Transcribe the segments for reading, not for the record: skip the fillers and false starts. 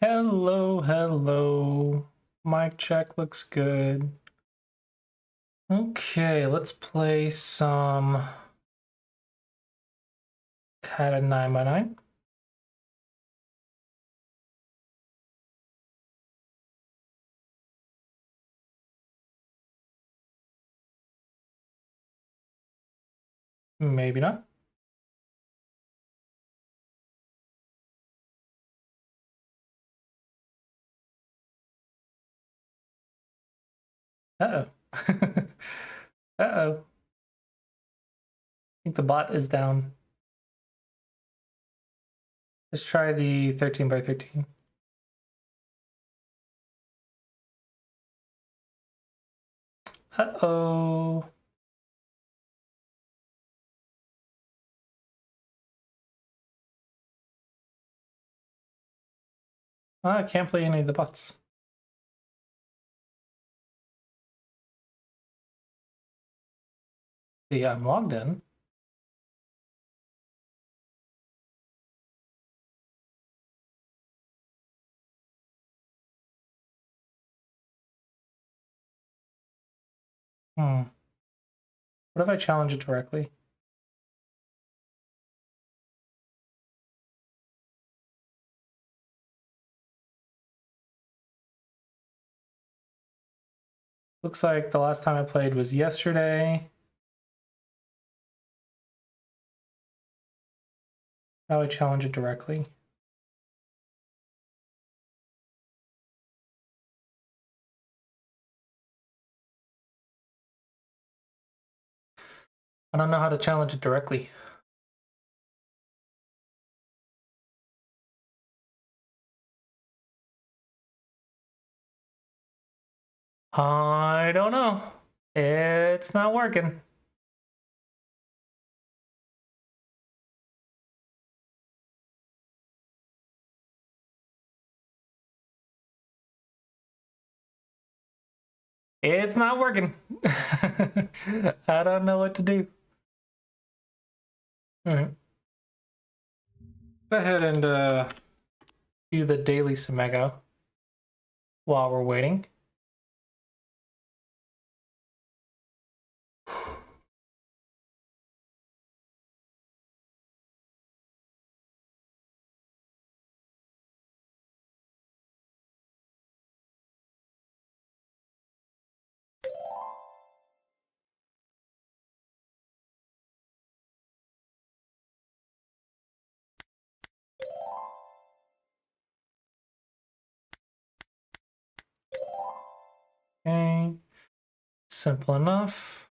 Hello, hello. Mic check looks good. Okay, let's play some Cat at 9x9. Maybe not. Uh-oh. Uh-oh. I think the bot is down. Let's try the 13x13. Uh-oh. I can't play any of the bots. Yeah, I'm logged in. What if I challenge it directly? Looks like the last time I played was yesterday. Now I challenge it directly. I don't know how to challenge it directly. I don't know. It's not working. It's not working. I don't know what to do. All right. Go ahead and do the daily Semego while we're waiting. Okay, simple enough.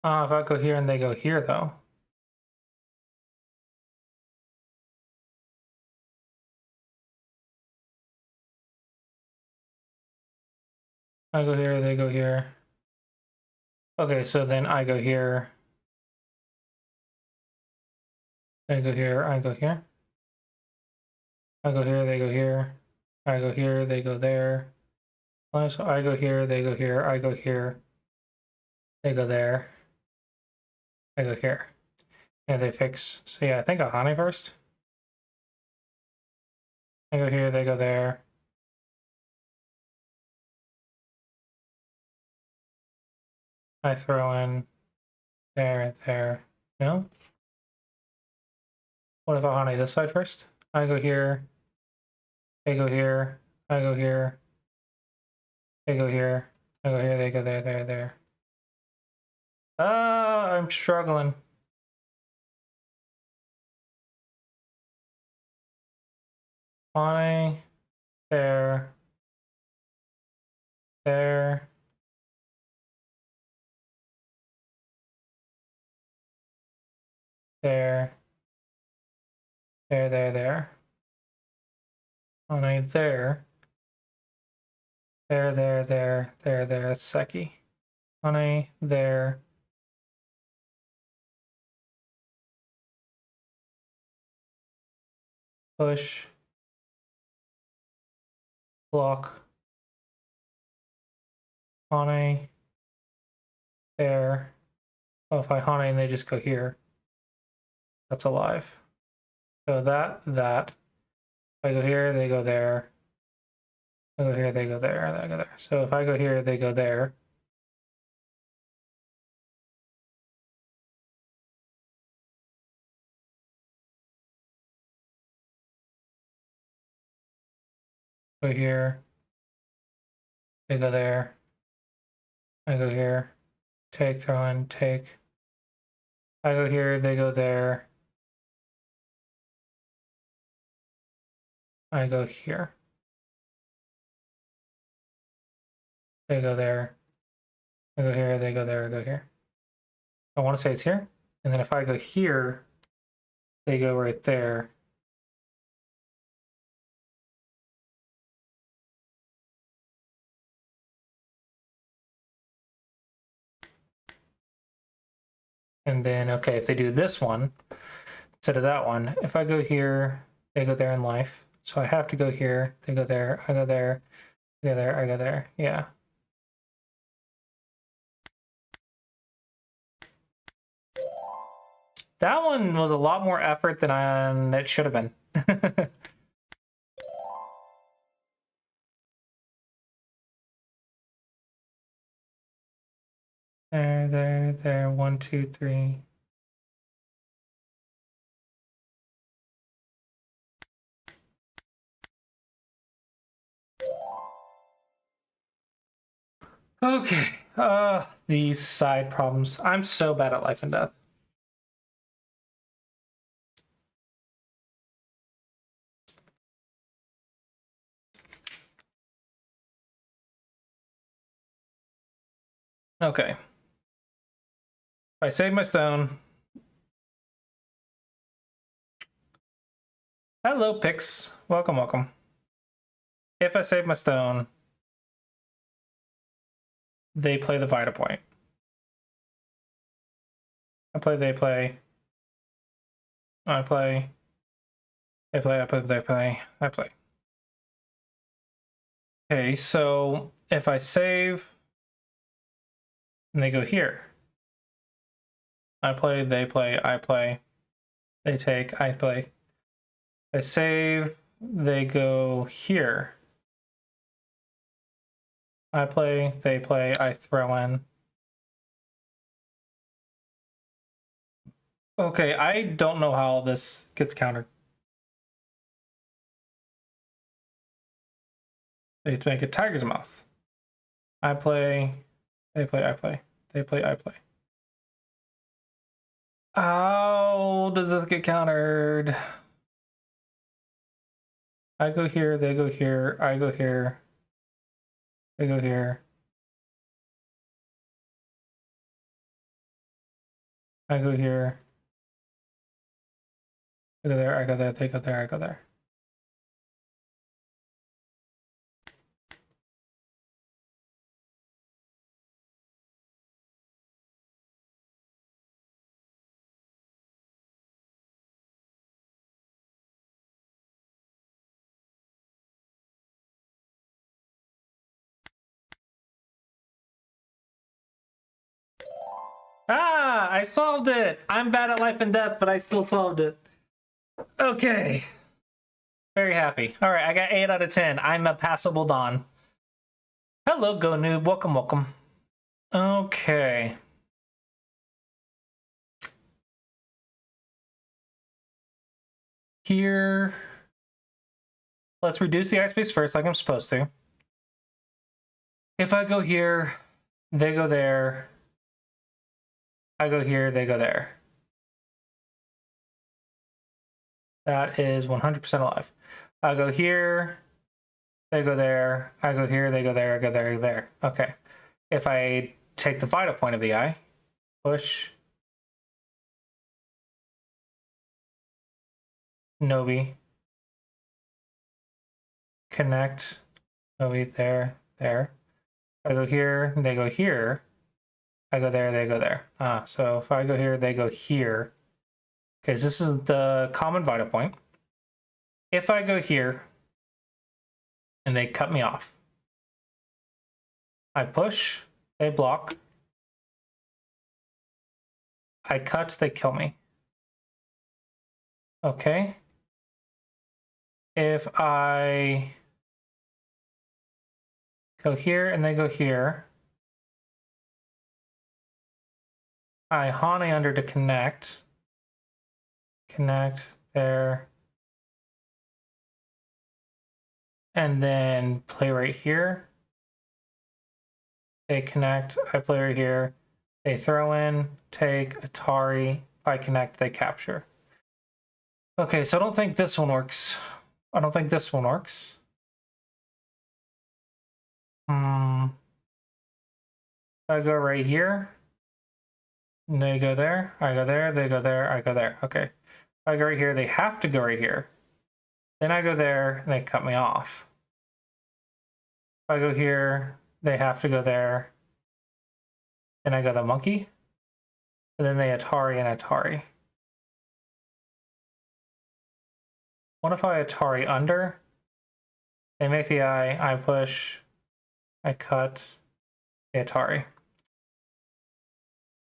If I go here and they go here, though. I go here, they go here. Okay, so then I go here. They go here, I go here. I go here, they go here. I go here, they go there. So I go here, they go here. I go here, they go there. I go here. And they fix. So yeah, I think I'll honey first. I go here, they go there. I throw in there, there. No? What if I honey this side first? I go here, they go here, I go here, they go here, I go here, they go there, there, there. I'm struggling. Honey, there, there. There, there. Honey, there. There. That's Seki. Honey, there. Push. Block. Hane, there. Oh, if I Hane and they just go here, that's alive. So that. If I go here, they go there. I go here, they go there, they go there. So if I go here, they go there. Go here, they go there. I go here, take, throw in, take. I go here, they go there. I go here. They go there. I go here, they go there, I go here. I want to say it's here. And then if I go here, they go right there. And then, okay, if they do this one instead of that one, if I go here, they go there in life. So I have to go here, they go there, I go there, I go there, I go there. Yeah. That one was a lot more effort than it should have been. There. 1, 2, 3. Okay. These side problems. I'm so bad at life and death. Okay. If I save my stone. Hello, Pix. Welcome, welcome. If I save my stone, they play the Vita point. I play, they play. I play. They play, I play, they play. I play. Okay, so if I save, and they go here. I play, they play, I play. They take, I play. I save, they go here. I play, they play, I throw in. Okay, I don't know how this gets countered. They make a tiger's mouth. I play, they play, I play. They play, I play. How does this get countered? I go here, they go here, I go here. They go here. I go here. I go there, I go there, they go there, I go there. Ah, I solved it! I'm bad at life and death, but I still solved it. Okay. Very happy. All right, I got 8 out of 10. I'm a passable Don. Hello, Go Noob. Welcome, welcome. Okay. Here. Let's reduce the eye space first, like I'm supposed to. If I go here, they go there. I go here, they go there. That is 100% alive. I go here, they go there. I go here, they go there, I go there, there. Okay. If I take the vital point of the eye, push, Nobi, connect, Nobi, there, there. I go here, they go here. I go there, they go there. So if I go here, they go here. Okay, so this is the common vital point. If I go here and they cut me off, I push, they block. I cut, they kill me. Okay. If I go here and they go here, I Hane under to connect. Connect there. And then play right here. They connect, I play right here. They throw in, take, Atari. If I connect, they capture. Okay, so I don't think this one works. I don't think this one works. I go right here. They go there, I go there, they go there, I go there. Okay. I go right here, they have to go right here. Then I go there, and they cut me off. If I go here, they have to go there. Then I go the monkey. And then they Atari and Atari. What if I Atari under? They make the I push, I cut, the Atari.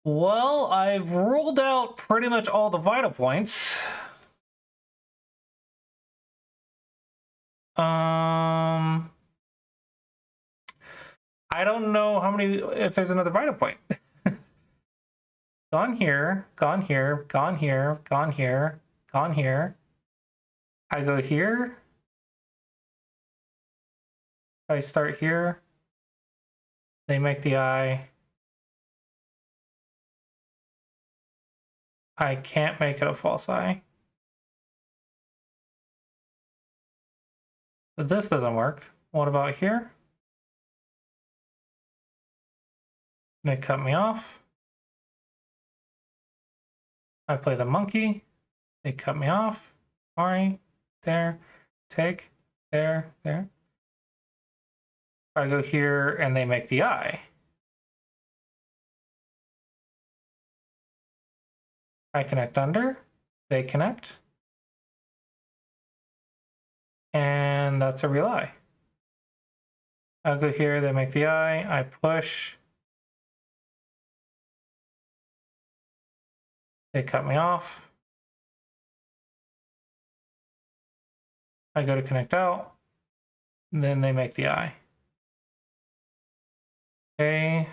Well, I've ruled out pretty much all the vital points. I don't know how many, if there's another vital point. Gone here, gone here, gone here, gone here, gone here. I go here. I start here. They make the I. I can't make it a false I. But this doesn't work. What about here? They cut me off. I play the monkey. They cut me off. Sorry. There. Take. There. There. I go here and they make the I. I connect under. They connect. And that's a real I. I'll go here. They make the I push. They cut me off. I go to connect out. Then they make the I. Okay.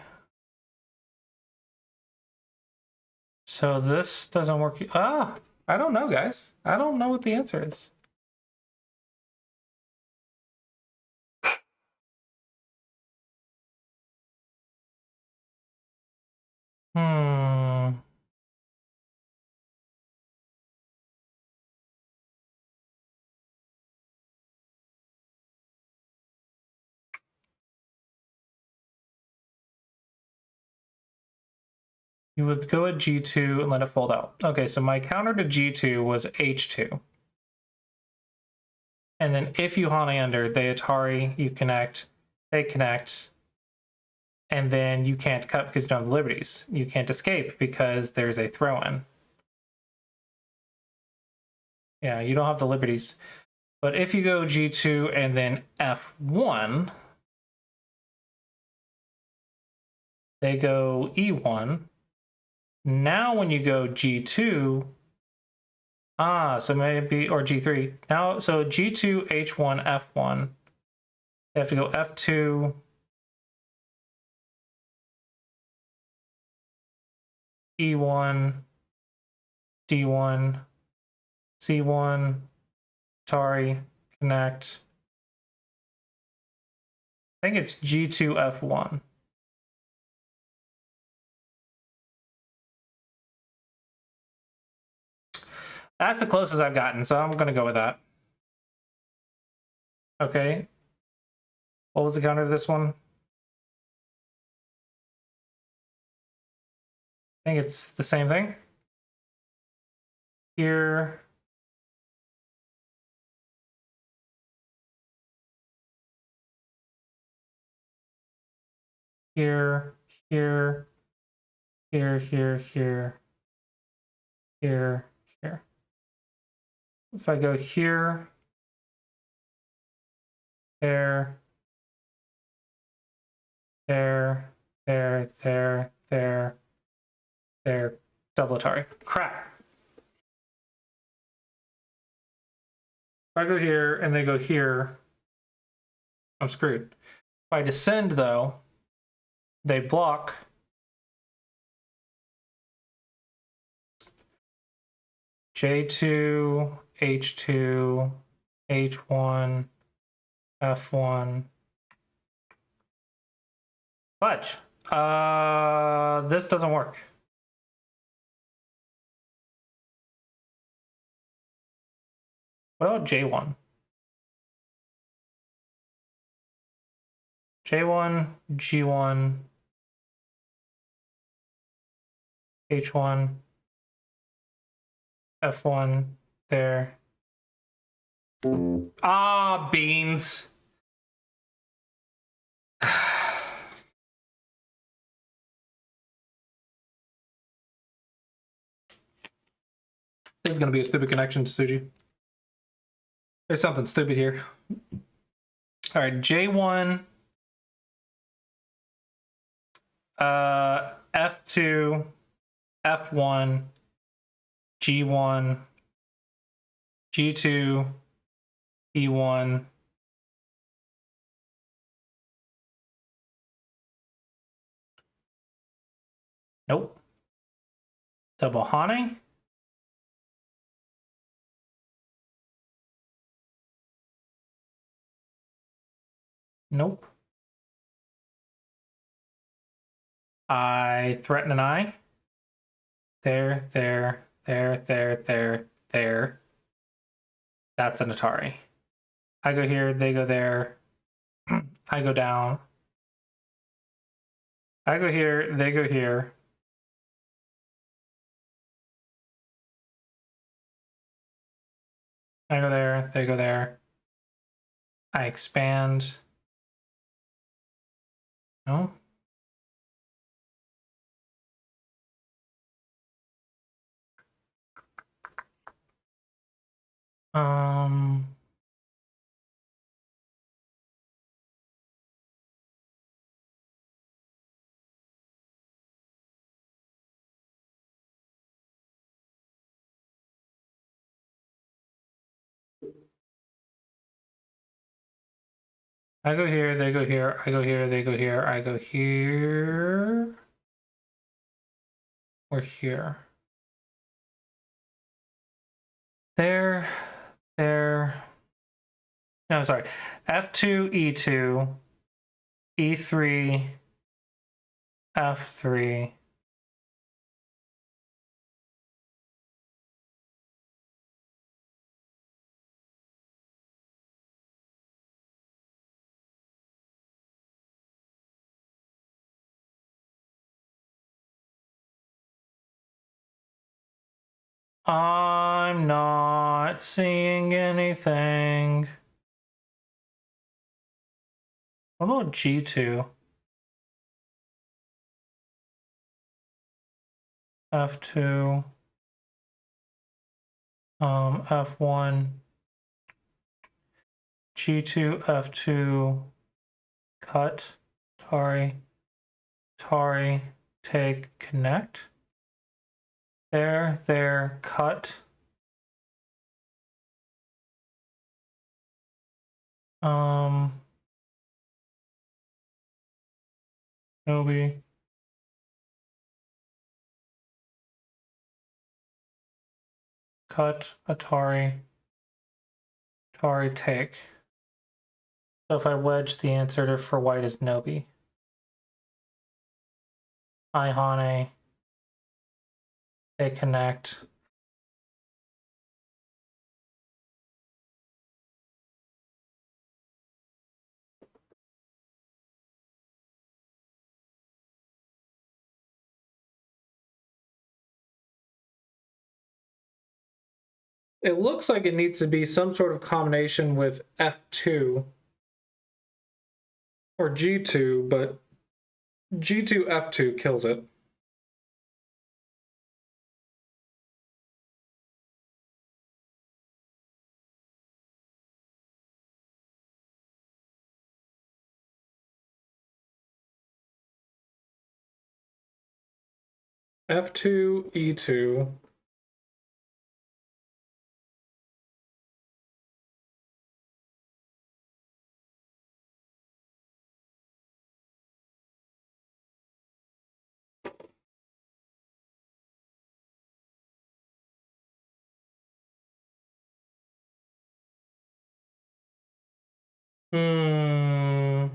So this doesn't work. I don't know, guys. I don't know what the answer is. You would go at G2 and let it fold out. Okay, so my counter to G2 was H2. And then if you Hane under, they Atari, you connect, they connect, and then you can't cut because you don't have liberties. You can't escape because there's a throw-in. Yeah, you don't have the liberties. But if you go G2 and then F1, they go E1. Now when you go G2, so maybe, or G3. Now, so G2, H1, F1. They have to go F2. E1, D1, C1, Atari, connect. I think it's G2, F1. That's the closest I've gotten, so I'm going to go with that. Okay. What was the counter to this one? I think it's the same thing. Here. Here, here, here, here, here, here, here. If I go here, there, there, there, there, there. Double Atari. Crap. If I go here and they go here, I'm screwed. If I descend, though, they block. J2, H2, H1, F1. Fudge. This doesn't work. What about J1? J1, G1, H1, F1, there. Ah, beans. This is going to be a stupid connection to Suji. There's something stupid here. All right, J1, F2, F1, G1, G2, E1. Nope. Double Hane. Nope. I threaten an eye. There, there, there, there, there, there. That's an Atari. I go here, they go there. I go down. I go here, they go here. I go there, they go there. I expand. No. I go here, they go here, I go here, they go here, I go here. Or here. There, there. No, sorry. F2, E2, E3, F3. I'm not seeing anything. What about G2? F2. F1. G2, F2. Cut. Tari. Tari. Take. Connect. There, there. Cut. Nobi. Cut, Atari, Atari, take. So if I wedge, the answer for white is Nobi. Ihane, they connect. It looks like it needs to be some sort of combination with F2 or G2, but G2, F2 kills it. F2, E2. Hmm.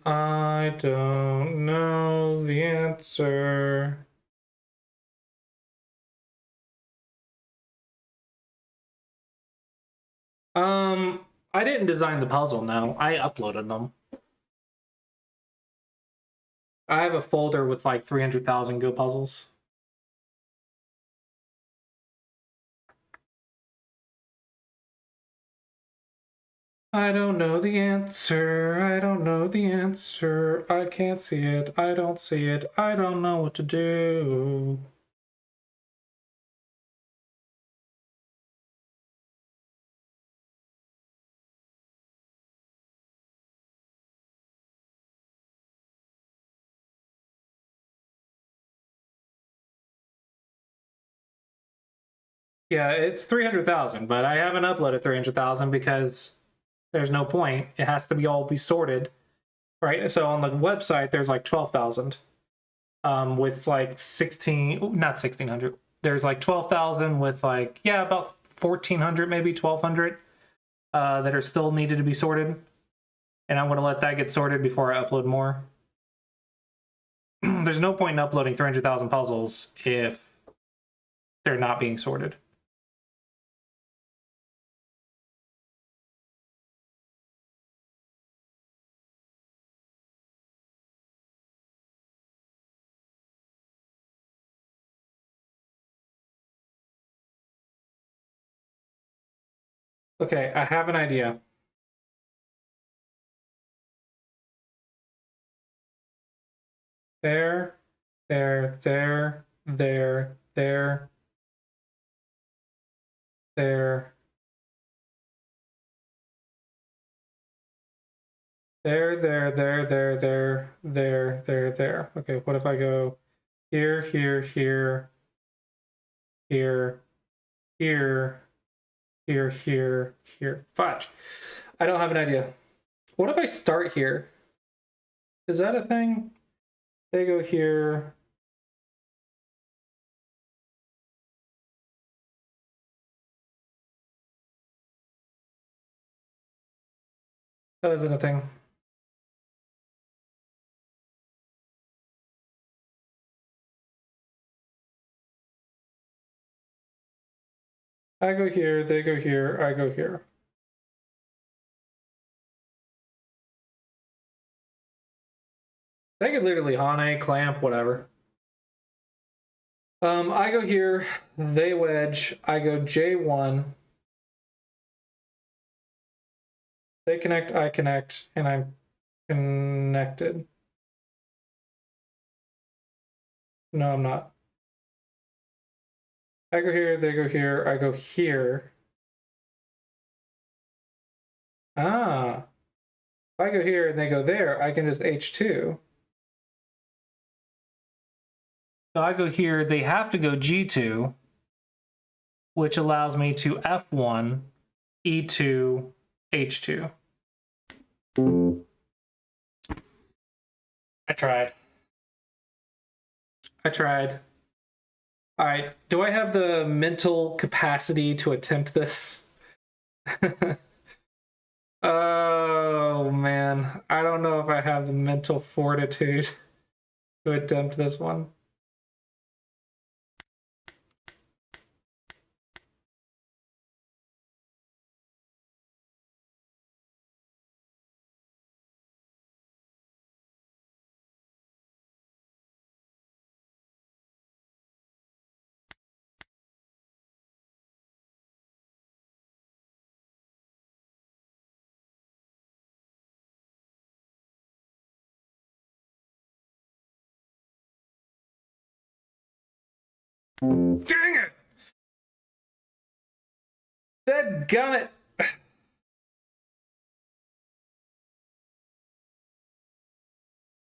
I don't know the answer. I didn't design the puzzle, no. I uploaded them. I have a folder with like 300,000 Go puzzles. I don't know the answer. I don't know the answer. I can't see it. I don't see it. I don't know what to do. Yeah, it's 300,000, but I haven't uploaded 300,000 because there's no point. It has to be all be sorted, right? So on the website, there's like 12,000, with like 16, not 1,600. There's like 12,000 with like, yeah, about 1,400, maybe 1,200, that are still needed to be sorted. And I want to let that get sorted before I upload more. There's no point in uploading 300,000 puzzles if they're not being sorted. Okay, I have an idea. There, there, there, there, there, there, there, there, there, there, there, there, there. Okay, what if I go here, here, here, here, here, here, here, here? Fudge. I don't have an idea. What if I start here? Is that a thing? They go here. That isn't a thing. I go here, they go here, I go here. They could literally Hane, clamp, whatever. I go here, they wedge, I go J1. They connect, I connect, and I'm connected. No, I'm not. I go here, they go here, I go here. Ah, if I go here and they go there, I can just H2. So I go here, they have to go G2, which allows me to F1, E2, H2. I tried. I tried. All right, do I have the mental capacity to attempt this? Oh man, I don't know if I have the mental fortitude to attempt this one. Dang it! Dadgummit!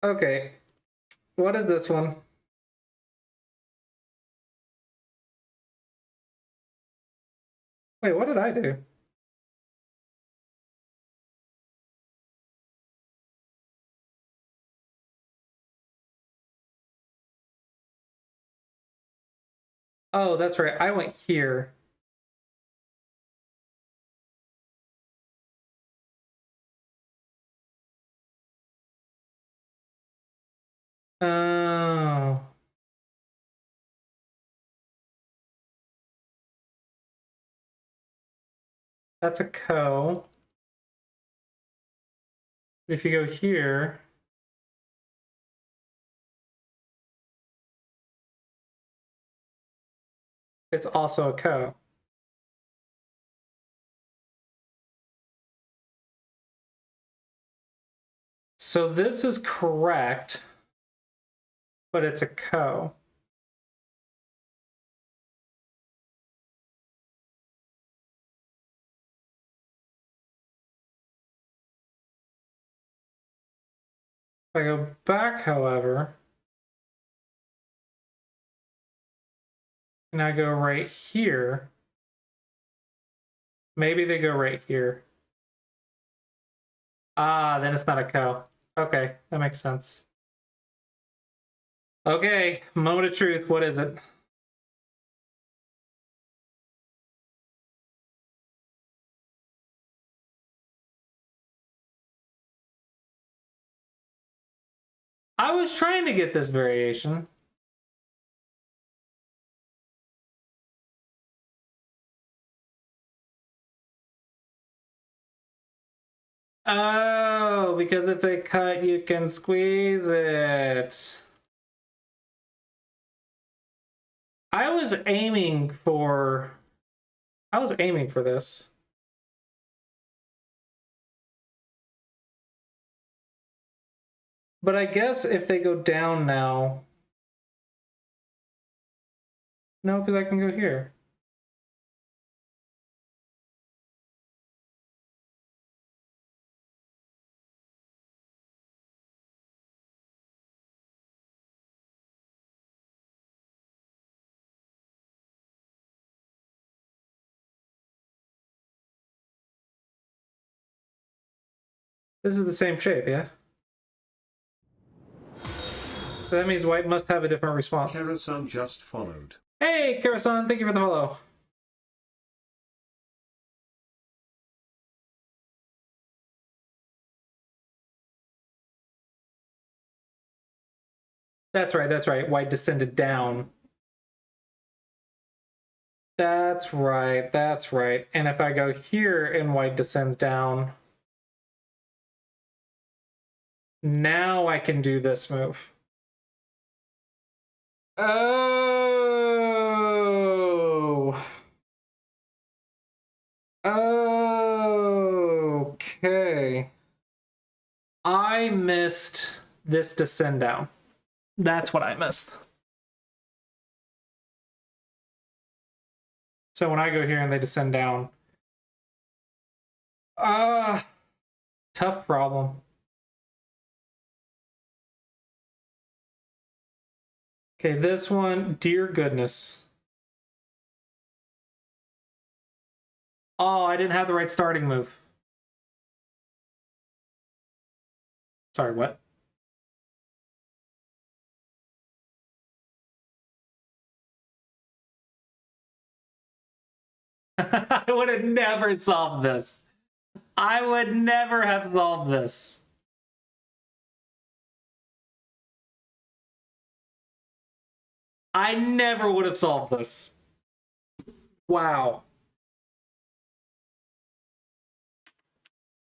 Okay. What is this one? Wait, what did I do? Oh, that's right. I went here. Oh. That's a co. If you go here, it's also a co. So this is correct, but it's a co. If I go back, however, and I go right here, maybe they go right here. Ah, then it's not a co. Okay, that makes sense. Okay, moment of truth. What is it? I was trying to get this variation. Oh, because if they cut, you can squeeze it. I was aiming for this. But I guess if they go down now, no, because I can go here. This is the same shape, yeah? So that means white must have a different response. Karasan just followed. Hey, Karasan, thank you for the follow. That's right, that's right. White descended down. That's right, that's right. And if I go here and white descends down, now I can do this move. Oh. Okay. I missed this descend down. That's what I missed. So when I go here and they descend down, tough problem. Okay, this one, dear goodness. Oh, I didn't have the right starting move. Sorry, what? I would have never solved this. I would never have solved this. I never would have solved this. Wow.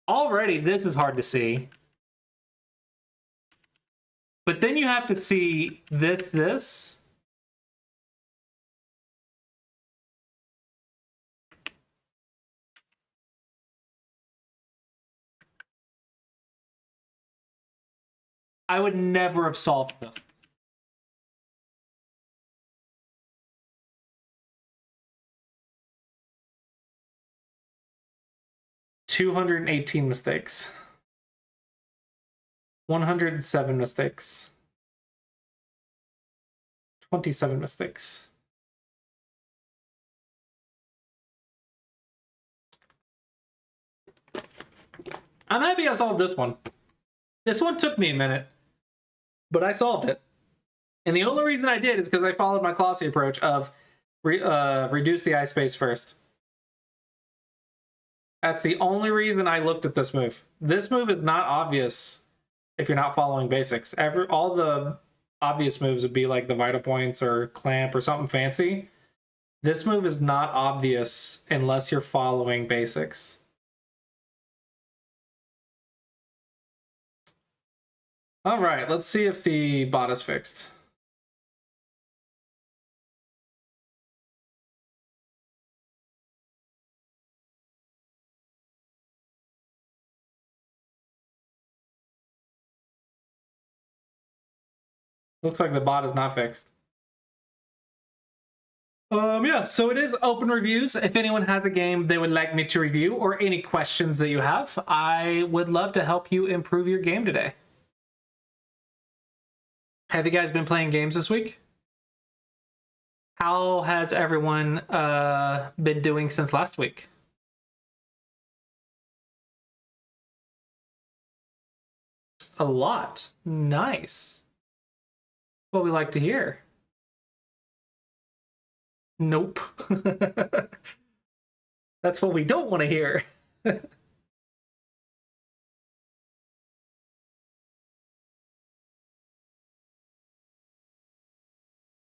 Already, this is hard to see. But then you have to see this. I would never have solved this. 218 mistakes. 107 mistakes. 27 mistakes. I'm happy I solved this one. This one took me a minute, but I solved it. And the only reason I did is because I followed my Colossi approach of reduce the eye space first. That's the only reason I looked at this move. This move is not obvious if you're not following basics. All the obvious moves would be like the Vital Points or Clamp or something fancy. This move is not obvious unless you're following basics. All right, let's see if the bot is fixed. Looks like the bot is not fixed. Yeah, so it is open reviews. If anyone has a game they would like me to review or any questions that you have, I would love to help you improve your game today. Have you guys been playing games this week? How has everyone been doing since last week? A lot. Nice. What we like to hear. Nope. That's what we don't want to hear.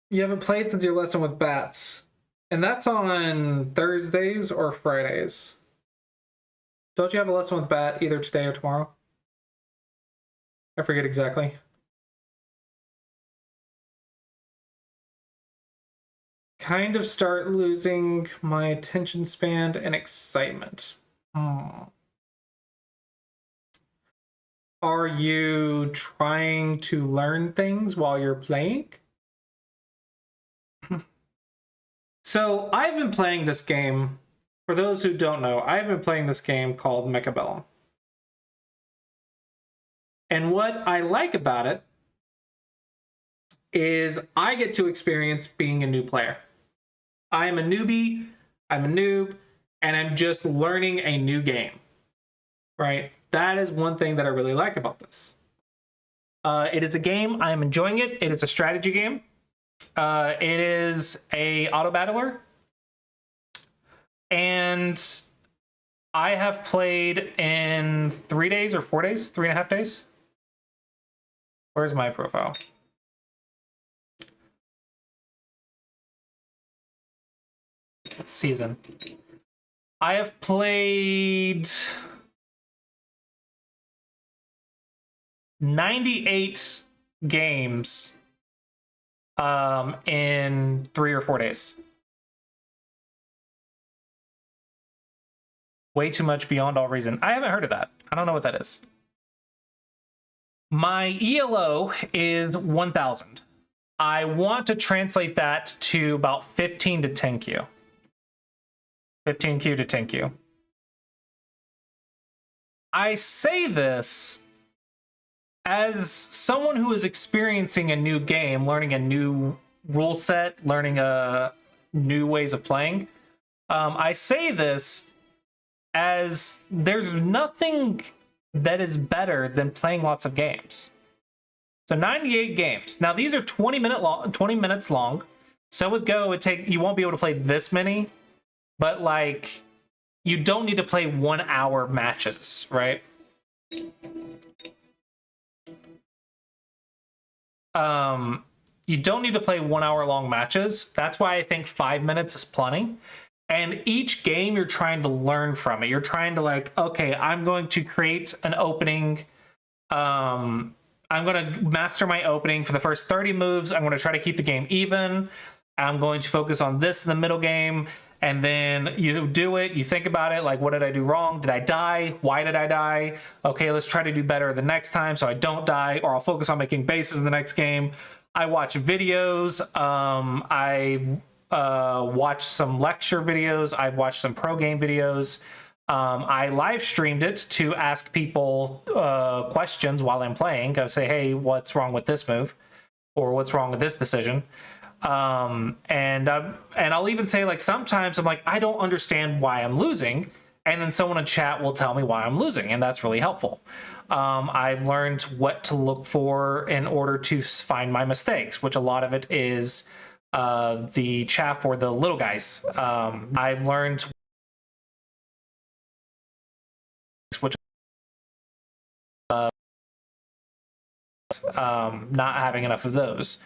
You haven't played since your lesson with bats. And that's on Thursdays or Fridays. Don't you have a lesson with bat either today or tomorrow? I forget exactly. Kind of start losing my attention span and excitement. Are you trying to learn things while you're playing? So I've been playing this game. For those who don't know, I've been playing this game called Mechabellum. And what I like about it is I get to experience being a new player. I am a newbie, I'm a noob, and I'm just learning a new game, right? That is one thing that I really like about this. It is a game, I'm enjoying it. It is a strategy game. It is a auto battler. And I have played in 3 days or 4 days, 3.5 days. Where's my profile? Season. I have played 98 games in 3 or 4 days. Way too much beyond all reason. I haven't heard of that. I don't know what that is. My ELO is 1,000. I want to translate that to about 15 to 10Q. 15Q to 10Q. I say this as someone who is experiencing a new game, learning a new rule set, learning new ways of playing. I say this as there's nothing that is better than playing lots of games. So 98 games. Now these are 20 minutes long. So with Go, you won't be able to play this many, but like you don't need to play 1 hour matches, right? You don't need to play 1 hour long matches. That's why I think 5 minutes is plenty. And each game you're trying to learn from it. You're trying to like, okay, I'm going to create an opening. I'm going to master my opening for the first 30 moves. I'm going to try to keep the game even. I'm going to focus on this in the middle game. And then you do it, you think about it, like, what did I do wrong? Did I die? Why did I die? Okay, let's try to do better the next time so I don't die, or I'll focus on making bases in the next game. I watch videos. I watch some lecture videos. I've watched some pro game videos. I live streamed it to ask people questions while I'm playing. Go say, hey, what's wrong with this move? Or what's wrong with this decision? And I'll even say, like, sometimes I'm like, I don't understand why I'm losing. And then someone in chat will tell me why I'm losing, and that's really helpful. I've learned what to look for in order to find my mistakes, which a lot of it is the chaff or the little guys. I've learned which not having enough of those.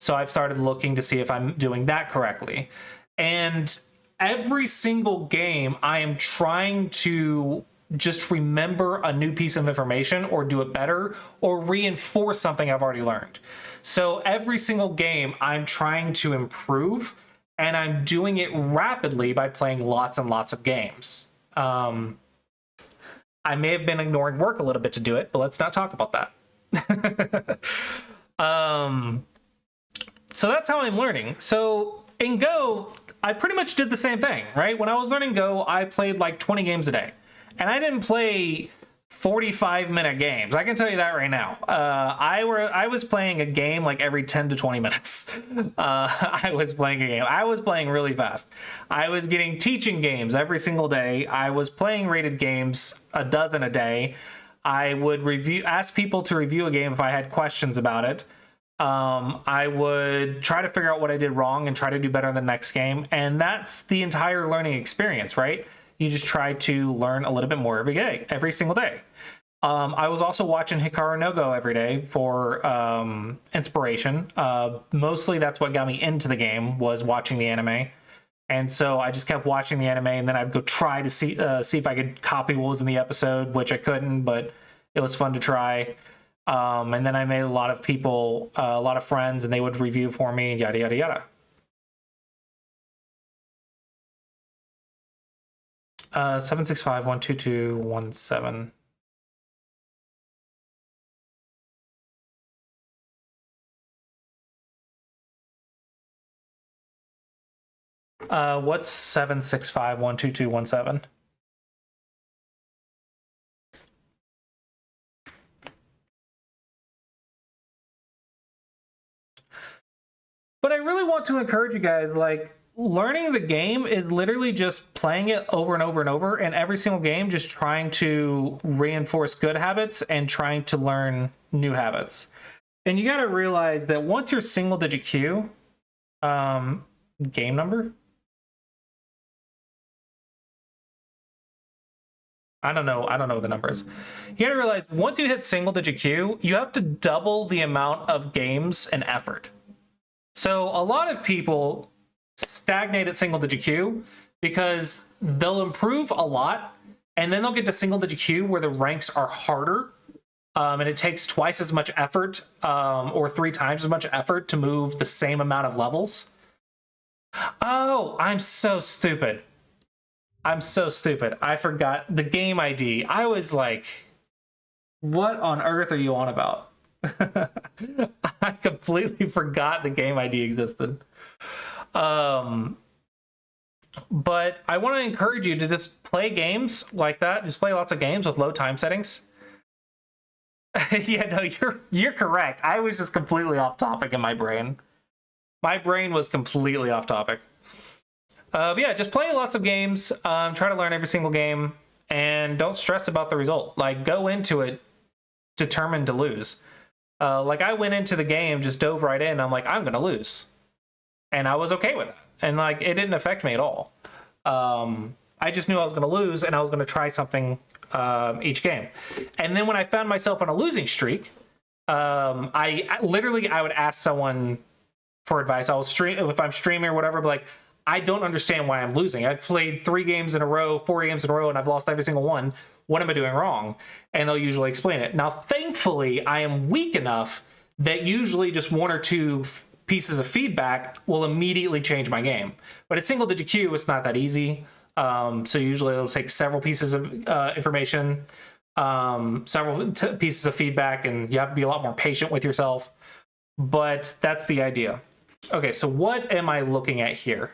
So I've started looking to see if I'm doing that correctly. And every single game, I am trying to just remember a new piece of information or do it better or reinforce something I've already learned. So every single game, I'm trying to improve, and I'm doing it rapidly by playing lots and lots of games. I may have been ignoring work a little bit to do it, but let's not talk about that. So that's how I'm learning. So in Go, I pretty much did the same thing, right? When I was learning Go, I played like 20 games a day. And I didn't play 45-minute games. I can tell you that right now. I was playing a game like every 10 to 20 minutes. I was playing a game. I was playing really fast. I was getting teaching games every single day. I was playing rated games a dozen a day. I would ask people to review a game if I had questions about it. I would try to figure out what I did wrong and try to do better in the next game. And that's the entire learning experience, right? You just try to learn a little bit more every single day. I was also watching Hikaru no Go every day for inspiration. Mostly that's what got me into the game, was watching the anime. And so I just kept watching the anime, and then I'd go try to see if I could copy what was in the episode, which I couldn't, but it was fun to try. And then I made a lot of people, a lot of friends, and they would review for me, yada, yada, yada. 765-122-17. What's 765-122-17? But I really want to encourage you guys, like, learning the game is literally just playing it over and over and over, and every single game just trying to reinforce good habits and trying to learn new habits. And you got to realize that once you're single digit Q, game number? I don't know the numbers. You got to realize once you hit single digit Q, you have to double the amount of games and effort. So a lot of people stagnate at single digit Q because they'll improve a lot, and then they'll get to single digit Q where the ranks are harder, and it takes twice as much effort or 3 times as much effort to move the same amount of levels. Oh, I'm so stupid. I'm so stupid. I forgot the game ID. I was like, what on earth are you on about? I completely forgot the game ID existed. But I want to encourage you to just play games like that. Just play lots of games with low time settings. Yeah, no, you're correct. I was just completely off topic in my brain. My brain was completely off topic. But yeah, just play lots of games. Try to learn every single game, and don't stress about the result. Like, go into it determined to lose. Like, I went into the game, just dove right in. I'm like, I'm gonna lose, and I was okay with it. And like, it didn't affect me at all. I just knew I was gonna lose, and I was gonna try something each game. And then when I found myself on a losing streak, I would ask someone for advice. If I'm streaming or whatever, but like, I don't understand why I'm losing. I've played 3 games in a row, 4 games in a row, and I've lost every single one. What am I doing wrong? And they'll usually explain it. Now, thankfully, I am weak enough that usually just 1 or 2 pieces of feedback will immediately change my game. But at single digit Q, it's not that easy. So usually it'll take several pieces of information, several pieces of feedback, and you have to be a lot more patient with yourself. But that's the idea. Okay, so what am I looking at here?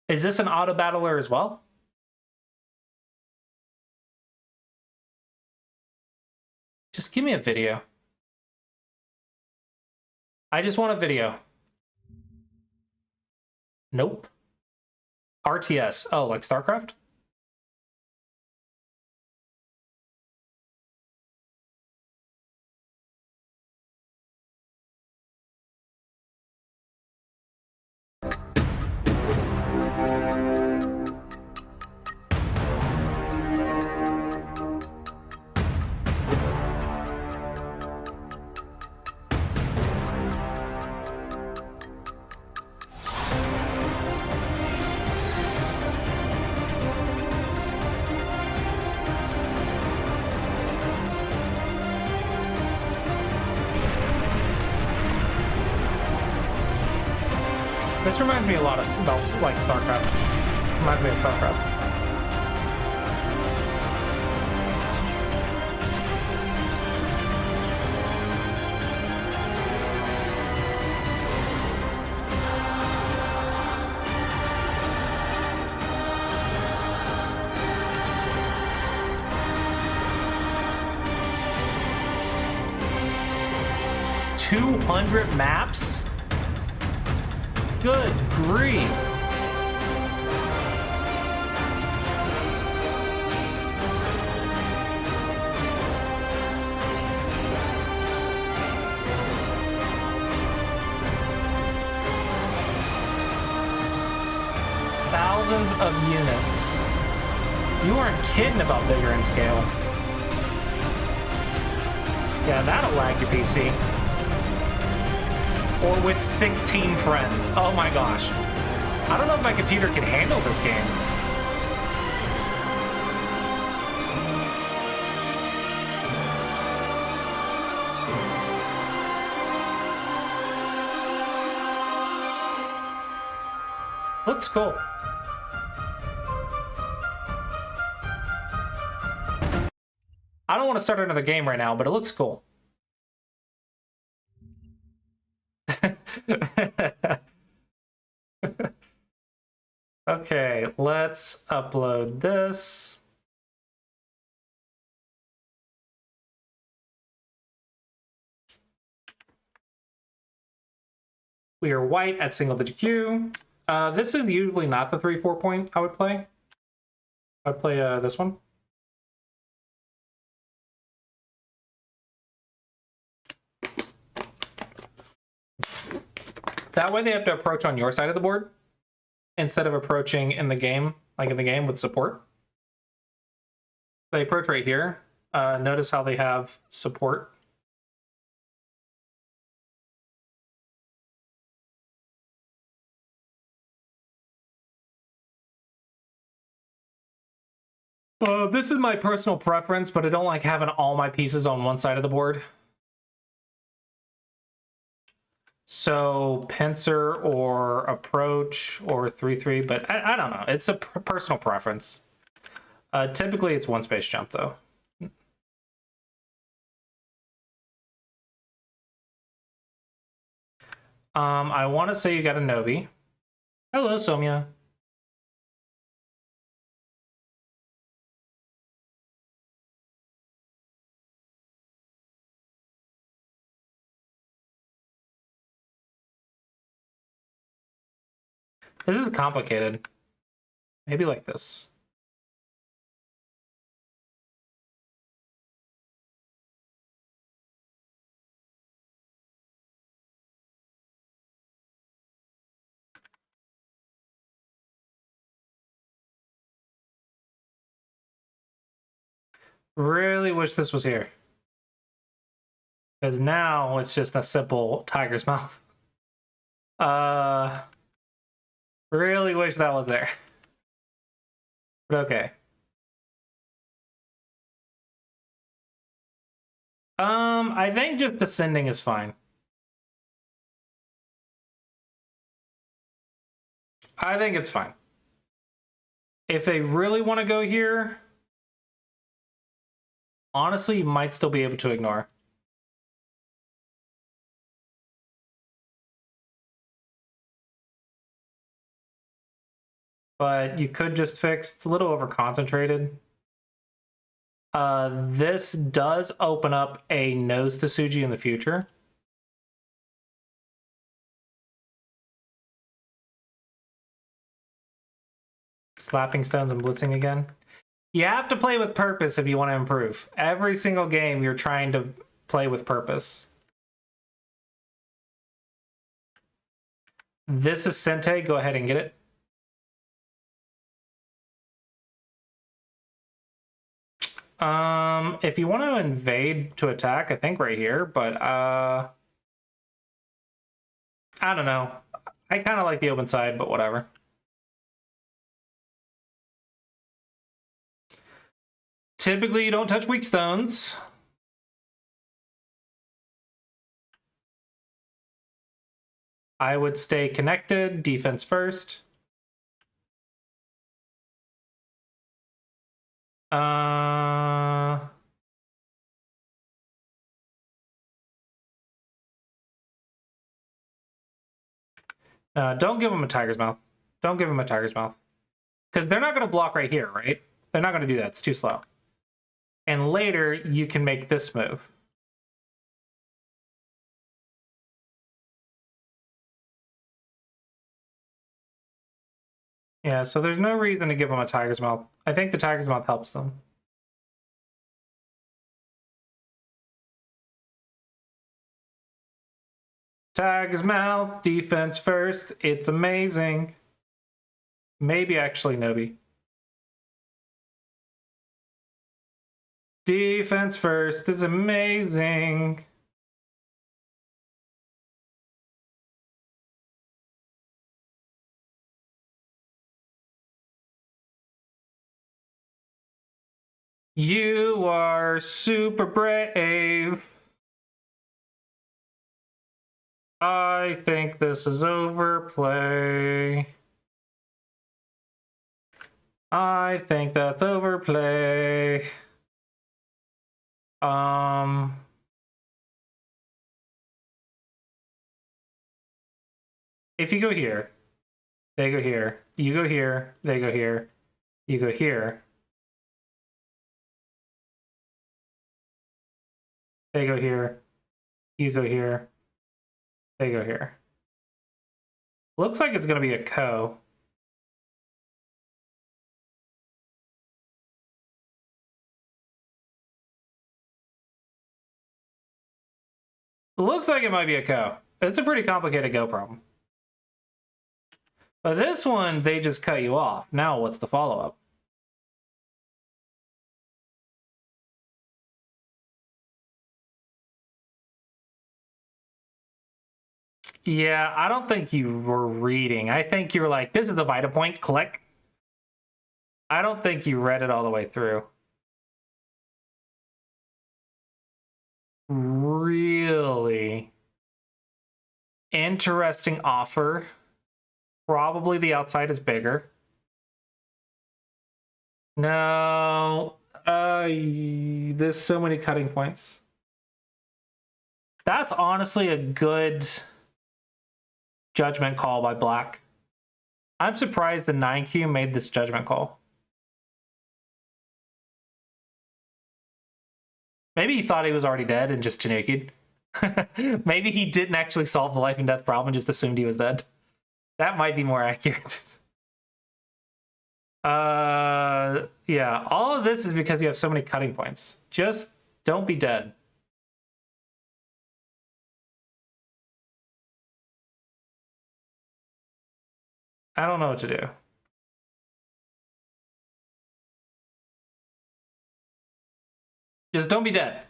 Is this an auto battler as well? Just give me a video. I just want a video. Nope. RTS. Oh, like StarCraft? This reminds me a lot of like StarCraft. Reminds me of StarCraft. $200 maps? Good grief. Thousands of units. You aren't kidding about bigger in scale. Yeah, that'll lag your PC. Or with 16 friends. Oh my gosh. I don't know if my computer can handle this game. Looks cool. I don't want to start another game right now, but it looks cool. Okay, let's upload this. We are white at single digit Q. This is usually not the 3-4 point I would play. I'd play this one. That way they have to approach on your side of the board instead of approaching in the game, like in the game with support. They approach right here. Notice how they have support. This is my personal preference, but I don't like having all my pieces on one side of the board. So pincer or approach or 3-3, but I don't know. It's a personal preference. Typically it's one space jump though. I want to say you got a Novi. Hello, Somya. This is complicated. Maybe like this. Really wish this was here. Because now it's just a simple tiger's mouth. Really wish that was there. But okay. I think just descending is fine. I think it's fine. If they really want to go here, honestly, you might still be able to ignore. but you could just fix. It's a little over concentrated. This does open up a nose to Suji in the future. Slapping stones and blitzing again. You have to play with purpose if you want to improve. Every single game you're trying to play with purpose. This is Sente. Go ahead and get it. If you want to invade to attack, I think right here, but I don't know. I kind of like the open side, but whatever. Typically, you don't touch weak stones. I would stay connected, defense first. Don't give him a tiger's mouth. Don't give him a tiger's mouth. Because they're not going to block right here, right? They're not going to do that. It's too slow. And later, you can make this move. Yeah, so there's no reason to give them a tiger's mouth. I think the tiger's mouth helps them. Tiger's mouth, defense first. It's amazing. Maybe actually Nobi. Defense first is amazing. You are super brave. I think this is overplay. I think that's overplay. If you go here, they go here. You go here, they go here. You go here. They go here. You go here. They go here. Looks like it's going to be a Ko. Looks like it might be a Ko. It's a pretty complicated Go problem. But this one, they just cut you off. Now what's the follow-up? Yeah, I don't think you were reading. I think you were like, this is a Vita point, click. I don't think you read it all the way through. Really interesting offer. Probably the outside is bigger. No, there's so many cutting points. That's honestly a good judgment call by Black. I'm surprised the 9Q made this judgment call. Maybe he thought he was already dead and just Tanukid. Maybe he didn't actually solve the life and death problem and just assumed he was dead. That might be more accurate. Yeah, all of this is because you have so many cutting points. Just don't be dead. I don't know what to do. Just don't be dead.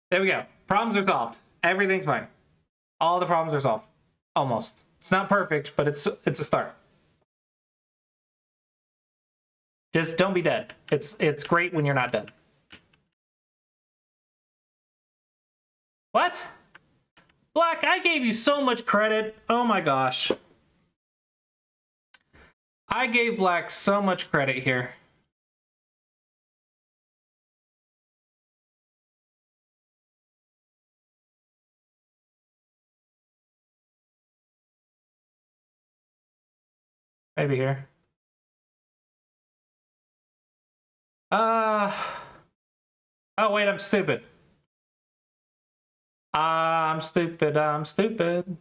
There we go. Problems are solved. Everything's fine. All the problems are solved. Almost. It's not perfect, but it's a start. Just don't be dead. It's great when you're not dead. What? Black, I gave you so much credit. Oh my gosh. I gave Black so much credit here. Maybe here. Oh wait, I'm stupid. I'm stupid, I'm stupid.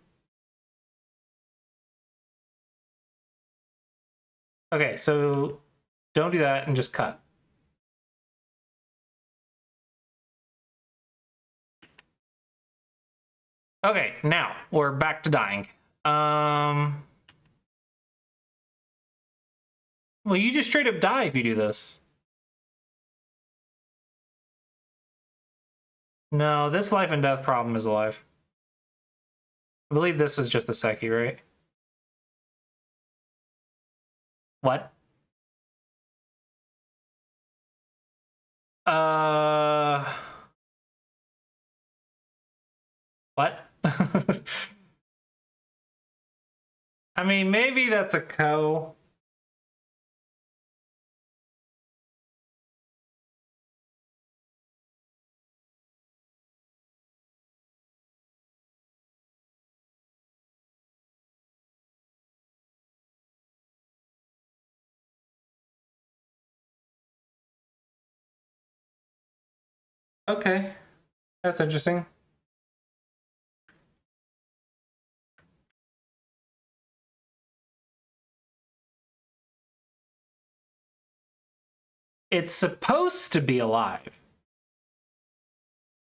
Okay, so don't do that and just cut. Okay, now we're back to dying. Well, you just straight up die if you do this. No, this life and death problem is alive. I believe this is just a Seki, right? What? What? I mean, maybe that's a Ko. Okay, that's interesting. It's supposed to be alive.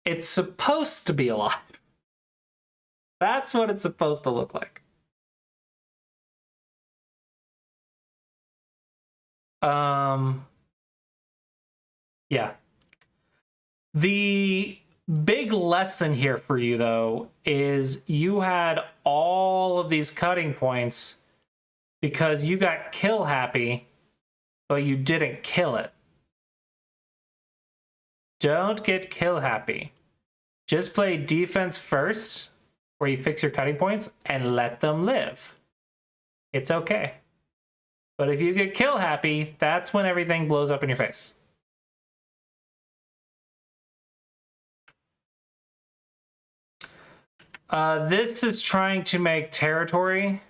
It's supposed to be alive. That's what it's supposed to look like. Yeah. The big lesson here for you, though, is you had all of these cutting points because you got kill happy, but you didn't kill it. Don't get kill happy. Just play defense first, where you fix your cutting points, and let them live. It's okay. But if you get kill happy, that's when everything blows up in your face. This is trying to make territory.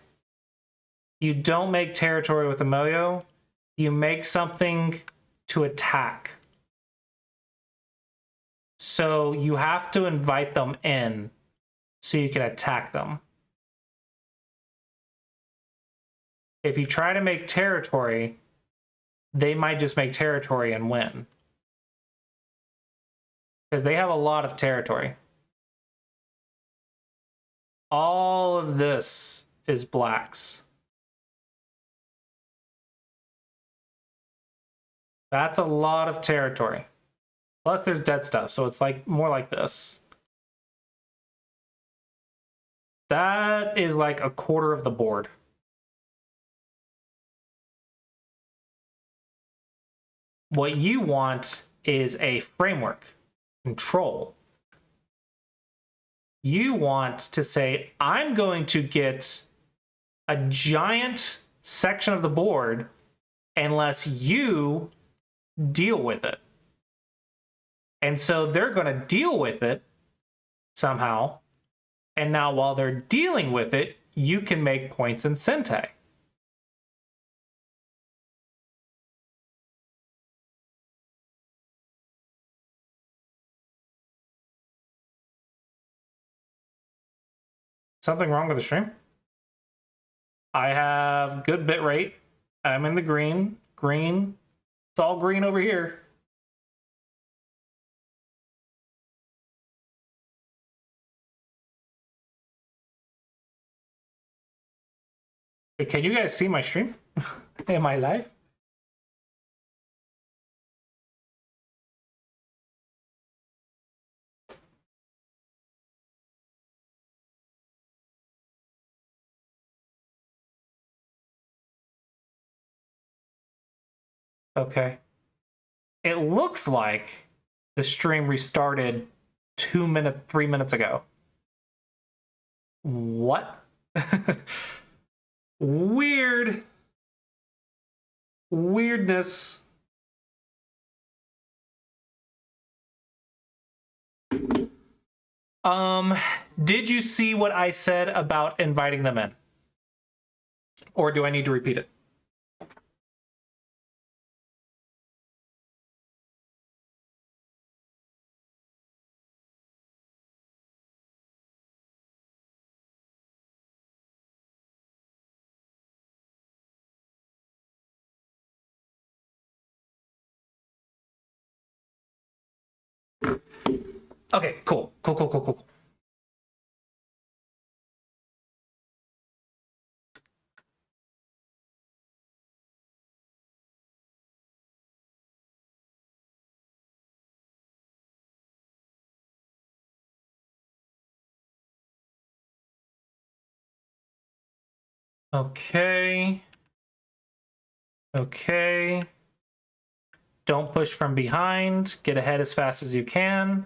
You don't make territory with a Moyo. You make something to attack. So you have to invite them in so you can attack them. If you try to make territory, they might just make territory and win. Because they have a lot of territory. All of this is blacks. That's a lot of territory. Plus there's dead stuff, so it's like more like this. That is like a quarter of the board. What you want is a framework, control. You want to say, I'm going to get a giant section of the board unless you deal with it. And so they're going to deal with it somehow. And now while they're dealing with it, you can make points in Sente. Something wrong with the stream? I have good bit rate. I'm in the green. Green. It's all green over here. Wait, can you guys see my stream? Am I live? Okay. It looks like the stream restarted 3 minutes ago. What? Weird. Weirdness. Did you see what I said about inviting them in? Or do I need to repeat it? Okay, cool. Cool. Okay. Okay. Don't push from behind. Get ahead as fast as you can.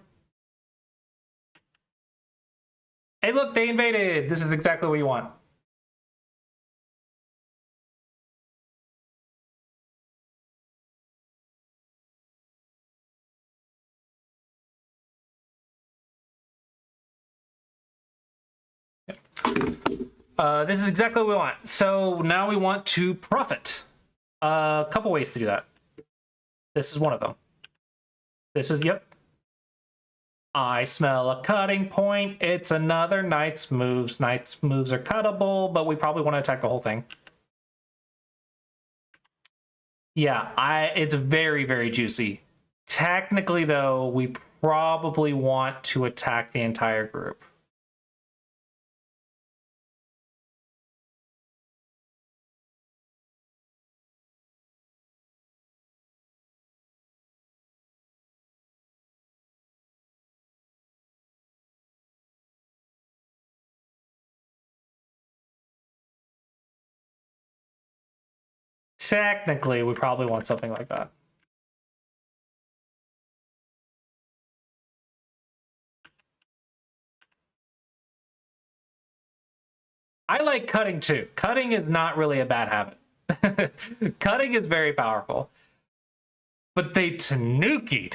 Hey, look, they invaded. This is exactly what you want. This is exactly what we want. So now we want to profit. A couple ways to do that. This is one of them. This is, yep. I smell a cutting point. It's another knight's moves. Knight's moves are cuttable, but we probably want to attack the whole thing. Yeah, it's very, very juicy. Technically, though, we probably want to attack the entire group. Technically, we probably want something like that. I like cutting too. Cutting is not really a bad habit. Cutting is very powerful. But they tanukied.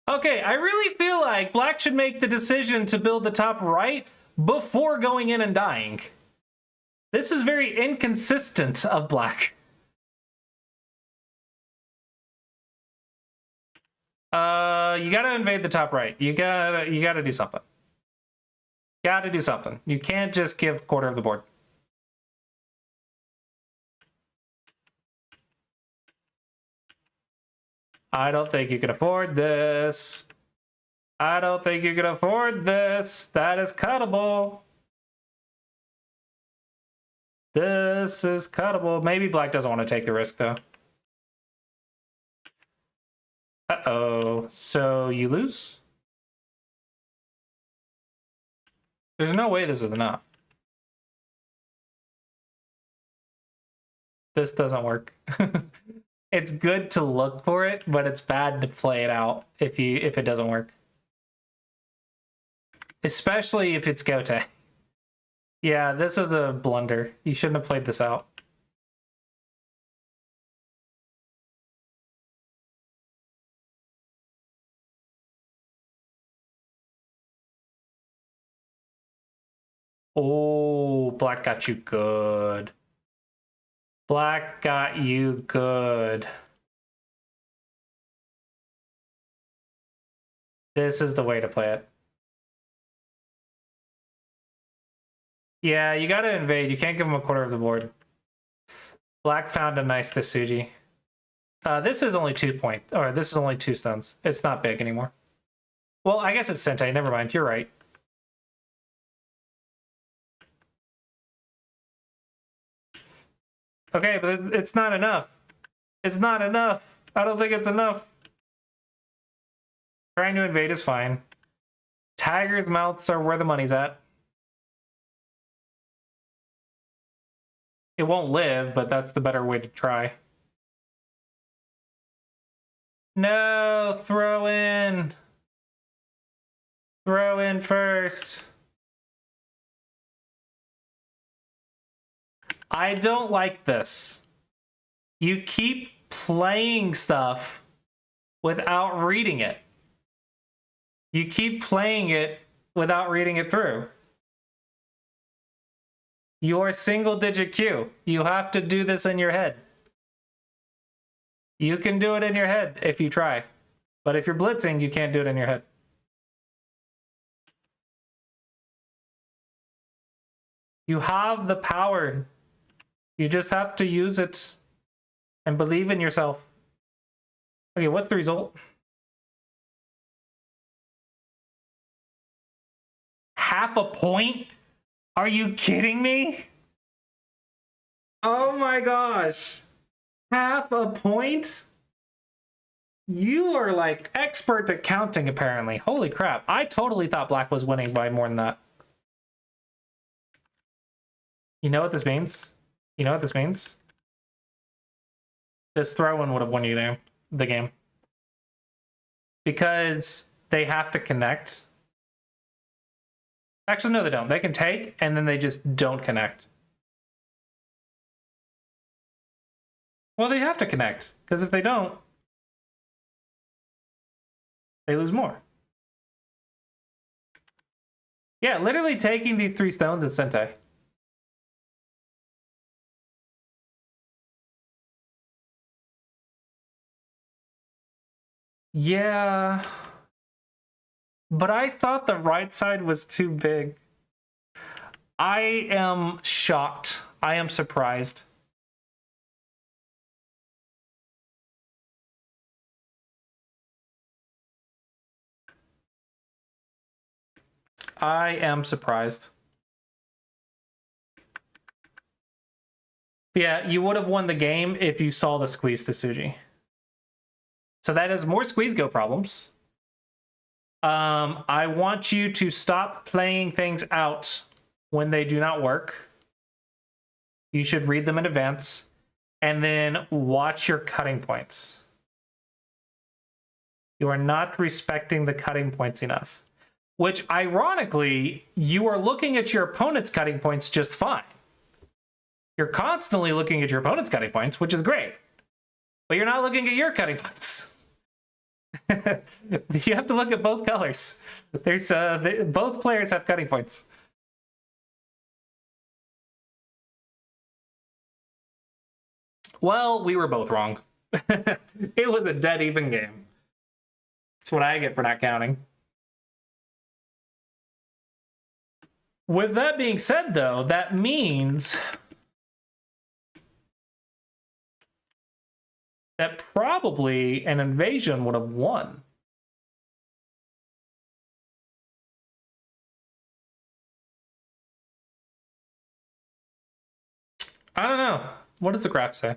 Okay, I really feel like Black should make the decision to build the top right before going in and dying. This is very inconsistent of Black. You gotta invade the top right. You gotta do something. Gotta do something. You can't just give quarter of the board. I don't think you can afford this. I don't think you can afford this. That is cuttable. This is cuttable. Maybe Black doesn't want to take the risk, though. Uh-oh. So you lose? There's no way this is enough. This doesn't work. It's good to look for it, but it's bad to play it out if it doesn't work. Especially if it's Gote. Yeah, this is a blunder. You shouldn't have played this out. Oh, Black got you good. Black got you good. This is the way to play it. Yeah, you gotta invade. You can't give him a quarter of the board. Black found a nice Tsuji. This is only 2 points, or this is only 2 stuns. It's not big anymore. Well, I guess it's Sentai. Never mind. You're right. Okay, but it's not enough. It's not enough. I don't think it's enough. Trying to invade is fine. Tiger's mouths are where the money's at. It won't live, but that's the better way to try. No, throw in. Throw in first. I don't like this. You keep playing stuff without reading it. You keep playing it without reading it through. You're single digit Q. You have to do this in your head. You can do it in your head if you try. But if you're blitzing, you can't do it in your head. You have the power. You just have to use it and believe in yourself. Okay, what's the result? half a point? Are you kidding me? Oh my gosh. Half a point? You are like expert at counting, apparently. Holy crap. I totally thought black was winning by more than that. You know what this means? You know what this means? This throw-in would have won you the game. Because they have to connect. Actually, no, they don't. They can take, and then they just don't connect. Well, they have to connect, because if they don't, they lose more. Yeah, literally taking these 3 stones is Sente. Yeah. But I thought the right side was too big. I am shocked. I am surprised. I am surprised. Yeah, you would have won the game if you saw the squeeze to Suji. So that is more squeeze go problems. I want you to stop playing things out when they do not work. You should read them in advance and then watch your cutting points. You are not respecting the cutting points enough, which ironically, you are looking at your opponent's cutting points just fine. You're constantly looking at your opponent's cutting points, which is great, but you're not looking at your cutting points. You have to look at both colors. There's both players have cutting points. Well, we were both wrong. It was a dead even game. That's what I get for not counting. With that being said, though, that means that probably an invasion would have won. I don't know. What does the graph say?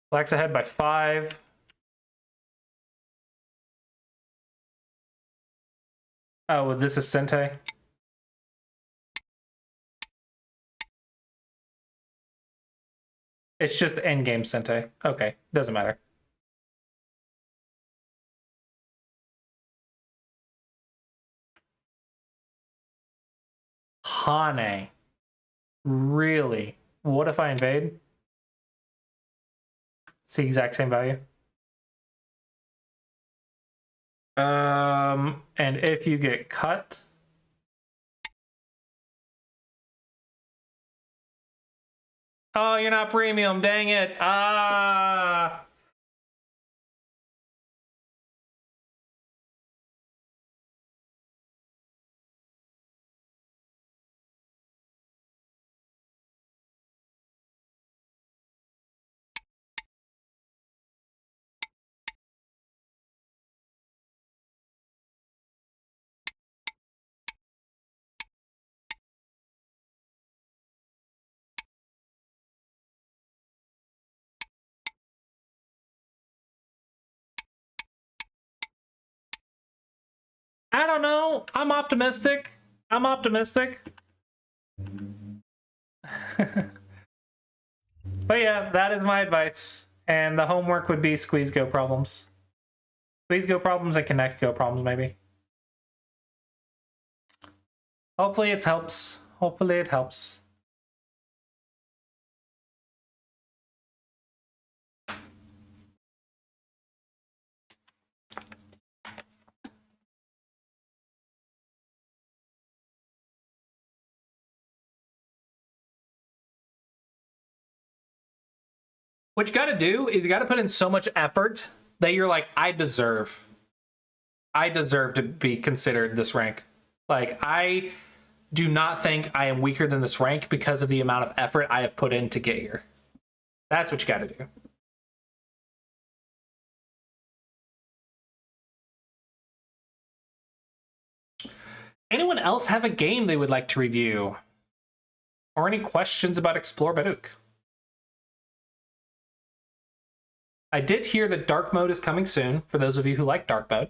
Black's ahead by 5. Oh, this is Sente. It's just endgame Sente. Okay, doesn't matter. Hane. Really? What if I invade? It's the exact same value. And if you get cut, oh, you're not premium, dang it. Ah. I don't know. I'm optimistic. I'm optimistic. But yeah, that is my advice. And the homework would be squeeze go problems. Squeeze go problems and connect go problems, maybe. Hopefully it helps. Hopefully it helps. What you gotta do is you gotta put in so much effort that you're like, I deserve to be considered this rank. Like, I do not think I am weaker than this rank because of the amount of effort I have put in to get here. That's what you gotta do. Anyone else have a game they would like to review? Or any questions about Explore Baduk? I did hear that dark mode is coming soon, for those of you who like dark mode.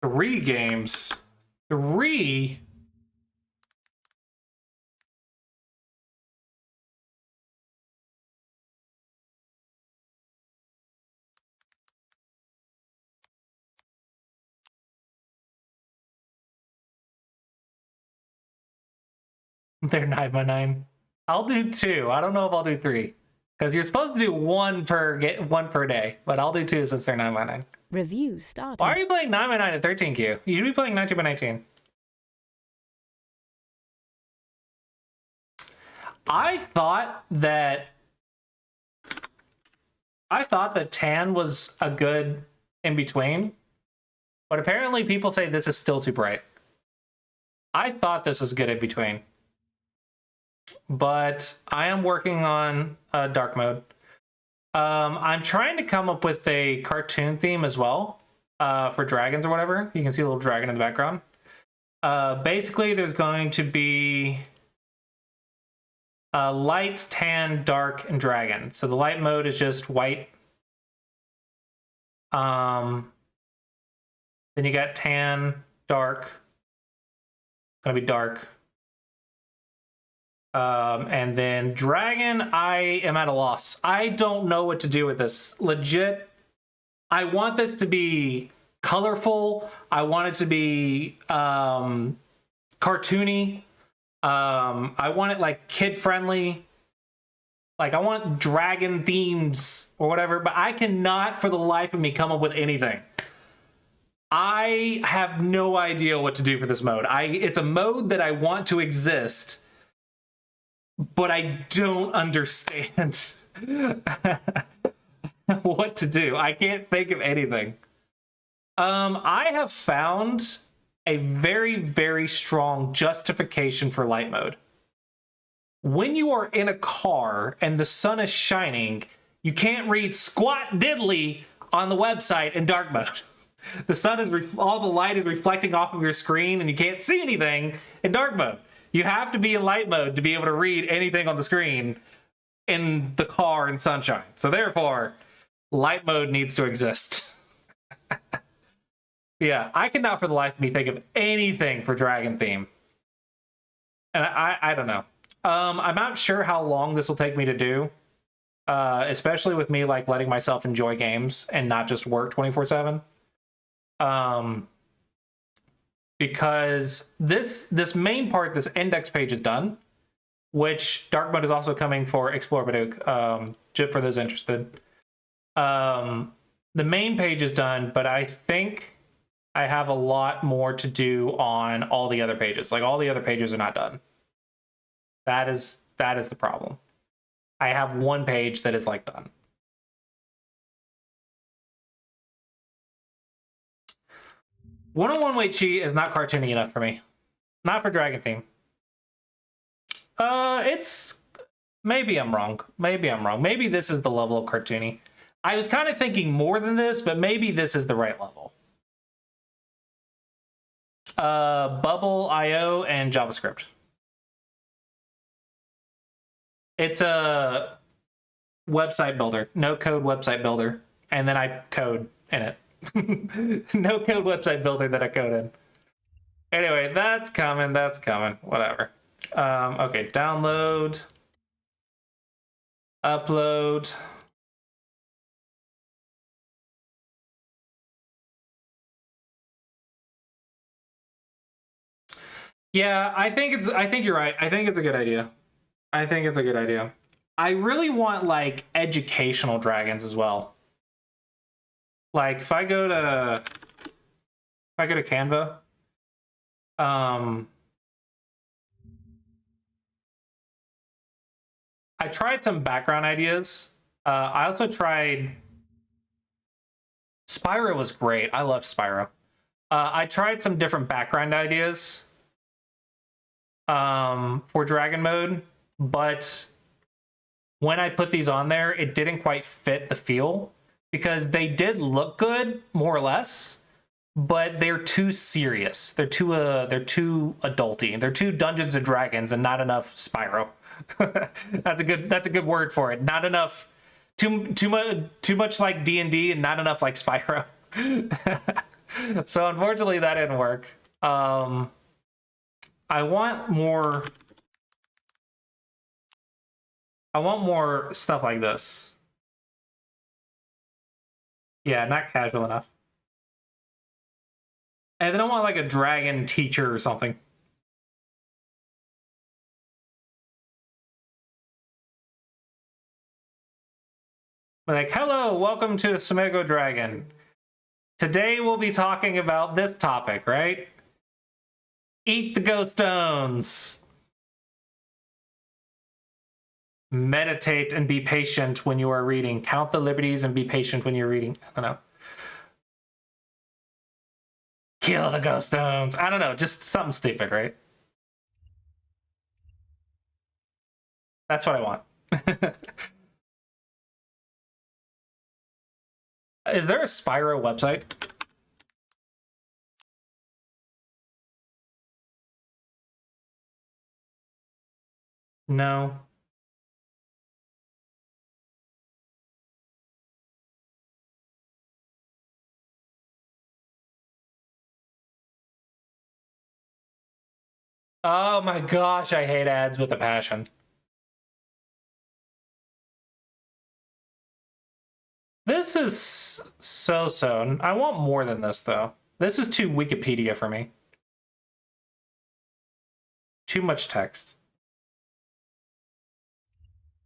Three games. Three? They're 9x9. I'll do two. I don't know if I'll do three. Because you're supposed to do one per day, but I'll do two since they're 9x9. Review started. Why are you playing 9x9 at 13Q? You should be playing 19x19. I thought that tan was a good in between, but apparently people say this is still too bright. I thought this was good in between, but I am working on dark mode. I'm trying to come up with a cartoon theme as well for dragons or whatever. You can see a little dragon in the background. Basically, there's going to be light, tan, dark, and dragon. So the light mode is just white. Then you got tan, dark. Gonna be dark. And then dragon, I am at a loss. I don't know what to do with this. Legit, I want this to be colorful. I want it to be cartoony. I want it like kid friendly. Like I want dragon themes or whatever, but I cannot for the life of me come up with anything. I have no idea what to do for this mode. It's a mode that I want to exist, but I don't understand what to do. I can't think of anything. I have found a very, very strong justification for light mode. When you are in a car and the sun is shining, you can't read squat diddly on the website in dark mode. The sun is, all the light is reflecting off of your screen and you can't see anything in dark mode. You have to be in light mode to be able to read anything on the screen in the car in sunshine. So therefore, light mode needs to exist. Yeah, I cannot for the life of me think of anything for dragon theme. And I don't know. I'm not sure how long this will take me to do. Especially with me like letting myself enjoy games and not just work 24/7. Because this main part, this index page is done, which dark mode is also coming for Explore Baduk, just for those interested. The main page is done, but I think I have a lot more to do on all the other pages. Like all the other pages are not done. That is the problem. I have one page that is like done. One-on-one Wei Chi is not cartoony enough for me. Not for dragon theme. It's maybe I'm wrong. Maybe I'm wrong. Maybe this is the level of cartoony. I was kind of thinking more than this, but maybe this is the right level. Bubble IO and JavaScript. It's a website builder, no code website builder, and then I code in it. No code website builder that I code in. Anyway, that's coming. Whatever. Okay, download, upload. Yeah, I think you're right. I think it's a good idea. I really want like educational dragons as well. Like if I go to Canva, I tried some background ideas. I also tried Spyro was great. I loved Spyro. I tried some different background ideas for dragon mode, but when I put these on there, it didn't quite fit the feel because they did look good, more or less, but they're too serious. They're too adulty. They're too Dungeons and Dragons and not enough Spyro. That's a good word for it. Not enough. Too much like D&D and not enough like Spyro. So unfortunately that didn't work. I want more stuff like this. Yeah, not casual enough. And then I want like a dragon teacher or something. Like, hello, welcome to Samego Dragon. Today we'll be talking about this topic, right? Eat the ghost stones. Meditate and be patient when you are reading. Count the liberties and be patient when you're reading. I don't know. Kill the ghost stones. I don't know, just something stupid, right? That's what I want. Is there a Spyro website? No. Oh my gosh, I hate ads with a passion. This is so-so. I want more than this, though. This is too Wikipedia for me. Too much text.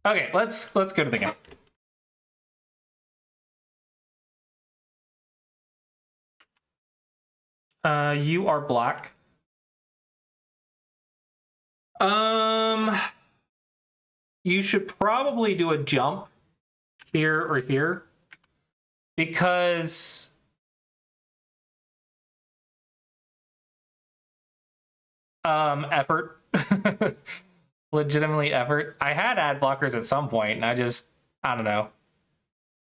Okay, let's go to the game. You are black. You should probably do a jump here or here. Because effort. Legitimately effort. I had ad blockers at some point, and I don't know.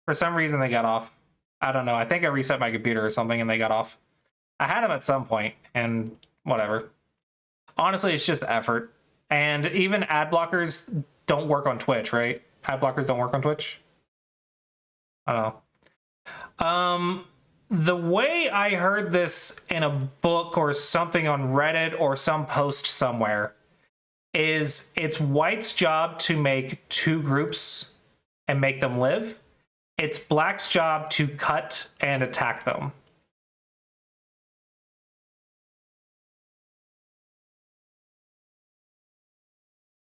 For some reason they got off. I don't know. I think I reset my computer or something and they got off. I had them at some point, and whatever. Honestly, it's just effort. And even ad blockers don't work on Twitch, right? Ad blockers don't work on Twitch? I don't know. The way I heard this in a book or something on Reddit or some post somewhere is it's white's job to make two groups and make them live. It's black's job to cut and attack them.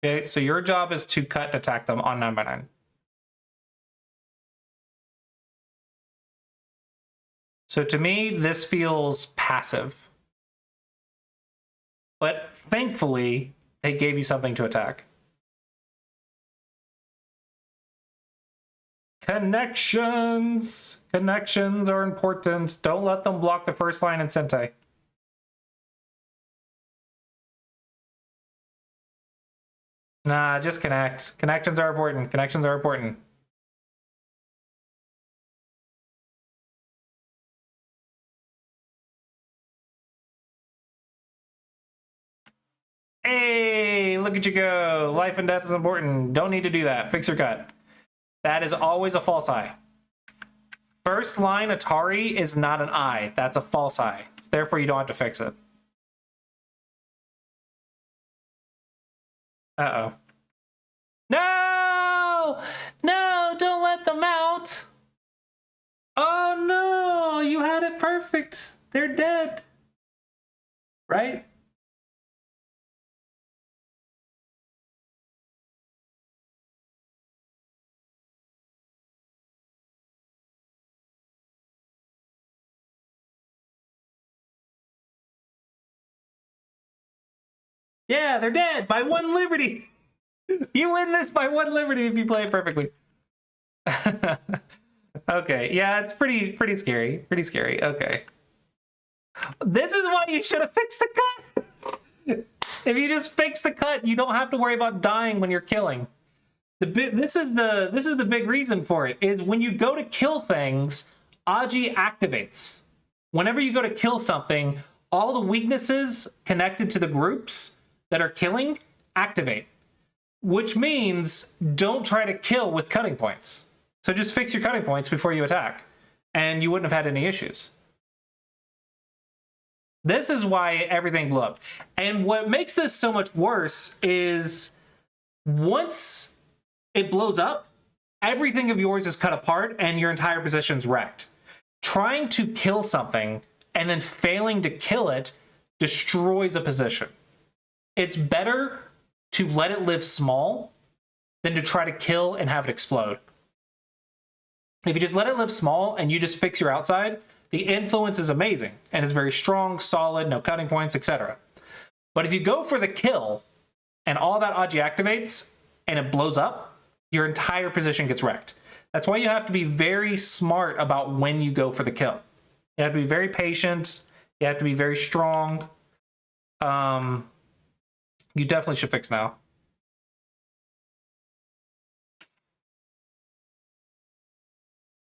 Okay, so your job is to cut and attack them on 9x9. So to me, this feels passive. But thankfully, they gave you something to attack. Connections! Connections are important. Don't let them block the first line in Sentai. Nah, just connect. Connections are important. Connections are important. Hey, look at you go. Life and death is important. Don't need to do that. Fix your cut. That is always a false eye. First line Atari is not an eye. That's a false eye. Therefore, you don't have to fix it. Uh-oh. No! No, don't let them out! Oh no, you had it perfect. They're dead. Right? Yeah, they're dead by one liberty. You win this by one liberty if you play it perfectly. Okay, yeah, it's pretty scary. Pretty scary. Okay. This is why you should have fixed the cut. If you just fix the cut, you don't have to worry about dying when you're killing. This is the big reason for it, is when you go to kill things, Aji activates. Whenever you go to kill something, all the weaknesses connected to the groups that are killing activate, which means don't try to kill with cutting points. So just fix your cutting points before you attack, and you wouldn't have had any issues. This is why everything blew up. And what makes this so much worse is once it blows up, everything of yours is cut apart and your entire position's wrecked. Trying to kill something and then failing to kill it destroys a position. It's better to let it live small than to try to kill and have it explode. If you just let it live small and you just fix your outside, the influence is amazing and is very strong, solid, no cutting points, etc. But if you go for the kill and all that Aji activates and it blows up, your entire position gets wrecked. That's why you have to be very smart about when you go for the kill. You have to be very patient. You have to be very strong. You definitely should fix now.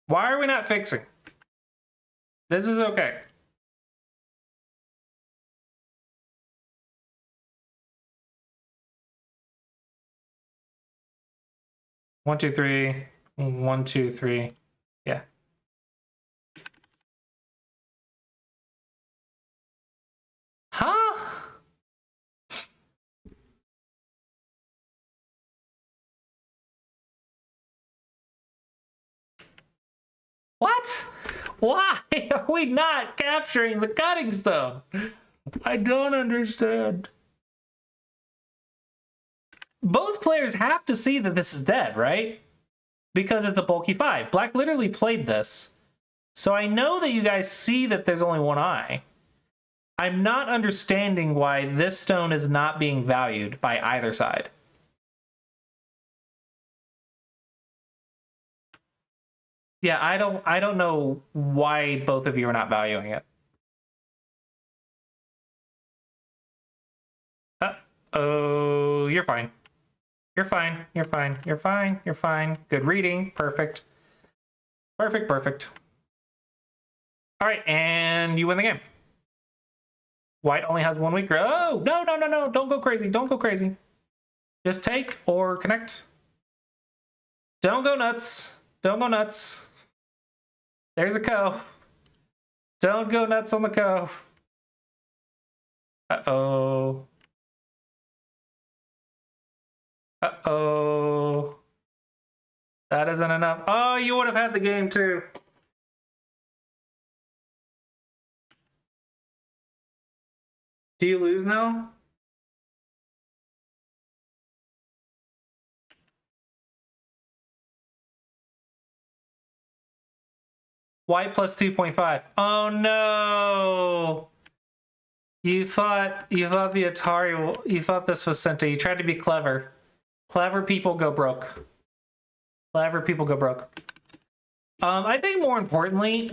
Why are we not fixing? This is okay. One, two, three. 1, 2, 3. Yeah. Huh? What? Why are we not capturing the cutting stone? I don't understand. Both players have to see that this is dead, right? Because it's a bulky 5. Black literally played this. So I know that you guys see that there's only one eye. I'm not understanding why this stone is not being valued by either side. Yeah, I don't know why both of you are not valuing it. Oh, you're fine. You're fine. You're fine. You're fine. You're fine. Good reading. Perfect. Perfect. Perfect. All right, and you win the game. White only has 1 week. Oh, no, no, no, no. Don't go crazy. Don't go crazy. Just take or connect. Don't go nuts. Don't go nuts. There's a co. Don't go nuts on the co. Uh-oh. Uh-oh. That isn't enough. Oh, you would have had the game too. Do you lose now? White plus 2.5. Oh no. You thought the Atari, you thought this was sent to you. You tried to be clever. Clever people go broke. Clever people go broke. I think more importantly,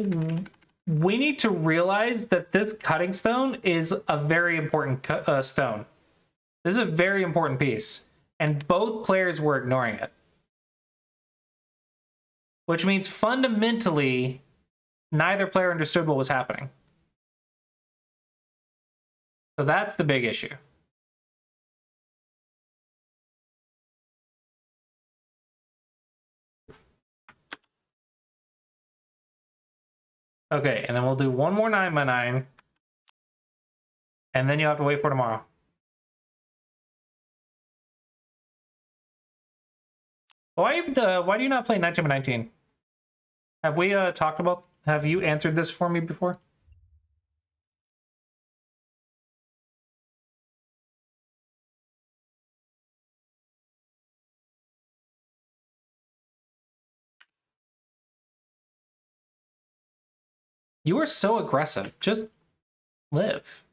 we need to realize that this cutting stone is a very important stone. This is a very important piece, and both players were ignoring it. Which means fundamentally, neither player understood what was happening. So that's the big issue. Okay, and then we'll do one more 9x9. And then you have to wait for tomorrow. Why do you not play 19x19? Have we talked about, have you answered this for me before? You are so aggressive. Just live.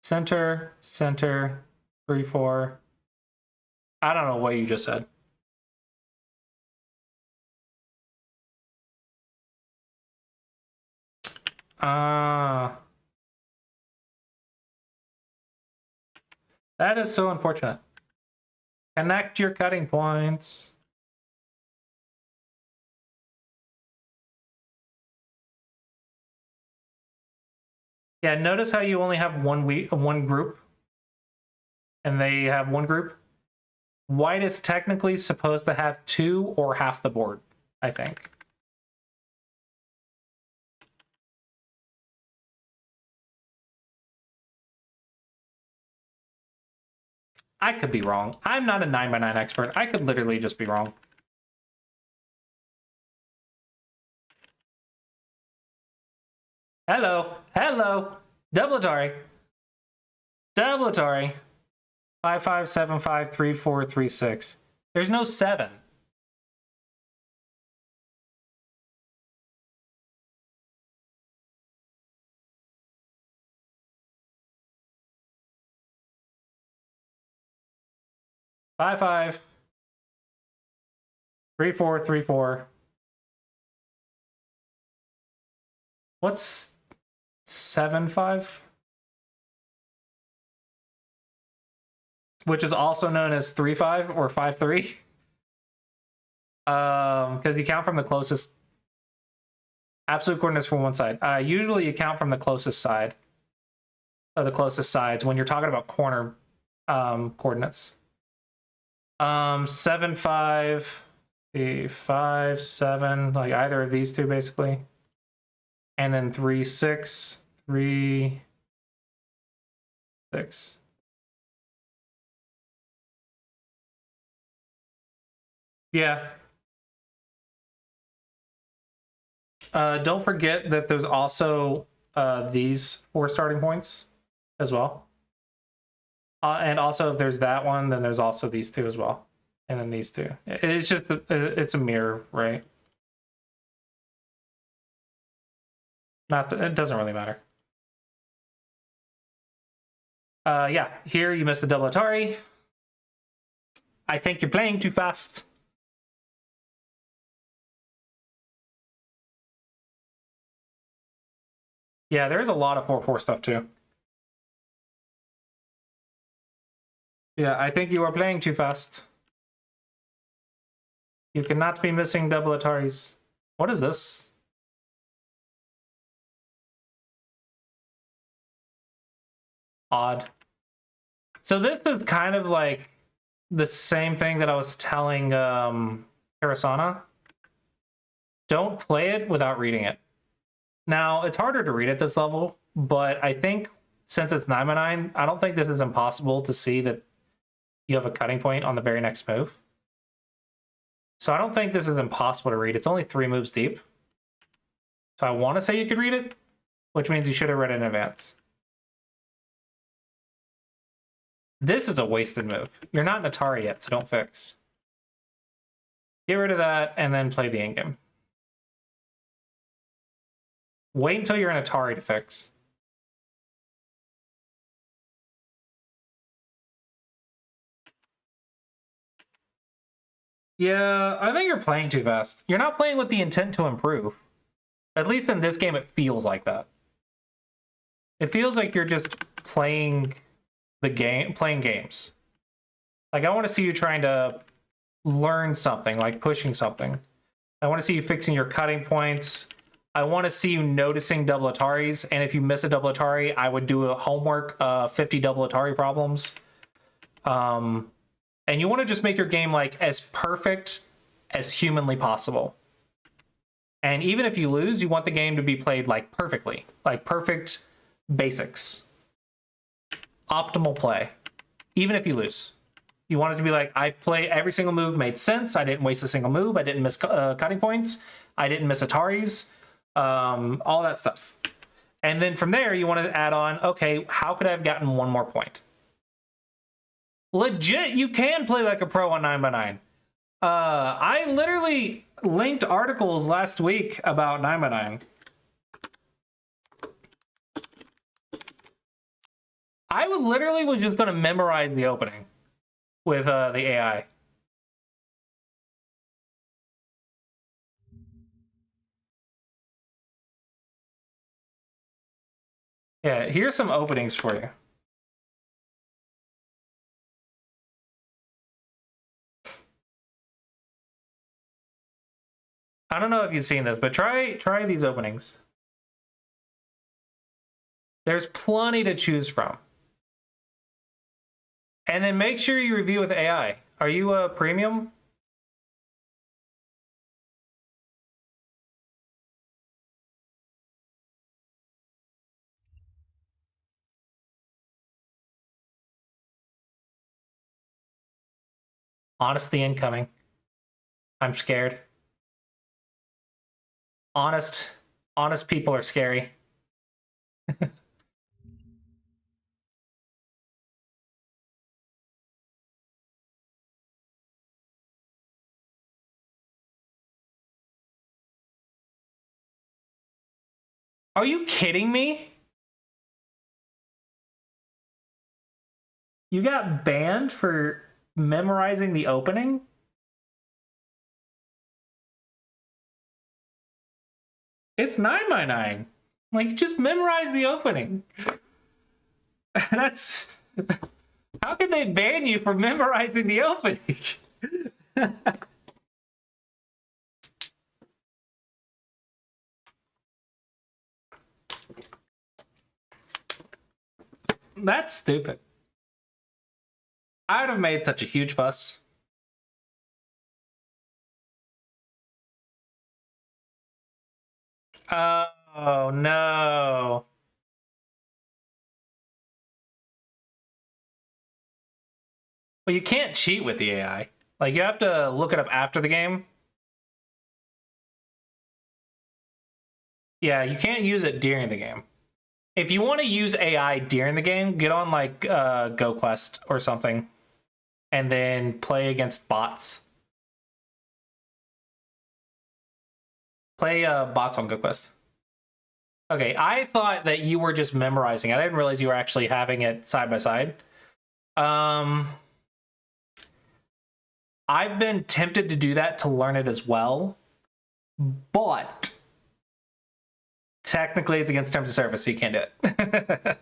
Center, center, 3, 4. I don't know what you just said. That is so unfortunate. Connect your cutting points. Yeah, notice how you only have one group, and they have one group. White is technically supposed to have two or half the board, I think. I could be wrong. I'm not a 9x9 expert. I could literally just be wrong. Hello. Hello. Double Atari. Double Atari. 55753436. There's no 7. Five five 3434. What's 75? Which is also known as 35 or 53. Because you count from the closest. Absolute coordinates from one side. Usually you count from the closest side. Or the closest sides when you're talking about corner coordinates. 7 5 5 7, like either of these two basically. And then 3 6 3 6. Yeah. Don't forget that there's also these 4 starting points as well. And also if there's that one, then there's also these 2 as well. And then these 2. It's just, it's a mirror, right? It doesn't really matter. Yeah, here you missed the double Atari. I think you're playing too fast. Yeah, there is a lot of 4-4 stuff too. Yeah, I think you are playing too fast. You cannot be missing double Ataris. What is this? Odd. So this is kind of like the same thing that I was telling Karasana. Don't play it without reading it. Now, it's harder to read at this level, but I think since it's 9x9, I don't think this is impossible to see that you have a cutting point on the very next move. So I don't think this is impossible to read. It's only 3 moves deep. So I want to say you could read it, which means you should have read it in advance. This is a wasted move. You're not an Atari yet, so don't fix. Get rid of that and then play the endgame. Wait until you're an Atari to fix. Yeah, I think you're playing too fast. You're not playing with the intent to improve. At least in this game, it feels like that. It feels like you're just playing the game, playing games. Like, I want to see you trying to learn something, like pushing something. I want to see you fixing your cutting points. I want to see you noticing double Ataris. And if you miss a double Atari, I would do a homework 50 double Atari problems. And you want to just make your game like as perfect as humanly possible. And even if you lose, you want the game to be played like perfectly, like perfect basics. Optimal play, even if you lose. You want it to be like, I play every single move made sense. I didn't waste a single move. I didn't miss cutting points. I didn't miss Ataris. All that stuff. And then from there, you want to add on, okay, how could I have gotten 1 more point? Legit, you can play like a pro on 9x9. I literally linked articles last week about 9x9. I literally was just going to memorize the opening with the AI. Yeah, here's some openings for you. I don't know if you've seen this, but try these openings. There's plenty to choose from. And then make sure you review with AI. Are you a premium? Honesty incoming. I'm scared. Honest people are scary. Are you kidding me? You got banned for memorizing the opening? It's 9x9. Like, just memorize the opening. That's... How can they ban you for memorizing the opening? That's stupid. I would have made such a huge fuss. Oh, no. Well, you can't cheat with the AI. Like, you have to look it up after the game. Yeah, you can't use it during the game. If you want to use AI during the game, get on, like, GoQuest or something. And then play against bots. Play bots on GoQuest. Okay, I thought that you were just memorizing it. I didn't realize you were actually having it side by side. I've been tempted to do that to learn it as well, but technically it's against terms of service, so you can't do it.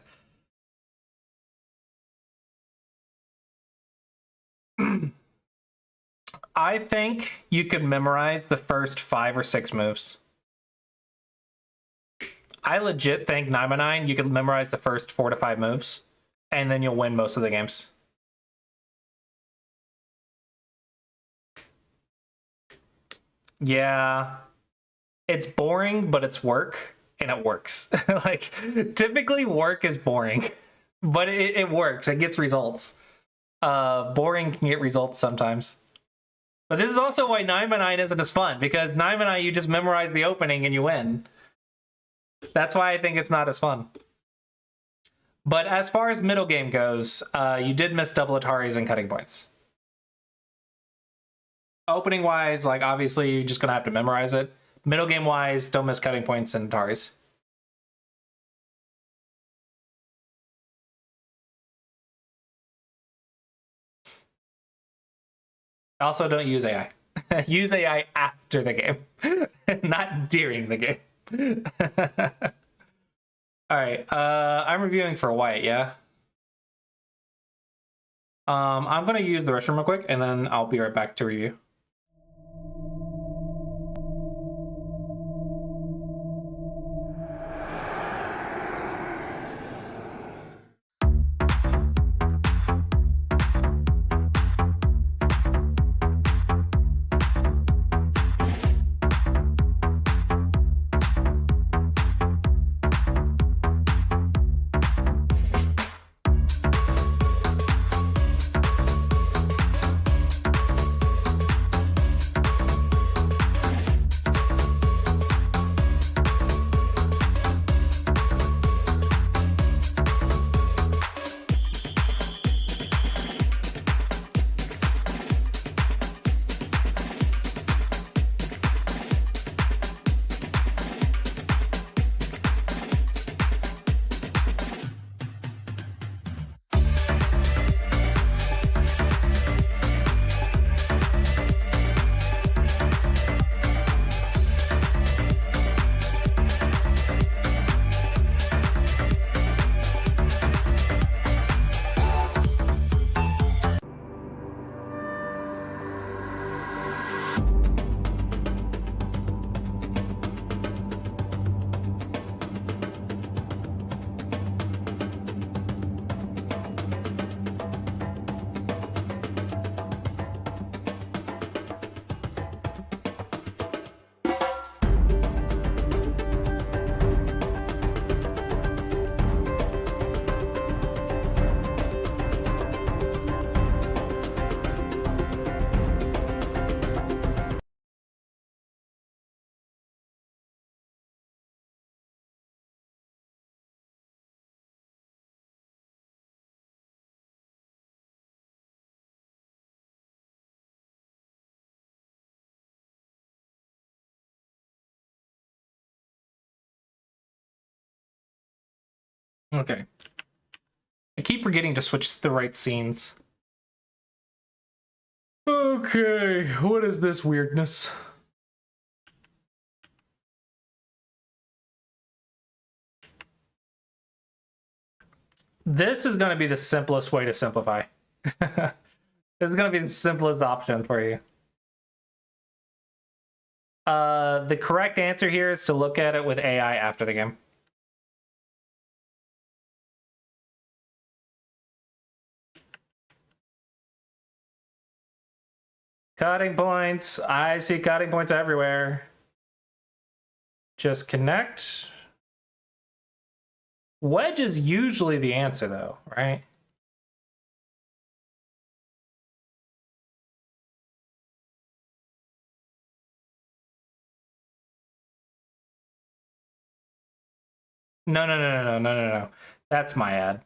I think you could memorize the first 5 or 6 moves. I legit think 9x9, you can memorize the first 4 to 5 moves, and then you'll win most of the games. Yeah. It's boring, but it's work, and it works. Like, typically work is boring, but it works. It gets results. Boring can get results sometimes. But this is also why 9x9 isn't as fun, because 9x9 you just memorize the opening and you win. That's why I think it's not as fun. But as far as middle game goes, you did miss double Ataris and cutting points. Opening wise, like, obviously you're just gonna have to memorize it. Middle game wise, don't miss cutting points and Ataris. Also, don't use AI. Use AI after the game, not during the game. All right, I'm reviewing for white, yeah? I'm gonna use the restroom real quick, and then I'll be right back to review. Okay. I keep forgetting to switch the right scenes. Okay, what is this weirdness? This is going to be the simplest way to simplify. This is going to be the simplest option for you. The correct answer here is to look at it with AI after the game. Cutting points. I see cutting points everywhere. Just connect. Wedge is usually the answer, though, right? No. That's my ad.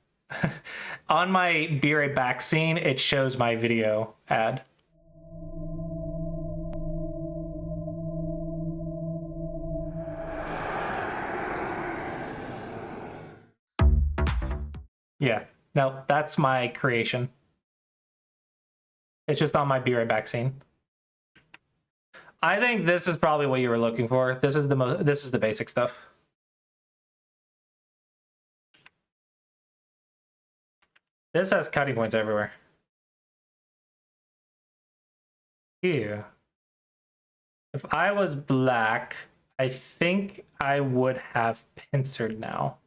On my Be Right Back scene, it shows my video ad. Yeah, no, that's my creation. It's just on my Be Right Back scene. I think this is probably what you were looking for. This is the basic stuff. This has cutting points everywhere. Ew. If I was black, I think I would have pincered now.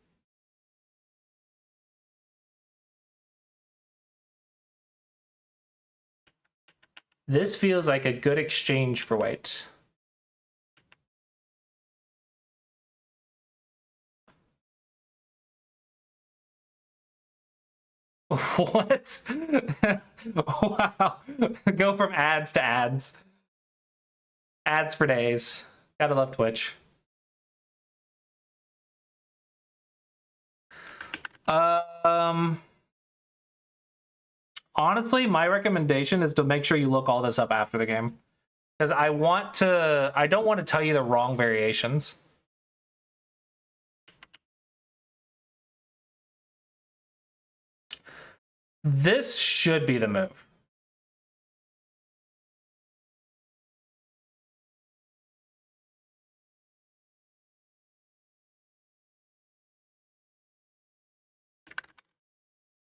This feels like a good exchange for white. What? Wow. Go from ads to ads. Ads for days. Gotta love Twitch. Honestly, my recommendation is to make sure you look all this up after the game. Because I don't want to tell you the wrong variations. This should be the move.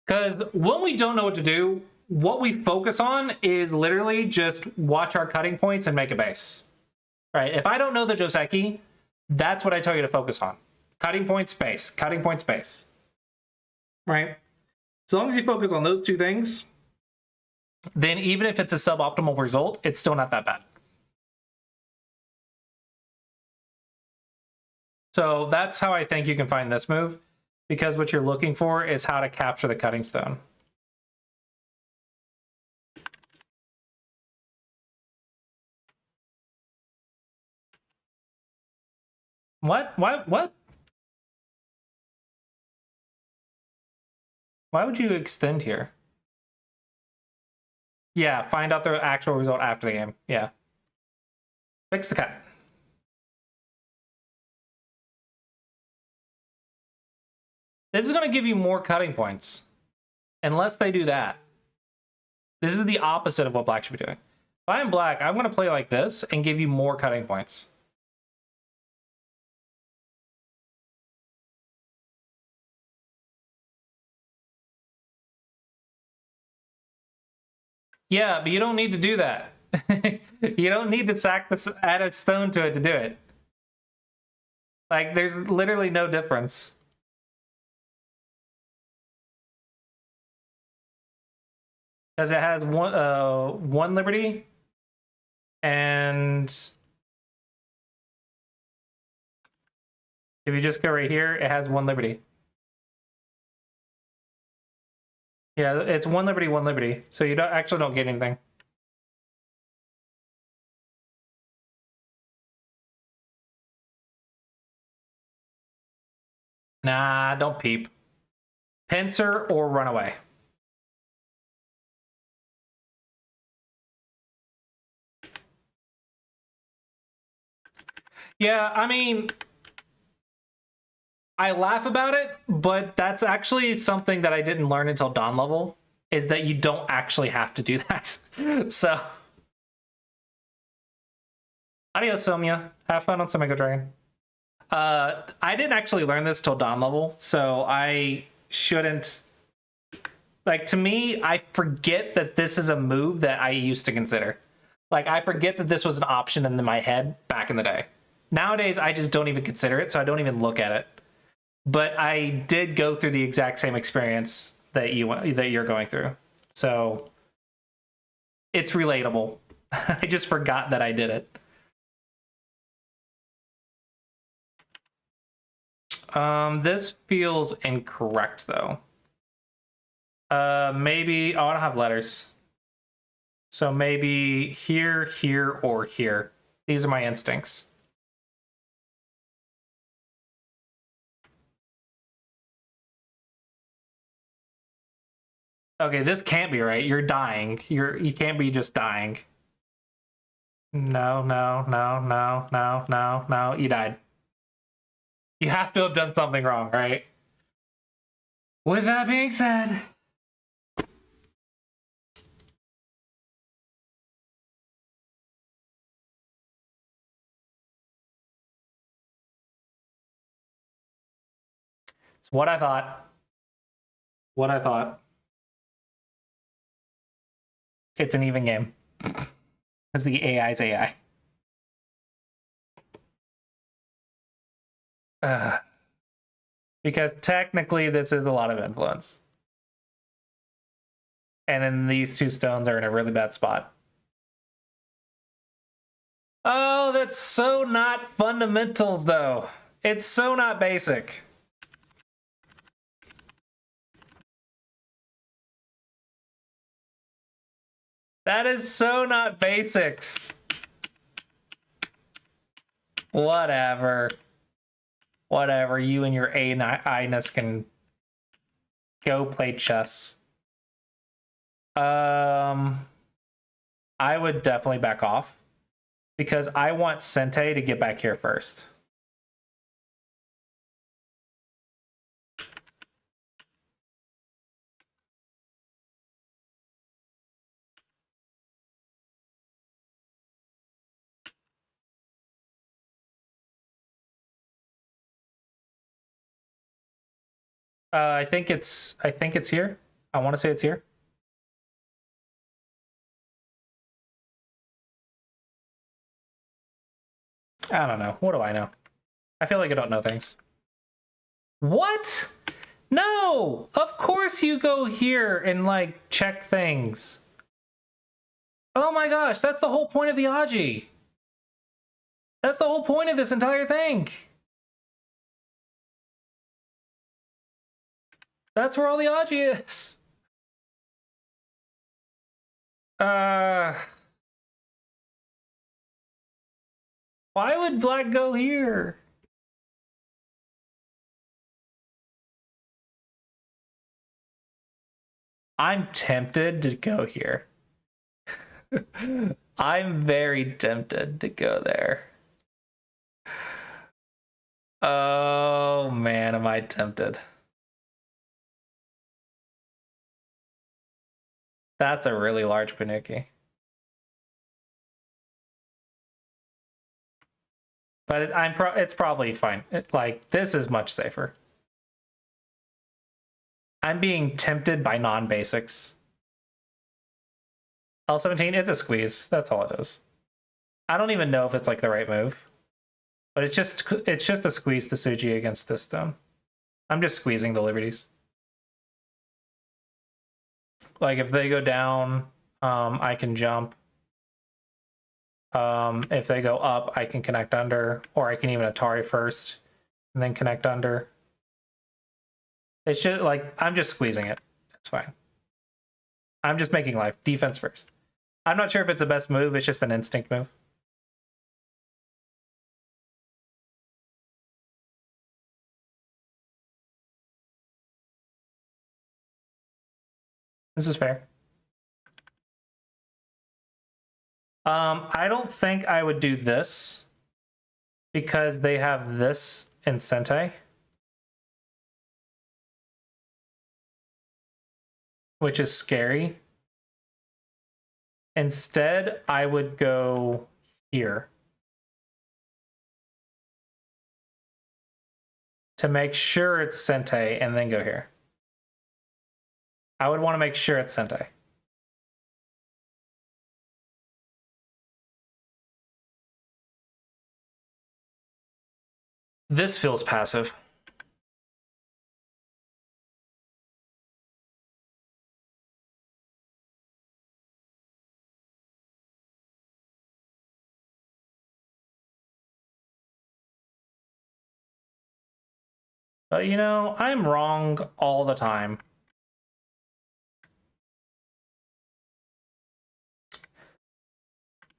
Because when we don't know what to do, what we focus on is literally just watch our cutting points and make a base. Right? If I don't know the Joseki, that's what I tell you to focus on. Cutting point space, cutting point space. Right? As long as you focus on those two things, then even if it's a suboptimal result, it's still not that bad. So that's how I think you can find this move, because what you're looking for is how to capture the cutting stone. What? What? Why would you extend here? Yeah, find out the actual result after the game. Yeah. Fix the cut. This is going to give you more cutting points. Unless they do that. This is the opposite of what black should be doing. If I'm black, I'm going to play like this and give you more cutting points. Yeah, but you don't need to do that. You don't need to add a stone to it to do it. Like, there's literally no difference. Because it has one liberty, and if you just go right here, it has one liberty. Yeah, it's one liberty, so you actually don't get anything. Nah, don't peep. Pincer or run away. Yeah, I mean, I laugh about it, but that's actually something that I didn't learn until Dawn level, is that you don't actually have to do that. So, adios, Somia. Have fun on Somego Dragon. I didn't actually learn this till Dawn level, so I shouldn't... Like, to me, I forget that this is a move that I used to consider. Like, I forget that this was an option in my head back in the day. Nowadays, I just don't even consider it, so I don't even look at it. But I did go through the exact same experience that you're going through. So, it's relatable. I just forgot that I did it. This feels incorrect, though. Maybe... Oh, I don't have letters. So maybe here, here, or here. These are my instincts. Okay, this can't be right. You're dying. You can't be just dying. No, no, no, no, no, no, no. You died. You have to have done something wrong, right? With that being said... It's what I thought. What I thought. It's an even game. Because the AI is AI. Because technically this is a lot of influence. And then these two stones are in a really bad spot. Oh, that's so not fundamentals, though. It's so not basic. That is so not basics. Whatever. Whatever. You and your A-ness can go play chess. I would definitely back off. Because I want Sente to get back here first. I think it's here. I want to say it's here. I don't know. What do I know? I feel like I don't know things. What? No! Of course you go here and, like, check things. Oh my gosh, that's the whole point of the Aji. That's the whole point of this entire thing. That's where all the Aji is. Why would black go here? I'm tempted to go here. I'm very tempted to go there. Oh man, am I tempted. That's a really large Panuki. But it's probably fine. Like, this is much safer. I'm being tempted by non-basics. L17, it's a squeeze. That's all it is. I don't even know if it's like the right move. But it's just a squeeze to Suji against this stone. I'm just squeezing the liberties. Like, if they go down, I can jump. If they go up, I can connect under, or I can even Atari first and then connect under. It's just like, I'm just squeezing it. It's fine. I'm just making life. Defense first. I'm not sure if it's the best move. It's just an instinct move. This is fair. I don't think I would do this because they have this in Sente. which is scary. Instead, I would go here to make sure it's Sente and then go here. I would want to make sure it's Sente. This feels passive. But you know, I'm wrong all the time.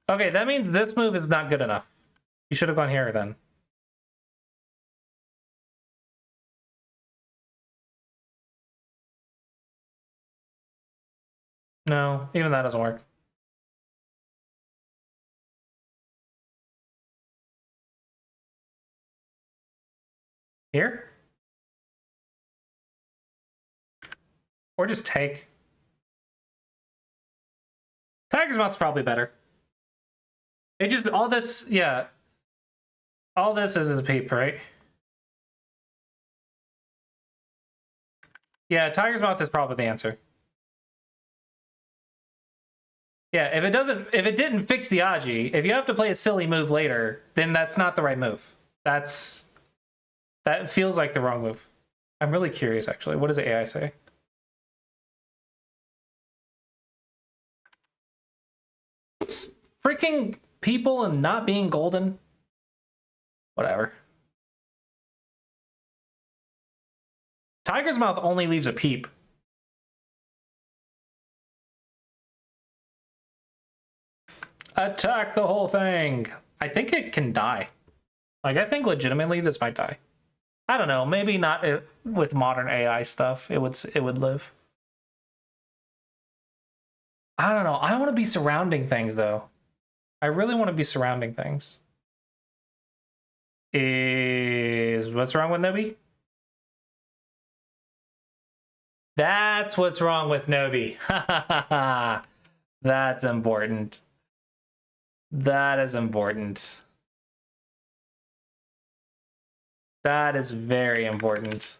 Okay, that means this move is not good enough. You should have gone here then. No, even that doesn't work. Here? Or just take. Tiger's Mouth's probably better. It just, all this, yeah. All this is a peep, right? Yeah, Tiger's Mouth is probably the answer. Yeah, if it didn't fix the Aji, if you have to play a silly move later, then that's not the right move. That feels like the wrong move. I'm really curious, actually. What does the AI say? Freaking people and not being golden. Whatever. Tiger's Mouth only leaves a peep. Attack the whole thing. I think it can die. Like, I think legitimately this might die. I don't know. Maybe not with modern AI stuff. It would live. I don't know. I want to be surrounding things, though. I really want to be surrounding things. What's wrong with Nobi? That's what's wrong with Nobi. That's important. That is important. That is very important.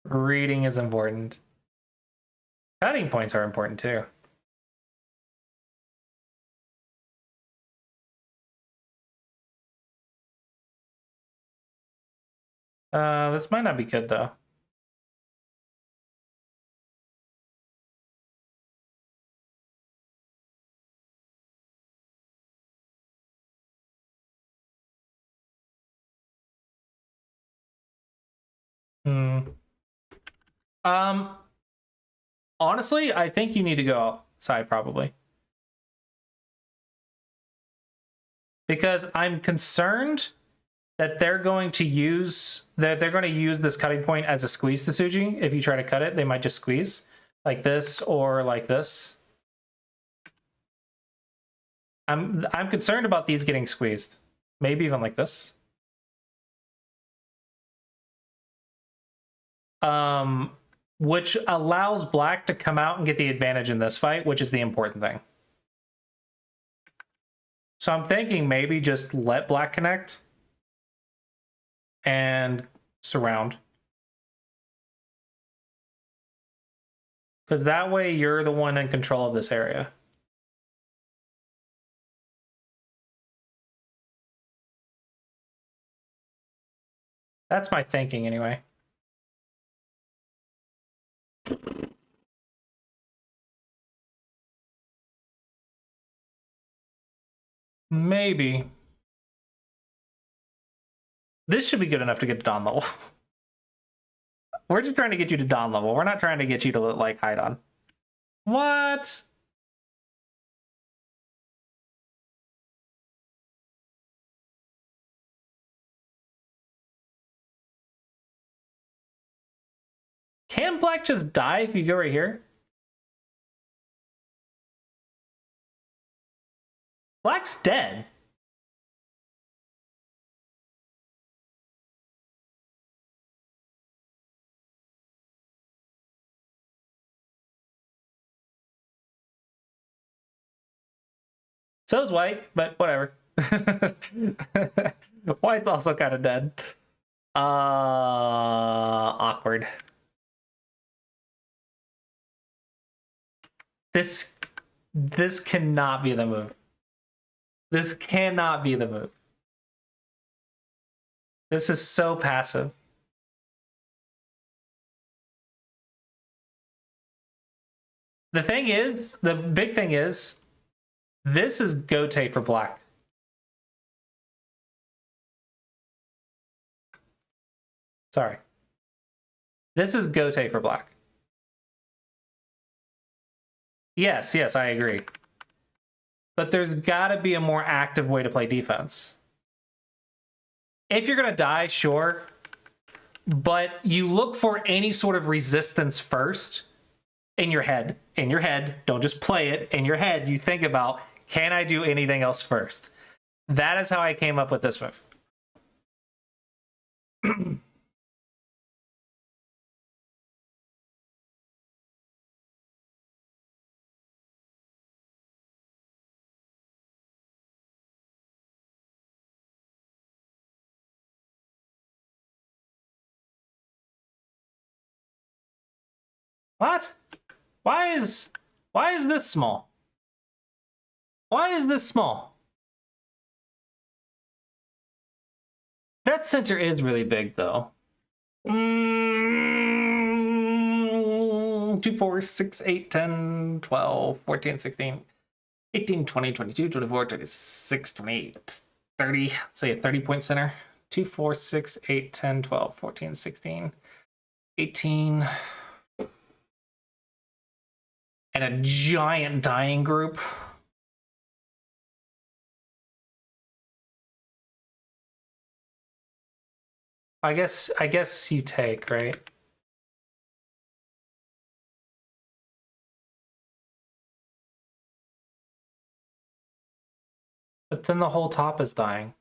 Reading is important. Cutting points are important too. This might not be good though. Honestly, I think you need to go outside probably. Because I'm concerned that they're going to use this cutting point as a squeeze to Tsuji. If you try to cut it, they might just squeeze like this or like this. I'm concerned about these getting squeezed. Maybe even like this. Which allows black to come out and get the advantage in this fight, which is the important thing. So I'm thinking maybe just let black connect and surround. Because that way you're the one in control of this area. That's my thinking anyway. Maybe. This should be good enough to get to Dawn level. We're just trying to get you to Dawn level. We're not trying to get you to, like, hide on. What? Can black just die if you go right here? Black's dead. So is white, but whatever. White's also kind of dead. Awkward. This cannot be the move. This cannot be the move. This is so passive. The thing is, the big thing is, this is Gote for black. Sorry. This is Gote for black. Yes, I agree. But there's got to be a more active way to play defense. If you're going to die, sure. But you look for any sort of resistance first in your head. In your head. Don't just play it. In your head, you think about, can I do anything else first? That is how I came up with this move. What? Why is this small? Why is this small? That center is really big, though. 2, 4, 6, 8, 10, 12, 14, 16, 18, 20, 22, 24, 26, 28, 30. So yeah, 30-point center. 2, 4, 6, 8, 10, 12, 14, 16, 18. And a giant dying group. I guess you take, right? But then the whole top is dying.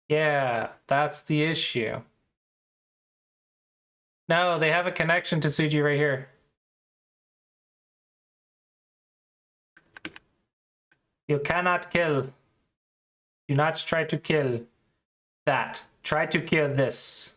Yeah, that's the issue. No, they have a connection to Suji right here. You cannot kill. Do not try to kill that. Try to kill this.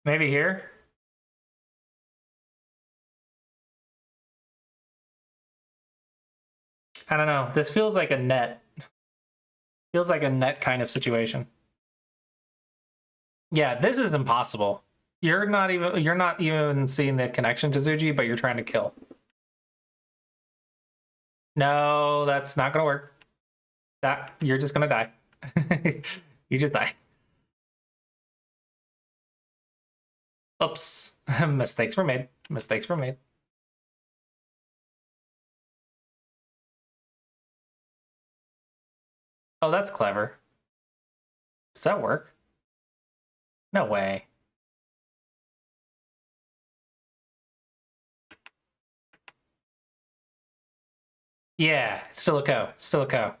Maybe here? I don't know. This feels like a net. Feels like a net kind of situation. Yeah, this is impossible. You're not even seeing the connection to Zuji, but you're trying to kill. No, that's not gonna work. That you're just gonna die. You just die. Oops. Mistakes were made. Mistakes were made. Oh, that's clever. Does that work? No way. Yeah, it's still a co. It's still a co.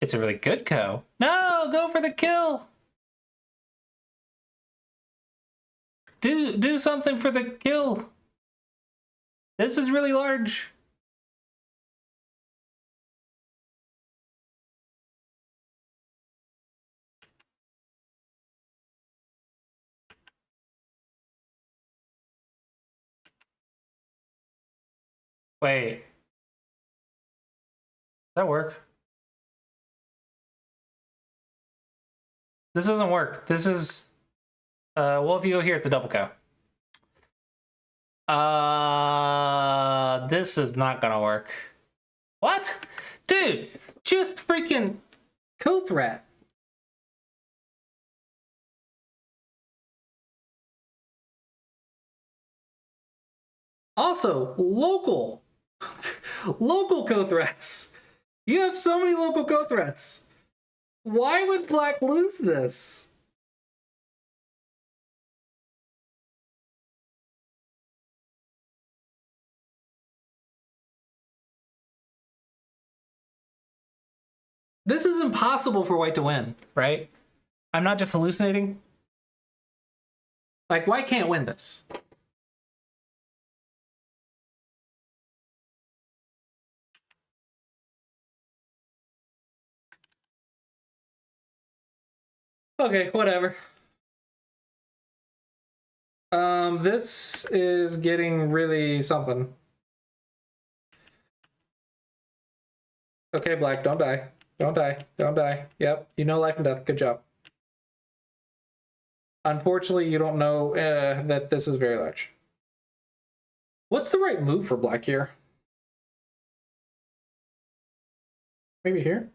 It's a really good co. No, go for the kill. Do something for the kill. This is really large. Wait. Does that work? This doesn't work. This is well, if you go here, it's a double co. This is not gonna work. What? Dude, just freaking co-threat. Also, local. Local co-threats. You have so many local co-threats. Why would black lose this? This is impossible for white to win, right? I'm not just hallucinating. Like, white can't win this. Okay, whatever. This is getting really something. Okay, black, don't die. Don't die. Don't die. Yep, you know life and death. Good job. Unfortunately, you don't know that this is very large. What's the right move for black here? Maybe here?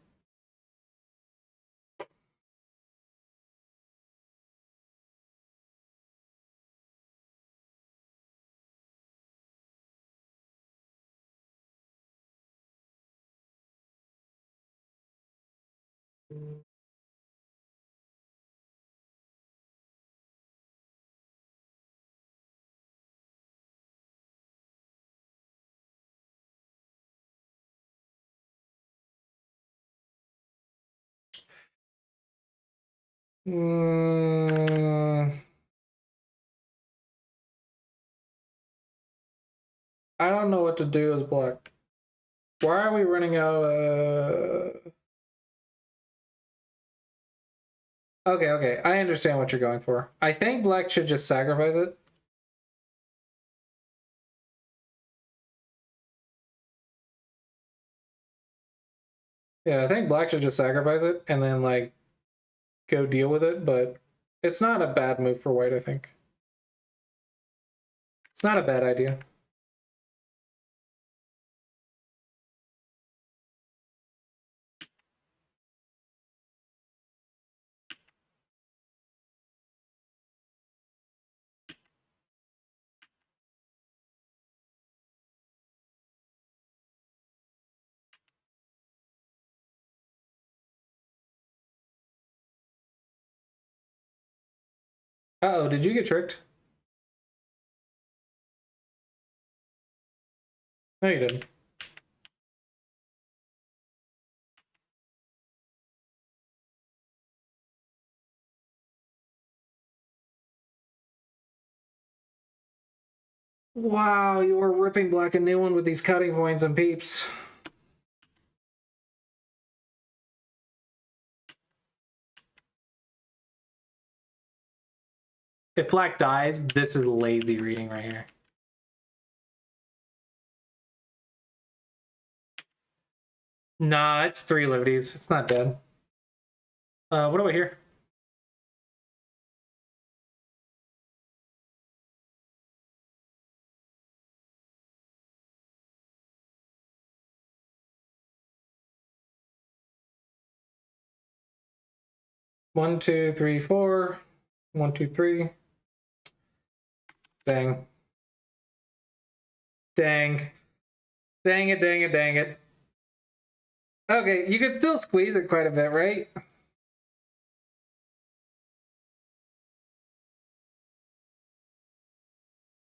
I don't know what to do as black. Why are we running out of... Okay, I understand what you're going for. I think black should just sacrifice it. Yeah, I think black should just sacrifice it and then, like, go deal with it, but it's not a bad move for white, I think. It's not a bad idea. Uh-oh, did you get tricked? No, you didn't. Wow, you are ripping black a new one with these cutting points and peeps. If black dies, this is lazy reading right here. Nah, it's 3 liberties. It's not dead. What do I hear? One, two, three, four. 1, 2, 3. Dang. Dang. Dang it, dang it, dang it. Okay, you can still squeeze it quite a bit, right?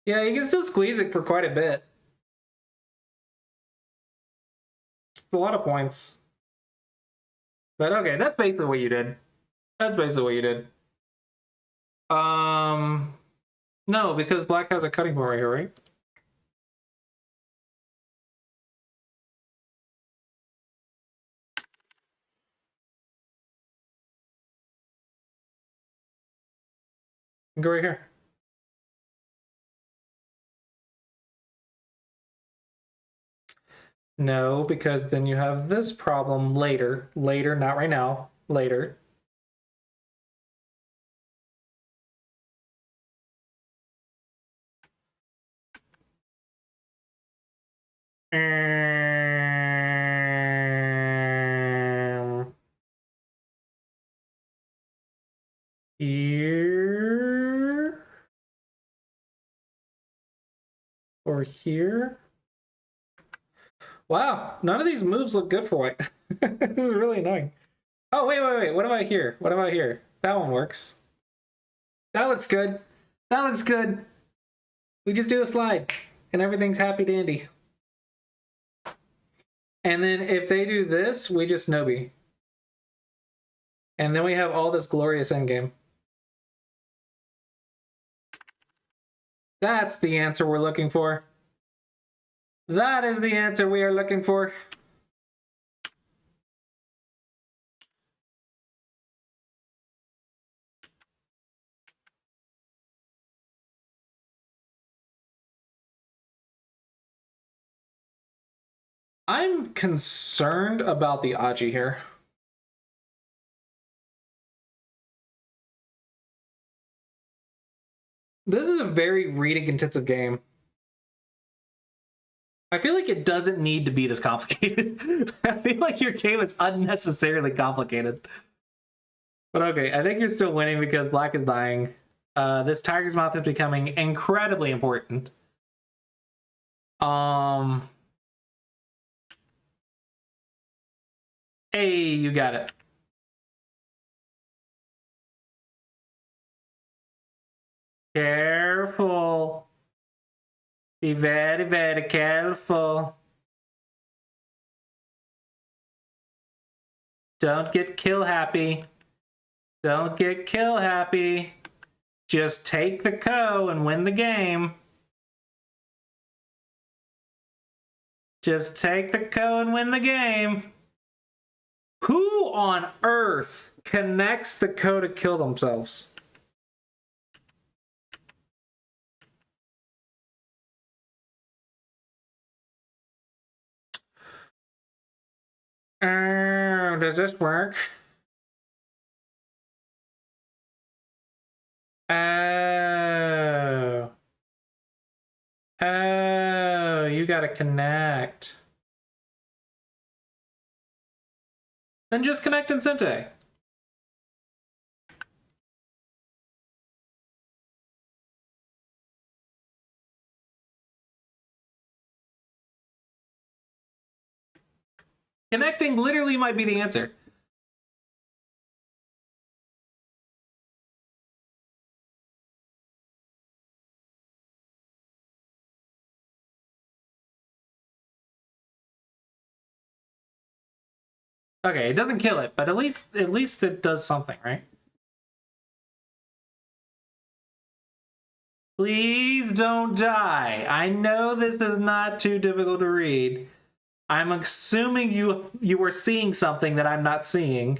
Yeah, you can still squeeze it for quite a bit. It's a lot of points. But okay, that's basically what you did. That's basically what you did. No, because black has a cutting point right here, right? Go right here. No, because then you have this problem later. Later, not right now. Later. Here. Or here. Wow, none of these moves look good for white. This is really annoying. Oh, wait. What about here? What about here? That one works. That looks good. That looks good. We just do a slide, and everything's happy dandy. And then if they do this, we just Nobi. And then we have all this glorious endgame. That's the answer we're looking for. That is the answer we are looking for. I'm concerned about the Aji here. This is a very reading intensive game. I feel like it doesn't need to be this complicated. I feel like your game is unnecessarily complicated. But okay, I think you're still winning because black is dying. This tiger's mouth is becoming incredibly important. Hey, you got it. Careful. Be very, very careful. Don't get kill happy. Don't get kill happy. Just take the ko and win the game. Just take the ko and win the game. Who on earth connects the ko to kill themselves? Does this work? Oh. Oh, you gotta connect. Then just connect in Sente. Connecting literally might be the answer. Okay, it doesn't kill it, but at least it does something, right? Please don't die. I know this is not too difficult to read. I'm assuming you were seeing something that I'm not seeing.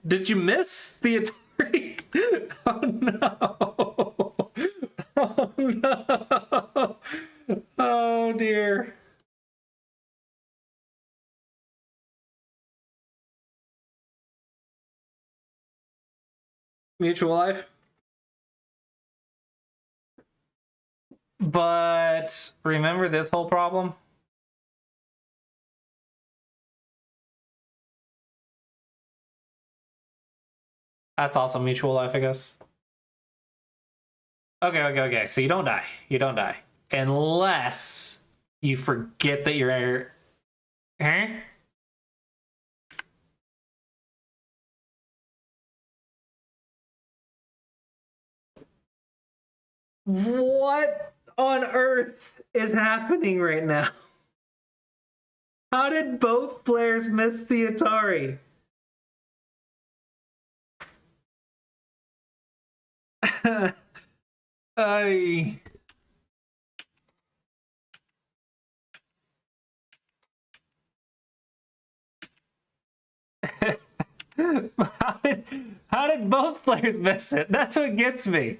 Did you miss the Atari? Oh no. Oh no. Oh dear. Mutual life. But remember this whole problem? That's also mutual life, I guess. Okay. So you don't die. You don't die. Unless you forget that you're... Huh? What on earth is happening right now? How did both players miss the Atari? I... how did both players miss it? That's what gets me.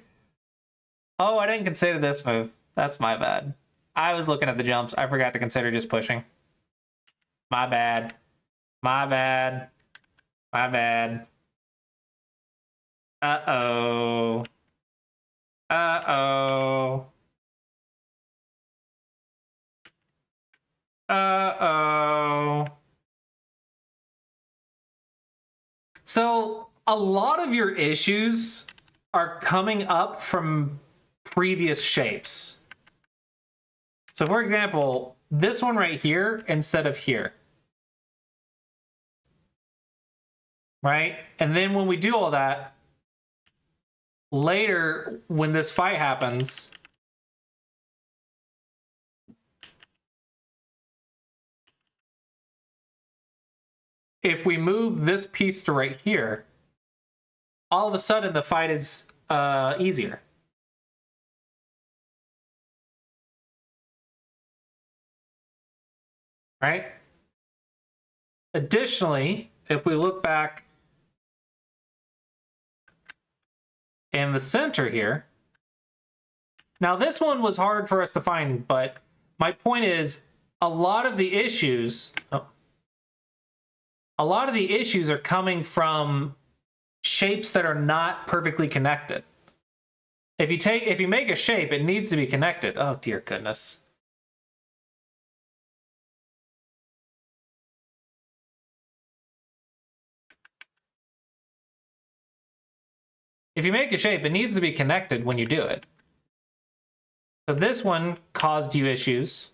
Oh, I didn't consider this move. That's my bad. I was looking at the jumps. I forgot to consider just pushing. My bad. My bad. My bad. Uh-oh. Uh-oh. Uh-oh. So, a lot of your issues are coming up from previous shapes. So for example, this one right here instead of here. Right? And then when we do all that, later when this fight happens, if we move this piece to right here, all of a sudden the fight is easier. Right? Additionally, if we look back in the center here, now this one was hard for us to find, but my point is a lot of the issues are coming from shapes that are not perfectly connected. If you make a shape, it needs to be connected. Oh dear goodness. If you make a shape, it needs to be connected when you do it. So this one caused you issues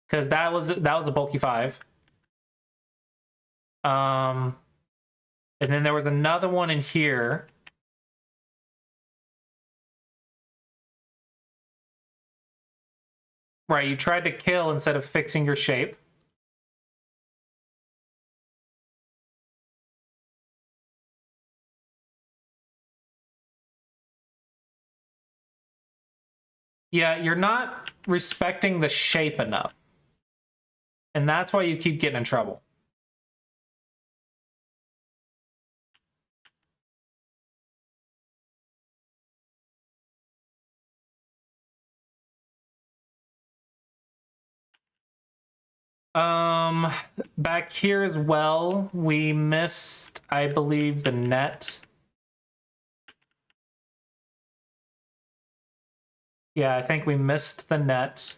because that was a bulky 5. And then there was another one in here. Right, you tried to kill instead of fixing your shape. Yeah, you're not respecting the shape enough. And that's why you keep getting in trouble. Back here as well, we missed, I believe, the net. Yeah, I think we missed the net.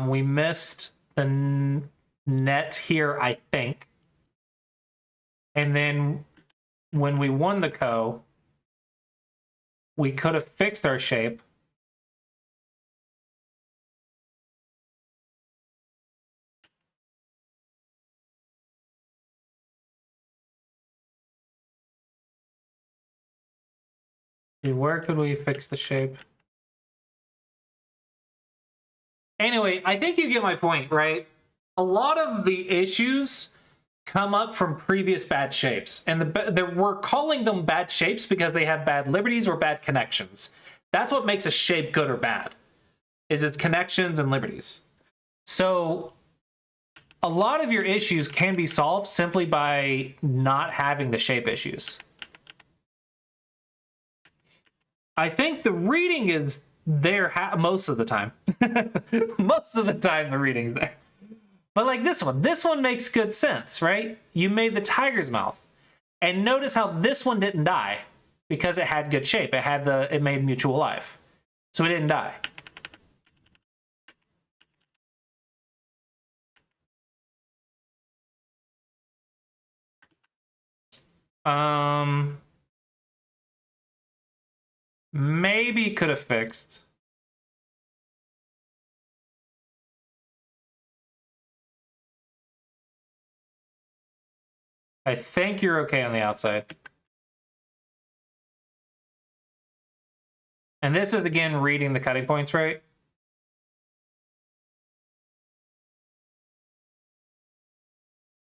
We missed the net here, I think. And then when we won the co, we could have fixed our shape. Where could we fix the shape? Anyway, I think you get my point, right? A lot of the issues come up from previous bad shapes, and we're calling them bad shapes because they have bad liberties or bad connections. That's what makes a shape good or bad, is its connections and liberties. So a lot of your issues can be solved simply by not having the shape issues. I think the reading is there most of the time. Most of the time the reading's there. But like this one makes good sense, right? You made the tiger's mouth. And notice how this one didn't die because it had good shape. It made mutual life. So it didn't die. Maybe could have fixed. I think you're okay on the outside. And this is, again, reading the cutting points right.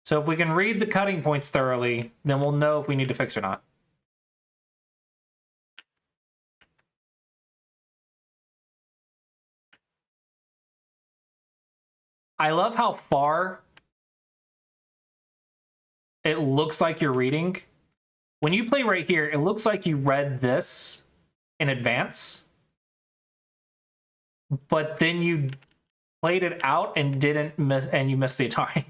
So if we can read the cutting points thoroughly, then we'll know if we need to fix or not. I love how far it looks like you're reading. When you play right here, it looks like you read this in advance, but then you played it out and didn't miss, and you missed the Atari.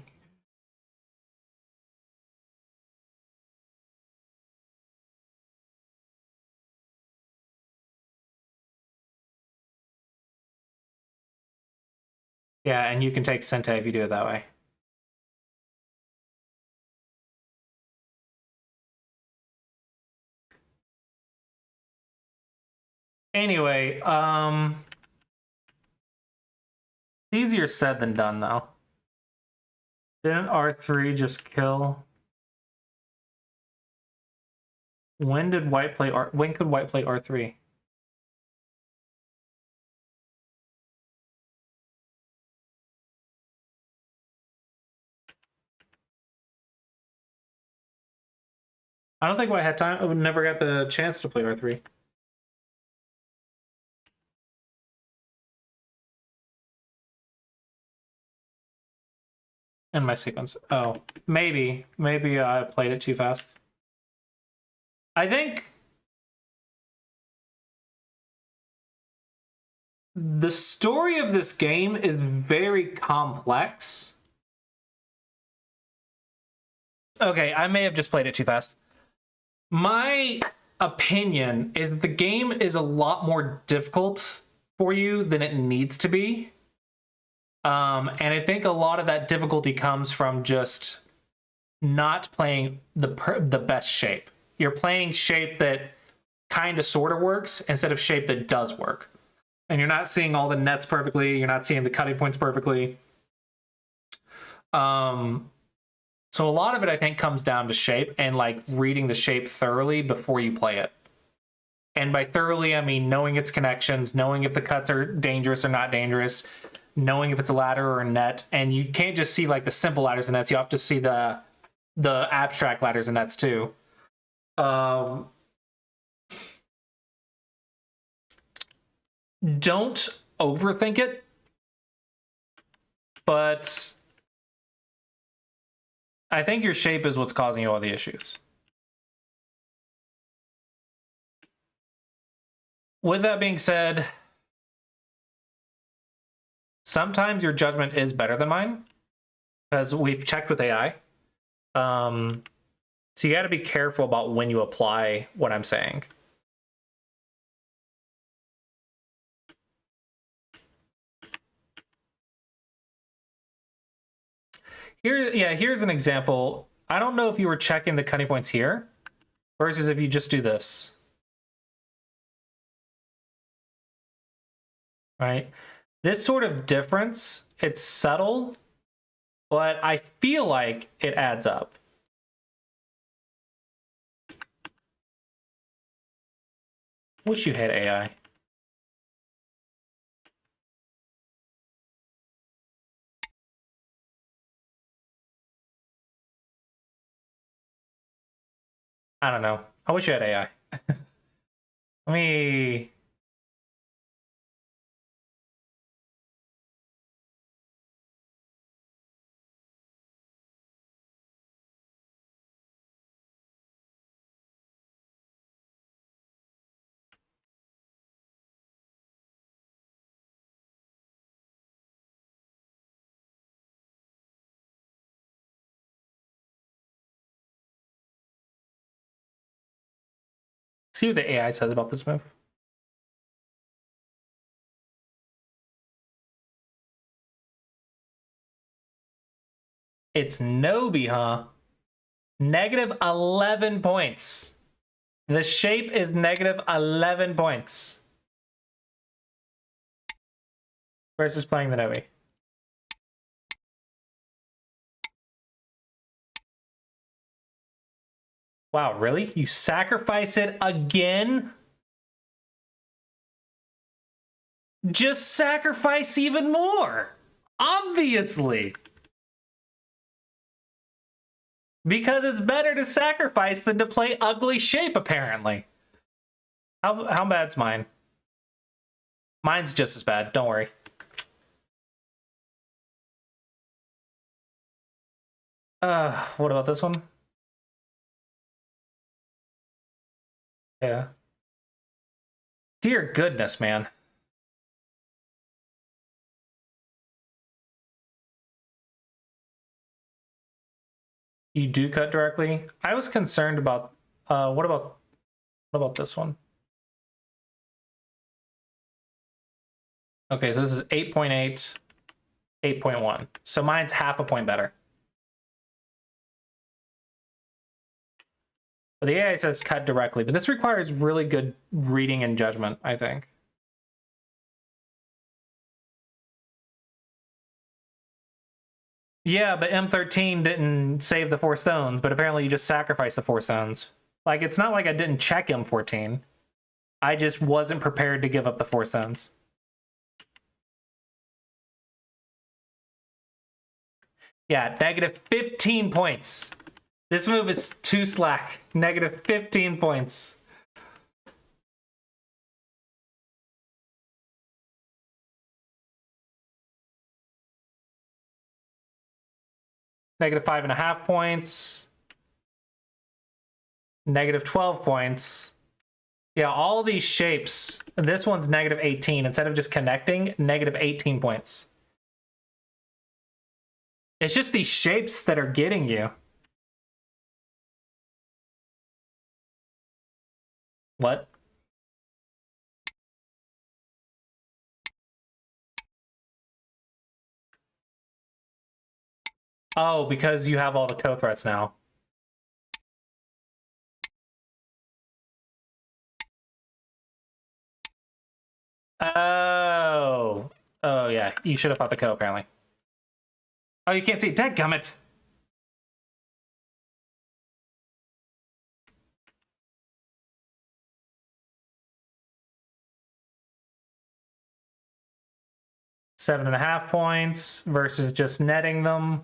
Yeah, and you can take Sente if you do it that way. Anyway, easier said than done, though. Didn't R3 just kill? When did white play R? When could white play R3? I don't think white had time. I would never got the chance to play R3. In my sequence. Oh, maybe I played it too fast. I think the story of this game is very complex. Okay, I may have just played it too fast. My opinion is that the game is a lot more difficult for you than it needs to be. And I think a lot of that difficulty comes from just not playing the best shape. You're playing shape that kind of sort of works instead of shape that does work. And you're not seeing all the nets perfectly. You're not seeing the cutting points perfectly. So a lot of it, I think, comes down to shape and like reading the shape thoroughly before you play it. And by thoroughly, I mean knowing its connections, knowing if the cuts are dangerous or not dangerous, knowing if it's a ladder or a net. And you can't just see like the simple ladders and nets. You have to see the abstract ladders and nets too. Don't overthink it, but I think your shape is what's causing you all the issues. With that being said, sometimes your judgment is better than mine, because we've checked with AI. So you got to be careful about when you apply what I'm saying. Here's an example. I don't know if you were checking the cutting points here versus if you just do this. Right? This sort of difference, it's subtle, but I feel like it adds up. Wish you had AI. I don't know. I wish you had AI. Let me... see what the AI says about this move. It's Nobi, huh? Negative 11 points. The shape is negative 11 points. Versus playing the Nobi. Wow, really? You sacrifice it again? Just sacrifice even more. Obviously. Because it's better to sacrifice than to play ugly shape, apparently. How bad's mine? Mine's just as bad, don't worry. What about this one? Yeah. Dear goodness, man. You do cut directly? I was concerned about what about this one? Okay, so this is 8.8, 8.1. So mine's half a point better. But the AI says cut directly, but this requires really good reading and judgment, I think. Yeah, but M13 didn't save the 4 stones, but apparently you just sacrificed the 4 stones. Like, it's not like I didn't check M14. I just wasn't prepared to give up the 4 stones. Yeah, negative 15 points. This move is too slack. Negative 15 points. Negative 5.5 points. Negative 12 points. Yeah, all these shapes. This one's negative 18. Instead of just connecting, negative 18 points. It's just these shapes that are getting you. What? Oh, because you have all the co-threats now. Oh. Oh, yeah. You should have fought the co, apparently. Oh, you can't see it. Dadgummit. Seven and a half points versus just netting them.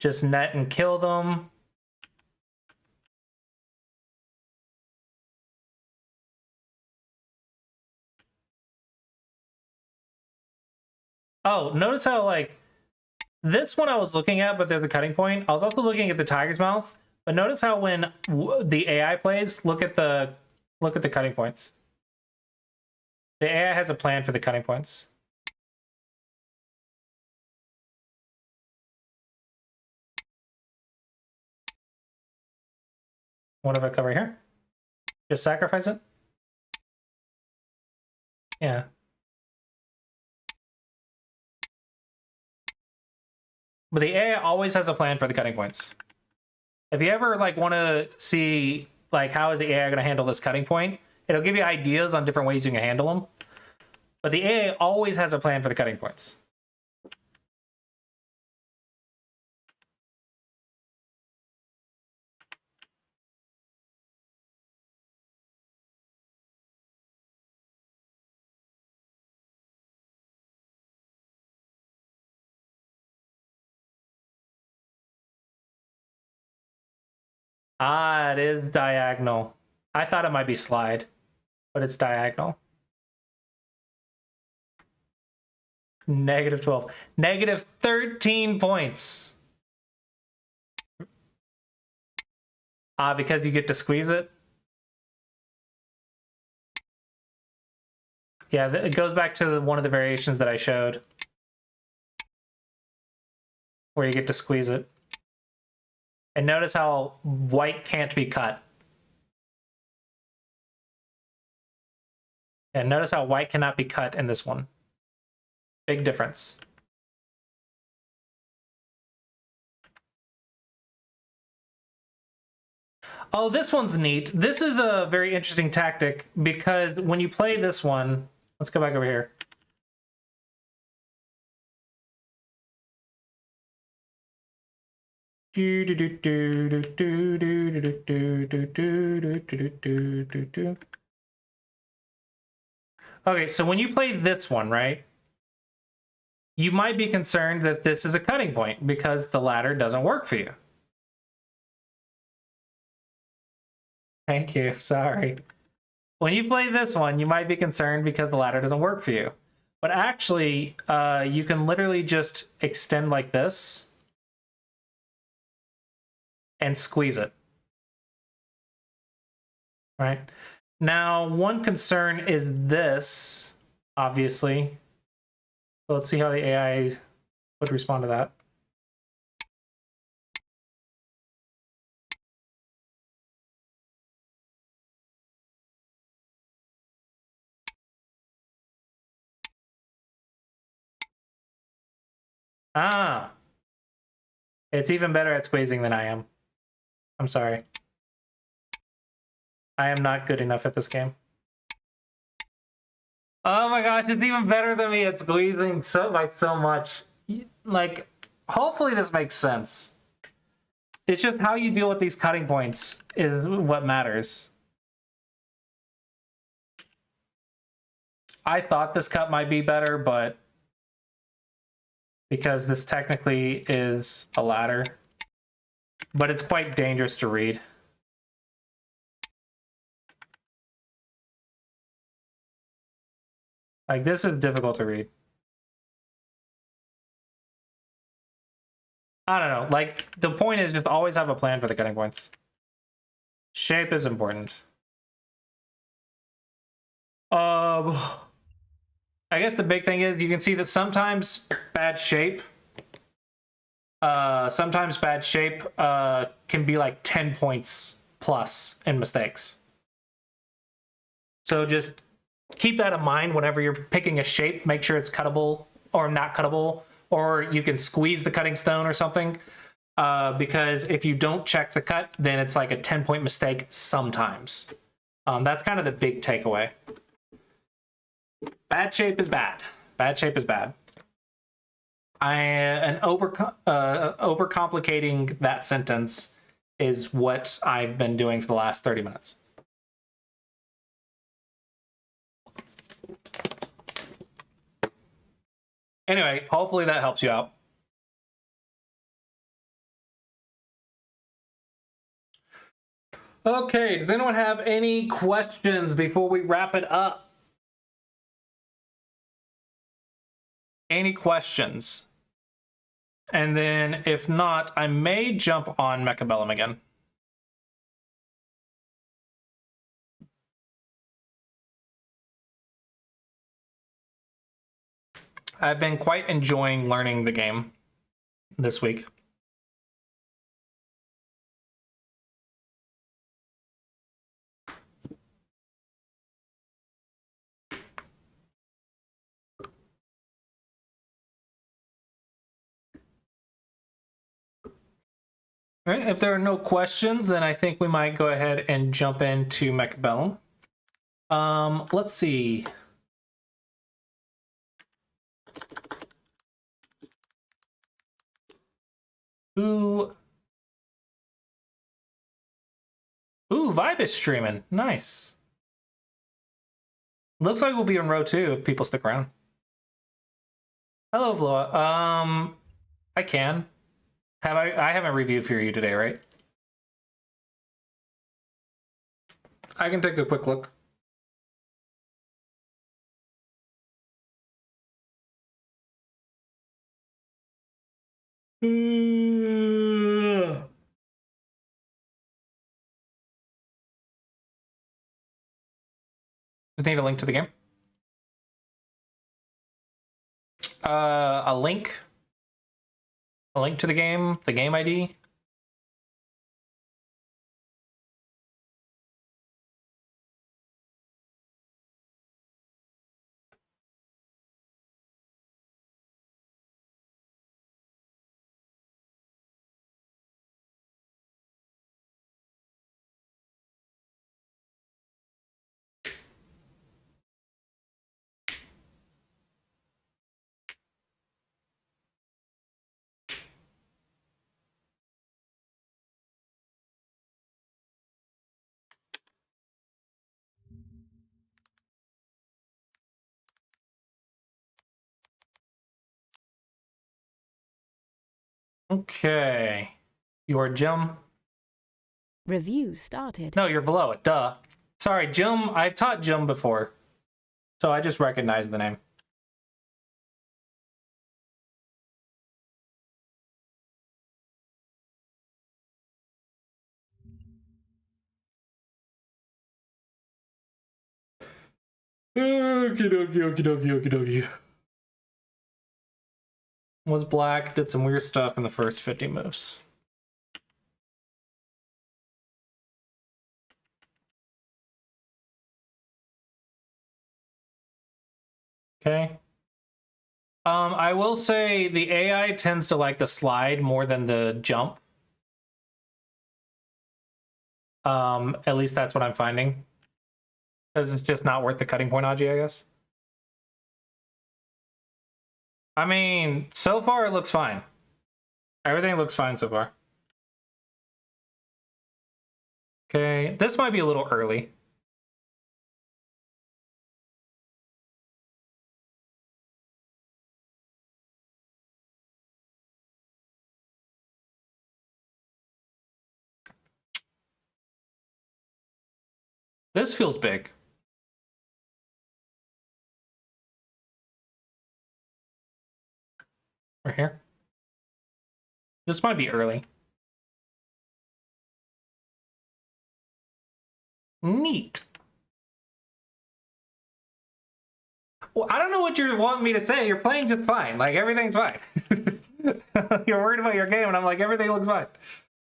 Just net and kill them. Oh, notice how, like, this one I was looking at, but there's a cutting point. I was also looking at the tiger's mouth, but notice how when the AI plays, look at the cutting points. The AI has a plan for the cutting points. What if I cover here? Just sacrifice it? Yeah. But the AI always has a plan for the cutting points. If you ever like want to see like how is the AI going to handle this cutting point, it'll give you ideas on different ways you can handle them. But the AI always has a plan for the cutting points. Ah, it is diagonal. I thought it might be slide, but it's diagonal. Negative 12. Negative 13 points. Ah, because you get to squeeze it? Yeah, it goes back to one of the variations that I showed. Where you get to squeeze it. And notice how white can't be cut. And notice how white cannot be cut in this one. Big difference. Oh, this one's neat. This is a very interesting tactic because when you play this one, let's go back over here. Okay, so when you play this one, right? You might be concerned that this is a cutting point because the ladder doesn't work for you. Thank you, sorry. When you play this one, you might be concerned because the ladder doesn't work for you. But actually, you can literally just extend like this and squeeze it. Right? Now, one concern is this, obviously. So let's see how the AI would respond to that. Ah. It's even better at squeezing than I am. I'm sorry. I am not good enough at this game. Oh my gosh, it's even better than me at squeezing by so much. Like, hopefully this makes sense. It's just how you deal with these cutting points is what matters. I thought this cut might be better, but because this technically is a ladder, but it's quite dangerous to read. Like, this is difficult to read. I don't know. Like, the point is just always have a plan for the cutting points. Shape is important. I guess the big thing is you can see that sometimes bad shape can be like 10 points plus in mistakes. So just keep that in mind whenever you're picking a shape. Make sure it's cuttable or not cuttable, or you can squeeze the cutting stone or something. Because if you don't check the cut, then it's like a 10-point mistake sometimes. That's kind of the big takeaway. Bad shape is bad. Bad shape is bad. Overcomplicating that sentence is what I've been doing for the last 30 minutes. Anyway, hopefully that helps you out. Okay, does anyone have any questions before we wrap it up? Any questions? And then if not, I may jump on Mechabellum again. I've been quite enjoying learning the game this week. All right, if there are no questions, then I think we might go ahead and jump into Mechabellum. Let's see. Ooh, Vibe is streaming. Nice. Looks like we'll be in row 2 if people stick around. Hello, Vloa. I can. I haven't reviewed for you today, right? I can take a quick look. Just need a link to the game. A link to the game ID. Okay. Your Jim. Review started. No, you're below it. Duh. Sorry, Jim. I've taught Jim before, so I just recognize the name. Okie dokie, okie dokie, okie dokie. Was black, did some weird stuff in the first 50 moves. Okay. I will say the AI tends to like the slide more than the jump. At least that's what I'm finding. Because it's just not worth the cutting point, Aji, I guess. I mean, so far it looks fine. Everything looks fine so far. Okay, this might be a little early. This feels big. Right here. This might be early. Neat. Well, I don't know what you're wanting me to say. You're playing just fine. Like, everything's fine. You're worried about your game, and I'm like, everything looks fine.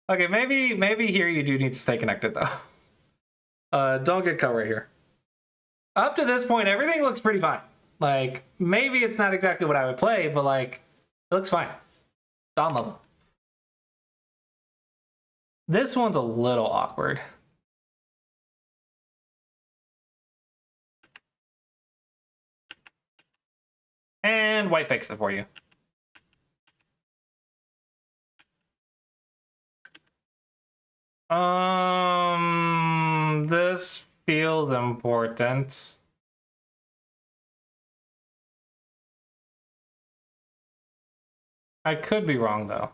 Okay, maybe here you do need to stay connected, though. Don't get cut right here. Up to this point, everything looks pretty fine. Like, maybe it's not exactly what I would play, but, like, it looks fine. Dawn level. This one's a little awkward. And white fixed it for you. This feels important. I could be wrong, though.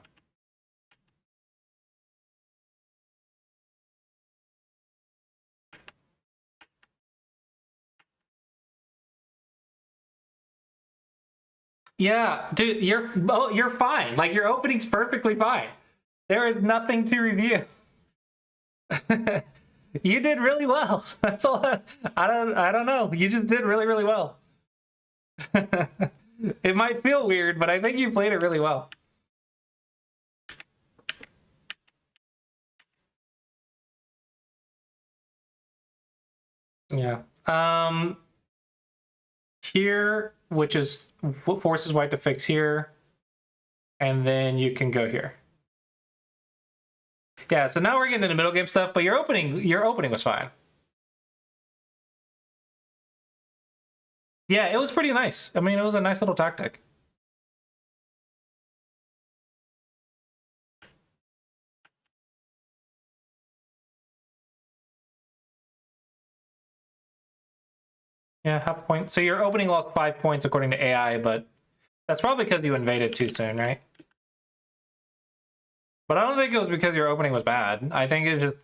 Yeah, dude, you're fine. Like, your opening's perfectly fine. There is nothing to review. You did really well. That's all. I don't know. You just did really, really well. It might feel weird, but I think you played it really well. Yeah. Here, which is what forces white to fix here, and then you can go here. Yeah, so now we're getting into middle game stuff, but your opening was fine. Yeah, it was pretty nice. I mean, it was a nice little tactic. Yeah, half a point. So your opening lost 5 points according to AI, but that's probably because you invaded too soon, right? But I don't think it was because your opening was bad. I think it's just,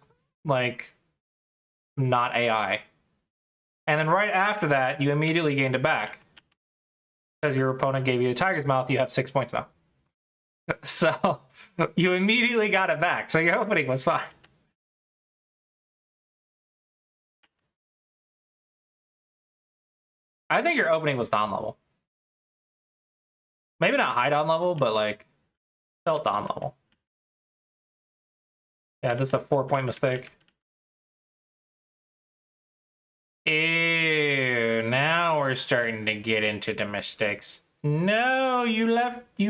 like, not AI. And then right after that, you immediately gained it back. Because your opponent gave you a tiger's mouth, you have 6 points now. So you immediately got it back. So your opening was fine. I think your opening was down level. Maybe not high down level, but, like, felt down level. Yeah, this is a 4-point mistake. Ew, now we're starting to get into the mistakes. No, you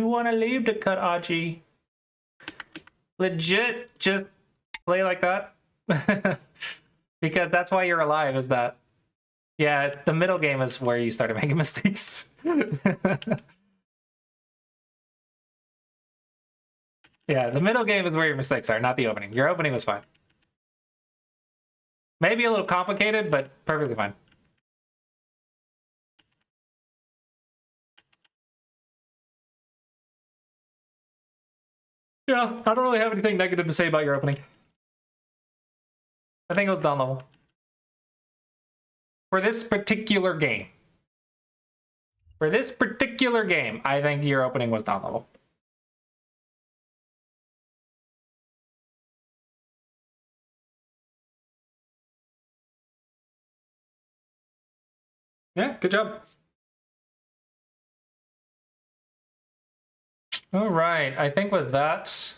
want to leave the cut, Aji. Legit, just play like that. Because that's why you're alive, is that. Yeah, the middle game is where you started making mistakes. Yeah, the middle game is where your mistakes are, not the opening. Your opening was fine. Maybe a little complicated, but perfectly fine. Yeah, I don't really have anything negative to say about your opening. I think it was down level. For this particular game. For this particular game, I think your opening was down level. Yeah, good job. All right, I think with that,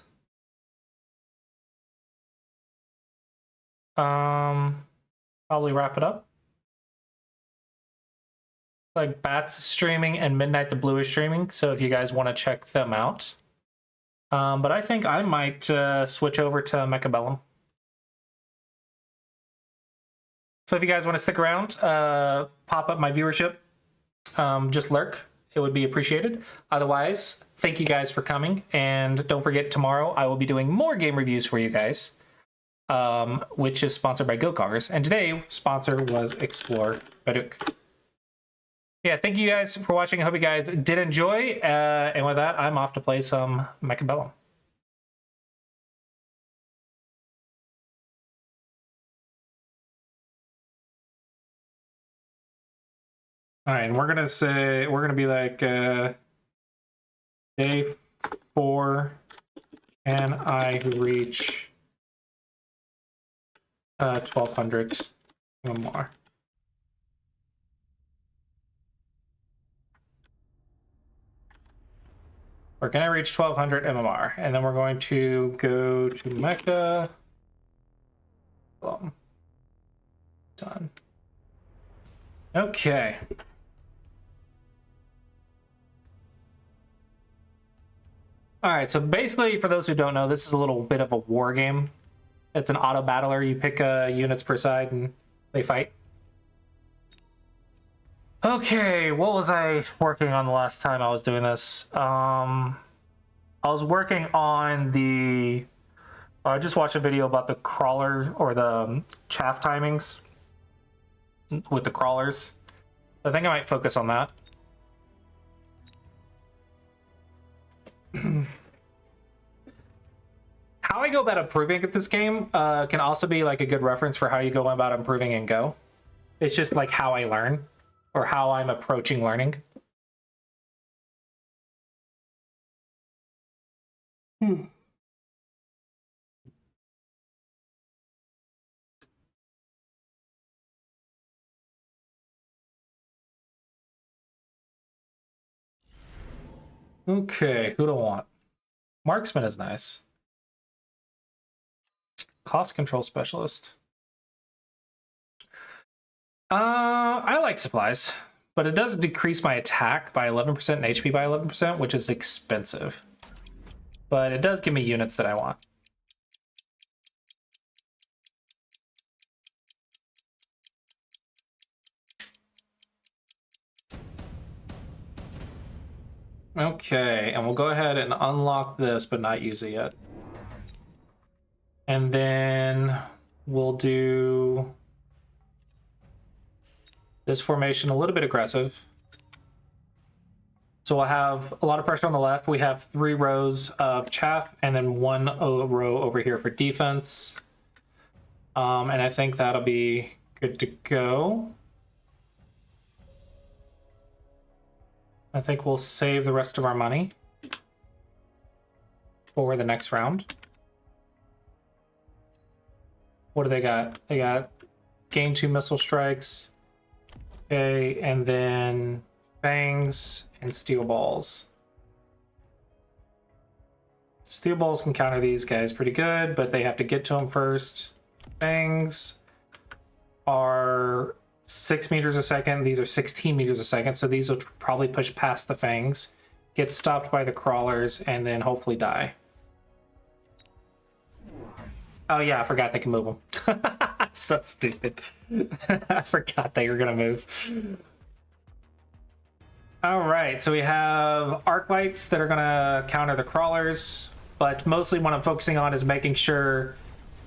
probably wrap it up. Like Bats is streaming and Midnight the Blue is streaming, so if you guys want to check them out. But I think I might switch over to Mechabellum. So if you guys want to stick around, pop up my viewership, just lurk. It would be appreciated. Otherwise, thank you guys for coming. And don't forget, tomorrow I will be doing more game reviews for you guys, which is sponsored by Go Congress. And today, sponsor was Explore Baduk. Yeah, thank you guys for watching. I hope you guys did enjoy. And with that, I'm off to play some Mechabellum. All right, and we're gonna be like day 4, and I reach 1200 more. Or can I reach 1200 MMR? And then we're going to go to Mecha. Done. Okay. All right, so basically, for those who don't know, this is a little bit of a war game. It's an auto battler. You pick units per side and they fight. Okay, what was I working on the last time I was doing this? I was working on the... I just watched a video about the crawler or the chaff timings with the crawlers. I think I might focus on that. How I go about improving at this game can also be like a good reference for how you go about improving in Go. It's just like how I learn or how I'm approaching learning. Okay, who do I want? Marksman is nice. Cost control specialist. I like supplies, but it does decrease my attack by 11% and HP by 11%, which is expensive. But it does give me units that I want. Okay, and we'll go ahead and unlock this, but not use it yet. And then we'll do this formation a little bit aggressive. So we'll have a lot of pressure on the left. We have 3 rows of chaff and then 1 row over here for defense. And I think that'll be good to go. I think we'll save the rest of our money for the next round. What do they got? They got gain 2 missile strikes. Okay, and then fangs and steel balls. Steel balls can counter these guys pretty good, but they have to get to them first. Fangs are 6 meters a second. These are 16 meters a second, so these will probably push past the fangs, get stopped by the crawlers, and then hopefully die. Oh yeah, I forgot they can move them. So stupid. I forgot they were gonna move. All right, so we have arc lights that are gonna counter the crawlers, but mostly what I'm focusing on is making sure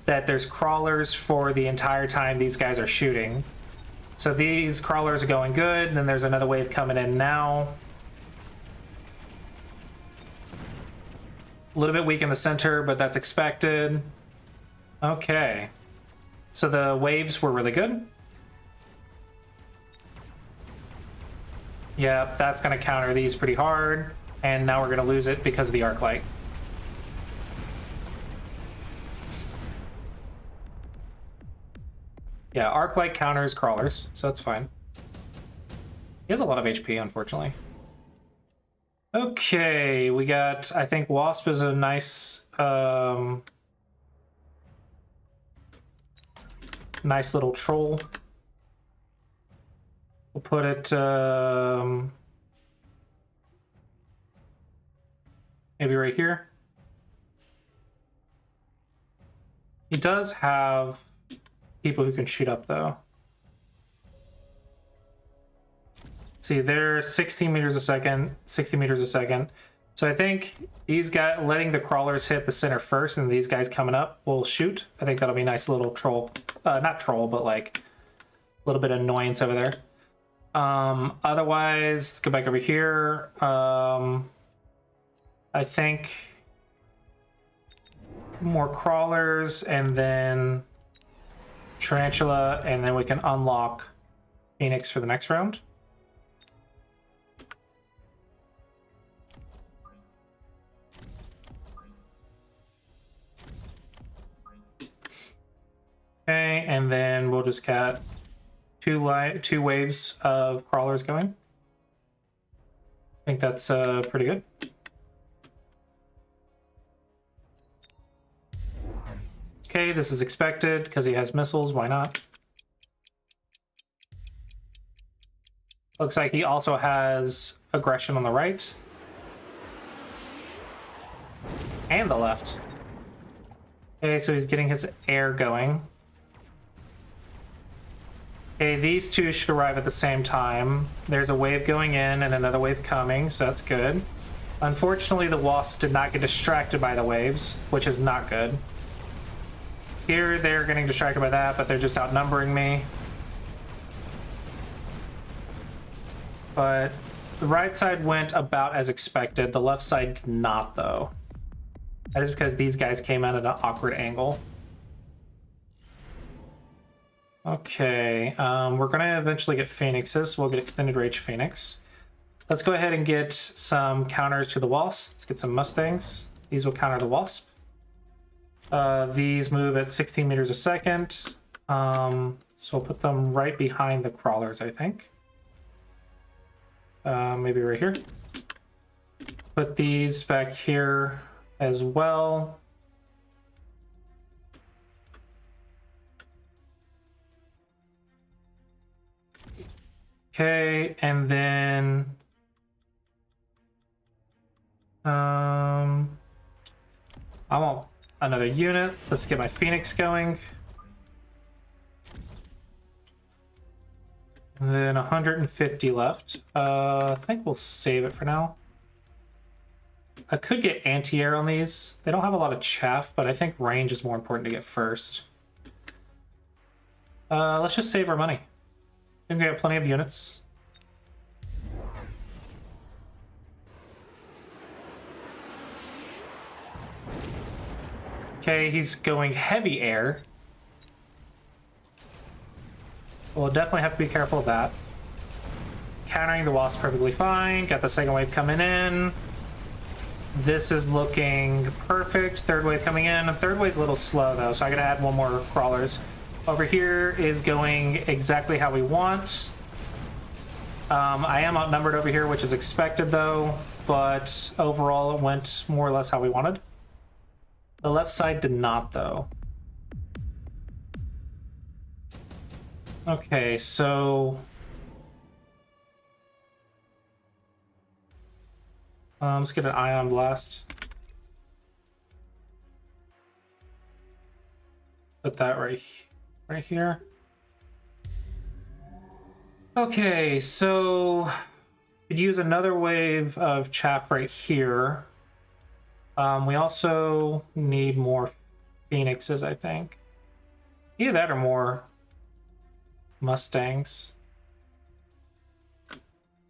that there's crawlers for the entire time these guys are shooting. So these crawlers are going good, and then there's another wave coming in now. A little bit weak in the center, but that's expected. Okay. So the waves were really good. Yeah, that's going to counter these pretty hard. And now we're going to lose it because of the arc light. Yeah, arc light counters crawlers, so that's fine. He has a lot of HP, unfortunately. Okay, we got, I think Wasp is a nice, nice little troll. We'll put it maybe right here. He does have people who can shoot up though. See, they're 16 meters a second, 60 meters a second. So I think these guys letting the crawlers hit the center first, and these guys coming up will shoot. I think that'll be a nice little troll, not troll, but like a little bit of annoyance over there. Otherwise, let's go back over here. I think more crawlers and then tarantula, and then we can unlock Phoenix for the next round. Okay, and then we'll just get two waves of crawlers going. I think that's pretty good. Okay, this is expected because he has missiles. Why not? Looks like he also has aggression on the right and the left. Okay, so he's getting his air going. Okay, these two should arrive at the same time. There's a wave going in and another wave coming, so that's good. Unfortunately, the wasps did not get distracted by the waves, which is not good. Here, they're getting distracted by that, but they're just outnumbering me. But the right side went about as expected. The left side did not, though. That is because these guys came out at an awkward angle. Okay, we're gonna eventually get Phoenixes. We'll get extended range Phoenix. Let's go ahead and get some counters to the Wasp. Let's get some Mustangs. These will counter the Wasp. These move at 16 meters a second. So we'll put them right behind the crawlers, I think. Maybe right here. Put these back here as well. Okay, and then I want another unit. Let's get my Phoenix going. And then 150 left. I think we'll save it for now. I could get anti-air on these. They don't have a lot of chaff, but I think range is more important to get first. Let's just save our money. I think we have plenty of units. Okay, he's going heavy air. We'll definitely have to be careful of that. Countering the wasp perfectly fine. Got the second wave coming in. This is looking perfect. Third wave coming in. Third wave's a little slow though, so I gotta add one more crawlers. Over here is going exactly how we want. I am outnumbered over here, which is expected though, but overall it went more or less how we wanted. The left side did not though. Okay, so let's get an ion blast. Put that right here. Okay, so could use another wave of chaff right here. We also need more Phoenixes, I think. Either that or more Mustangs.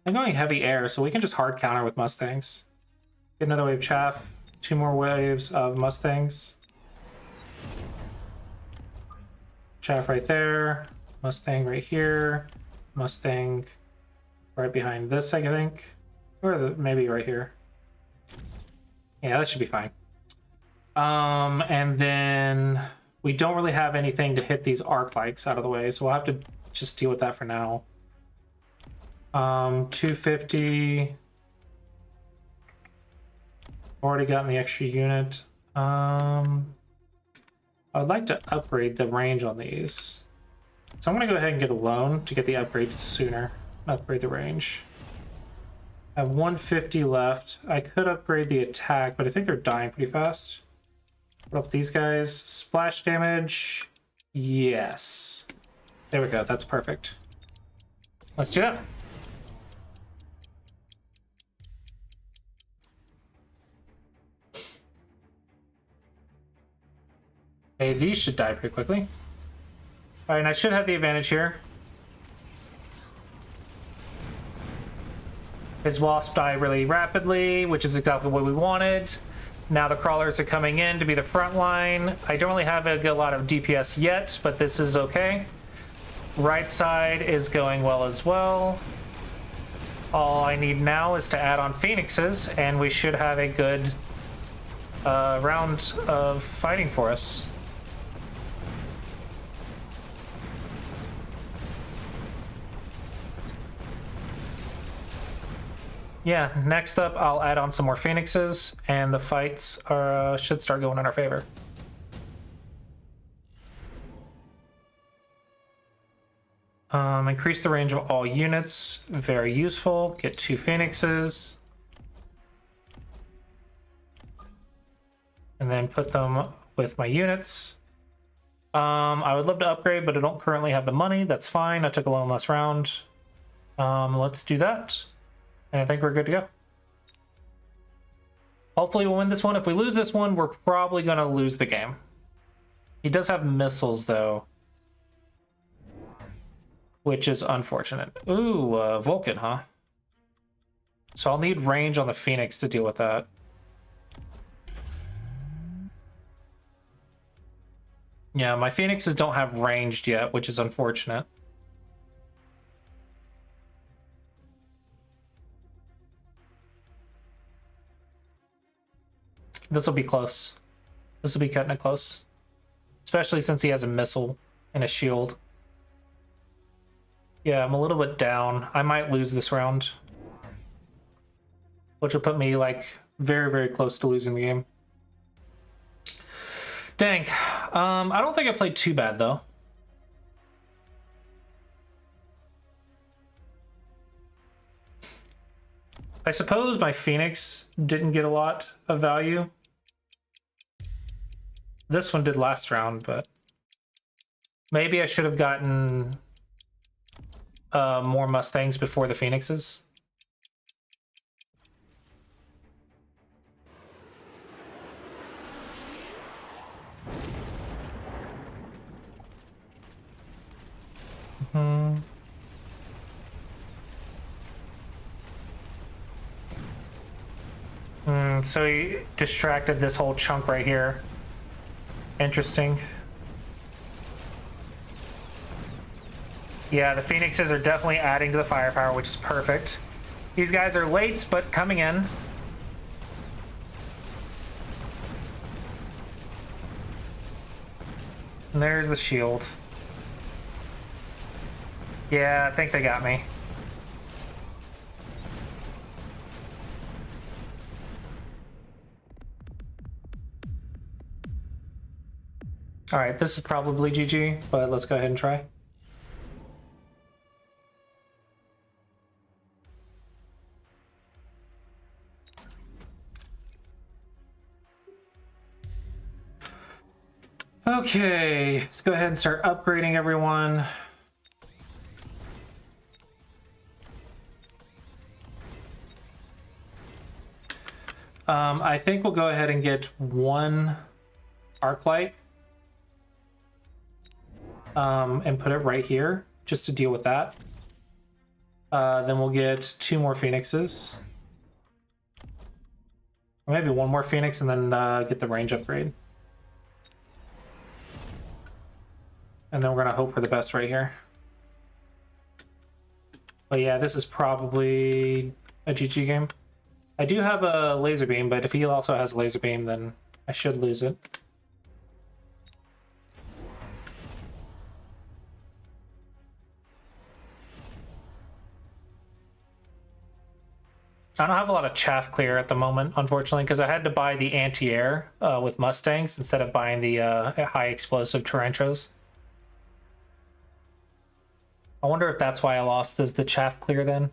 I'm going heavy air, so we can just hard counter with Mustangs. Get another wave of chaff. 2 more waves of Mustangs. Chaff right there. Mustang right here. Mustang right behind this, I think. Or maybe right here. Yeah, that should be fine. And then we don't really have anything to hit these arc lights out of the way, so we'll have to just deal with that for now. 250. Already gotten the extra unit. I would like to upgrade the range on these. So I'm gonna go ahead and get a loan to get the upgrades sooner. upgrade the range. I have 150 left. I could upgrade the attack, but I think they're dying pretty fast. Put up these guys. Splash damage. Yes. There we go. That's perfect. Let's do that. Okay, these should die pretty quickly. Alright, and I should have the advantage here. His wasps die really rapidly, which is exactly what we wanted. Now the crawlers are coming in to be the front line. I don't really have a good lot of DPS yet, but this is okay. Right side is going well as well. All I need now is to add on phoenixes, and we should have a good round of fighting for us. Yeah, next up I'll add on some more phoenixes, and the fights are, should start going in our favor. Increase the range of all units, very useful. Get 2 phoenixes. And then put them with my units. I would love to upgrade, but I don't currently have the money. That's fine, I took a long last round. Let's do that. And I think we're good to go. Hopefully we'll win this one. If we lose this one, we're probably going to lose the game. He does have missiles, though, which is unfortunate. Ooh, Vulcan, huh? So I'll need range on the Phoenix to deal with that. Yeah, my Phoenixes don't have ranged yet, which is unfortunate. This will be close. This will be cutting it close. Especially since he has a missile and a shield. Yeah, I'm a little bit down. I might lose this round. Which will put me, like, very, very close to losing the game. Dang. I don't think I played too bad, though. I suppose my Phoenix didn't get a lot of value. This one did last round, but maybe I should have gotten more Mustangs before the Phoenixes. So he distracted this whole chunk right here. Interesting. Yeah, the Phoenixes are definitely adding to the firepower, which is perfect. These guys are late, but coming in. And there's the shield. Yeah, I think they got me. All right, this is probably GG, but let's go ahead and try. Okay, let's go ahead and start upgrading everyone. I think we'll go ahead and get 1 arc light. And put it right here, just to deal with that. Then we'll get 2 more Phoenixes. Or maybe 1 more Phoenix and then get the range upgrade. And then we're gonna hope for the best right here. But yeah, this is probably a GG game. I do have a laser beam, but if he also has a laser beam, then I should lose it. I don't have a lot of chaff clear at the moment, unfortunately, because I had to buy the anti-air with Mustangs instead of buying the high explosive Tarantras. I wonder if that's why I lost is the chaff clear then.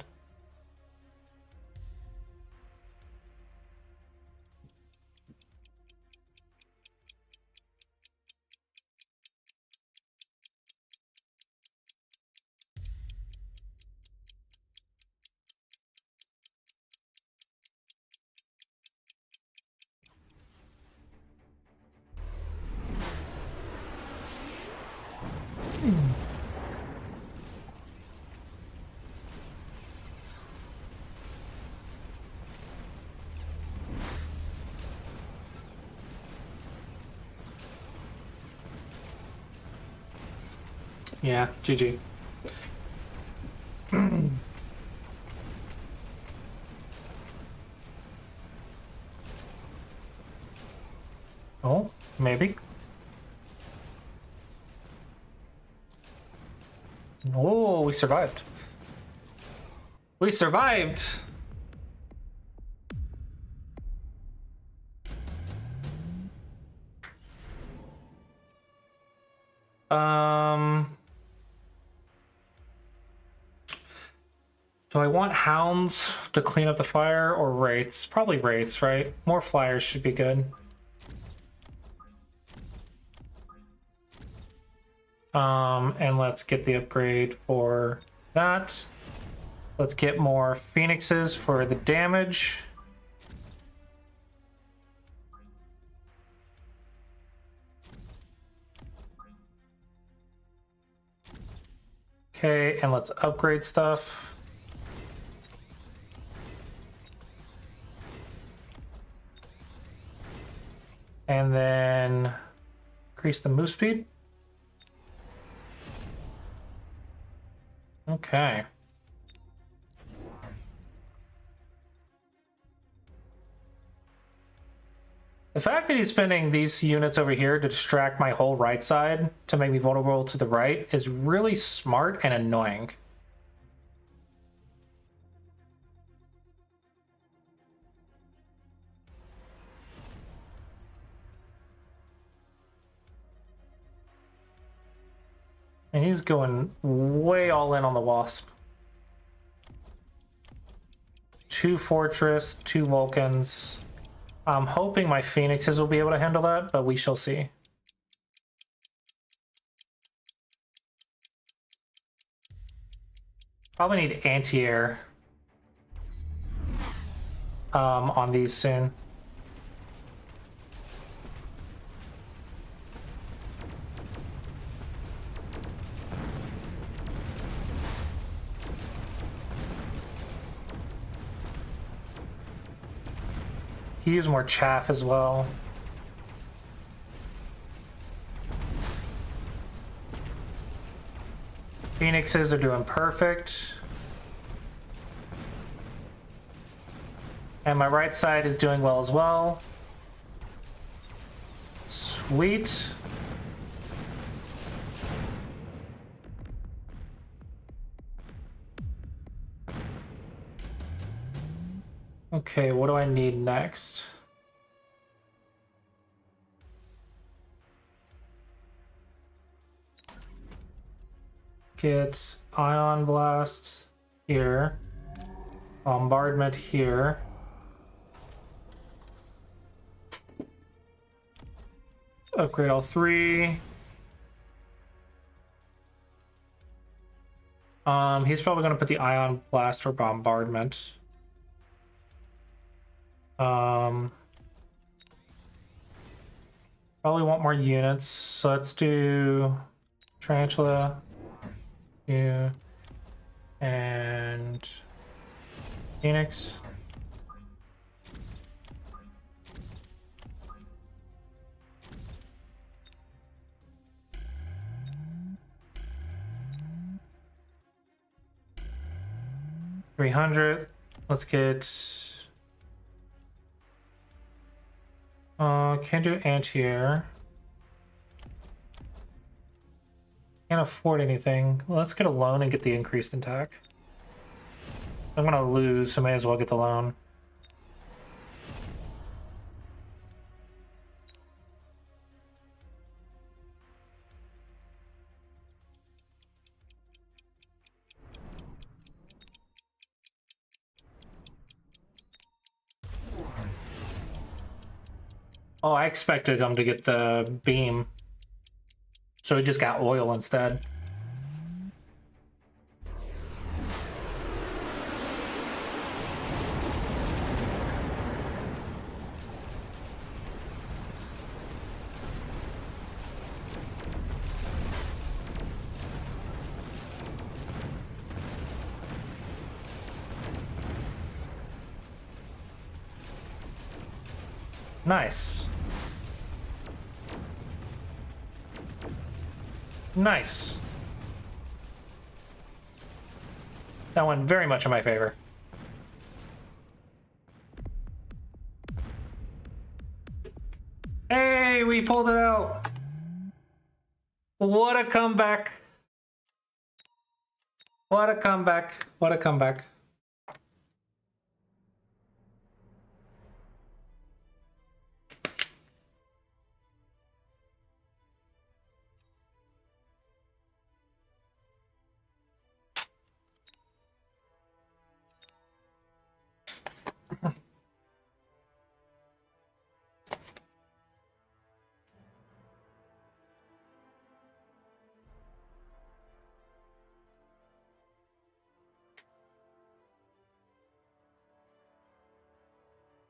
Yeah, GG. Oh, maybe. Oh, we survived. We survived! Do I want hounds to clean up the fire or wraiths? Probably wraiths, right? More flyers should be good. And let's get the upgrade for that. Let's get more phoenixes for the damage. Okay, and let's upgrade stuff. And then increase the move speed. Okay. The fact that he's spending these units over here to distract my whole right side to make me vulnerable to the right is really smart and annoying. And he's going way all in on the Wasp. 2 Fortress, 2 Vulcans. I'm hoping my Phoenixes will be able to handle that, but we shall see. Probably need anti-air on these soon. He used more chaff as well. Phoenixes are doing perfect. And my right side is doing well as well. Sweet. Okay, what do I need next? Get Ion Blast here. Bombardment here. Upgrade all 3. He's probably going to put the Ion Blast or Bombardment. Probably want more units, so let's do Tarantula, you, and Phoenix. $300. Let's get. Can't do anti-air. Can't afford anything. Let's get a loan and get the increased attack. I'm gonna lose, so may as well get the loan. Oh, I expected him to get the beam. So he just got oil instead. Nice. Nice. That went very much in my favor. Hey, we pulled it out. What a comeback. What a comeback. What a comeback.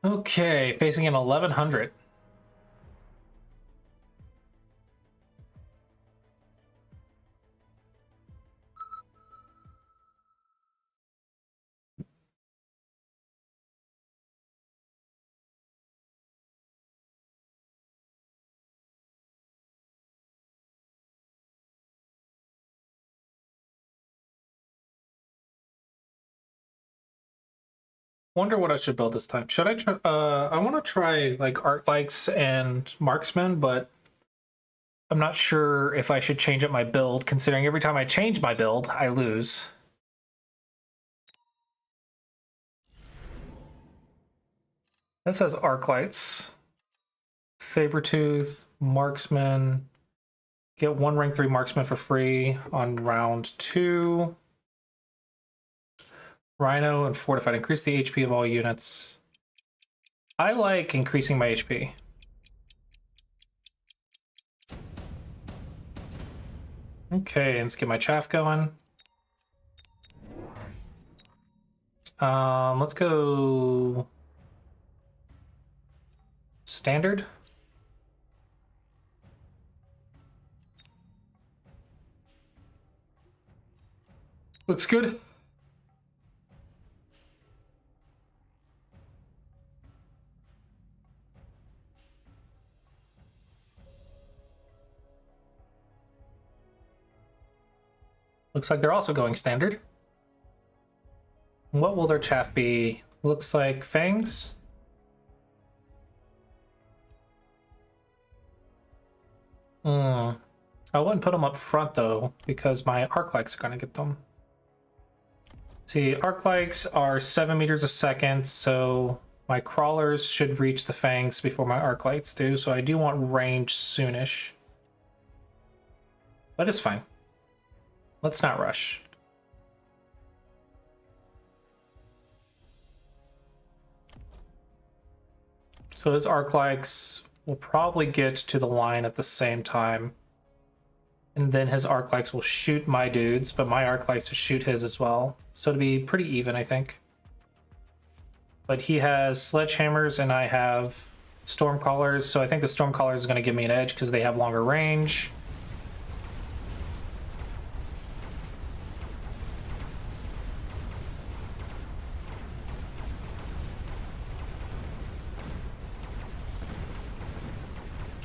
Okay, facing an 1100. Wonder what I should build this time. Should I try? I want to try like art likes and marksman, but I'm not sure if I should change up my build, considering every time I change my build, I lose. This has arc lights, Sabretooth, marksman. Get one rank 3 marksman for free on round 2. Rhino and fortified. Increase the HP of all units. I like increasing my HP. Okay, let's get my chaff going. Let's go standard. Looks good. Looks like they're also going standard. What will their chaff be? Looks like fangs. I wouldn't put them up front though, because my arc likes are gonna get them. See, arc likes are 7 meters a second, so my crawlers should reach the fangs before my arc lights do, so I do want range soonish. But it's fine. Let's not rush. So his arc likes will probably get to the line at the same time. And then his arc likes will shoot my dudes, but my arc likes to shoot his as well. So to be pretty even, I think. But he has sledgehammers and I have stormcallers, so I think the stormcallers is going to give me an edge because they have longer range.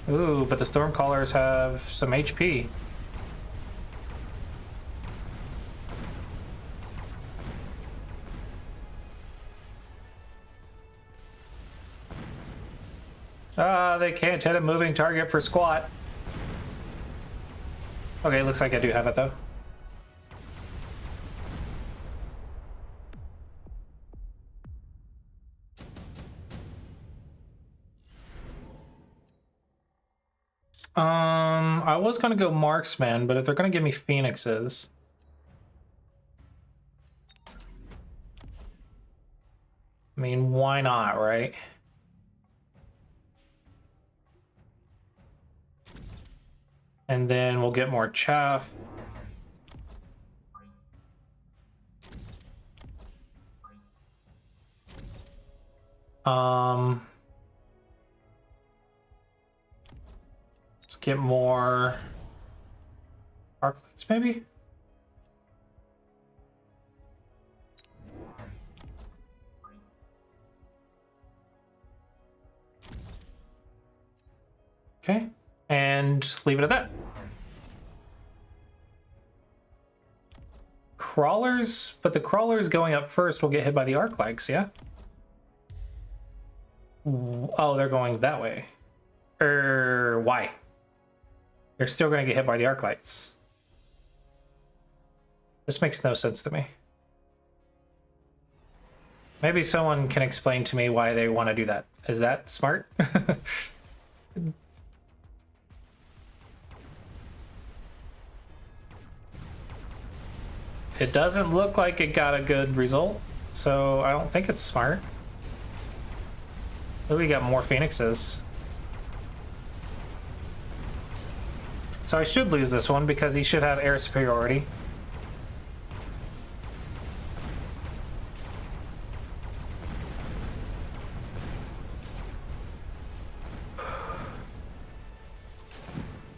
Ooh, but the stormcallers have some HP. They can't hit a moving target for squat. Okay, looks like I do have it though. I was gonna go marksman, but if they're gonna give me phoenixes. I mean, why not, right? And then we'll get more chaff. Let's get more arc lights, maybe? Okay, and leave it at that. Crawlers, but the crawlers going up first will get hit by the arc lights, yeah? Oh, they're going that way. Why? They're still going to get hit by the arc lights. This makes no sense to me. Maybe someone can explain to me why they want to do that. Is that smart? It doesn't look like it got a good result, so I don't think it's smart. Oh, we got more phoenixes. So I should lose this one because he should have air superiority.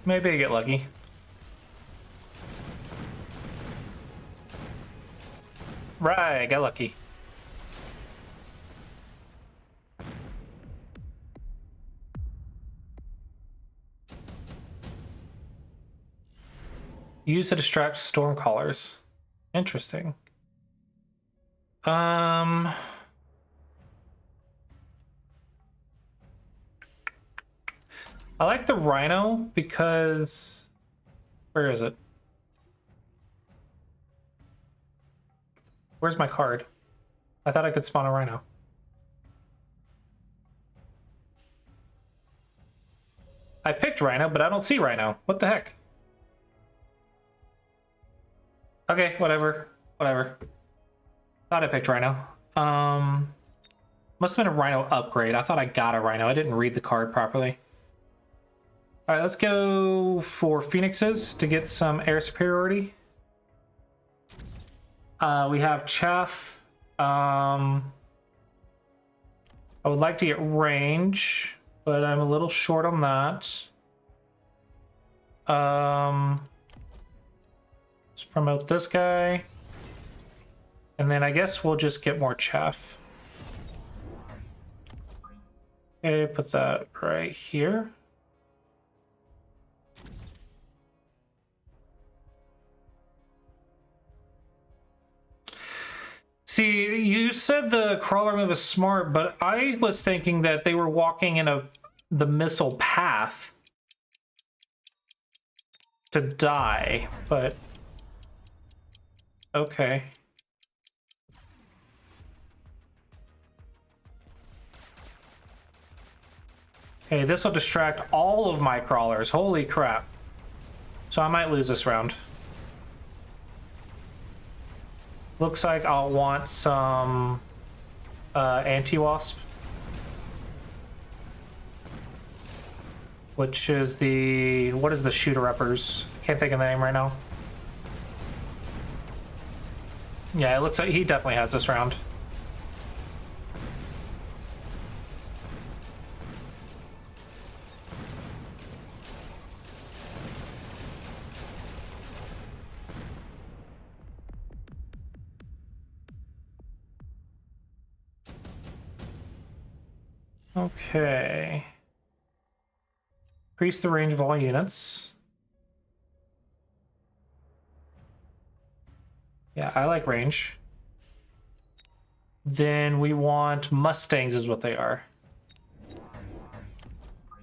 Maybe I get lucky. Right, got lucky. Use to distract storm callers. Interesting. I like the rhino because where is it? Where's my card? I thought I could spawn a rhino. I picked rhino, but I don't see rhino. What the heck? Okay, whatever. Whatever. Thought I picked rhino. Must have been a rhino upgrade. I thought I got a rhino. I didn't read the card properly. All right, let's go for phoenixes to get some air superiority. We have chaff. I would like to get range, but I'm a little short on that. Let's promote this guy. And then I guess we'll just get more chaff. Okay, put that right here. See, you said the crawler move is smart, but I was thinking that they were walking in the missile path to die, but okay. Okay, this will distract all of my crawlers. Holy crap. So I might lose this round. Looks like I'll want some anti-wasp, which is the, what is the shooter-uppers? Can't think of the name right now. Yeah, it looks like he definitely has this round. Okay. Increase the range of all units. Yeah, I like range. Then we want Mustangs is what they are.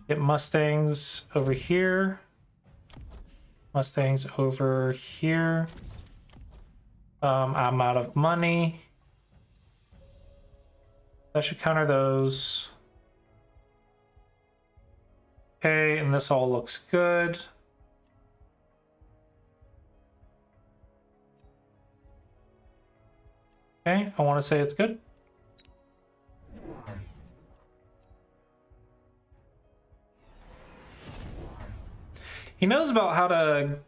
Get Mustangs over here. Mustangs over here. I'm out of money. That should counter those. Okay, and this all looks good. Okay, I want to say it's good. He knows about how to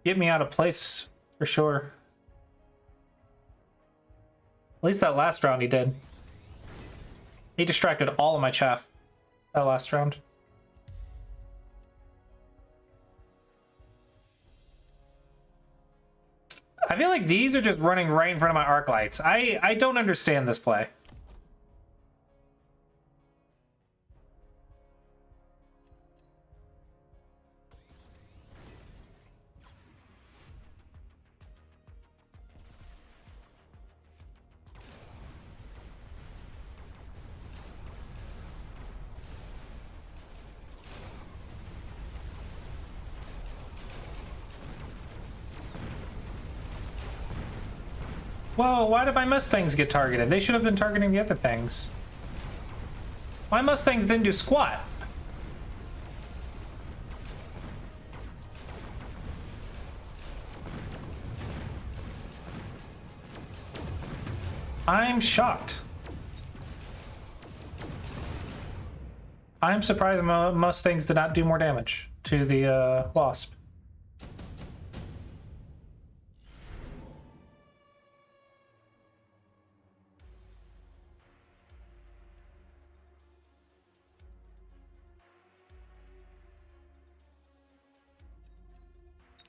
get me out of place, for sure. At least that last round he did. He distracted all of my chaff that last round. I feel like these are just running right in front of my arc lights. I don't understand this play. Whoa, why did my Mustangs get targeted? They should have been targeting the other things. My Mustangs didn't do squat. I'm shocked. I'm surprised my Mustangs did not do more damage to the Wasp.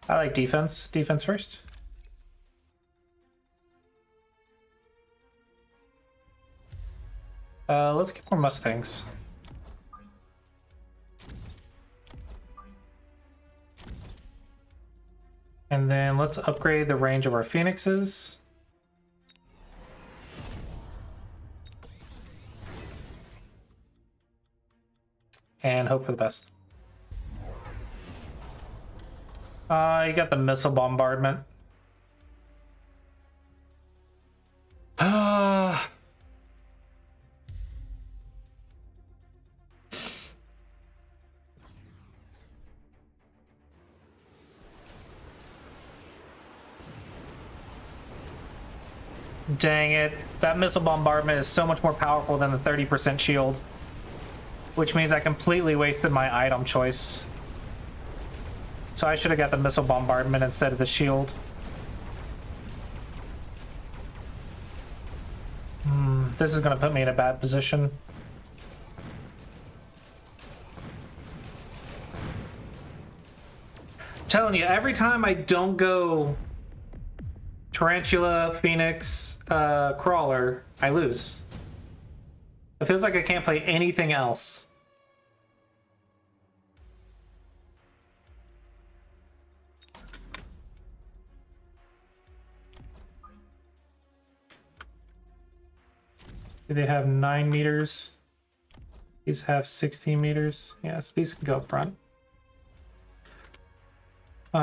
I like defense. Defense first. Let's get more Mustangs. And then let's upgrade the range of our Phoenixes. And hope for the best. You got the missile bombardment. Dang it. That missile bombardment is so much more powerful than the 30% shield. Which means I completely wasted my item choice. So I should have got the missile bombardment instead of the shield. This is going to put me in a bad position. I'm telling you, every time I don't go Tarantula, Phoenix, Crawler, I lose. It feels like I can't play anything else. Do they have 9 meters? These have 16 meters. Yeah, so these can go up front. Do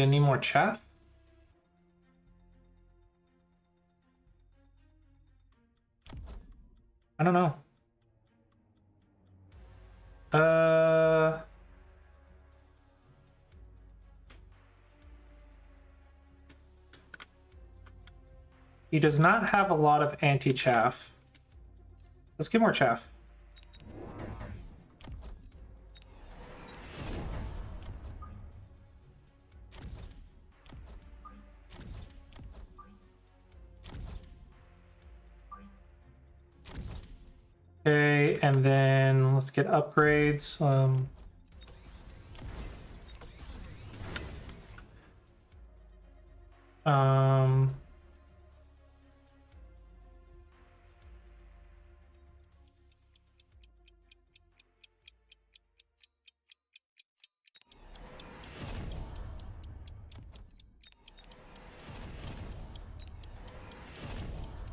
I need more chaff? I don't know. He does not have a lot of anti-chaff. Let's get more chaff. Okay, and then let's get upgrades.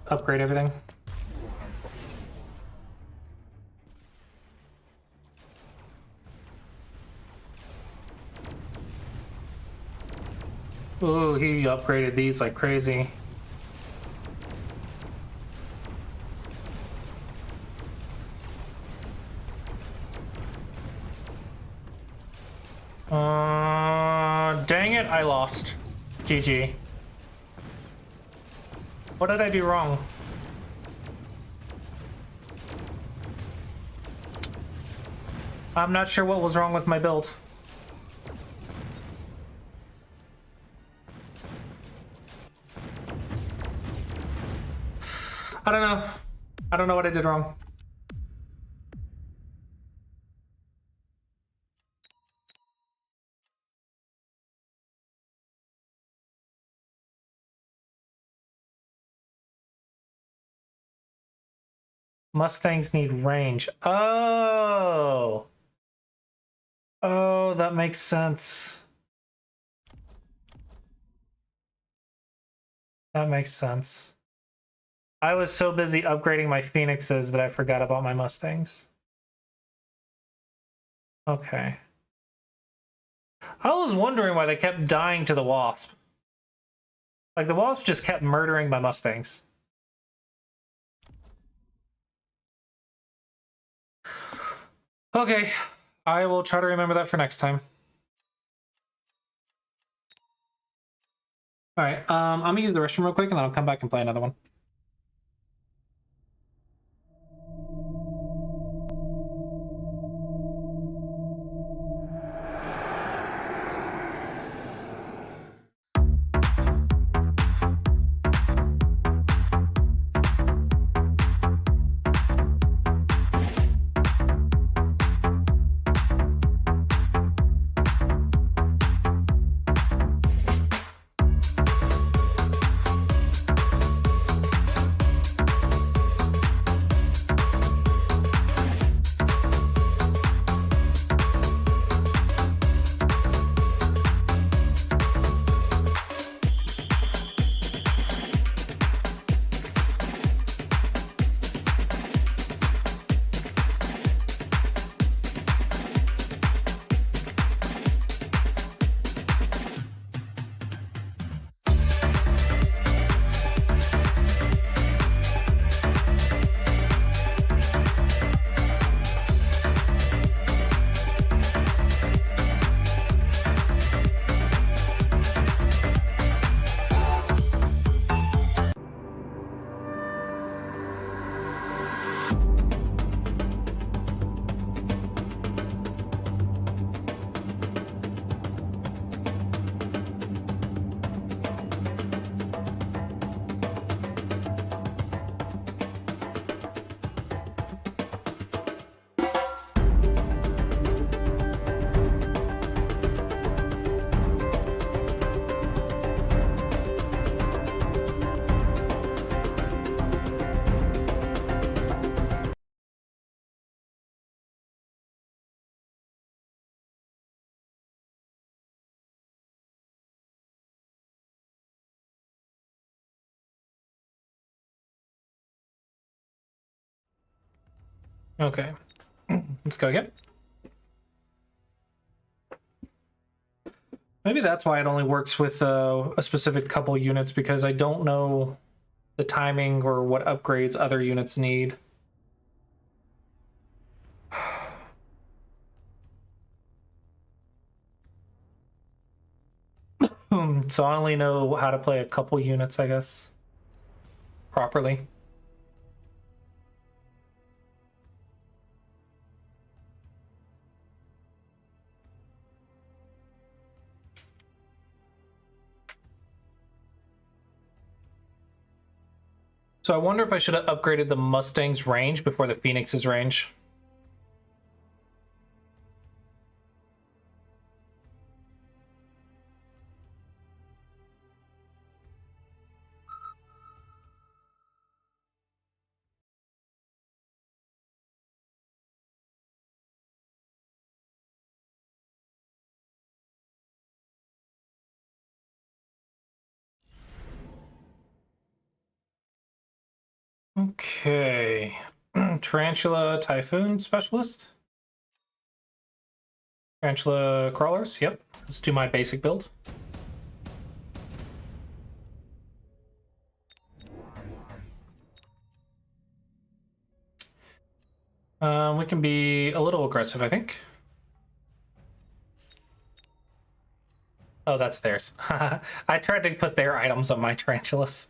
Upgrade everything. Ooh, he upgraded these like crazy. Dang it, I lost. GG. What did I do wrong? I'm not sure what was wrong with my build. I don't know. I don't know what I did wrong. Mustangs need range. Oh. Oh, that makes sense. That makes sense. I was so busy upgrading my Phoenixes that I forgot about my Mustangs. Okay. I was wondering why they kept dying to the Wasp. Like, the Wasp just kept murdering my Mustangs. Okay. I will try to remember that for next time. Alright, I'm gonna use the restroom real quick and then I'll come back and play another one. Okay. Let's go again. Maybe that's why it only works with a specific couple units, because I don't know the timing or what upgrades other units need. So I only know how to play a couple units, I guess, properly. So I wonder if I should have upgraded the Mustang's range before the Phoenix's range. Okay. Tarantula Typhoon Specialist. Tarantula Crawlers, yep. Let's do my basic build. We can be a little aggressive, I think. Oh, that's theirs. I tried to put their items on my tarantulas.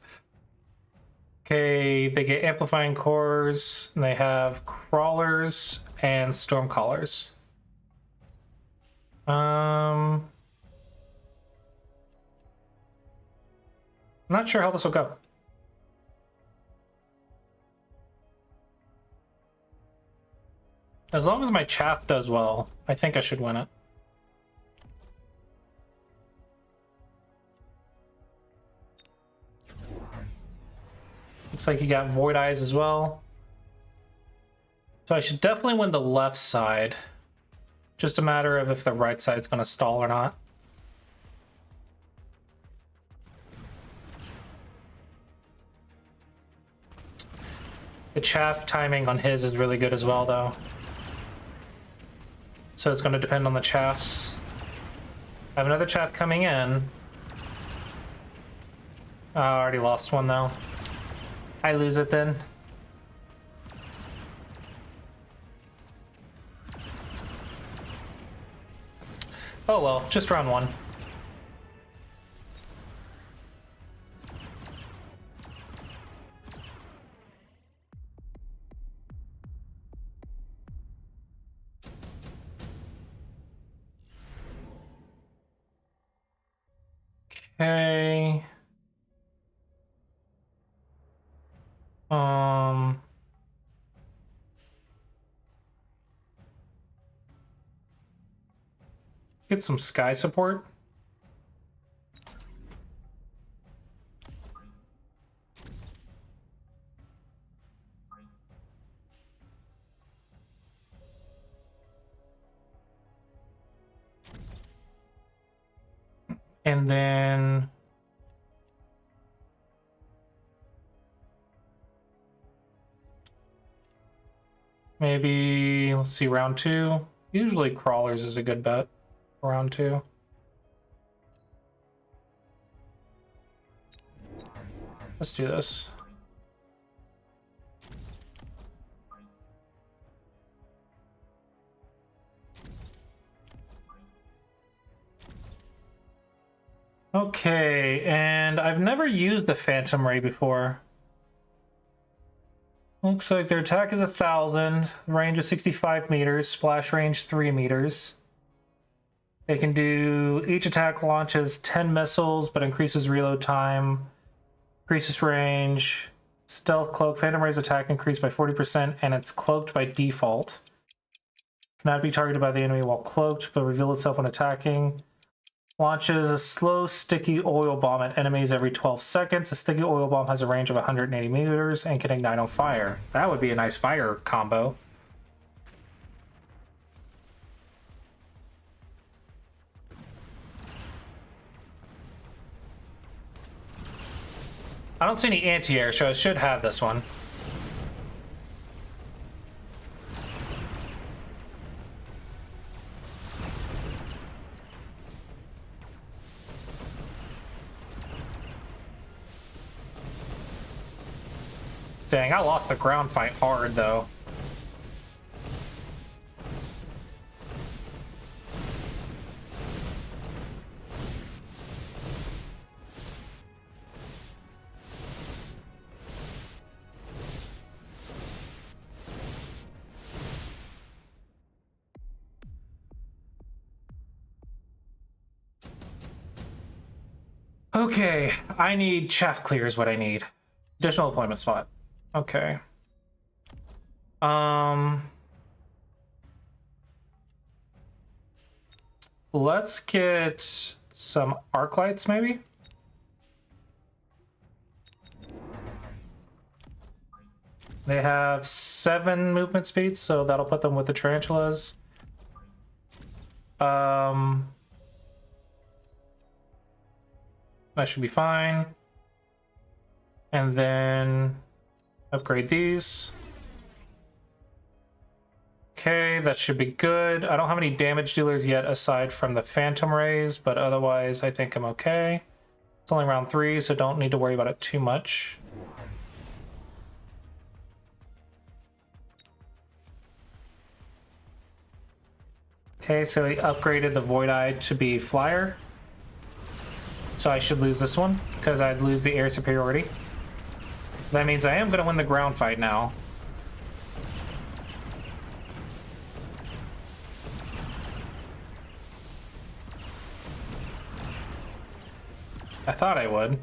Okay, they get amplifying cores, and they have crawlers and storm callers. I'm not sure how this will go. As long as my chaff does well, I think I should win it. Looks like you got Void Eyes as well. So I should definitely win the left side. Just a matter of if the right side's going to stall or not. The chaff timing on his is really good as well, though. So it's going to depend on the chaffs. I have another chaff coming in. Oh, I already lost one, though. I lose it then. Oh well, just round one. Okay. Get some sky support. And then maybe, let's see, round two. Usually crawlers is a good bet for round two. Let's do this. Okay, and I've never used the Phantom Ray before. Looks like their attack is 1,000, range is 65 meters, splash range 3 meters. They can do, each attack launches 10 missiles, but increases reload time, increases range, stealth cloak, Phantom Ray's attack increased by 40%, and it's cloaked by default. Cannot be targeted by the enemy while cloaked, but reveal itself when attacking. Launches a slow, sticky oil bomb at enemies every 12 seconds. A sticky oil bomb has a range of 180 meters and can ignite on fire. That would be a nice fire combo. I don't see any anti-air, so I should have this one. Dang, I lost the ground fight hard, though. Okay, I need chaff clear is what I need. Additional deployment spot. Okay. Let's get some arc lights, maybe? They have 7 movement speeds, so that'll put them with the tarantulas. That should be fine. And then upgrade these. Okay, that should be good. I don't have any damage dealers yet aside from the Phantom Rays, but otherwise I think I'm okay. It's only round 3, so don't need to worry about it too much. Okay, so he upgraded the Void Eye to be Flyer. So I should lose this one, because I'd lose the air superiority. That means I am going to win the ground fight now. I thought I would.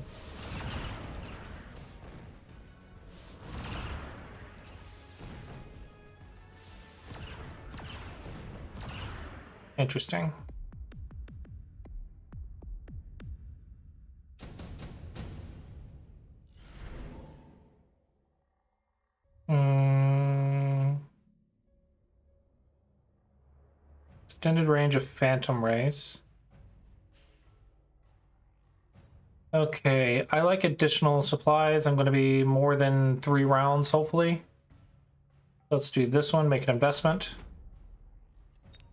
Interesting. Extended range of phantom rays. Okay, I like additional supplies. I'm going to be more than 3 rounds, hopefully. Let's do this one, make an investment.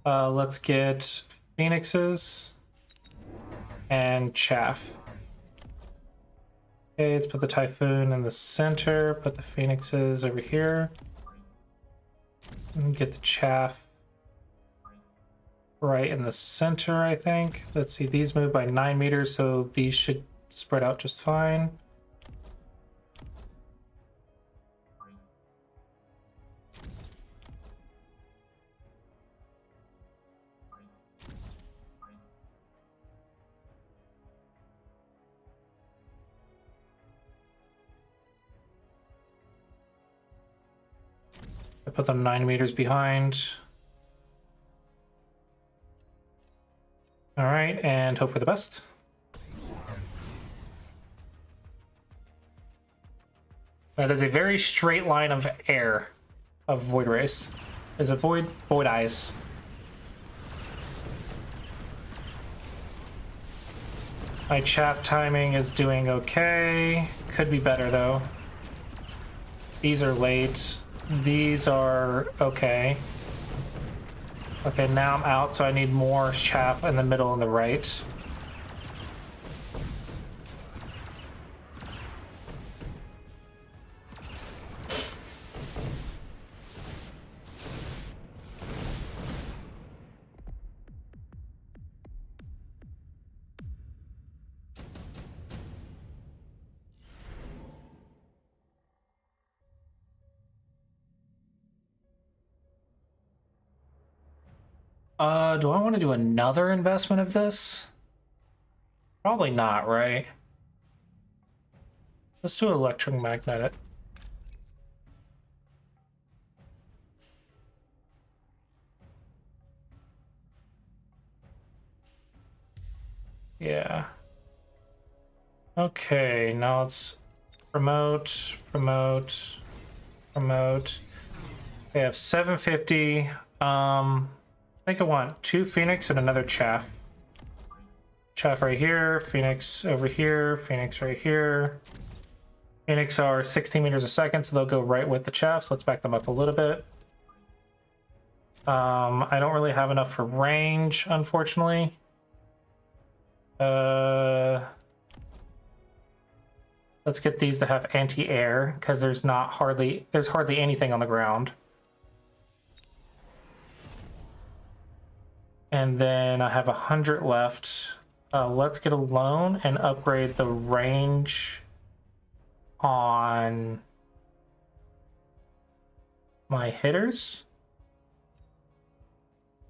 Let's get phoenixes and chaff. Okay, let's put the typhoon in the center, put the phoenixes over here. And get the chaff right in the center, I think. Let's see, these move by 9 meters, so these should spread out just fine. I put them 9 meters behind. All right, and hope for the best. That is a very straight line of air, of void rays. There's a void eyes. My chaff timing is doing okay. Could be better though. These are late. These are okay. Okay, now I'm out, so I need more chaff in the middle and the right. Do I want to do another investment of this? Probably not, right? Let's do electromagnetic. Yeah. Okay, now let's promote. They have 750. I think I want 2 phoenix and another chaff. Chaff right here, phoenix over here, phoenix right here. Phoenix are 16 meters a second, so they'll go right with the chaff, so let's back them up a little bit. I don't really have enough for range, unfortunately. Let's get these to have anti-air, because there's hardly anything on the ground. And then I have 100 left. Let's get a loan and upgrade the range on my hitters.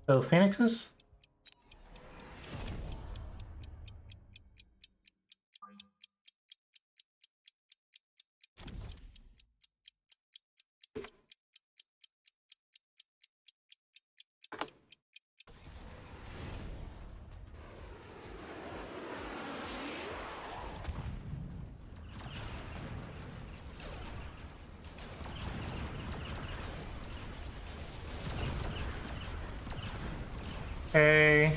So phoenixes. Okay.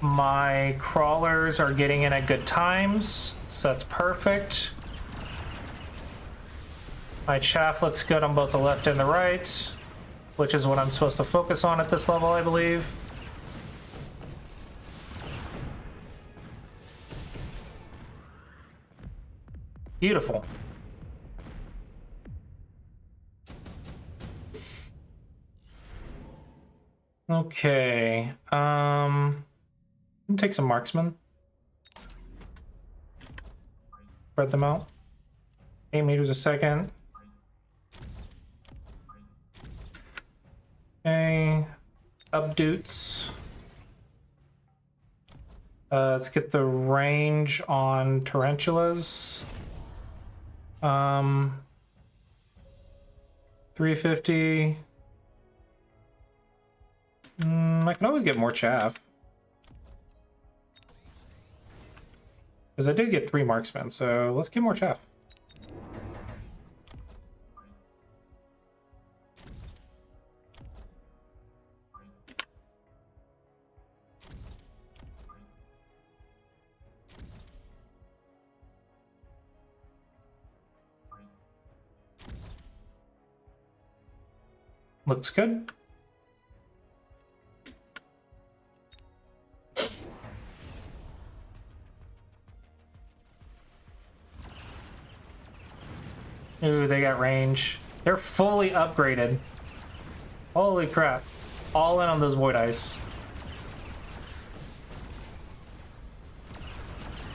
My crawlers are getting in at good times, so that's perfect. My chaff looks good on both the left and the right, which is what I'm supposed to focus on at this level, I believe. Beautiful. Okay, take some marksmen. Spread them out. 8 meters a second. Okay, updoots. Let's get the range on tarantulas. 350. I can always get more chaff. Because I did get 3 marksmen, so let's get more chaff. Looks good. Ooh, they got range. They're fully upgraded. Holy crap. All in on those void eyes.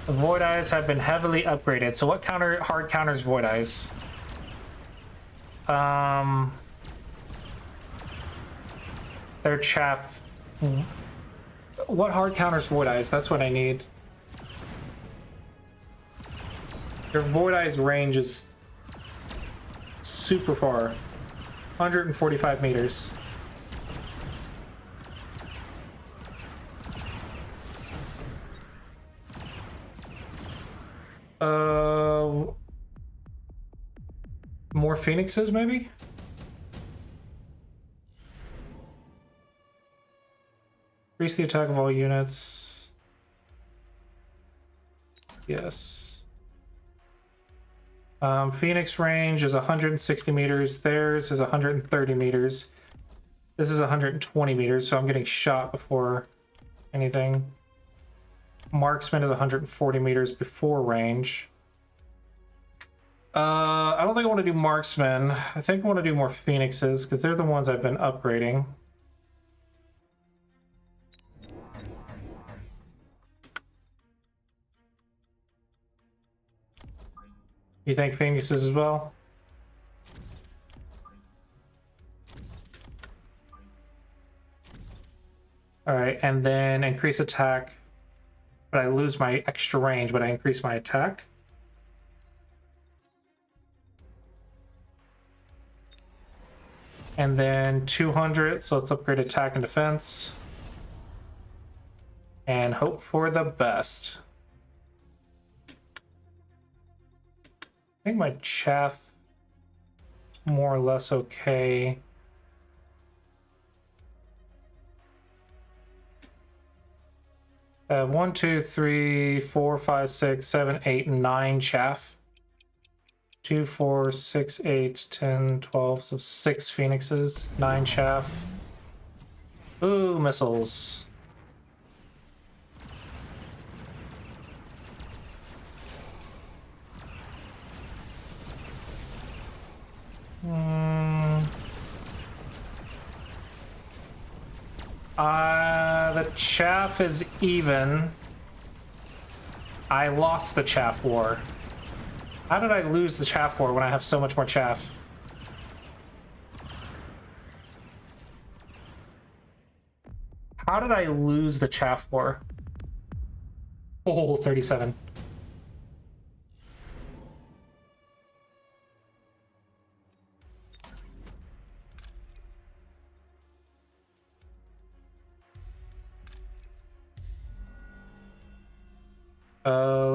The void eyes have been heavily upgraded. So what hard counters void eyes? Their chaff. What hard counters void eyes? That's what I need. Their void eyes range is super far. 145 meters. More phoenixes, maybe? Increase the attack of all units. Yes. Phoenix range is 160 meters. Theirs is 130 meters. This is 120 meters, so I'm getting shot before anything. Marksman is 140 meters before range. I don't think I want to do marksman. I think I want to do more phoenixes because they're the ones I've been upgrading. You think phoenixes as well? All right, and then increase attack, but I lose my extra range, but I increase my attack. And then 200, so let's upgrade attack and defense. And hope for the best. I think my chaff is more or less okay. I have 1, 2, 3, 4, 5, 6, 7, 8, 9 chaff. 2, 4, 6, 8, 10, 12, so 6 phoenixes, 9 chaff. Ooh, missiles. The chaff is even. I lost the chaff war. How did I lose the chaff war when I have so much more chaff? How did I lose the chaff war? Oh, 37.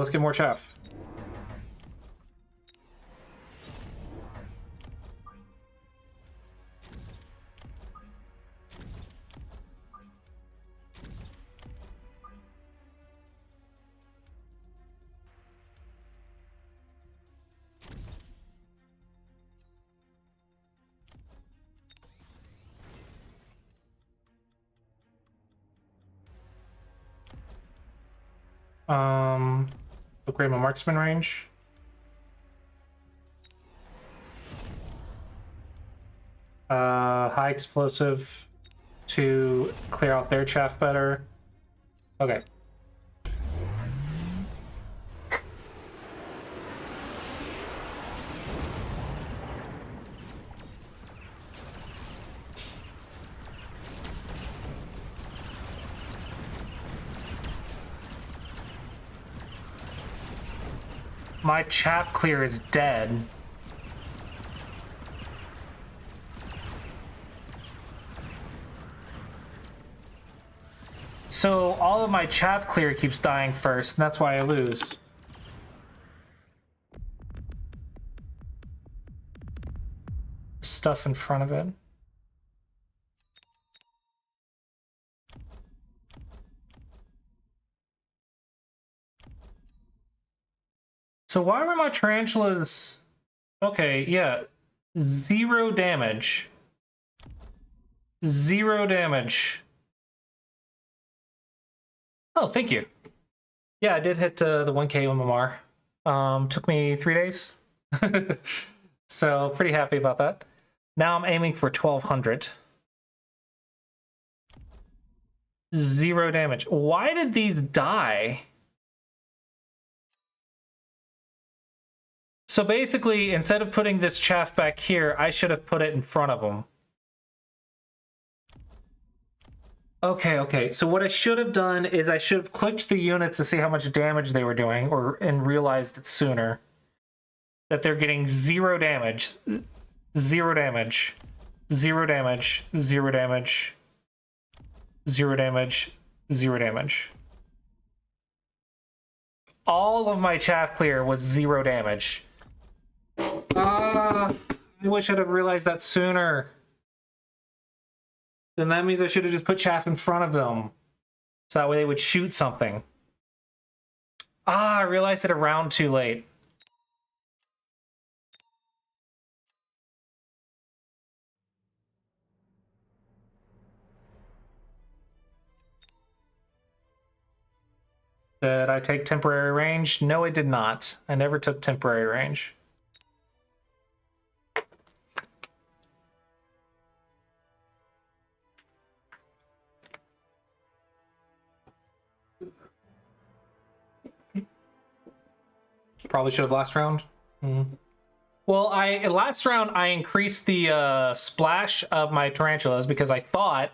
Let's get more chaff. Upgrade my marksman range. High explosive to clear out their chaff better. Okay. My chaff clear is dead. So all of my chaff clear keeps dying first, and that's why I lose. Stuff in front of it. So why were my tarantulas... Okay, yeah. 0 damage. 0 damage. Oh, thank you. Yeah, I did hit the 1K MMR. Took me 3 days. So pretty happy about that. Now I'm aiming for 1200. 0 damage. Why did these die? So basically, instead of putting this chaff back here, I should have put it in front of them. Okay. So what I should have done is I should have clicked the units to see how much damage they were doing, and realized it sooner. That they're getting 0 damage. 0 damage. 0 damage. 0 damage. 0 damage. 0 damage. All of my chaff clear was 0 damage. I wish I'd have realized that sooner. Then that means I should have just put chaff in front of them. So that way they would shoot something. I realized it a round too late. Did I take temporary range? No, I did not. I never took temporary range. Probably should have last round. Well, last round I increased the splash of my tarantulas because I thought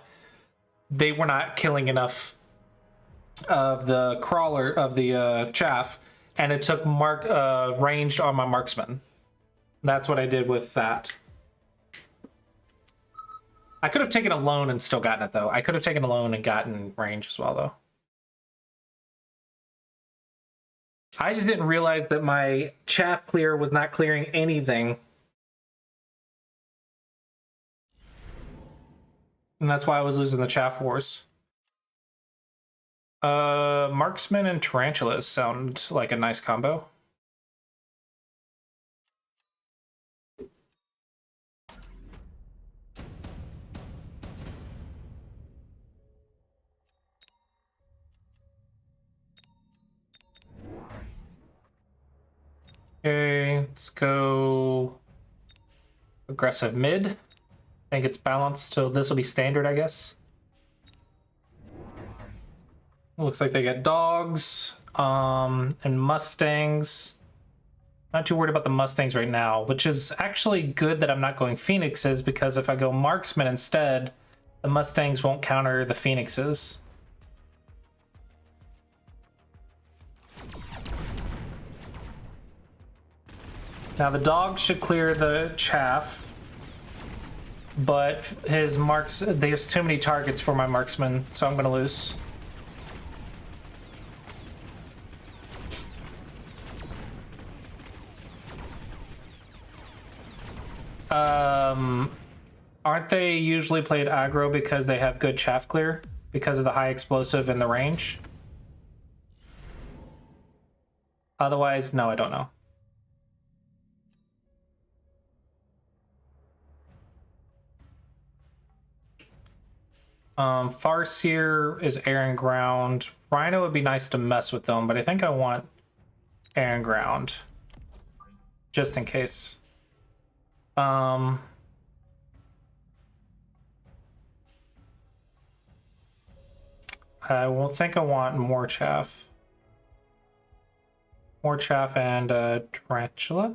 they were not killing enough of the crawler of the chaff, and it took ranged on my marksman. That's what I did with that. I could have taken a lone and still gotten it though. I could have taken a lone and gotten range as well though. I just didn't realize that my chaff clear was not clearing anything. And that's why I was losing the chaff wars. Marksman and tarantulas sound like a nice combo. Okay, let's go aggressive mid. I think it's balanced, so this will be standard, I guess. Looks like they get dogs and Mustangs. Not too worried about the Mustangs right now, which is actually good that I'm not going Phoenixes, because if I go Marksman instead, the Mustangs won't counter the Phoenixes. Now the dog should clear the chaff, but there's too many targets for my marksman, so I'm gonna lose. Aren't they usually played aggro because they have good chaff clear because of the high explosive and the range? Otherwise, no, I don't know. Farseer is air and ground. Rhino would be nice to mess with them, but I think I want air and ground. Just in case. I will think I want more chaff. More chaff and tarantula.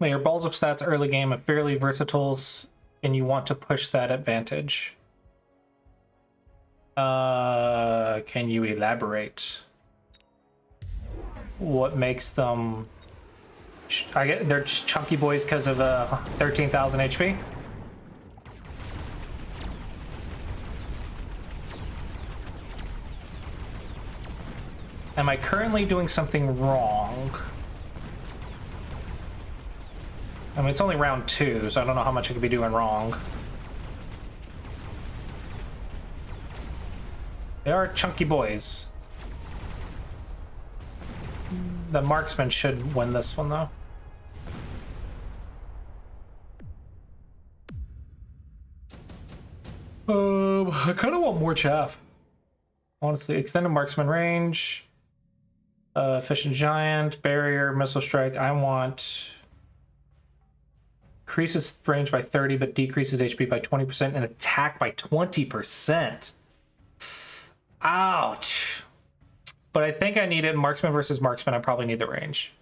Your balls of stats early game are fairly versatile, and you want to push that advantage. Can you elaborate? What makes them... they're just chunky boys because of 13,000 HP? Am I currently doing something wrong? I mean, it's only round 2, so I don't know how much I could be doing wrong. They are chunky boys. The marksman should win this one, though. I kind of want more chaff. Honestly, extended marksman range, efficient giant, barrier, missile strike. I want increases range by 30, but decreases HP by 20% and attack by 20%. Ouch. But I think I need it. Marksman versus marksman, I probably need the range.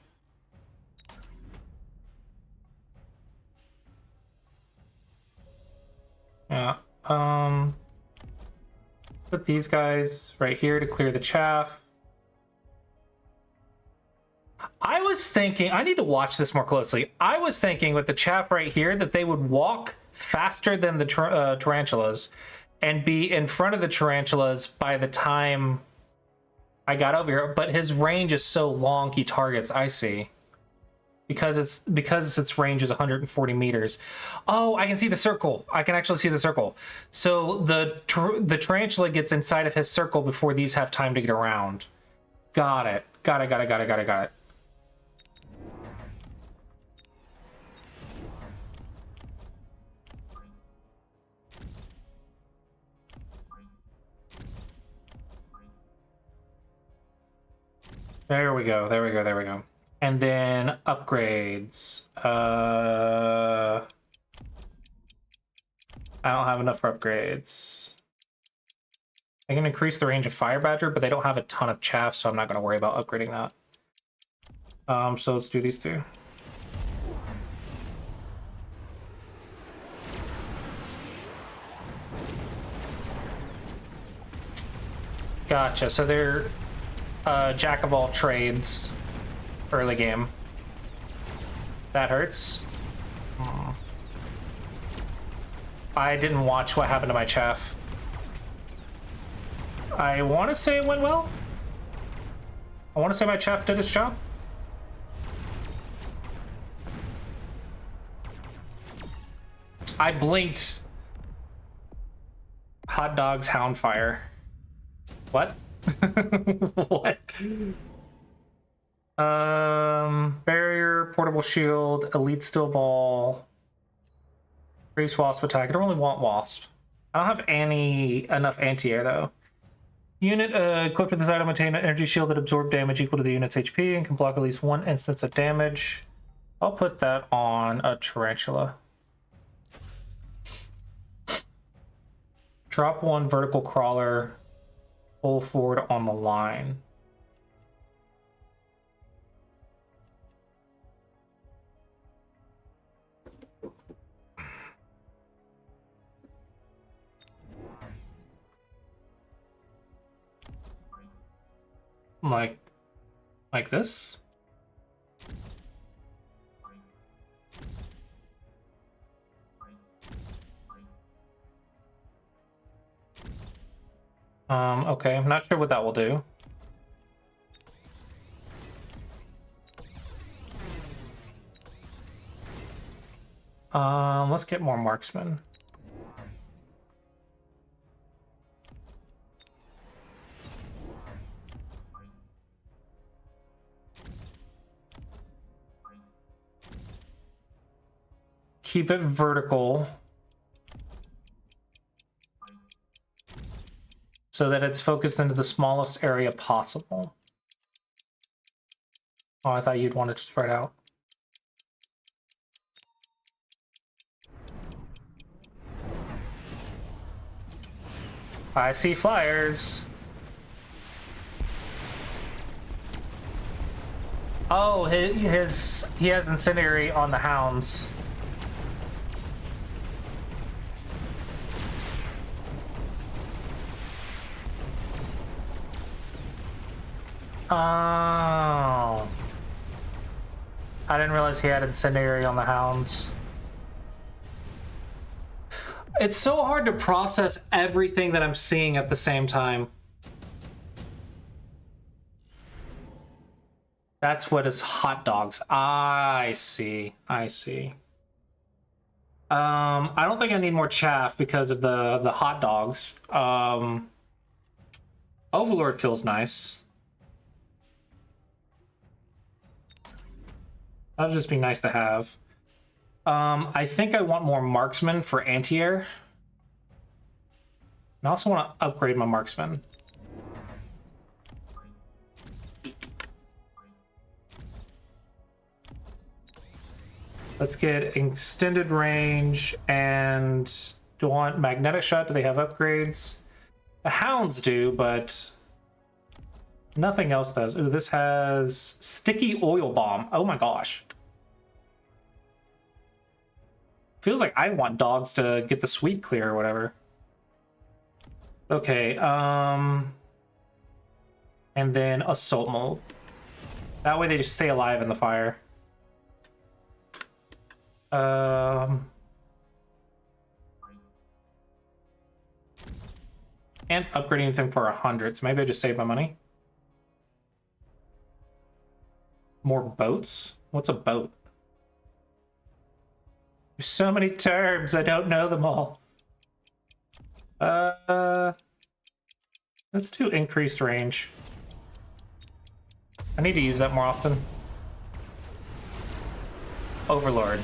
Yeah. Put these guys right here to clear the chaff. I was thinking, I need to watch this more closely. I was thinking with the chaff right here that they would walk faster than the tarantulas and be in front of the tarantulas by the time I got over here. But his range is so long, he targets. I see. Because its range is 140 meters. Oh, I can see the circle. I can actually see the circle. So the tarantula gets inside of his circle before these have time to get around. Got it. Got it. There we go. And then upgrades. I don't have enough for upgrades. I can increase the range of Fire Badger, but they don't have a ton of chaff, so I'm not going to worry about upgrading that. So let's do these two. Gotcha. So they're jack of all trades. Early game. That hurts. I didn't watch what happened to my chaff. I want to say it went well. I want to say my chaff did its job. I blinked. Hot dogs, hound fire. What? What? Barrier, portable shield, elite steel ball, increase wasp attack. I don't really want wasp. I don't have enough anti-air though. Unit equipped with this item maintain an energy shield that absorbs damage equal to the unit's HP and can block at least one instance of damage. I'll put that on a tarantula. Drop one vertical crawler, pull forward on the line. Like this? Okay, I'm not sure what that will do. Let's get more marksmen. Keep it vertical so that it's focused into the smallest area possible. Oh, I thought you'd want it to spread out. I see flyers. Oh, he has incendiary on the hounds. Oh. I didn't realize he had incendiary on the hounds. It's so hard to process everything that I'm seeing at the same time. That's what is hot dogs. I see. I see. I don't think I need more chaff because of the hot dogs. Overlord feels nice. That'll just be nice to have. I think I want more marksman for anti-air. And I also want to upgrade my marksman. Let's get extended range, and do I want magnetic shot? Do they have upgrades? The hounds do, but nothing else does. Ooh, this has sticky oil bomb. Oh my gosh. Feels like I want dogs to get the sweep clear or whatever. Okay, and then assault mold. That way they just stay alive in the fire. And upgrading them for 100, so maybe I just save my money. More boats? What's a boat? There's so many terms, I don't know them all. Let's do increased range. I need to use that more often. Overlord.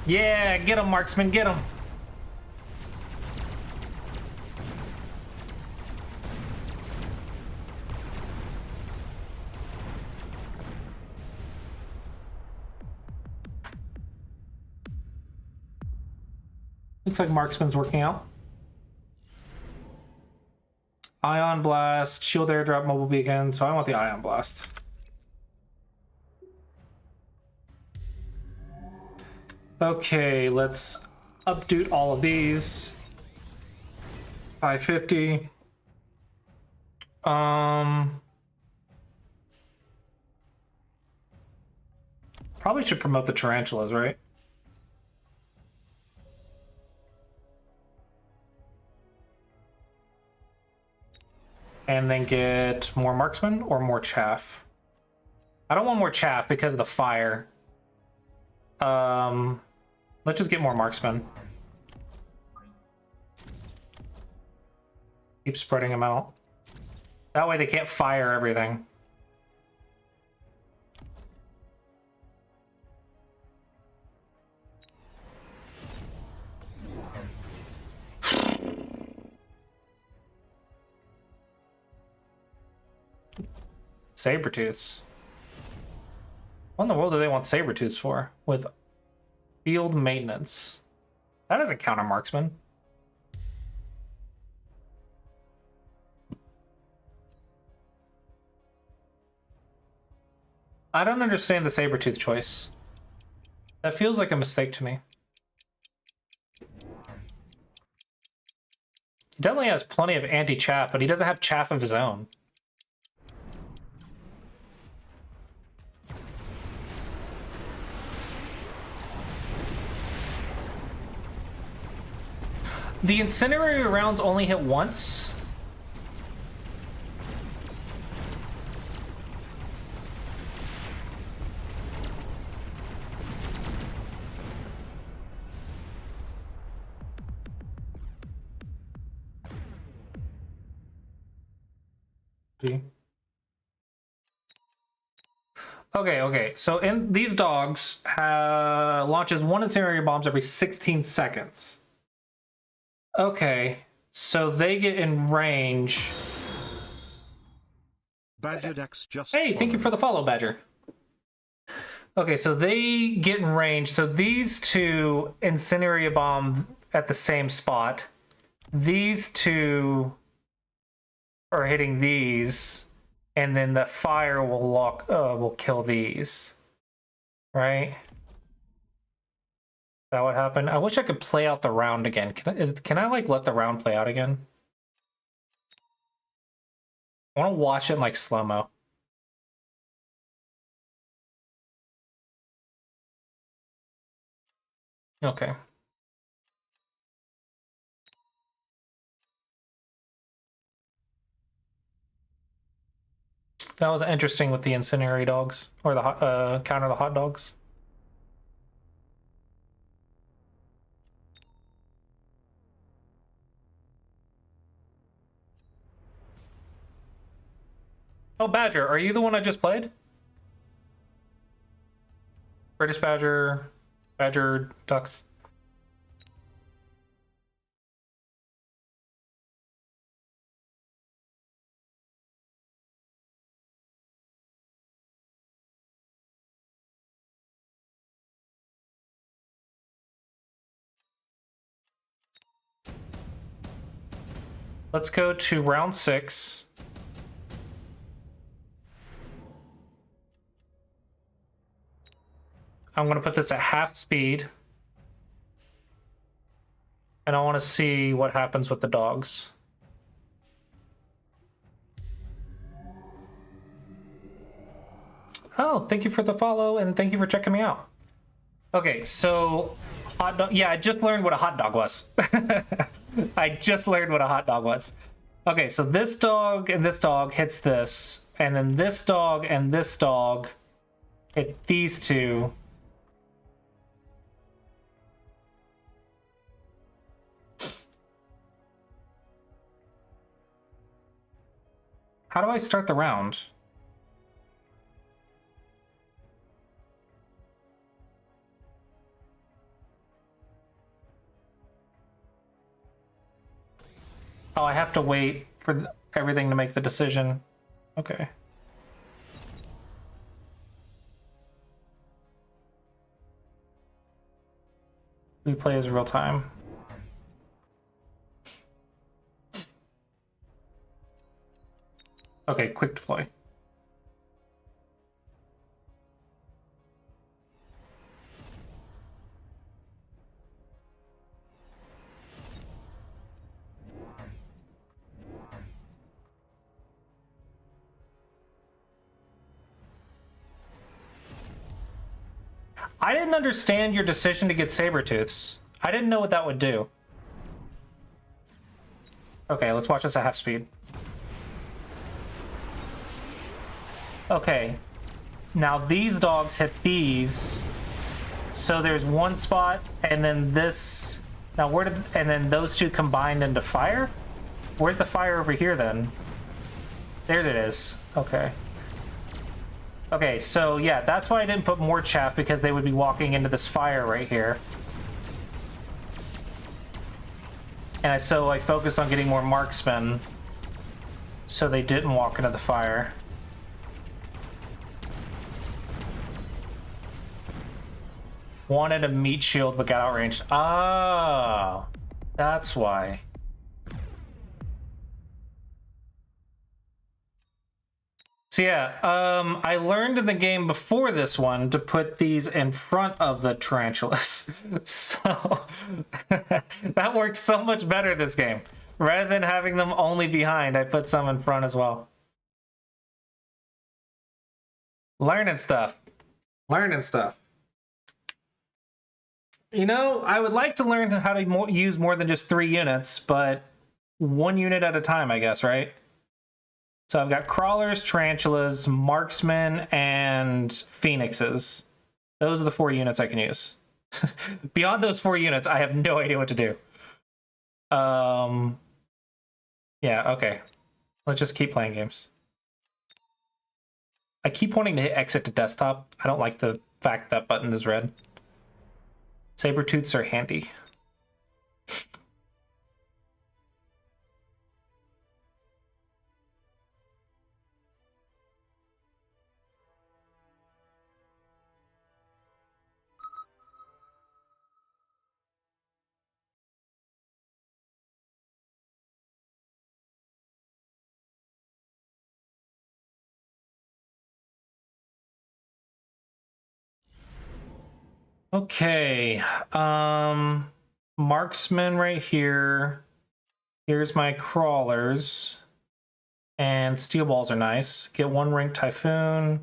Yeah, get him, marksman, get him. Looks like marksman's working out. Ion blast, shield airdrop, mobile beacon. So I want the ion blast. Okay, let's updo all of these. 550. Probably should promote the tarantulas, right? And then get more marksman or more chaff. I don't want more chaff because of the fire. Let's just get more marksman. Keep spreading them out. That way they can't fire everything. Sabertooths. What in the world do they want Sabertooths for? With field maintenance. That doesn't counter marksman. I don't understand the Sabertooth choice. That feels like a mistake to me. He definitely has plenty of anti-chaff, but he doesn't have chaff of his own. The incendiary rounds only hit once. Okay. So in these dogs launches one incendiary bombs every 16 seconds. Okay, so they get in range. Badger Dex just Hey, thank you for the follow, Badger. Okay, so they get in range. So these two incendiary bomb at the same spot. These two are hitting these, and then the fire will kill these. Right? Is that what happened? I wish I could play out the round again. Can I like let the round play out again? I want to watch it in like slow-mo. Okay. That was interesting with the incendiary dogs, or the counter the hot dogs. Oh, Badger, are you the one I just played? British Badger, Badger Ducks. Let's go to round 6. I'm going to put this at half speed. And I want to see what happens with the dogs. Oh, thank you for the follow, and thank you for checking me out. Okay, so hot dog. Yeah, I just learned what a hot dog was. I just learned what a hot dog was. Okay, so this dog and this dog hits this, and then this dog and this dog hit these two. How do I start the round? Oh, I have to wait for everything to make the decision. Okay. Replay is real time. Okay, quick deploy. I didn't understand your decision to get Sabertooths. I didn't know what that would do. Okay, let's watch this at half speed. Okay. Now these dogs hit these. So there's one spot, and then this... Now where did... And then those two combined into fire? Where's the fire over here, then? There it is. Okay. Okay, so yeah, that's why I didn't put more chaff, because they would be walking into this fire right here. And so I focused on getting more marksmen, so they didn't walk into the fire. Wanted a meat shield, but got outranged. Oh, that's why. So yeah, I learned in the game before this one to put these in front of the tarantulas. So that worked so much better this game. Rather than having them only behind, I put some in front as well. Learning stuff. Learning stuff. You know, I would like to learn how to use more than just 3 units, but 1 unit at a time, I guess, right? So I've got crawlers, tarantulas, marksmen, and phoenixes. Those are the 4 units I can use. Beyond those 4 units, I have no idea what to do. Yeah, okay. Let's just keep playing games. I keep wanting to hit exit to desktop. I don't like the fact that button is red. Sabertooths are handy. Okay. Marksman right here. Here's my crawlers. And steel balls are nice. Get 1 rank typhoon.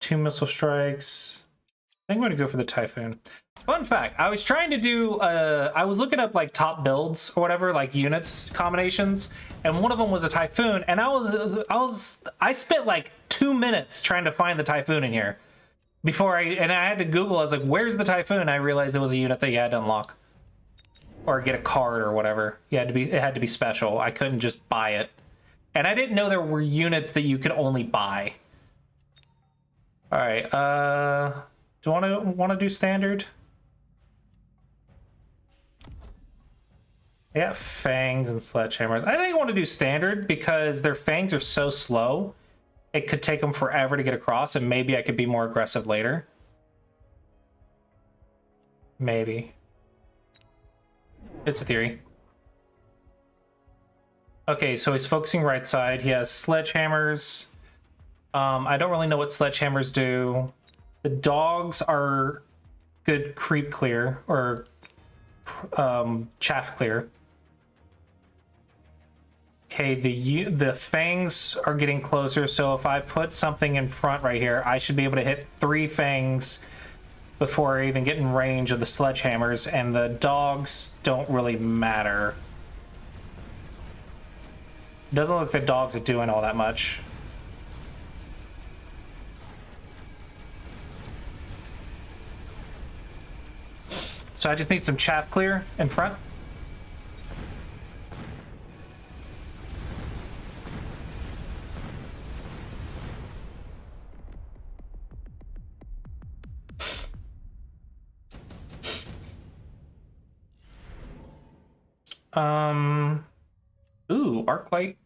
2 missile strikes. I think I'm going to go for the typhoon. Fun fact, I was trying to do, I was looking up like top builds or whatever, like units combinations, and one of them was a typhoon, and I spent like 2 minutes trying to find the typhoon in here before I had to Google. I was like, where's the typhoon? I realized it was a unit that you had to unlock or get a card or whatever. It had to be special. I couldn't just buy it, and I didn't know there were units that you could only buy. All right, do I want to do standard? Yeah, fangs and sledgehammers. I think I want to do standard because their fangs are so slow. It could take them forever to get across, and maybe I could be more aggressive later. Maybe. It's a theory. Okay, so he's focusing right side. He has sledgehammers. I don't really know what sledgehammers do. The dogs are good creep clear or chaff clear. Okay, the fangs are getting closer, so if I put something in front right here, I should be able to hit 3 fangs before I even get in range of the sledgehammers, and the dogs don't really matter. Doesn't look like the dogs are doing all that much. So I just need some chaff clear in front. Ooh, arc light.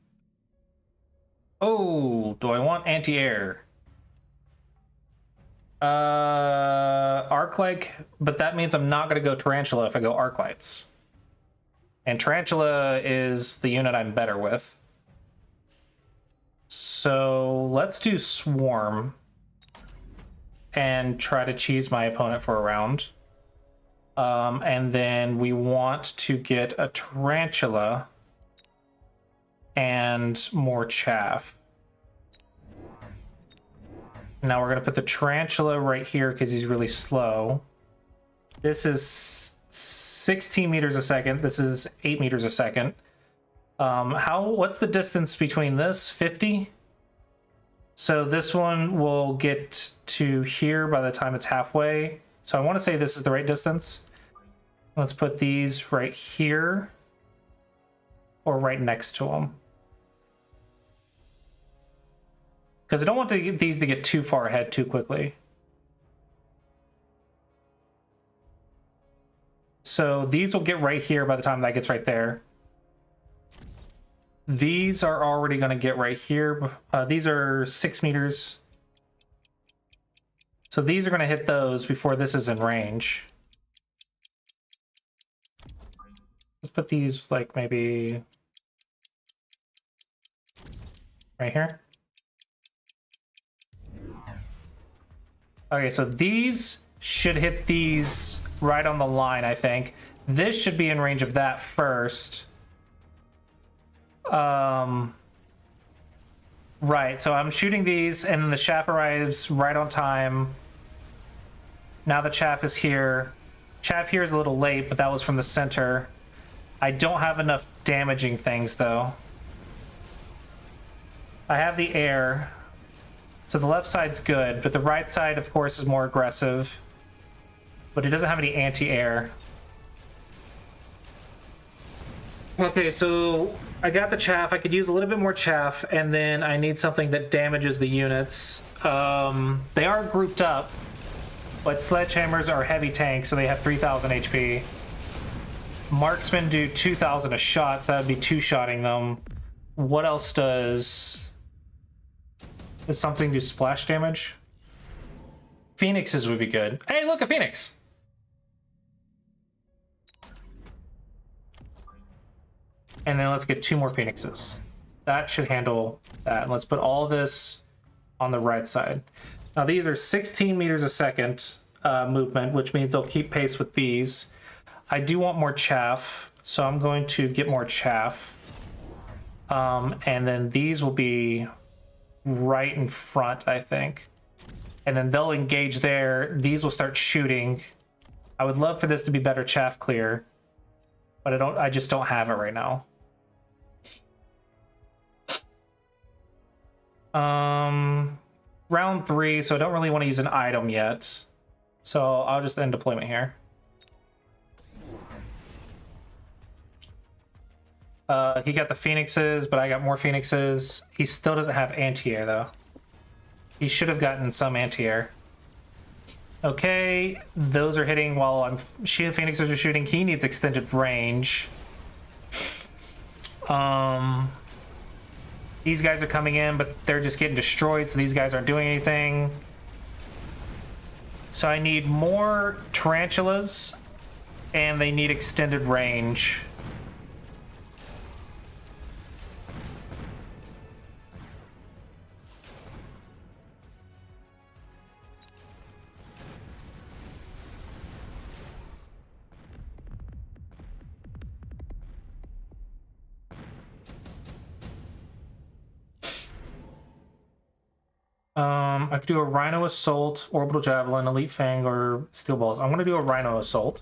Oh, do I want anti-air? Arc light, but that means I'm not going to go tarantula if I go arc lights. And tarantula is the unit I'm better with. So let's do swarm and try to cheese my opponent for a round. And then we want to get a tarantula and more chaff. Now we're going to put the tarantula right here because he's really slow. This is 16 meters a second. This is 8 meters a second. What's the distance between this? 50? So this one will get to here by the time it's halfway. So I want to say this is the right distance. Let's put these right here or right next to them. Because I don't want these to get too far ahead too quickly. So these will get right here by the time that gets right there. These are already going to get right here. These are 6 meters. So these are going to hit those before this is in range. Let's put these like maybe right here. Okay, so these should hit these right on the line, I think. This should be in range of that first. Right, so I'm shooting these, and then the chaff arrives right on time. Now the chaff is here. Chaff here is a little late, but that was from the center. I don't have enough damaging things, though. I have the air. So the left side's good, but the right side, of course, is more aggressive. But it doesn't have any anti-air. Okay, so I got the chaff. I could use a little bit more chaff, and then I need something that damages the units. They are grouped up, but sledgehammers are heavy tanks, so they have 3,000 HP. Marksmen do 2,000 a shot, so that would be two-shotting them. What else does something do splash damage? Phoenixes would be good. Hey, look, a phoenix! And then let's get 2 more phoenixes. That should handle that. Let's put all this on the right side. Now these are 16 meters a second. movement, which means they'll keep pace with these. I do want more chaff, so I'm going to get more chaff. And then these will be right in front, I think. And then they'll engage there. These will start shooting. I would love for this to be better chaff clear, but I just don't have it right now. Round 3, so I don't really want to use an item yet. So I'll just end deployment here. He got the phoenixes, but I got more phoenixes. He still doesn't have anti-air though. He should have gotten some anti-air. Okay, those are hitting while phoenixes are shooting. He needs extended range. These guys are coming in, but they're just getting destroyed, so these guys aren't doing anything. So I need more tarantulas, and they need extended range. I could do a Rhino Assault, Orbital Javelin, Elite Fang, or Steel Balls. I'm going to do a Rhino Assault,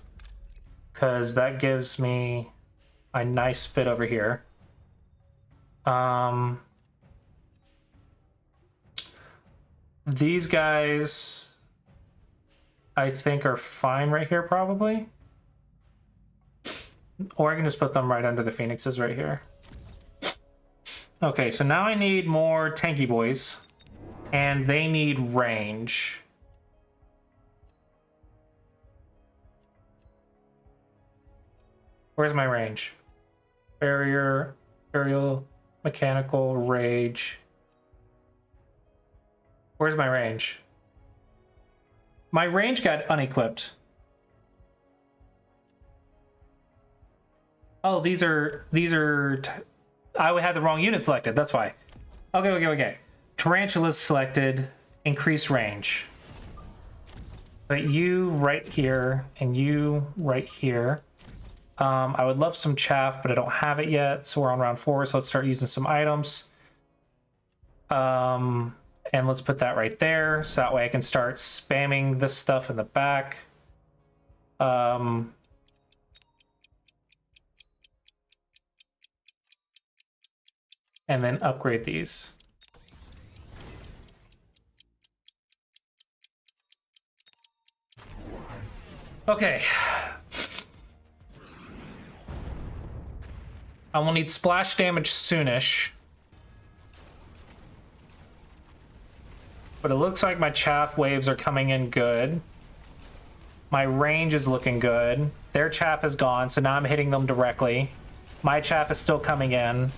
because that gives me a nice spit over here. These guys, I think, are fine right here, probably. Or I can just put them right under the Phoenixes right here. Okay, so now I need more tanky boys. And they need range. Where's my range? Barrier, aerial, mechanical, rage. Where's my range? My range got unequipped. Oh, these are I had the wrong unit selected, that's why. Okay. Tarantulas selected, increase range. But you right here and you right here. I would love some chaff, but I don't have it yet. So we're on round 4, so let's start using some items. And let's put that right there, so that way I can start spamming this stuff in the back. And then upgrade these. Okay. I will need splash damage soonish. But it looks like my chaff waves are coming in good. My range is looking good. Their chaff is gone, so now I'm hitting them directly. My chaff is still coming in,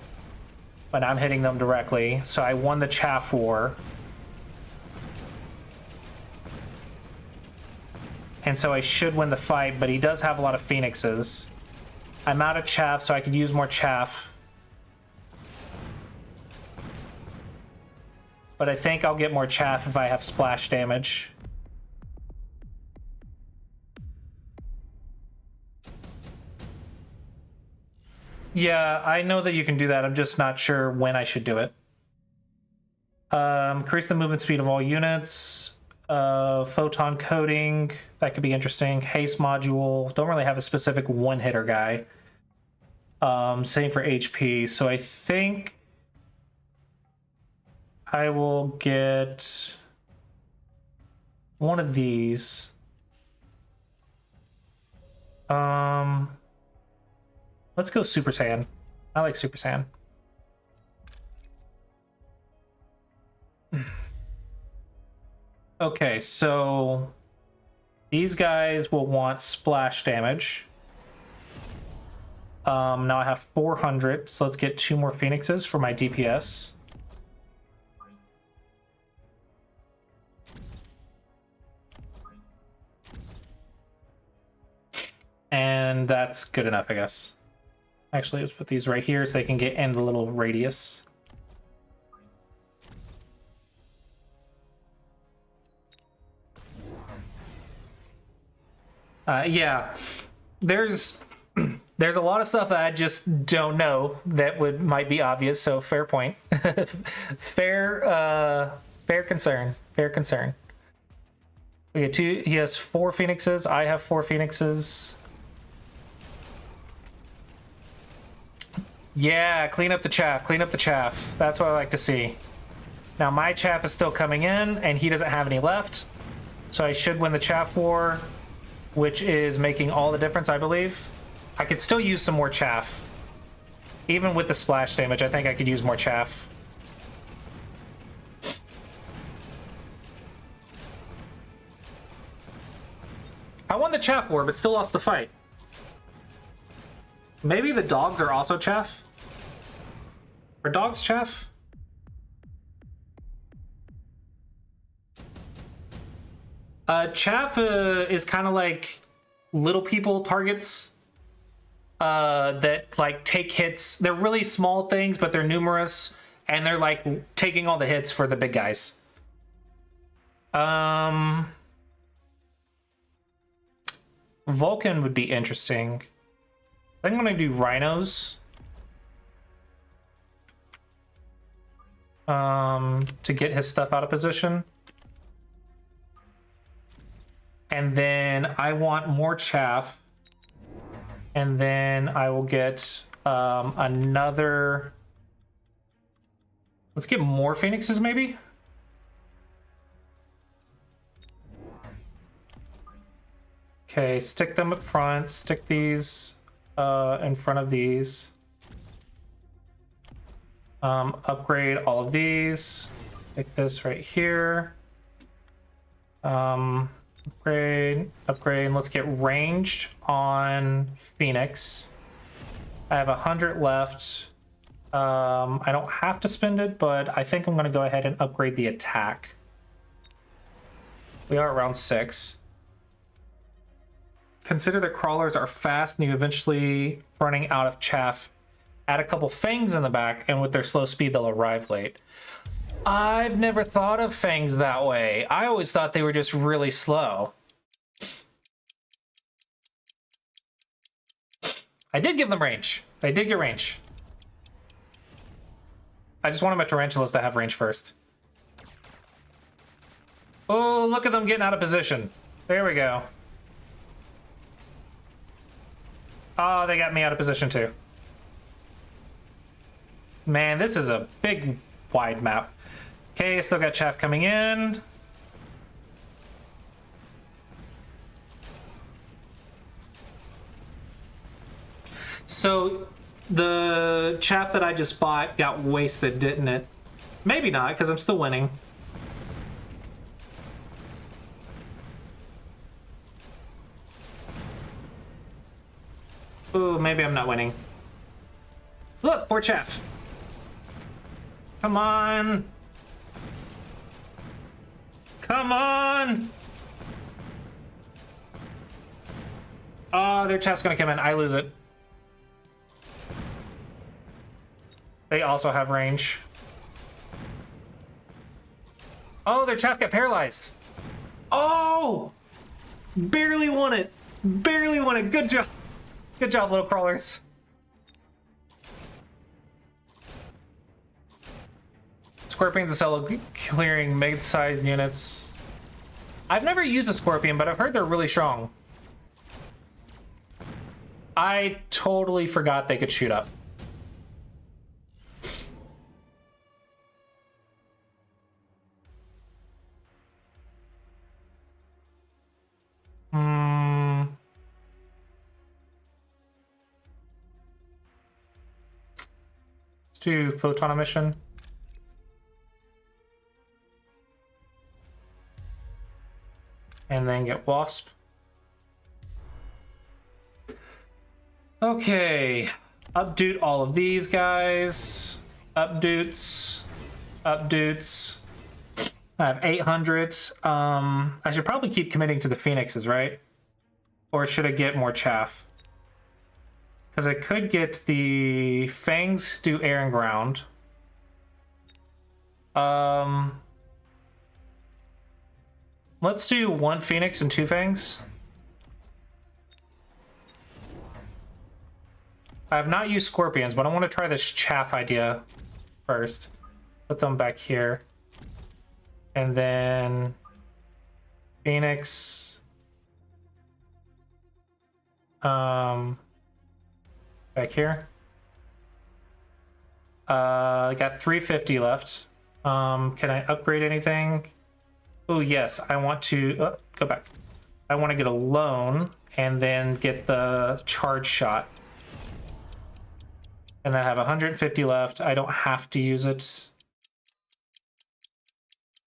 but I'm hitting them directly. So I won the chaff war. And so I should win the fight, but he does have a lot of phoenixes. I'm out of chaff, so I could use more chaff. But I think I'll get more chaff if I have splash damage. Yeah, I know that you can do that. I'm just not sure when I should do it. Increase the movement speed of all units. Photon coating, that could be interesting. Haste module, don't really have a specific one-hitter guy. Same for HP, so I think I will get one of these. Let's go Super Saiyan. I like Super Saiyan. Okay, so these guys will want splash damage. Now I have 400, so let's get 2 more Phoenixes for my DPS. And that's good enough, I guess. Actually, let's put these right here so they can get in the little radius. Yeah, there's there's a lot of stuff that I just don't know that might be obvious. So fair point. Fair concern. Fair concern. We get two. He has 4 phoenixes. I have 4 phoenixes. Yeah, clean up the chaff. Clean up the chaff. That's what I like to see. Now my chaff is still coming in, and he doesn't have any left. So I should win the chaff war, which is making all the difference, I believe. I could still use some more chaff. Even with the splash damage, I think I could use more chaff. I won the chaff war, but still lost the fight. Maybe the dogs are also chaff? Are dogs chaff? Chaff is kind of like little people targets that like take hits. They're really small things, but they're numerous, and they're like taking all the hits for the big guys. Vulcan would be interesting. I think I'm gonna do rhinos. To get his stuff out of position. And then I want more chaff. And then I will get another... Let's get more phoenixes, maybe? Okay, stick them up front. Stick these in front of these. Upgrade all of these. Take this right here. Upgrade, and let's get ranged on Phoenix. I have 100 left. I don't have to spend it, but I think I'm going to go ahead and upgrade the attack. We are around 6. Consider that crawlers are fast and you eventually running out of chaff. Add a couple fangs in the back, and with their slow speed, they'll arrive late. I've never thought of fangs that way. I always thought they were just really slow. I did give them range. They did get range. I just wanted my tarantulas to have range first. Oh, look at them getting out of position. There we go. Oh, they got me out of position too. Man, this is a big, wide map. Okay, still got chaff coming in. So, the chaff that I just bought got wasted, didn't it? Maybe not, because I'm still winning. Ooh, maybe I'm not winning. Look, poor chaff. Come on. Come on. Oh, their chaff's gonna come in. I lose it. They also have range. Oh, their chaff got paralyzed. Oh! Barely won it. Barely won it. Good job. Good job, little crawlers. Scorpions are sell clearing mid-sized units. I've never used a scorpion, but I've heard they're really strong. I totally forgot they could shoot up. Let's do photon emission. And then get wasp. Okay, updoot all of these guys. Updoots. Updoots. I have 800. I should probably keep committing to the phoenixes, right? Or should I get more chaff? Because I could get the fangs, do air and ground. Let's do 1 phoenix and 2 fangs. I have not used scorpions, but I want to try this chaff idea first. Put them back here. And then Phoenix. Back here. I got 350 left. Can I upgrade anything? Oh, yes. I want to go back. I want to get a loan and then get the charge shot. And then I have 150 left. I don't have to use it.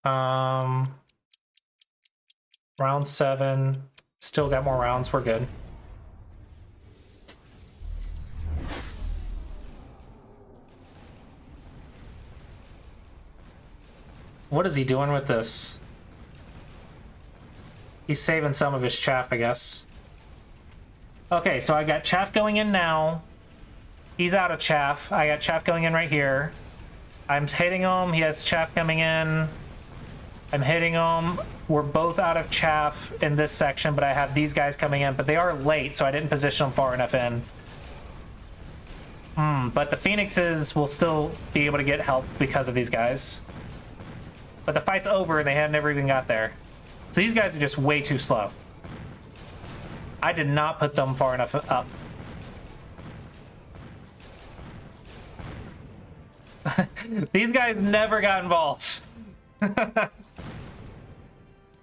Round 7. Still got more rounds. We're good. What is he doing with this? He's saving some of his chaff, I guess. Okay, so I got chaff going in now. He's out of chaff. I got chaff going in right here. I'm hitting him. He has chaff coming in. I'm hitting him. We're both out of chaff in this section, but I have these guys coming in. But they are late, so I didn't position them far enough in. But the Phoenixes will still be able to get help because of these guys. But the fight's over, and they have never even got there. So these guys are just way too slow. I did not put them far enough up. These guys never got involved.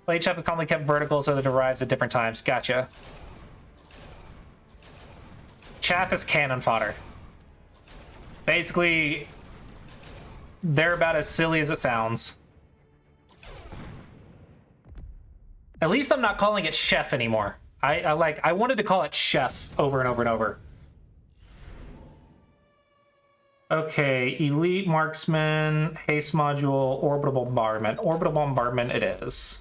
Late chaff is commonly kept vertical so that it arrives at different times. Gotcha. Chaff is cannon fodder. Basically, they're about as silly as it sounds. At least I'm not calling it chef anymore. I wanted to call it chef over and over and over. Okay, elite marksman, haste module, orbital bombardment. Orbital bombardment it is.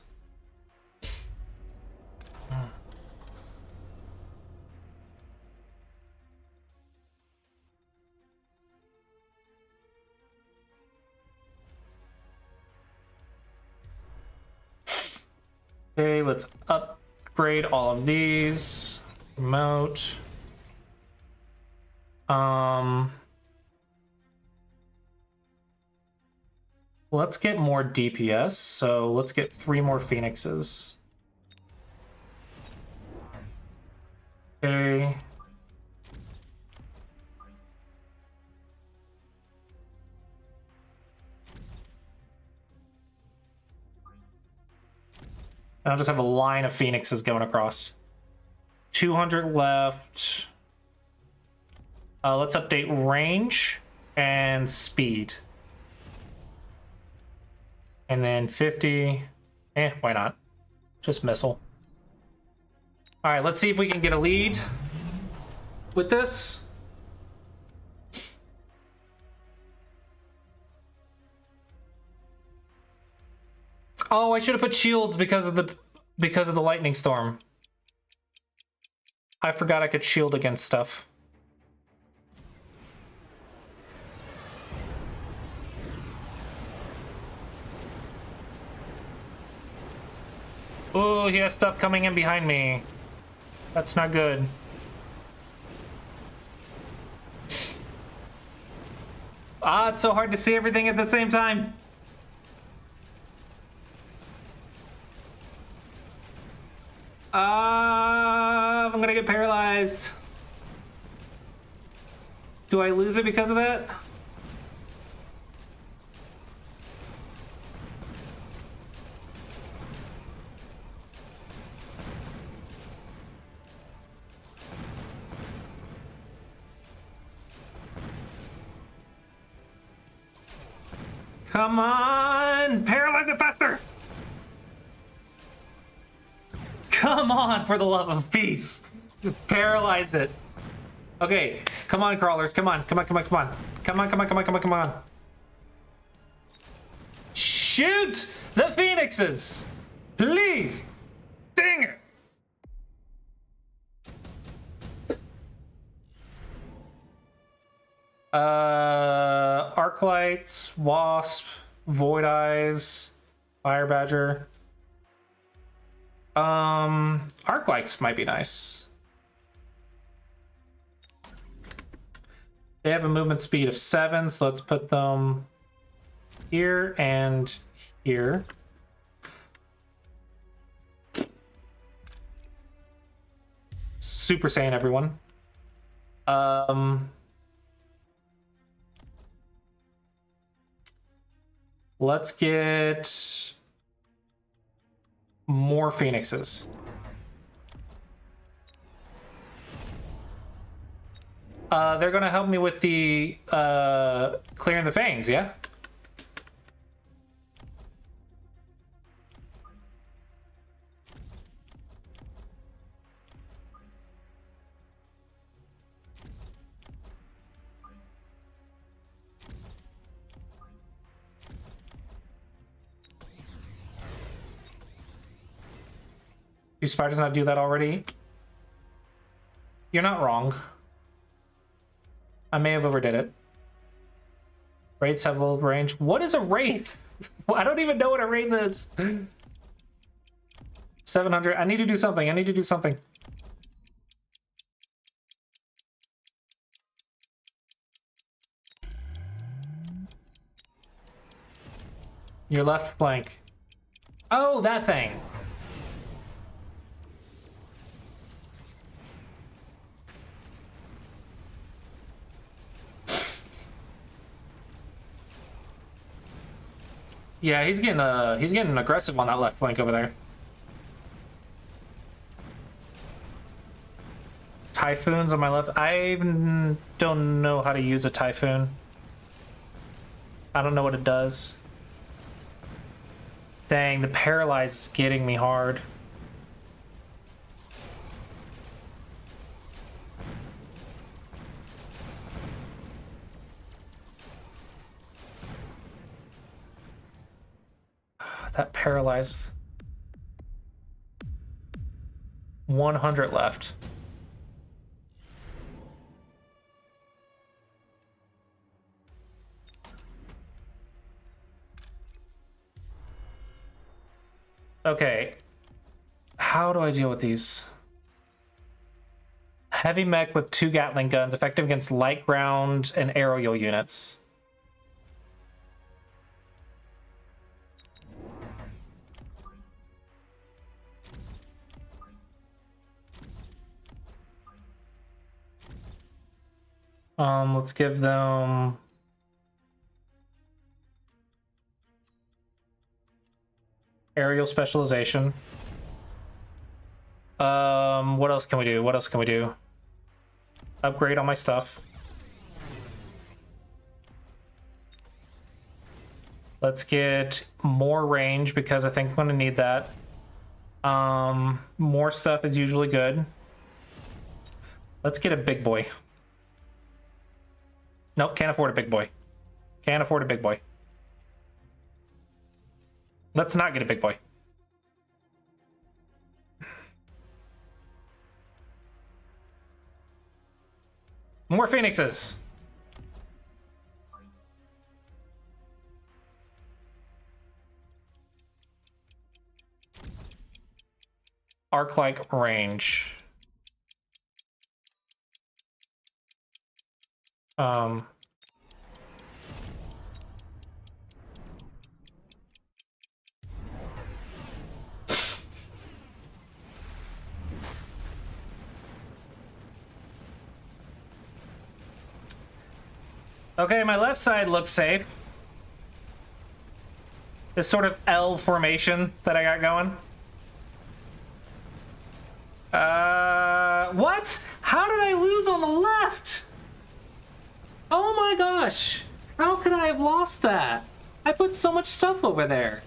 Okay, let's upgrade all of these. Remote. Let's get more DPS, so let's get 3 more Phoenixes. Okay. I'll just have a line of Phoenixes going across. 200 left. Let's update range and speed. And then 50. Why not? Just missile. All right, let's see if we can get a lead with this. Oh, I should have put shields because of the lightning storm. I forgot I could shield against stuff. Oh, he has stuff coming in behind me. That's not good. Ah, it's so hard to see everything at the same time. I'm gonna get paralyzed. Do I lose it because of that? Come on! Paralyze it faster! Come on, for the love of peace! Paralyze it. Okay, come on, crawlers. Come on, come on, come on, come on. Come on, come on, come on, come on, come on. Shoot the Phoenixes! Please! Dang it! Arc lights, wasp, void eyes, fire badger. Arc lights might be nice. They have a movement speed of 7, so let's put them here and here. Super Saiyan, everyone. Let's get more Phoenixes. They're gonna help me with the clearing the fangs, yeah? Do spiders not do that already? You're not wrong. I may have overdid it. Wraiths have little range. What is a wraith? I don't even know what a wraith is. 700. I need to do something. I need to do something. Your left flank. Oh, that thing. Yeah, he's getting aggressive on that left flank over there. Typhoons on my left. I don't know how to use a typhoon. I don't know what it does. Dang, the paralyze is getting me hard. That paralyzed. 100 left. Okay. How do I deal with these? Heavy mech with 2 Gatling guns, effective against light ground and aerial units. Let's give them aerial specialization. What else can we do? What else can we do? Upgrade all my stuff. Let's get more range because I think I'm gonna need that. More stuff is usually good. Let's get a big boy. Nope, can't afford a big boy. Can't afford a big boy. Let's not get a big boy. More Phoenixes. Arc-like range. Okay, my left side looks safe. This sort of L formation that I got going. What? How did I lose on the left? Oh my gosh. How could I have lost that? I put so much stuff over there.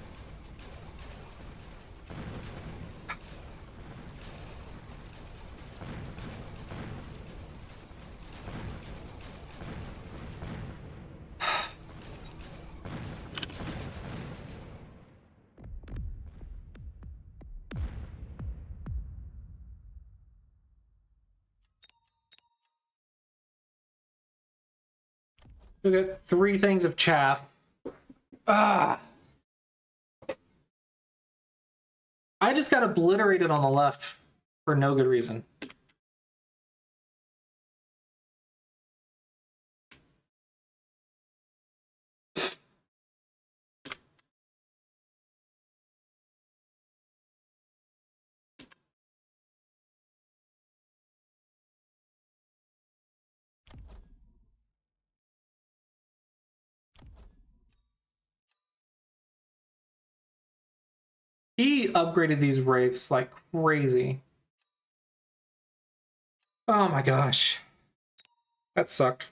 We got 3 things of chaff. Ah! I just got obliterated on the left for no good reason. upgraded these wraiths like crazy. Oh my gosh. That sucked.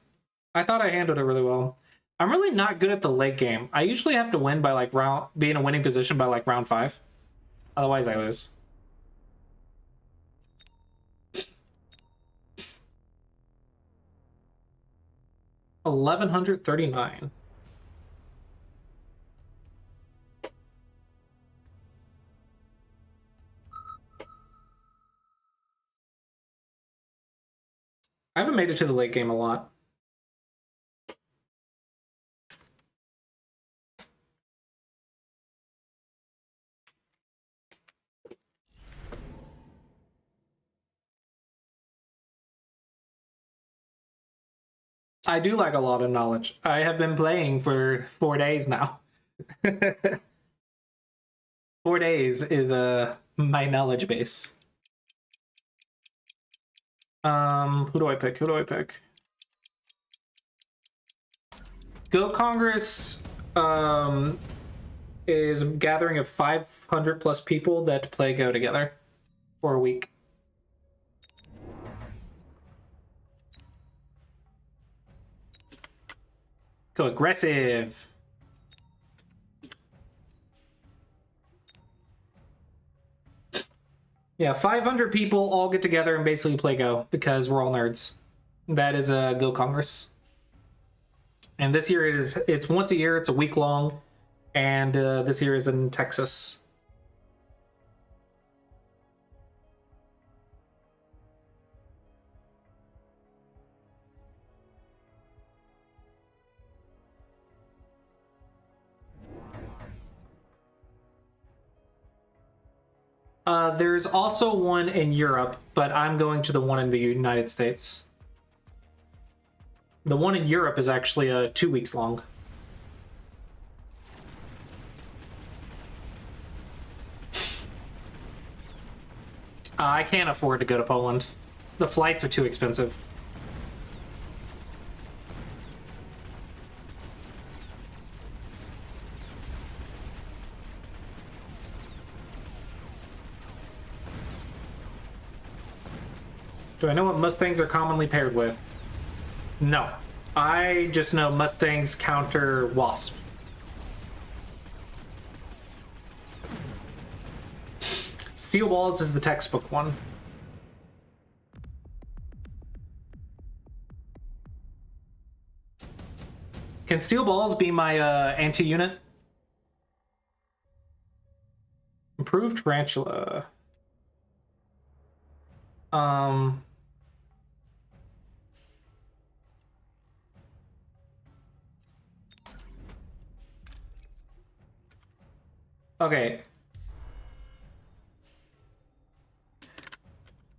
I thought I handled it really well. I'm really not good at the late game. I usually have to win by like be in a winning position by like round 5. Otherwise I lose. $1,139. I haven't made it to the late game a lot. I do like a lot of knowledge. I have been playing for 4 days now. 4 days is my knowledge base. Who do I pick? Who do I pick? Go Congress is a gathering of 500 plus people that play Go together for a week. Go aggressive. Yeah, 500 people all get together and basically play Go because we're all nerds. That is a Go Congress. And this year it's once a year, it's a week long, and this year is in Texas. There's also one in Europe, but I'm going to the one in the United States. The one in Europe is actually 2 weeks long. I can't afford to go to Poland. The flights are too expensive. Do I know what Mustangs are commonly paired with? No. I just know Mustangs counter Wasp. Steel Balls is the textbook one. Can Steel Balls be my anti-unit? Improved Tarantula. Okay.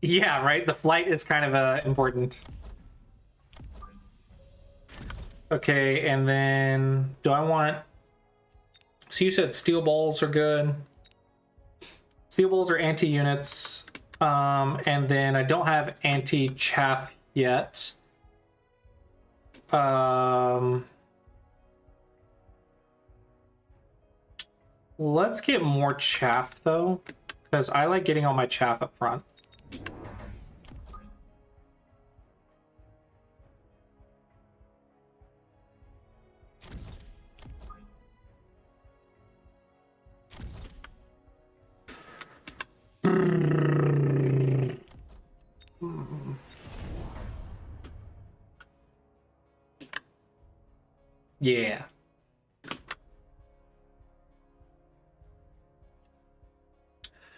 Yeah, right? The flight is kind of important. Okay, and then do I want... So you said Steel Balls are good. Steel Balls are anti-units. And then I don't have anti-chaff yet. Let's get more chaff though, because I like getting all my chaff up front. Yeah.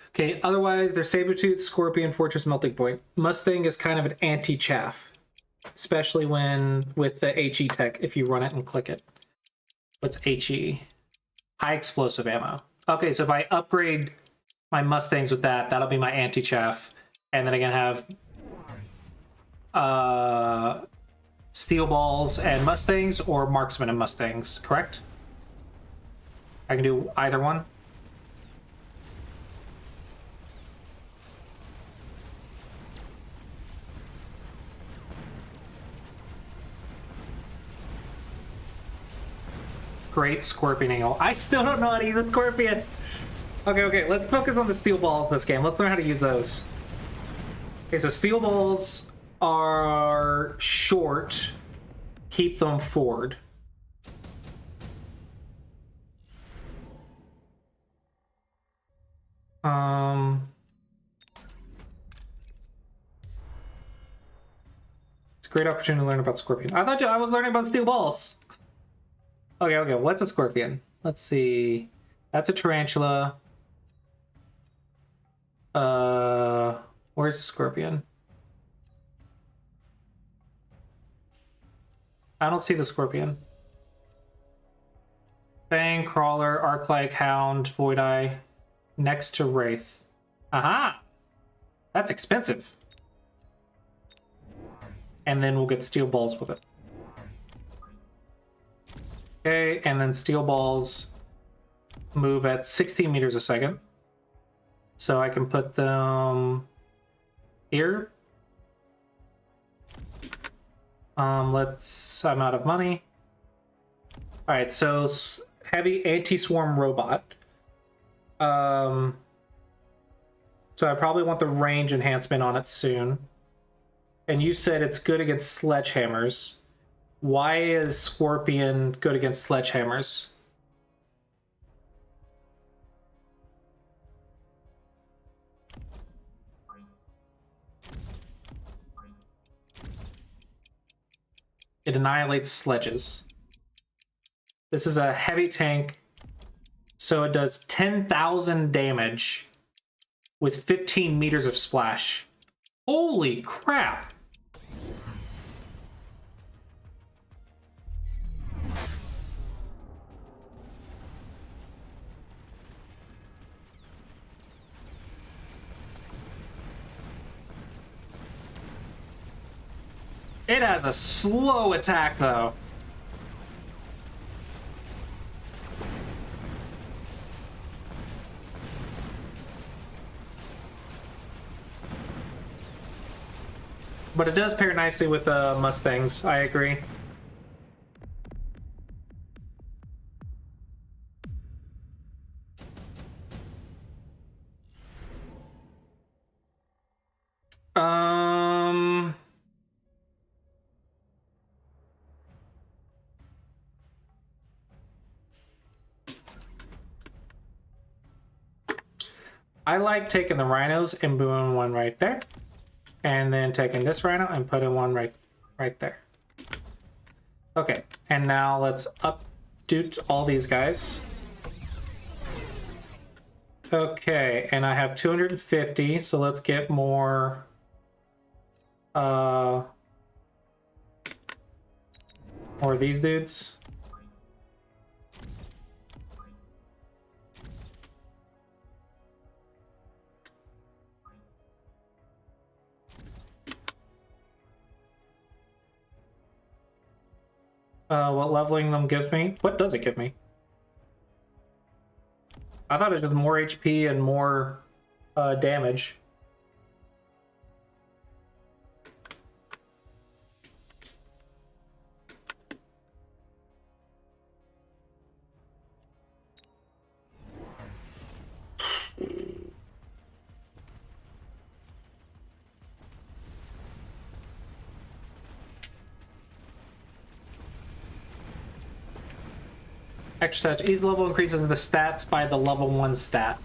Okay, otherwise they're Sabretooth, Scorpion, Fortress, Melting Point. Mustang is kind of an anti-chaff, especially when with the HE tech, if you run it and click it. What's HE? High explosive ammo. Okay, so if I upgrade my Mustangs with that, that'll be my anti-chaff. And then I can have Steel Balls and Mustangs, or Marksman and Mustangs, correct? I can do either one. Great Scorpion angle. I still don't know how to use a Scorpion. Okay, let's focus on the steel balls this game. Let's learn how to use those. Okay, so steel balls are short. Keep them forward. It's a great opportunity to learn about Scorpion. I thought I was learning about steel balls. Okay, what's a Scorpion? Let's see. That's a tarantula. Where's the Scorpion? I don't see the Scorpion. Fang, Crawler, Arc-like, Hound, Void Eye. Next to Wraith. Aha! That's expensive. And then we'll get steel balls with it. Okay, and then steel balls move at 16 meters a second. So I can put them here. I'm out of money. All right, so heavy anti-swarm robot. So I probably want the range enhancement on it soon. And you said it's good against sledgehammers. Why is Scorpion good against sledgehammers? It annihilates sledges. This is a heavy tank, so it does 10,000 damage with 15 meters of splash. Holy crap! It has a slow attack, though. But it does pair nicely with the Mustangs, I agree. I like taking the rhinos and putting one right there. And then taking this rhino and putting one right there. Okay, and now let's updo all these guys. Okay, and I have 250, so let's get more more of these dudes. What leveling them gives me? What does it give me? I thought it was just more HP and more damage. Extra touch. Each level increases the stats by the level 1 stat.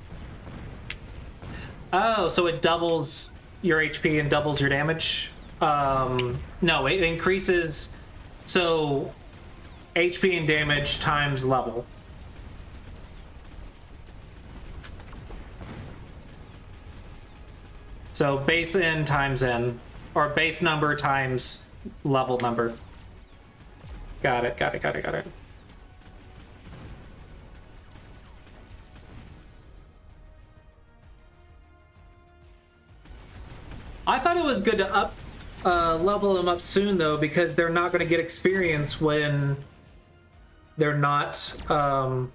Oh, so it doubles your HP and doubles your damage? No, it increases... So, HP and damage times level. So, base N times N. Or base number times level number. Got it. I thought it was good to level them up soon, though, because they're not going to get experience when they're not when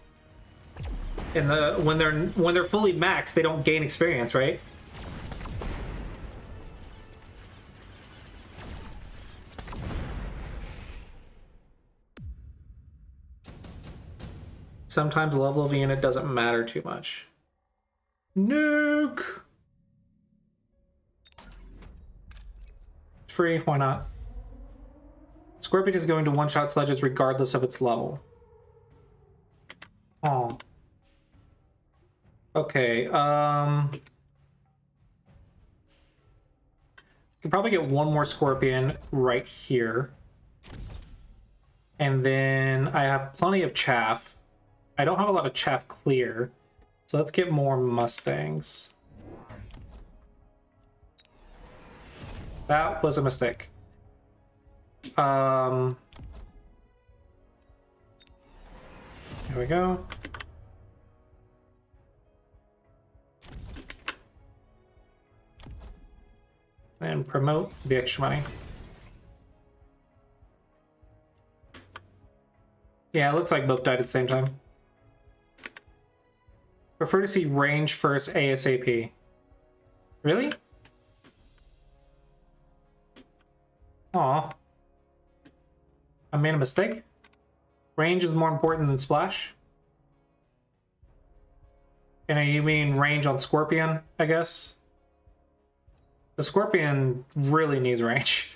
they're fully maxed. They don't gain experience, right? Sometimes the level of a unit doesn't matter too much. Nuke! Free, why not? Scorpion is going to one-shot sledges regardless of its level. Oh. Okay, you can probably get one more Scorpion right here. And then I have plenty of chaff. I don't have a lot of chaff clear. So let's get more Mustangs. That was a mistake. Here we go. And promote the extra money. Yeah, it looks like both died at the same time. Prefer to see range first ASAP. Really? Aw. I made a mistake? Range is more important than splash? And you mean range on Scorpion, I guess? The Scorpion really needs range.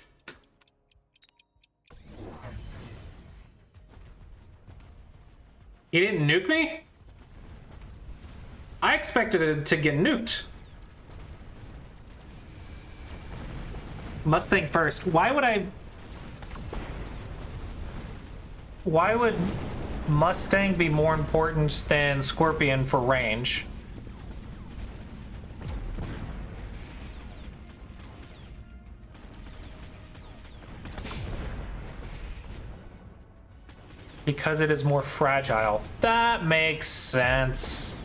He didn't nuke me? I expected it to get nuked. Mustang first. Why would Mustang be more important than Scorpion for range? Because it is more fragile. That makes sense.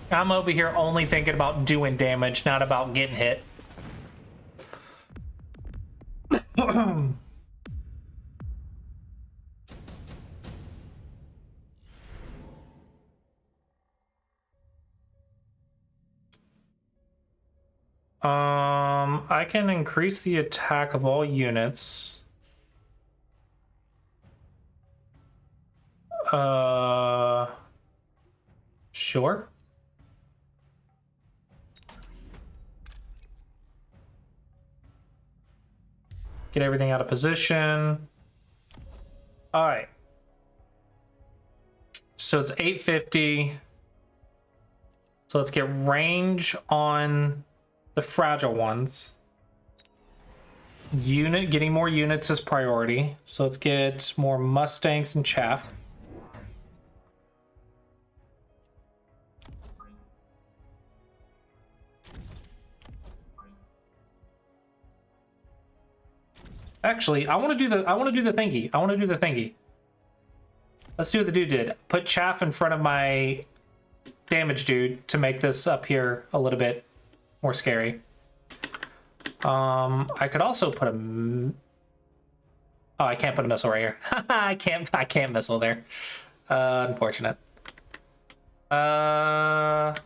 I'm over here only thinking about doing damage, not about getting hit. I can increase the attack of all units. Sure. Get everything out of position. All right. So it's 850. So let's get range on the fragile ones. Getting more units is priority. So let's get more Mustangs and chaff. Actually, I want to do the thingy. Let's do what the dude did. Put chaff in front of my damage dude to make this up here a little bit more scary. I could also put a... Oh, I can't put a missile right here. I can't missile there. Unfortunate. Hey,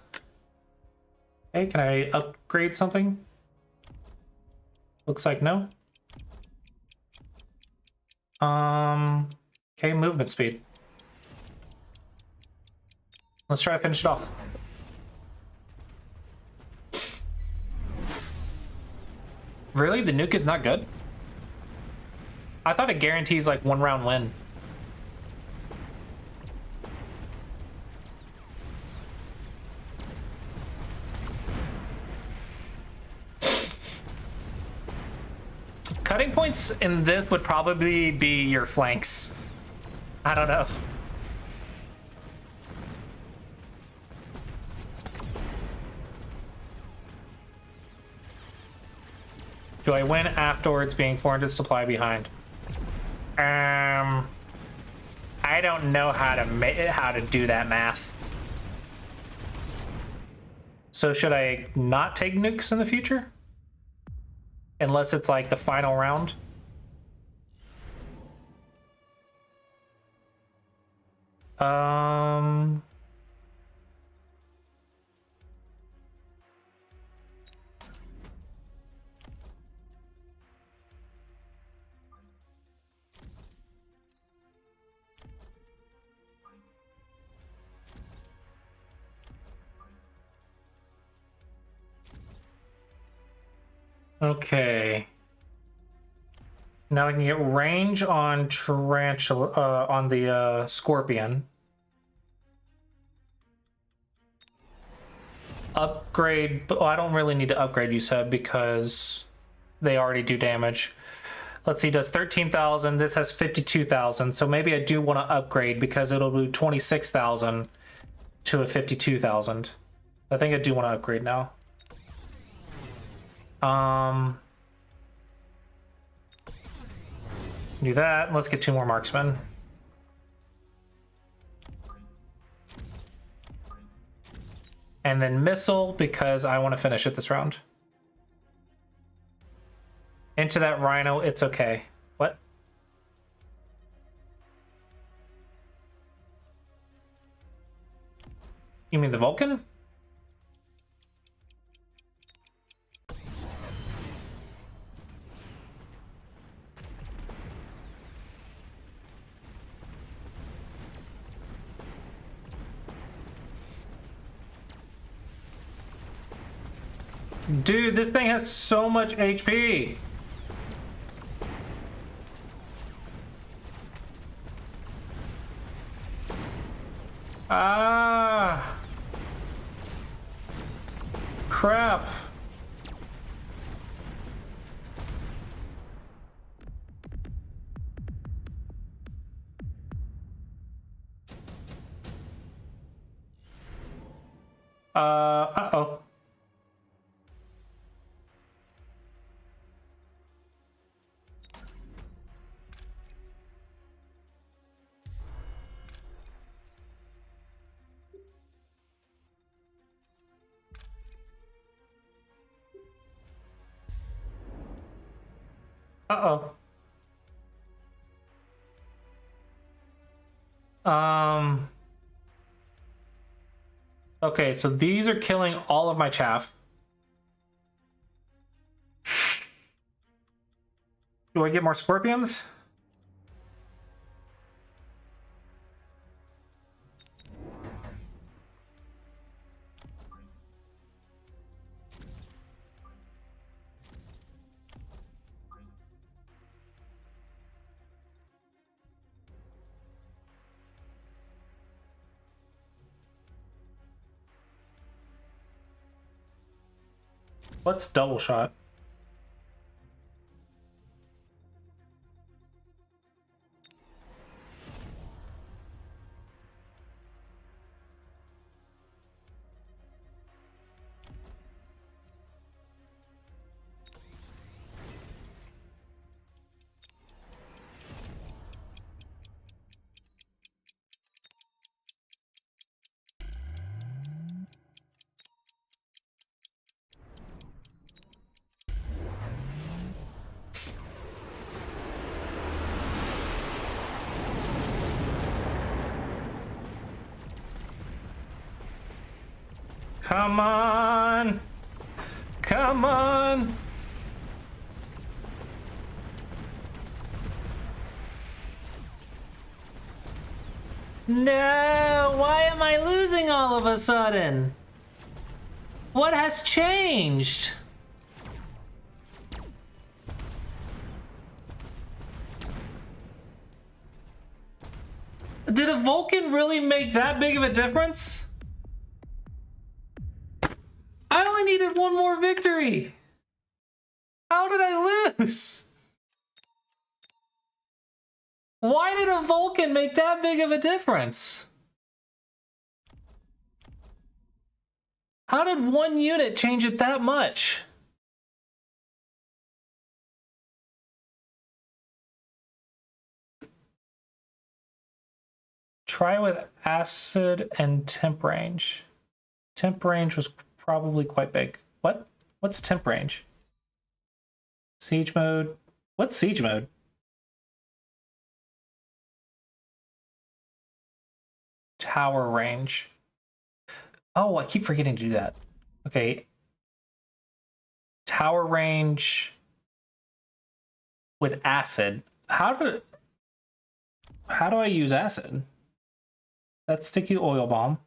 can I upgrade something? Looks like no. Okay, movement speed. Let's try to finish it off. Really? The nuke is not good? I thought it guarantees like 1 round win. Cutting points in this would probably be your flanks. I don't know. Do I win afterwards being 400 supply behind? I don't know how to do that math. So should I not take nukes in the future? Unless it's like the final round? Okay. Now I can get range on tarantula, on the scorpion. Upgrade, but I don't really need to upgrade, you said, because they already do damage. Let's see, does 13,000. This has 52,000. So maybe I do want to upgrade because it'll do 26,000 to a 52,000. I think I do want to upgrade now. Do that. Let's get 2 more marksmen. And then missile because I want to finish it this round. Into that rhino, it's okay. What? You mean the Vulcan? Dude, this thing has so much HP. Ah. Crap. Uh-oh. Uh-oh. Okay, so these are killing all of my chaff. Do I get more scorpions? What's double shot? Come on! Come on! No! Why am I losing all of a sudden? What has changed? Did a Vulcan really make that big of a difference? I only needed 1 more victory. How did I lose? Why did a Vulcan make that big of a difference? How did 1 unit change it that much? Try with acid and temp range. Temp range was probably quite big. What? What's temp range? Siege mode. What's siege mode? Tower range. Oh, I keep forgetting to do that. Okay. Tower range with acid. How do I use acid? That's sticky oil bomb.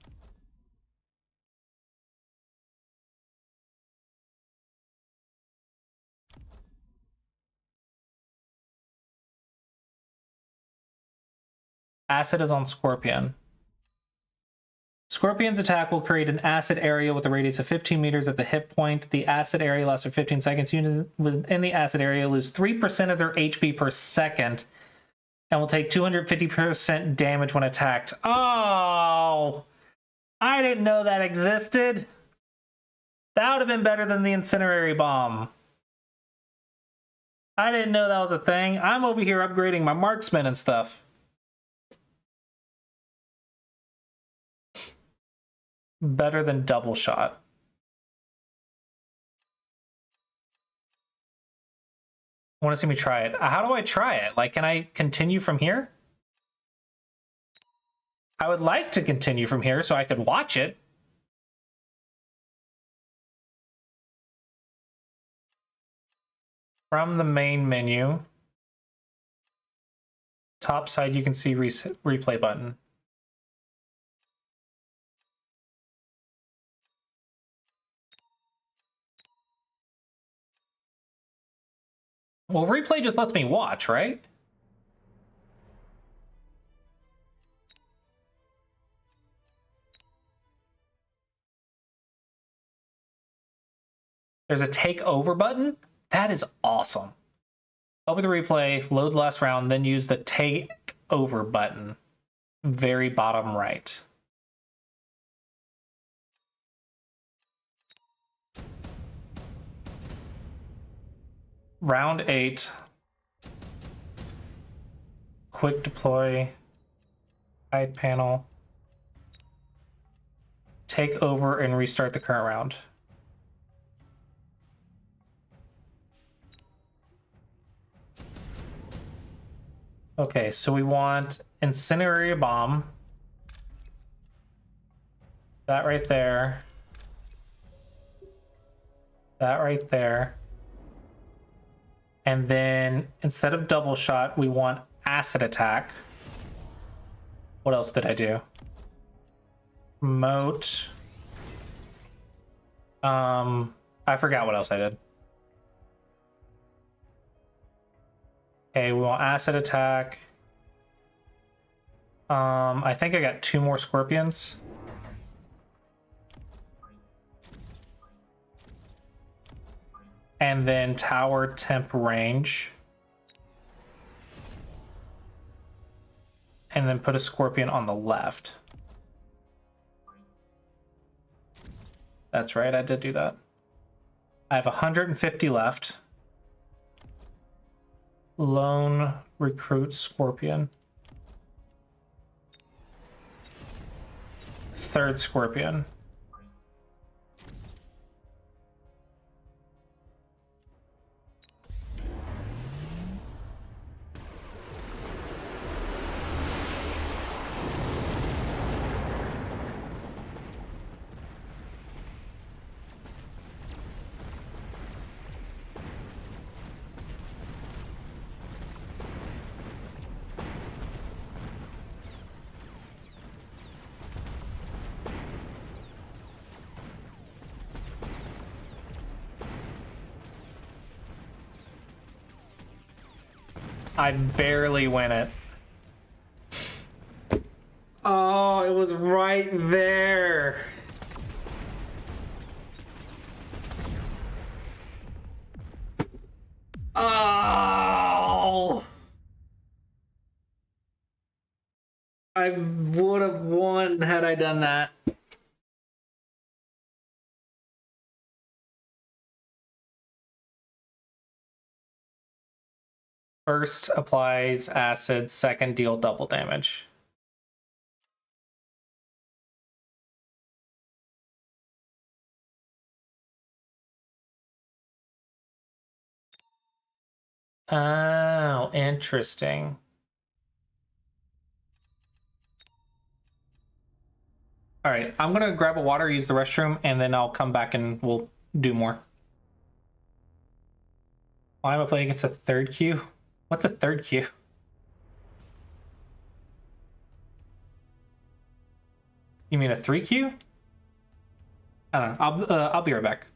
Acid is on Scorpion. Scorpion's attack will create an acid area with a radius of 15 meters at the hit point. The acid area lasts for 15 seconds. Units within the acid area lose 3% of their HP per second and will take 250% damage when attacked. Oh! I didn't know that existed. That would have been better than the Incinerary Bomb. I didn't know that was a thing. I'm over here upgrading my marksman and stuff. Better than double shot. Want to see me try it? How do I try it? Like, can I continue from here? I would like to continue from here so I could watch it. From the main menu, top side, you can see replay button. Well, replay just lets me watch, right? There's a take over button? That is awesome. Open the replay, load last round, then use the take over button. Very bottom right. Round 8. Quick deploy. Hide panel. Take over and restart the current round. Okay, so we want Incinerary Bomb. That right there. That right there. And then instead of double shot, we want acid attack. What else did I do? Promote. I forgot what else I did. Okay, we want acid attack. I think I got 2 more scorpions. And then tower temp range. And then put a scorpion on the left. That's right, I did do that. I have 150 left. Lone recruit scorpion. 3rd scorpion. I barely win it. Oh, it was right there. Oh. I would have won had I done that. First applies acid, second deal double damage. Oh, interesting. All right, I'm gonna grab a water, use the restroom, and then I'll come back and we'll do more. Why am I playing against a 3rd queue? What's a 3rd queue? You mean a 3 queue? I don't know. I'll be right back.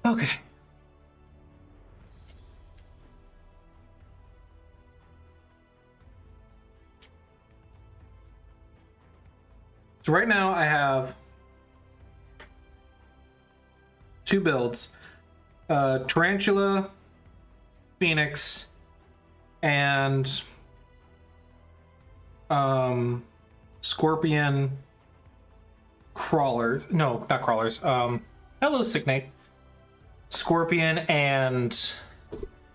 Okay. So right now I have two builds. Tarantula, Phoenix, and Scorpion, Crawler. No, not Crawlers. Hello, Sicknate. Scorpion and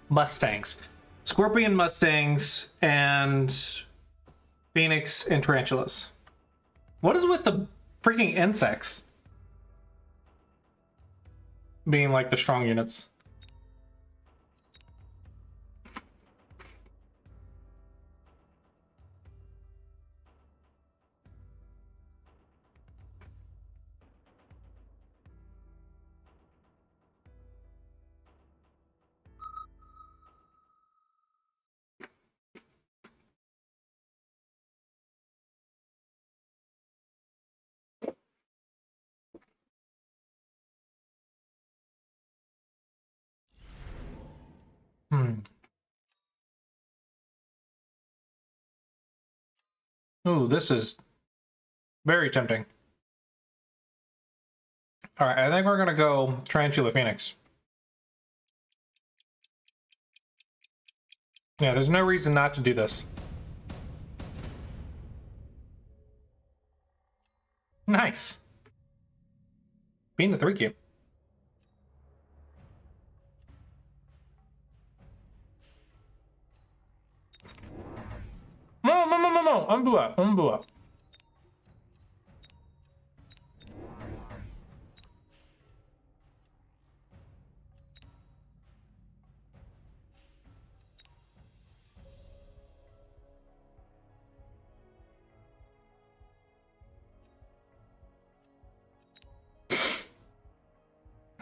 Mustangs. Scorpion, Mustangs, and Phoenix and Tarantulas. What is with the freaking insects being like the strong units? Ooh, this is very tempting. All right, I think we're gonna go Tarantula Phoenix. Yeah, there's no reason not to do this. Nice. Being the 3Q. No. I'm Bua.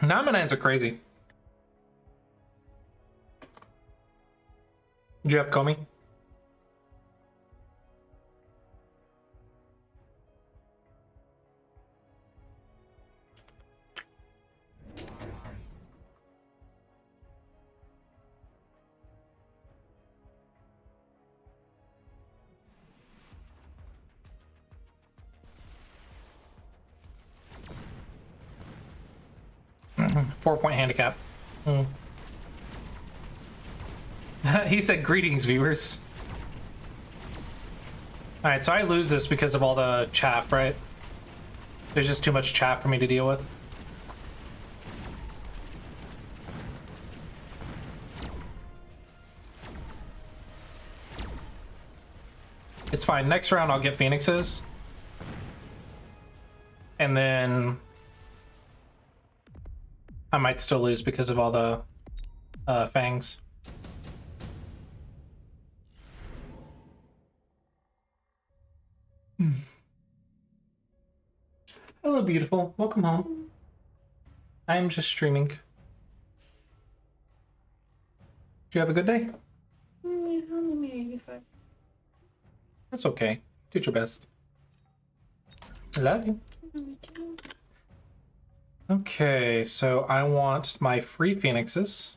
Nominans are crazy. Do you have Comey? Mm-hmm. 4-point handicap. He said, greetings, viewers. Alright, so I lose this because of all the chaff, right? There's just too much chaff for me to deal with. It's fine. Next round, I'll get Phoenixes. And then I might still lose because of all the fangs. Hello, beautiful. Welcome home. I am just streaming. Did you have a good day? That's okay. Do your best. I love you. Okay, so I want my free Phoenixes.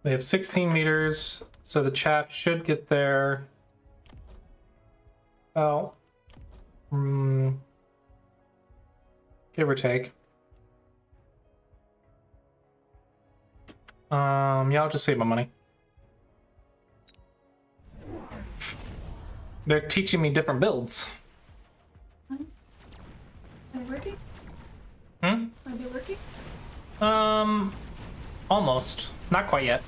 They have 16 meters, so the chaff should get there. Oh. Give or take. Yeah, I'll just save my money. They're teaching me different builds. Are they working? Hmm? Are they working? Almost. Not quite yet.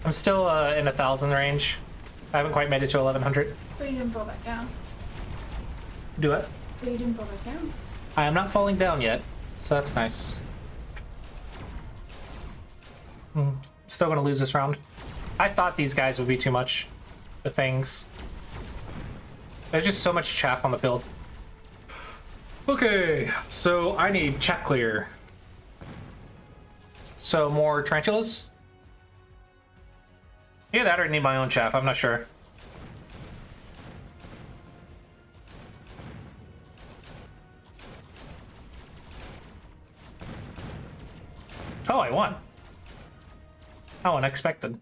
I'm still in 1,000 range. I haven't quite made it to 1,100. So you didn't fall back down. Do it. So you didn't fall back down. I am not falling down yet, so that's nice. Still gonna lose this round. I thought these guys would be too much. The things. There's just so much chaff on the field. Okay, so I need chaff clear. So more tarantulas? Either that or need my own chaff, I'm not sure. Oh, I won. How unexpected.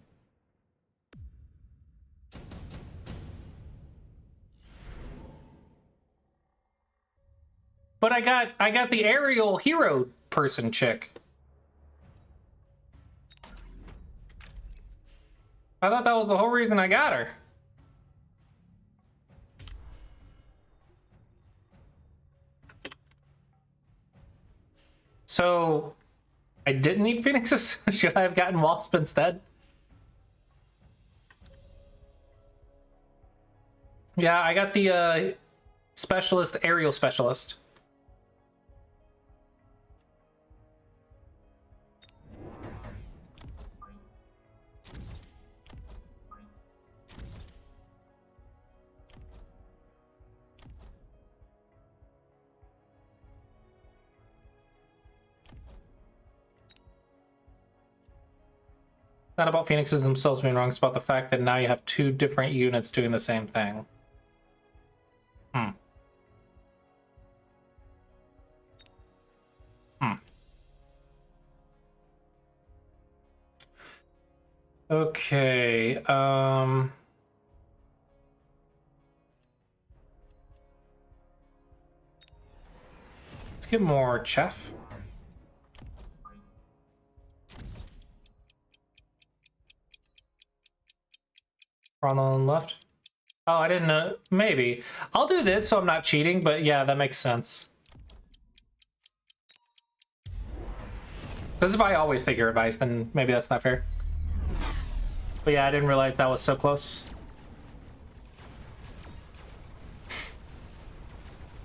But I got the aerial hero person chick. I thought that was the whole reason I got her. So I didn't need phoenixes? Should I have gotten wasp instead? Yeah, I got the specialist, aerial specialist. Not about phoenixes themselves being wrong, it's about the fact that now you have two different units doing the same thing. Okay, let's get more chaff. On the left. Oh, I didn't know. Maybe. I'll do this so I'm not cheating, but yeah, that makes sense. Because if I always take your advice, then maybe that's not fair. But yeah, I didn't realize that was so close.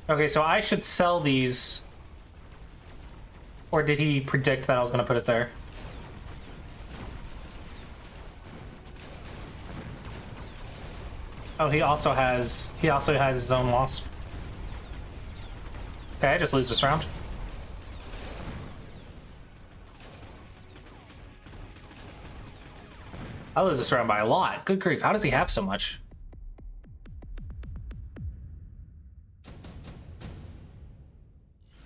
Okay, so I should sell these. Or did he predict that I was going to put it there? Oh, he also has his own wasp. Okay, I just lose this round. I lose this round by a lot. Good grief, how does he have so much?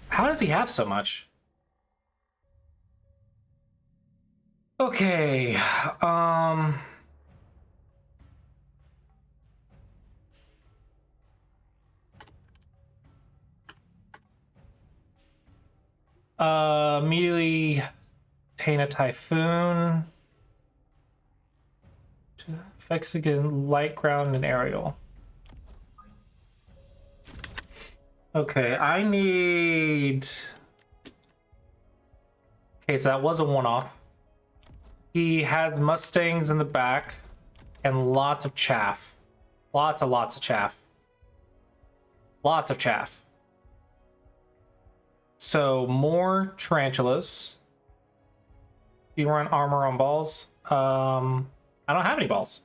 How does he have so much? Okay, immediately obtain a typhoon. Effects against light, ground, and aerial. Okay, I need... Okay, so that was a one-off. He has mustangs in the back and lots of chaff. Lots of chaff. Lots of chaff. So more tarantulas. Do you run armor on balls? I don't have any balls.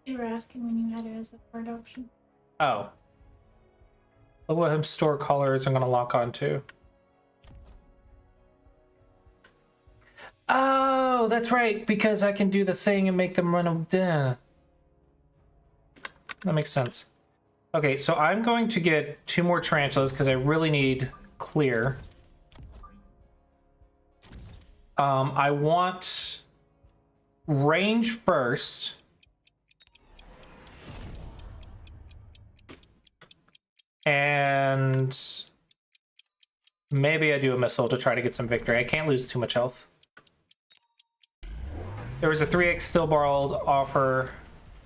You were asking when you had it as the third option. Oh. Look what him store colors I'm gonna lock on to. Oh, that's right, because I can do the thing and make them run a... That makes sense. Okay, so I'm going to get 2 more tarantulas because I really need clear. I want range first. And maybe I do a missile to try to get some victory. I can't lose too much health. There was a 3x still borrowed offer.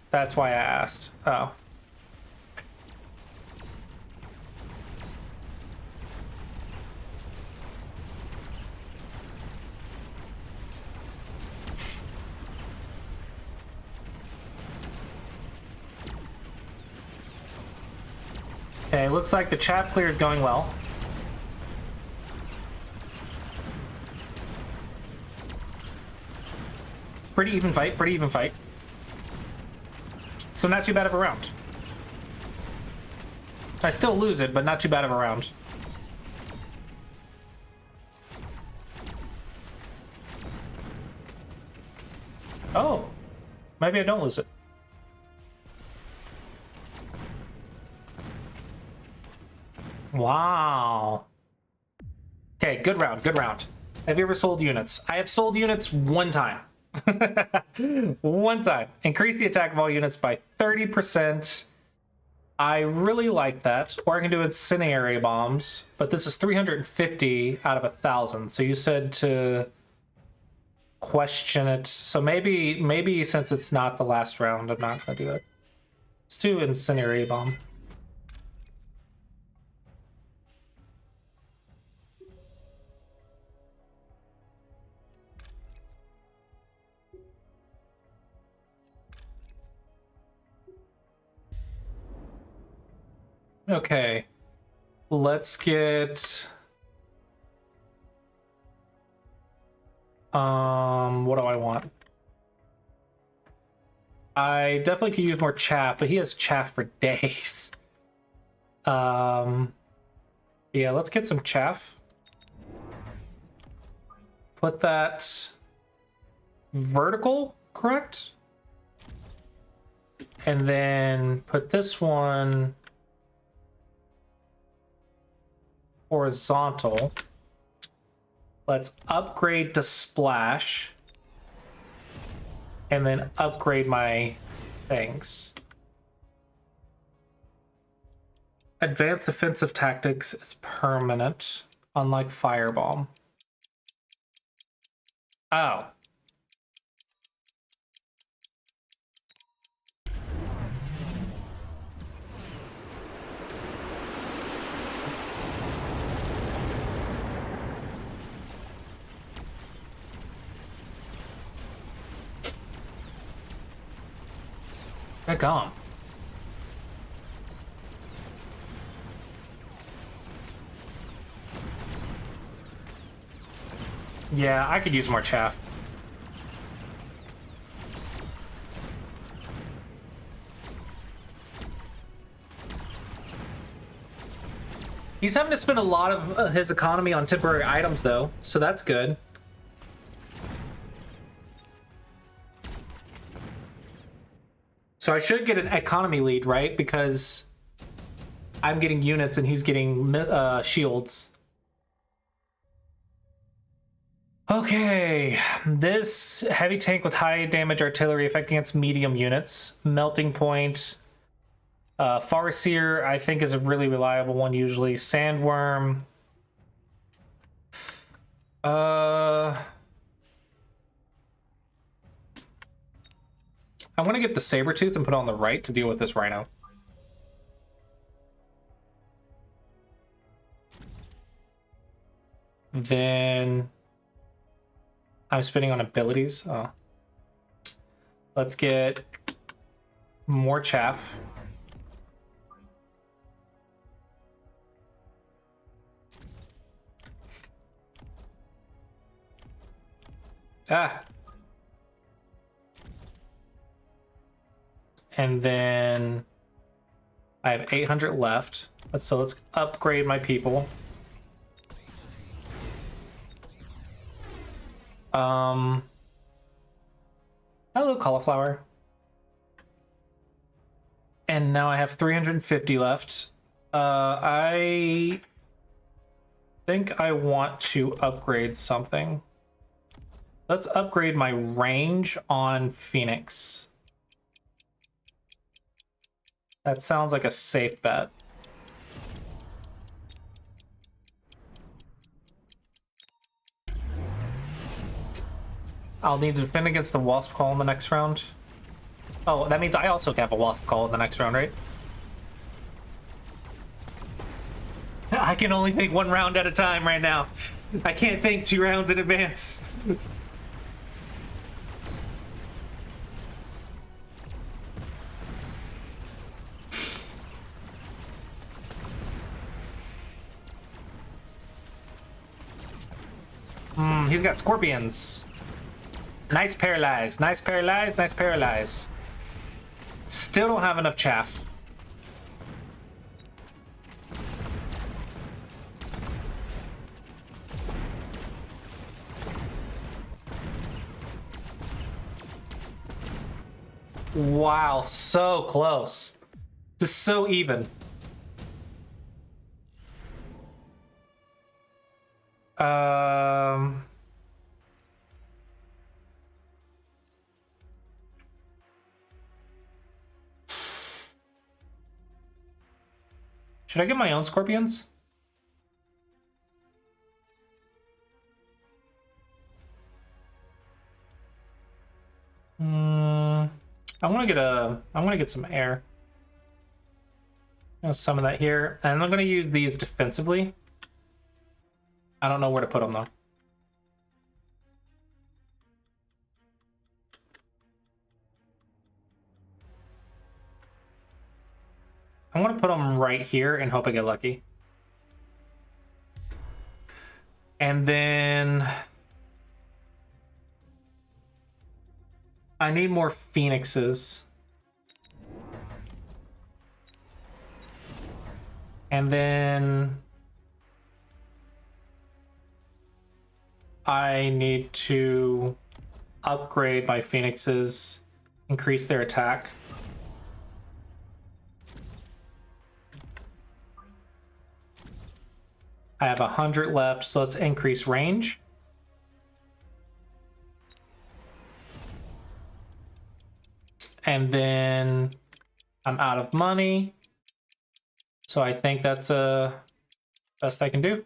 That's why I asked. Oh. Okay, looks like the chaff clear is going well. Pretty even fight, pretty even fight. So not too bad of a round. I still lose it, but not too bad of a round. Oh, maybe I don't lose it. Wow. Okay, good round, good round. Have you ever sold units? I have sold units one time. One time. Increase the attack of all units by 30%. I really like that. Or I can do incendiary bombs, but this is 350 out of 1,000. So you said to question it. So maybe since it's not the last round, I'm not gonna do it. Let's do incendiary bomb. Okay, let's get what do I want? I definitely could use more chaff, but he has chaff for days. Yeah, let's get some chaff. Put that vertical, correct? And then put this one horizontal. Let's upgrade to splash. And then upgrade my things. Advanced defensive tactics is permanent, unlike firebomb. Oh. Gone. Yeah, I could use more chaff. He's having to spend a lot of his economy on temporary items, though, so that's good. So I should get an economy lead, right? Because I'm getting units and he's getting shields. Okay, this heavy tank with high damage artillery effect against medium units. Melting point. Farseer, I think, is a really reliable one usually. Sandworm. I want to get the Sabretooth and put on the right to deal with this rhino. Then I'm spending on abilities. Oh. Let's get more chaff. Ah. And then I have 800 left. So let's upgrade my people. Hello, cauliflower. And now I have 350 left. I think I want to upgrade something. Let's upgrade my range on Phoenix. That sounds like a safe bet. I'll need to defend against the Wasp Call in the next round. Oh, that means I also have a Wasp Call in the next round, right? I can only think one round at a time right now. I can't think 2 rounds in advance. He's got scorpions. Nice paralyze, nice paralyze, nice paralyze. Still don't have enough chaff. Wow, so close. Just so even. Should I get my own scorpions? I want to get some air. Some of that here, and I'm going to use these defensively. I don't know where to put them though. I want to put them right here and hope I get lucky. And then I need more phoenixes. And then I need to upgrade my phoenixes, increase their attack. I have 100 left, so let's increase range. And then I'm out of money. So I think that's the best I can do.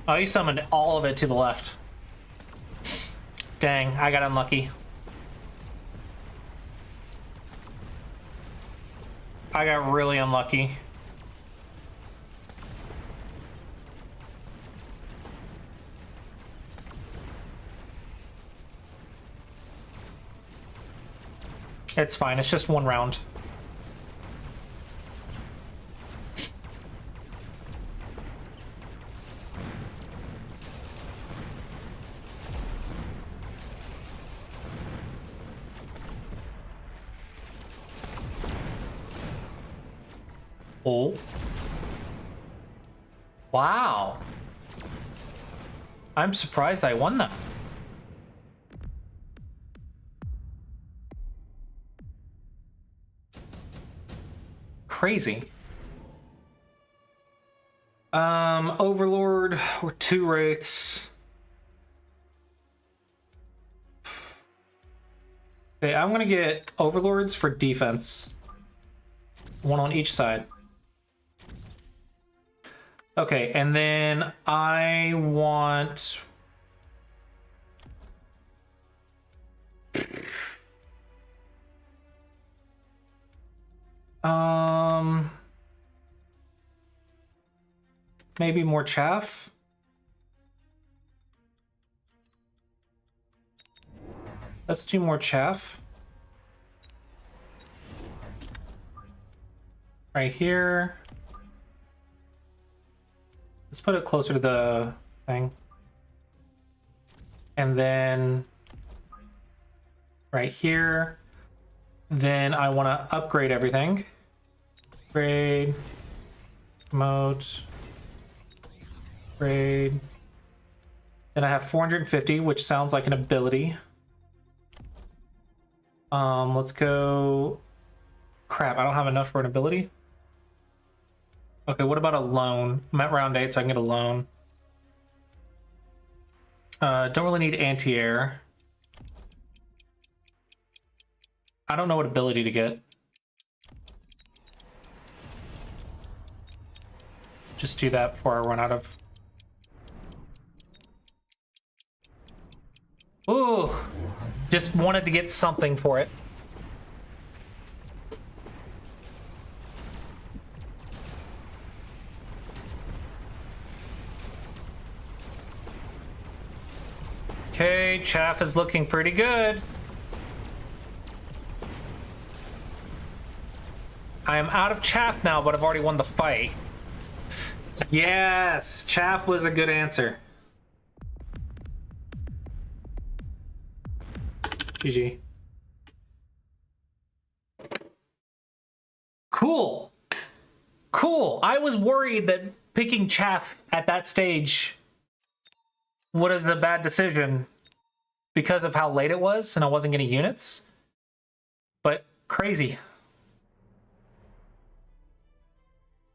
Oh, you summoned all of it to the left. Dang, I got unlucky. I got really unlucky. It's fine, it's just one round. Oh. Wow. I'm surprised I won that. Crazy. Overlord or 2 wraiths. Okay, I'm gonna get overlords for defense. One on each side. Okay, and then I want... maybe more chaff? Let's do more chaff. Right here. Let's put it closer to the thing. And then right here. Then I want to upgrade everything. Upgrade. Promote. Upgrade. Then I have 450, which sounds like an ability. Let's go... Crap, I don't have enough for an ability. Okay, what about a loan? I'm at round 8, so I can get a loan. Don't really need anti-air. I don't know what ability to get. Just do that before I run out of... Ooh! Just wanted to get something for it. Okay, chaff is looking pretty good. I am out of chaff now, but I've already won the fight. Yes, chaff was a good answer. GG. Cool. Cool. I was worried that picking chaff at that stage What is the bad decision? Because of how late it was and I wasn't getting units? But crazy.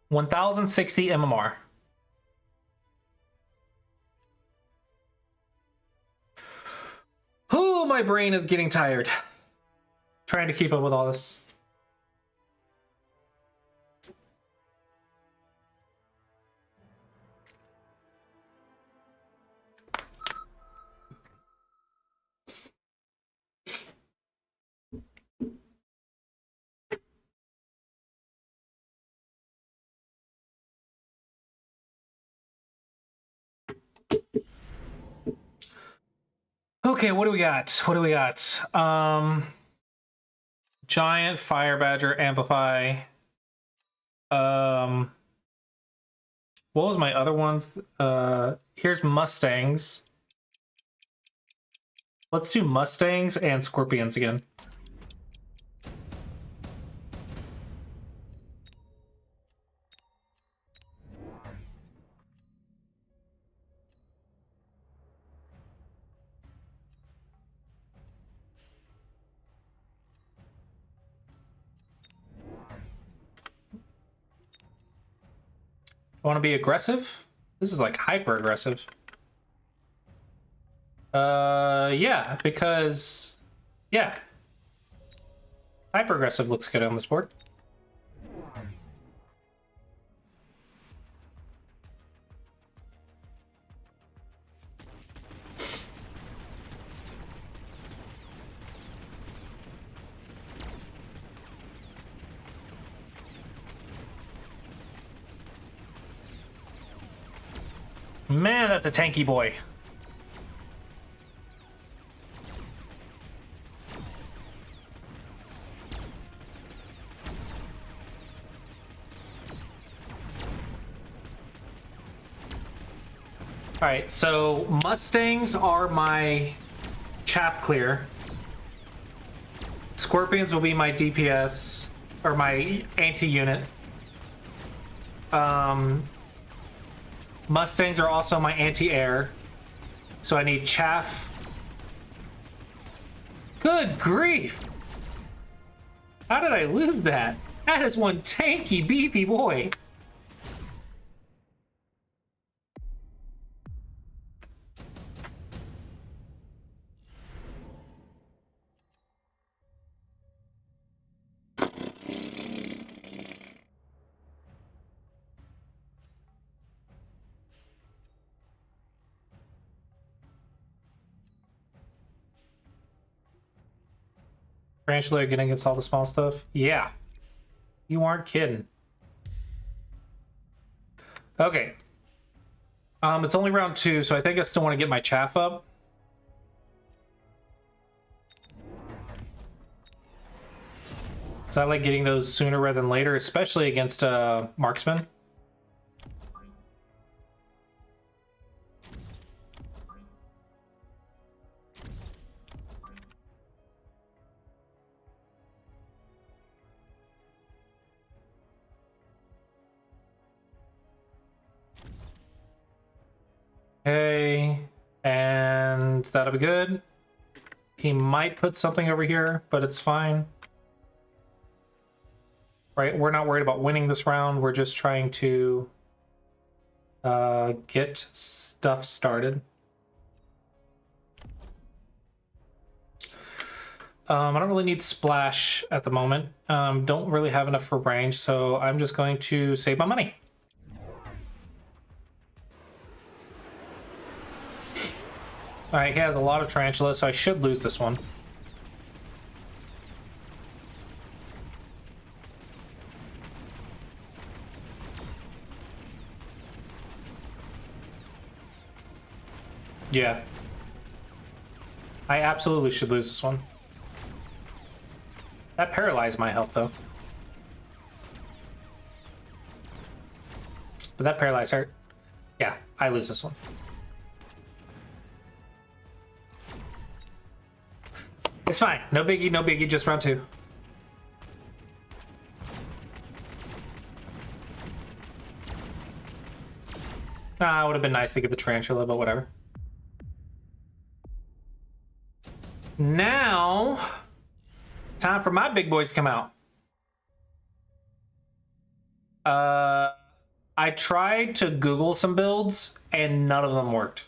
1060 MMR. Ooh, my brain is getting tired. Trying to keep up with all this. Okay, what do we got? What do we got? Giant, Fire Badger, Amplify. What was my other ones? Here's Mustangs. Let's do Mustangs and Scorpions again. I want to be aggressive? This is like hyper aggressive. Yeah, because yeah. Hyper aggressive looks good on this board. Man, that's a tanky boy. All right, so Mustangs are my chaff clear. Scorpions will be my DPS or my anti-unit. Mustangs are also my anti-air. So I need chaff. Good grief! How did I lose that? That is one tanky beefy boy. Tarantula getting against all the small stuff? Yeah. You aren't kidding. Okay. It's only round 2, so I think I still want to get my chaff up. So I like getting those sooner rather than later, especially against marksman. Okay, and that'll be good. He might put something over here, but it's fine. Right, we're not worried about winning this round. We're just trying to get stuff started. I don't really need splash at the moment. Don't really have enough for range, so I'm just going to save my money. Alright, he has a lot of Tarantula, so I should lose this one. Yeah. I absolutely should lose this one. That paralyzed my health, though. But that paralyzed hurt. Yeah, I lose this one. It's fine. No biggie, no biggie, just round 2. Ah, it would have been nice to get the Tarantula, but whatever. Now, time for my big boys to come out. I tried to Google some builds and none of them worked.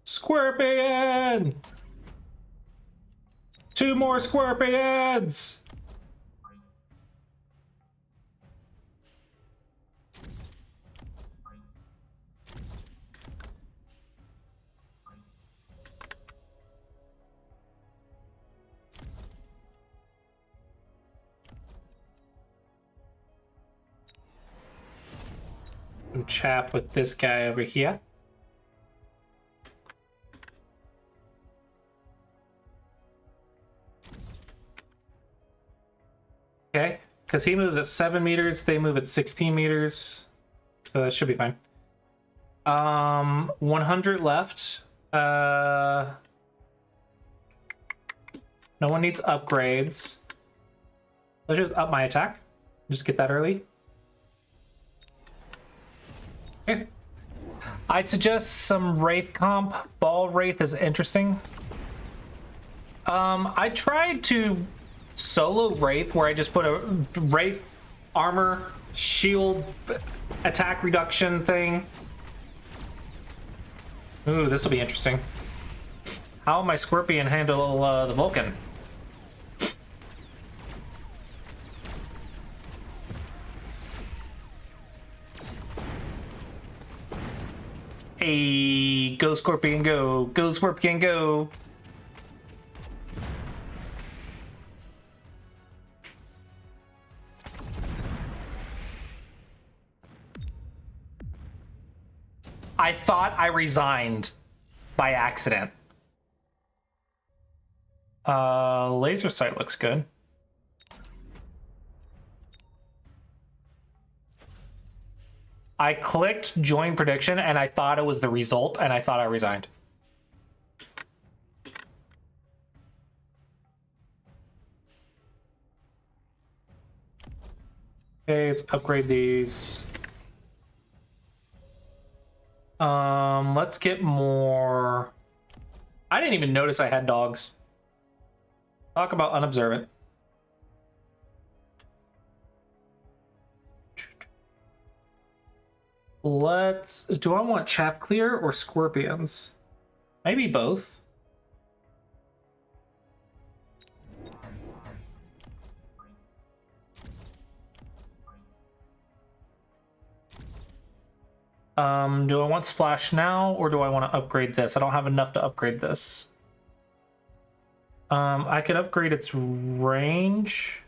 Scorpion! 2 more scorpions! Some chaff with this guy over here. Okay, because he moves at 7 meters, they move at 16 meters. So that should be fine. 100 left. No one needs upgrades. Let's just up my attack. Just get that early. Okay. I'd suggest some Wraith comp. Ball Wraith is interesting. I tried to solo Wraith where I just put a Wraith armor, shield, attack reduction thing. Ooh, this will be interesting. How will my Scorpion handle the Vulcan? Hey, go Scorpion, go! Go Scorpion, go! I thought I resigned by accident. Laser sight looks good. I clicked join prediction and I thought it was the result and I thought I resigned. Okay, let's upgrade these. Let's get more. I didn't even notice I had dogs. Talk about unobservant. Do I want chaff clear or scorpions? Maybe both. Do I want splash now or do I want to upgrade this? I don't have enough to upgrade this. I could upgrade its range.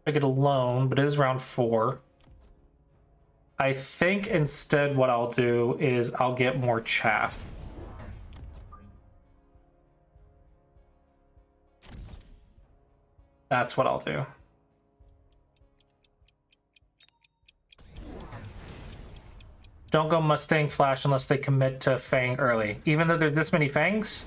I get alone, but it is round 4. I think instead what I'll do is I'll get more chaff. That's what I'll do. Don't go Mustang Flash unless they commit to Fang early. Even though there's this many Fangs?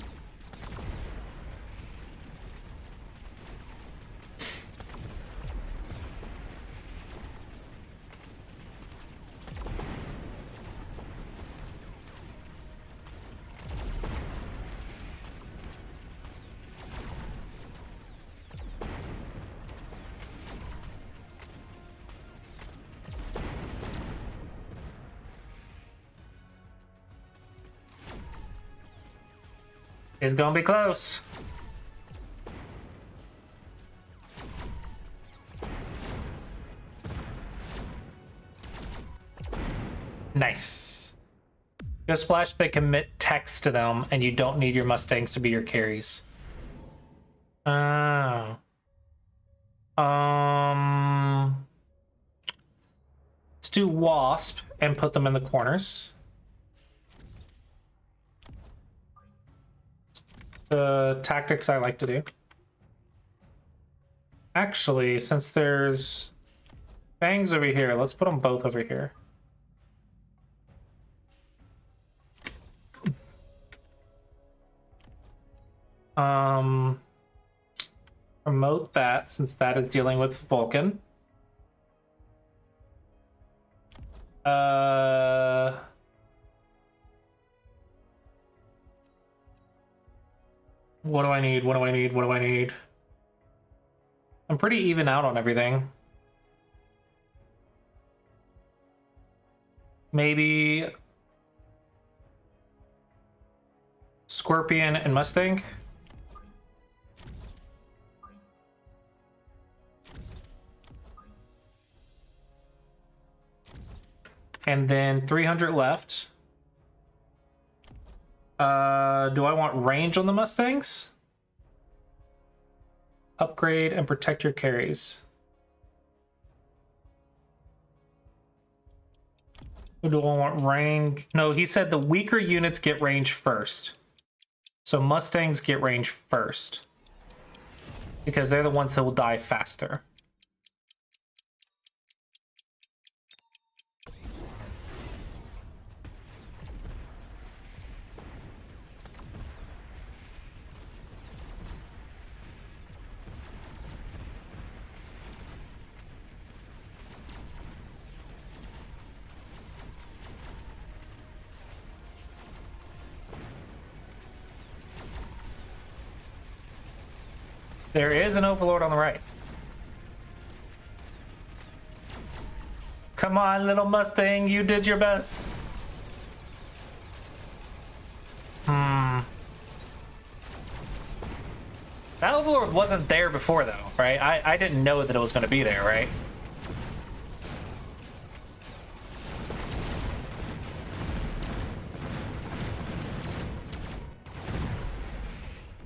It's gonna be close. Nice. Go splash, they commit text to them, and you don't need your Mustangs to be your carries. Oh. Let's do Wasp and put them in the corners. The tactics I like to do. Actually, since there's Fangs over here, let's put them both over here. Promote that since that is dealing with Vulcan. What do I need? What do I need? What do I need? I'm pretty even out on everything. Maybe Scorpion and Mustang. And then 300 left. Do I want range on the Mustangs? Upgrade and protect your carries. Who do I want range? No, he said the weaker units get range first. So Mustangs get range first. Because they're the ones that will die faster. There is an Overlord on the right. Come on, little Mustang, you did your best. That Overlord wasn't there before, though, right? I didn't know that it was going to be there, right?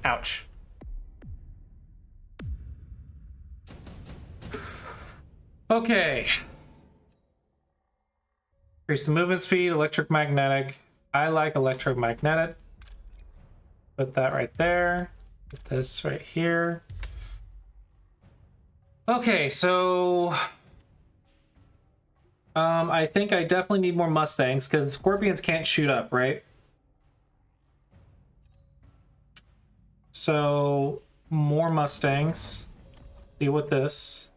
Ouch. Okay. Increase the movement speed, electromagnetic. I like electromagnetic. Put that right there. Put this right here. Okay, so I think I definitely need more Mustangs because Scorpions can't shoot up, right? So more Mustangs. Deal with this.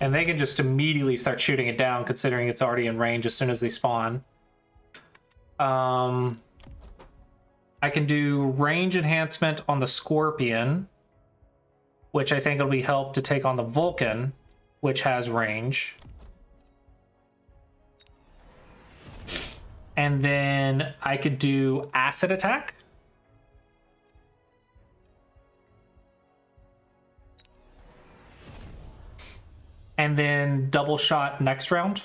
And they can just immediately start shooting it down, considering it's already in range as soon as they spawn. I can do range enhancement on the Scorpion, which I think will be help to take on the Vulcan, which has range. And then I could do acid attack. And then double shot next round.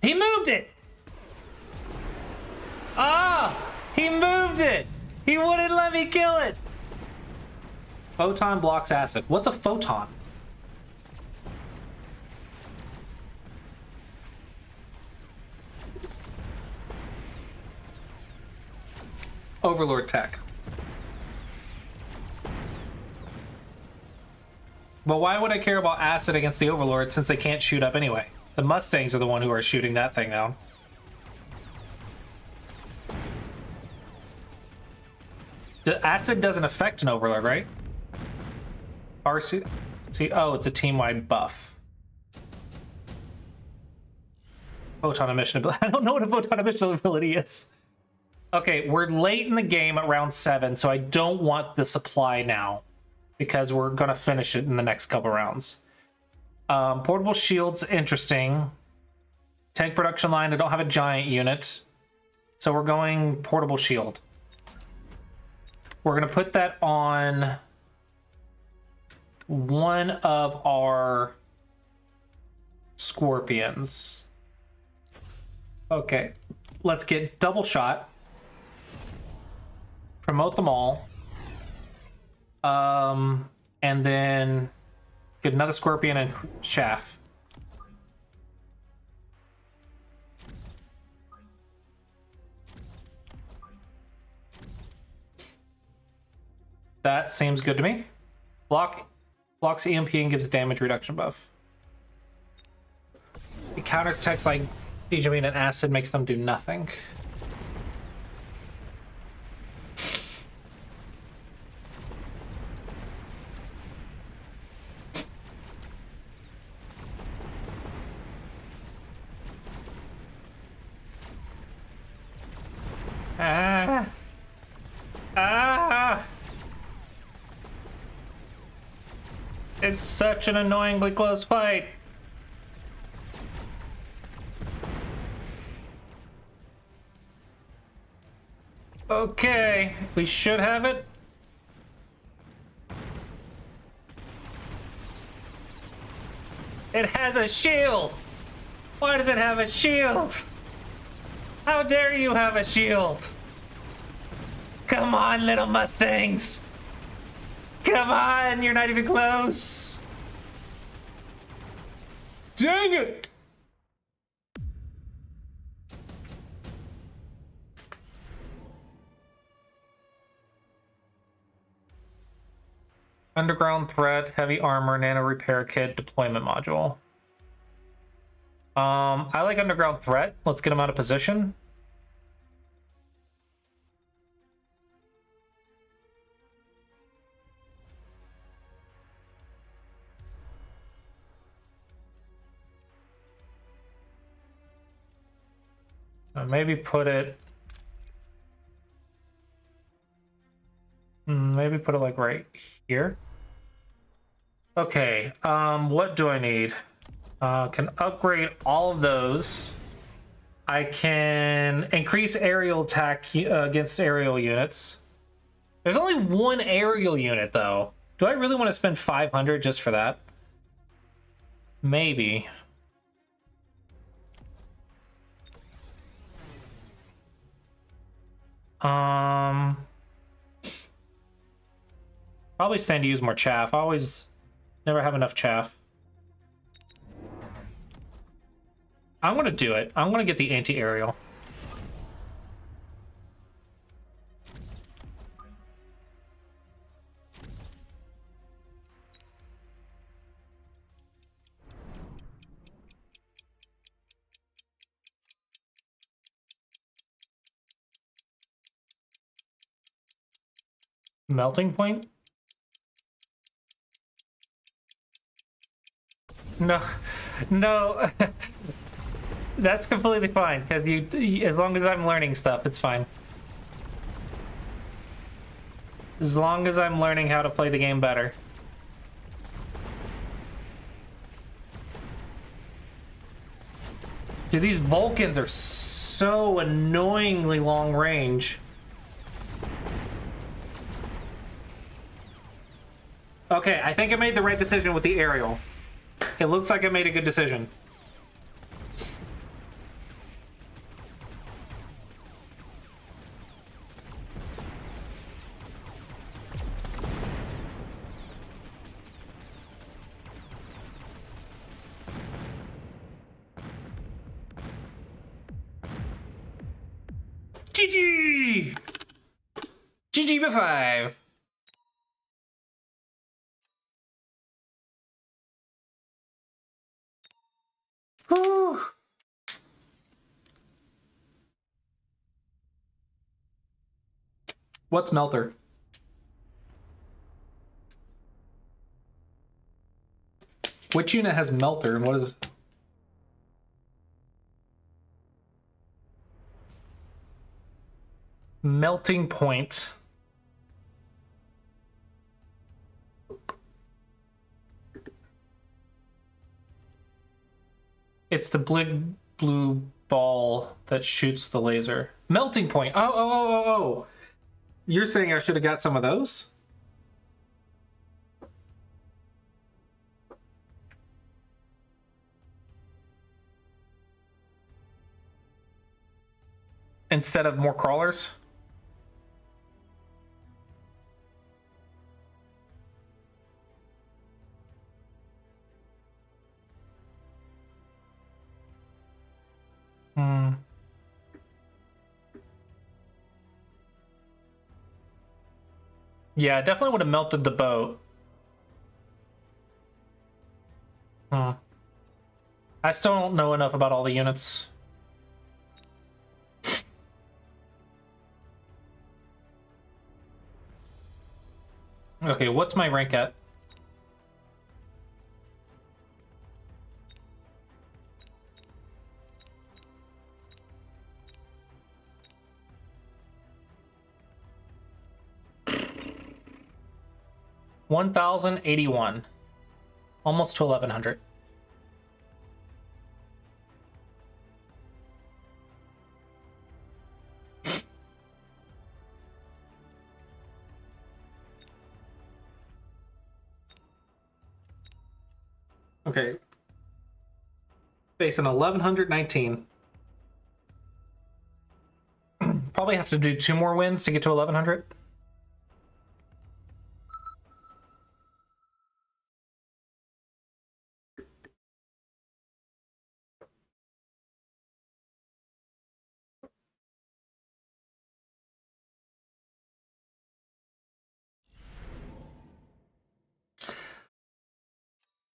He moved it! Ah! He moved it! He wouldn't let me kill it! Photon blocks acid. What's a photon? Overlord tech. But why would I care about acid against the Overlord since they can't shoot up anyway? The Mustangs are the one who are shooting that thing down. The acid doesn't affect an Overlord, right? RC? See, oh, it's a team-wide buff. Photon emission ability. I don't know what a photon emission ability is. Okay, we're late in the game at round 7, so I don't want the supply now because we're going to finish it in the next couple rounds. Portable shield's interesting. Tank production line, I don't have a giant unit, so we're going portable shield. We're going to put that on one of our Scorpions. Okay, let's get double shot. Promote them all. And then get another Scorpion and Chaff. That seems good to me. Blocks EMP and gives damage reduction buff. It counters attacks like Dejamin and Acid, makes them do nothing. It's such an annoyingly close fight. Okay, we should have it. It has a shield! Why does it have a shield? How dare you have a shield? Come on, little Mustangs! Come on, you're not even close! Dang it! Underground threat, heavy armor, nano repair kit, deployment module. I like underground threat. Let's get him out of position. Maybe put it. Maybe put it like right here. Okay. What do I need? Can upgrade all of those. I can increase aerial attack against aerial units. There's only one aerial unit though. Do I really want to spend 500 just for that? Maybe. Probably stand to use more chaff. I always never have enough chaff. I'm gonna do it. I'm gonna get the anti-aerial. Melting point? No, no. That's completely fine, because as long as I'm learning stuff, it's fine. As long as I'm learning how to play the game better. Dude, these Vulcans are so annoyingly long range. Okay, I think I made the right decision with the aerial. It looks like I made a good decision. GG! GG by 5. Whew. What's Melter? Which unit has Melter and what is... Melting point. It's the big blue ball that shoots the laser. Melting point. Oh. You're saying I should have got some of those? Instead of more crawlers? Yeah, definitely would have melted the boat. I still don't know enough about all the units. Okay, what's my rank at? $1,081. Almost to 1100. Okay. Facing 1119. Probably have to do 2 more wins to get to 1100.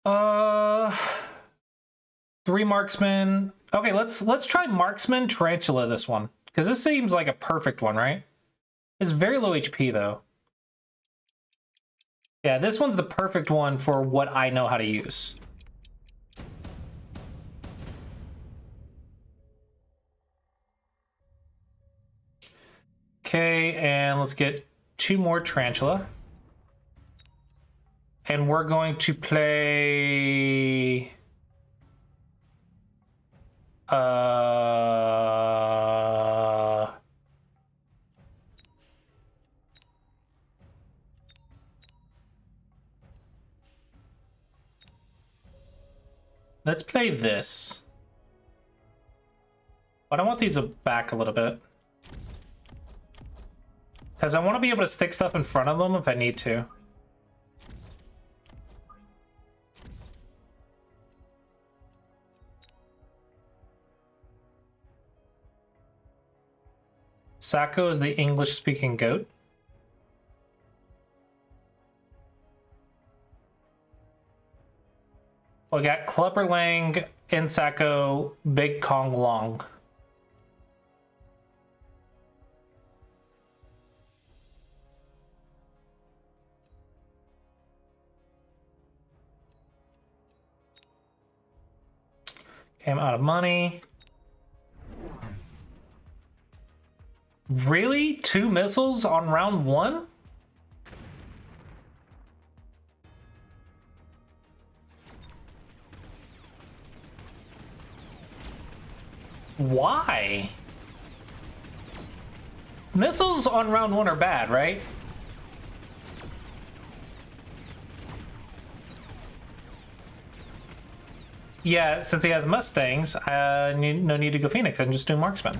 Uh, 3 marksmen. Okay, let's try marksman tarantula this one, because this seems like a perfect one, right? It's very low HP though. Yeah, this one's the perfect one for what I know how to use. Okay, and let's get 2 more tarantula. And we're going to play... Let's play this. But I want these back a little bit. Because I want to be able to stick stuff in front of them if I need to. Sacco is the English-speaking goat. We got Clubberlang, Insacco, Big Kong Long. Okay, I'm out of money. Really? 2 missiles on round 1? Why? Missiles on round 1 are bad, right? Yeah, since he has Mustangs, no need to go Phoenix. I can just do Marksman.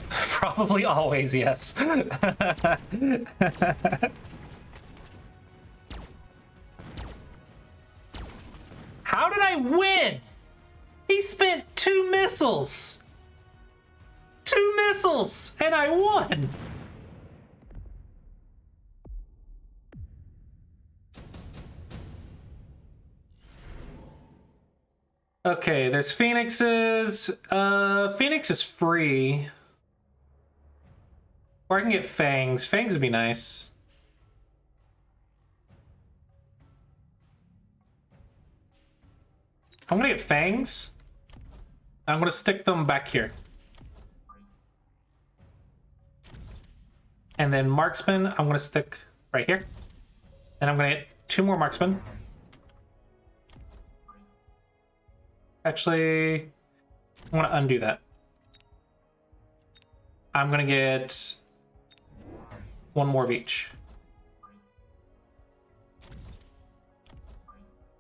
Probably always, yes. How did I win? He spent 2 missiles. 2 missiles, and I won. Okay, there's Phoenixes. Phoenix is free. Or I can get Fangs. Fangs would be nice. I'm gonna get Fangs. I'm gonna stick them back here. And then Marksman, I'm gonna stick right here. And I'm gonna get 2 more Marksmen. Actually, I'm gonna undo that. I'm gonna get 1 more of each.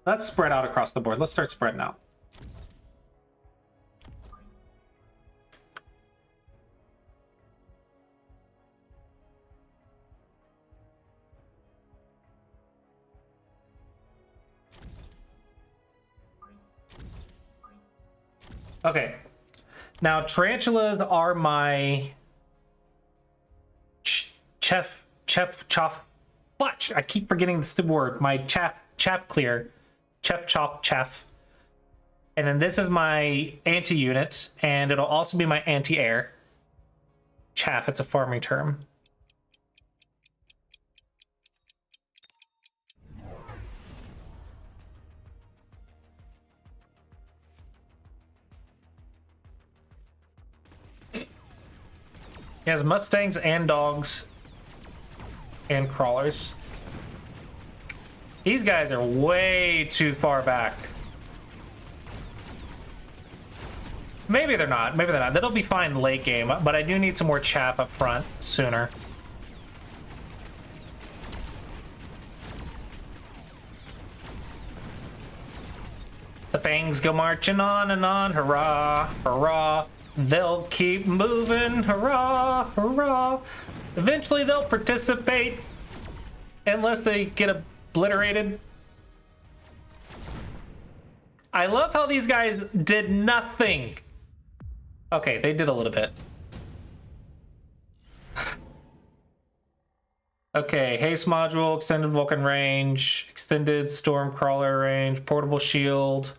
Let's spread out across the board. Let's start spreading out. Okay. Now, tarantulas are my chef, watch. I keep forgetting this word. My chaff clear. Chef, chop, chaff. And then this is my anti-unit, and it'll also be my anti-air. Chaff, it's a farming term. He has Mustangs and dogs. and crawlers. These guys are way too far back. Maybe they're not. Maybe they're not. That'll be fine late game, but I do need some more chaff up front sooner. The things go marching on and on. Hurrah, hurrah. They'll keep moving. Hurrah, hurrah. Eventually they'll participate. Unless they get obliterated. I love how these guys did nothing. Okay, they did a little bit. Okay, haste module, extended Vulcan range, extended storm crawler range, portable shield.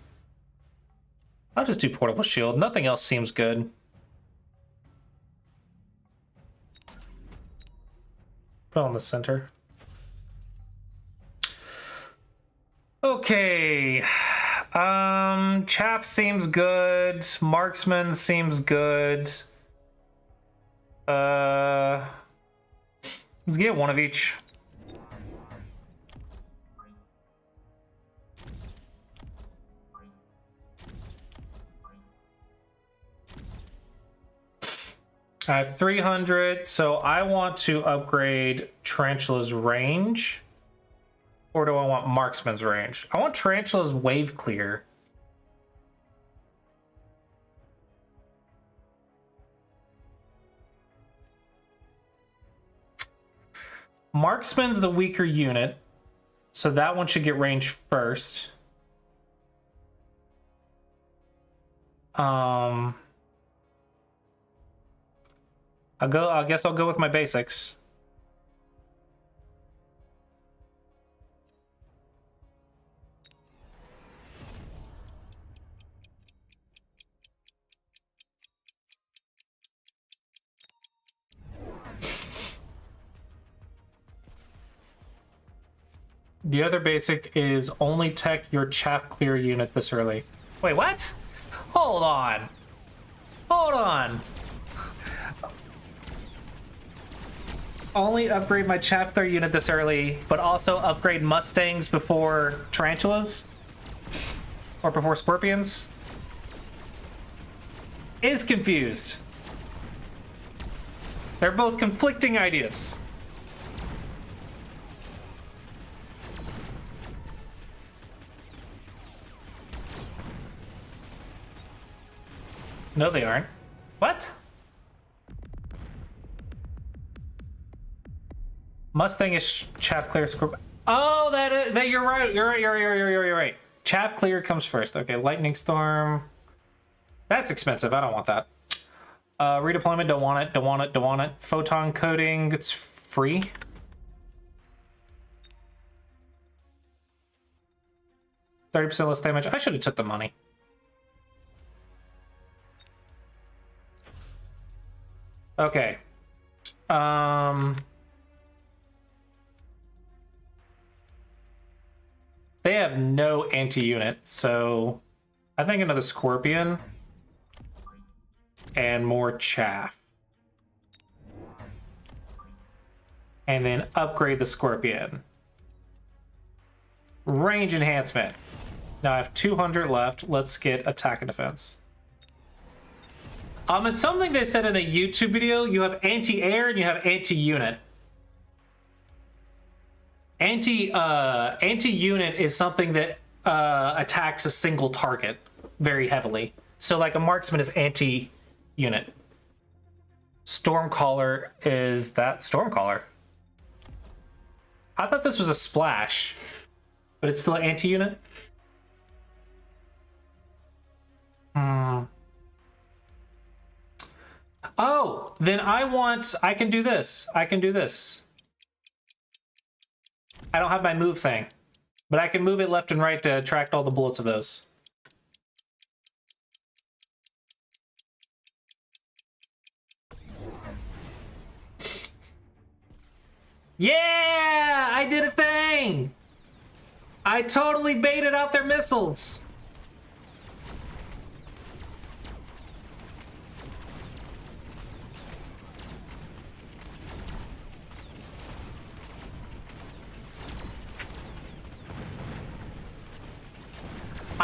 I'll just do portable shield. Nothing else seems good. Put on the center. Okay. Chaff seems good. Marksman seems good. Let's get one of each. I have 300, so I want to upgrade Tarantula's range. Or do I want Marksman's range? I want Tarantula's wave clear. Marksman's the weaker unit, so that one should get range first. I guess I'll go with my basics. The other basic is only tech your chaff clear unit this early. Wait, what? Hold on. Hold on. Only upgrade my chaff clear unit this early, but also upgrade Mustangs before Tarantulas? Or before Scorpions? Is confused. They're both conflicting ideas. No, they aren't. What? Mustang is chaff clear. Oh, that you're right. You're right. Chaff clear comes first. Okay, lightning storm. That's expensive. I don't want that. Redeployment. Don't want it. Don't want it. Don't want it. Photon coating. It's free. %, less damage. I should have took the money. Okay. They have no anti-unit, so I think another Scorpion and more chaff. And then upgrade the Scorpion. Range enhancement. Now I have 200 left. Let's get attack and defense. It's something they said in a YouTube video. You have anti-air and you have anti-unit. Anti-unit is something that attacks a single target very heavily. So like a marksman is anti-unit. Stormcaller is that Stormcaller. I thought this was a splash, but it's still anti-unit. Oh, then I can do this. I can do this. I don't have my move thing, but I can move it left and right to attract all the bullets of those. Yeah, I did a thing. I totally baited out their missiles.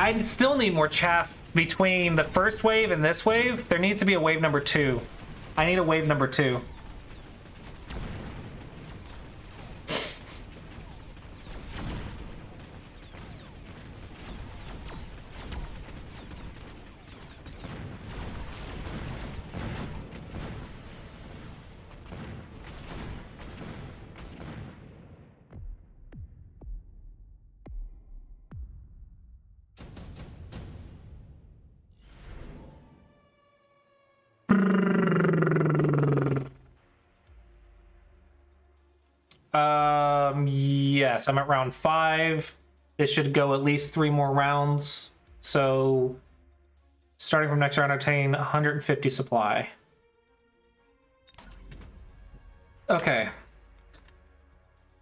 I still need more chaff between the first wave and this wave. There needs to be a wave number 2. I need a wave number 2. Yes, I'm at round 5. This should go at least 3 more rounds. So, starting from next round, obtain 150 supply. Okay.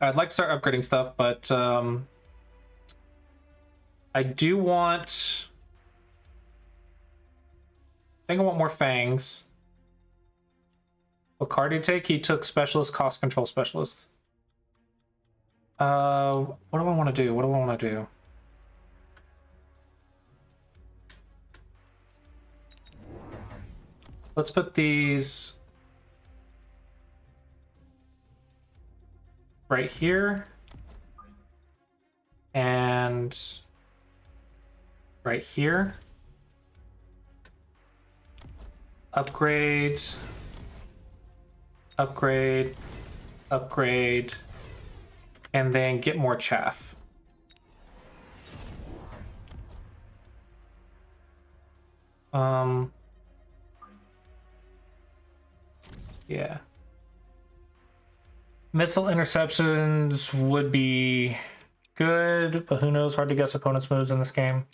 I'd like to start upgrading stuff, but I do want... I think I want more fangs. What card did he take? He took specialist, cost control specialist. What do I want to do? What do I want to do? Let's put these right here and right here. Upgrade, upgrade, upgrade, and then get more chaff. Yeah. Missile interceptions would be good, but who knows? Hard to guess opponents' moves in this game.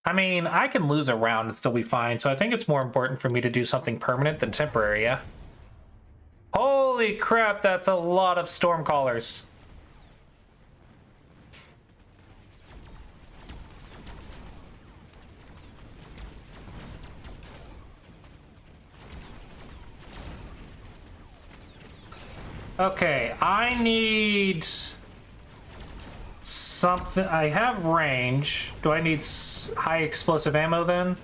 I mean, I can lose a round and still be fine, so I think it's more important for me to do something permanent than temporary, yeah? Holy crap, that's a lot of Stormcallers. Okay, I need something. I have range. Do I need high explosive ammo then?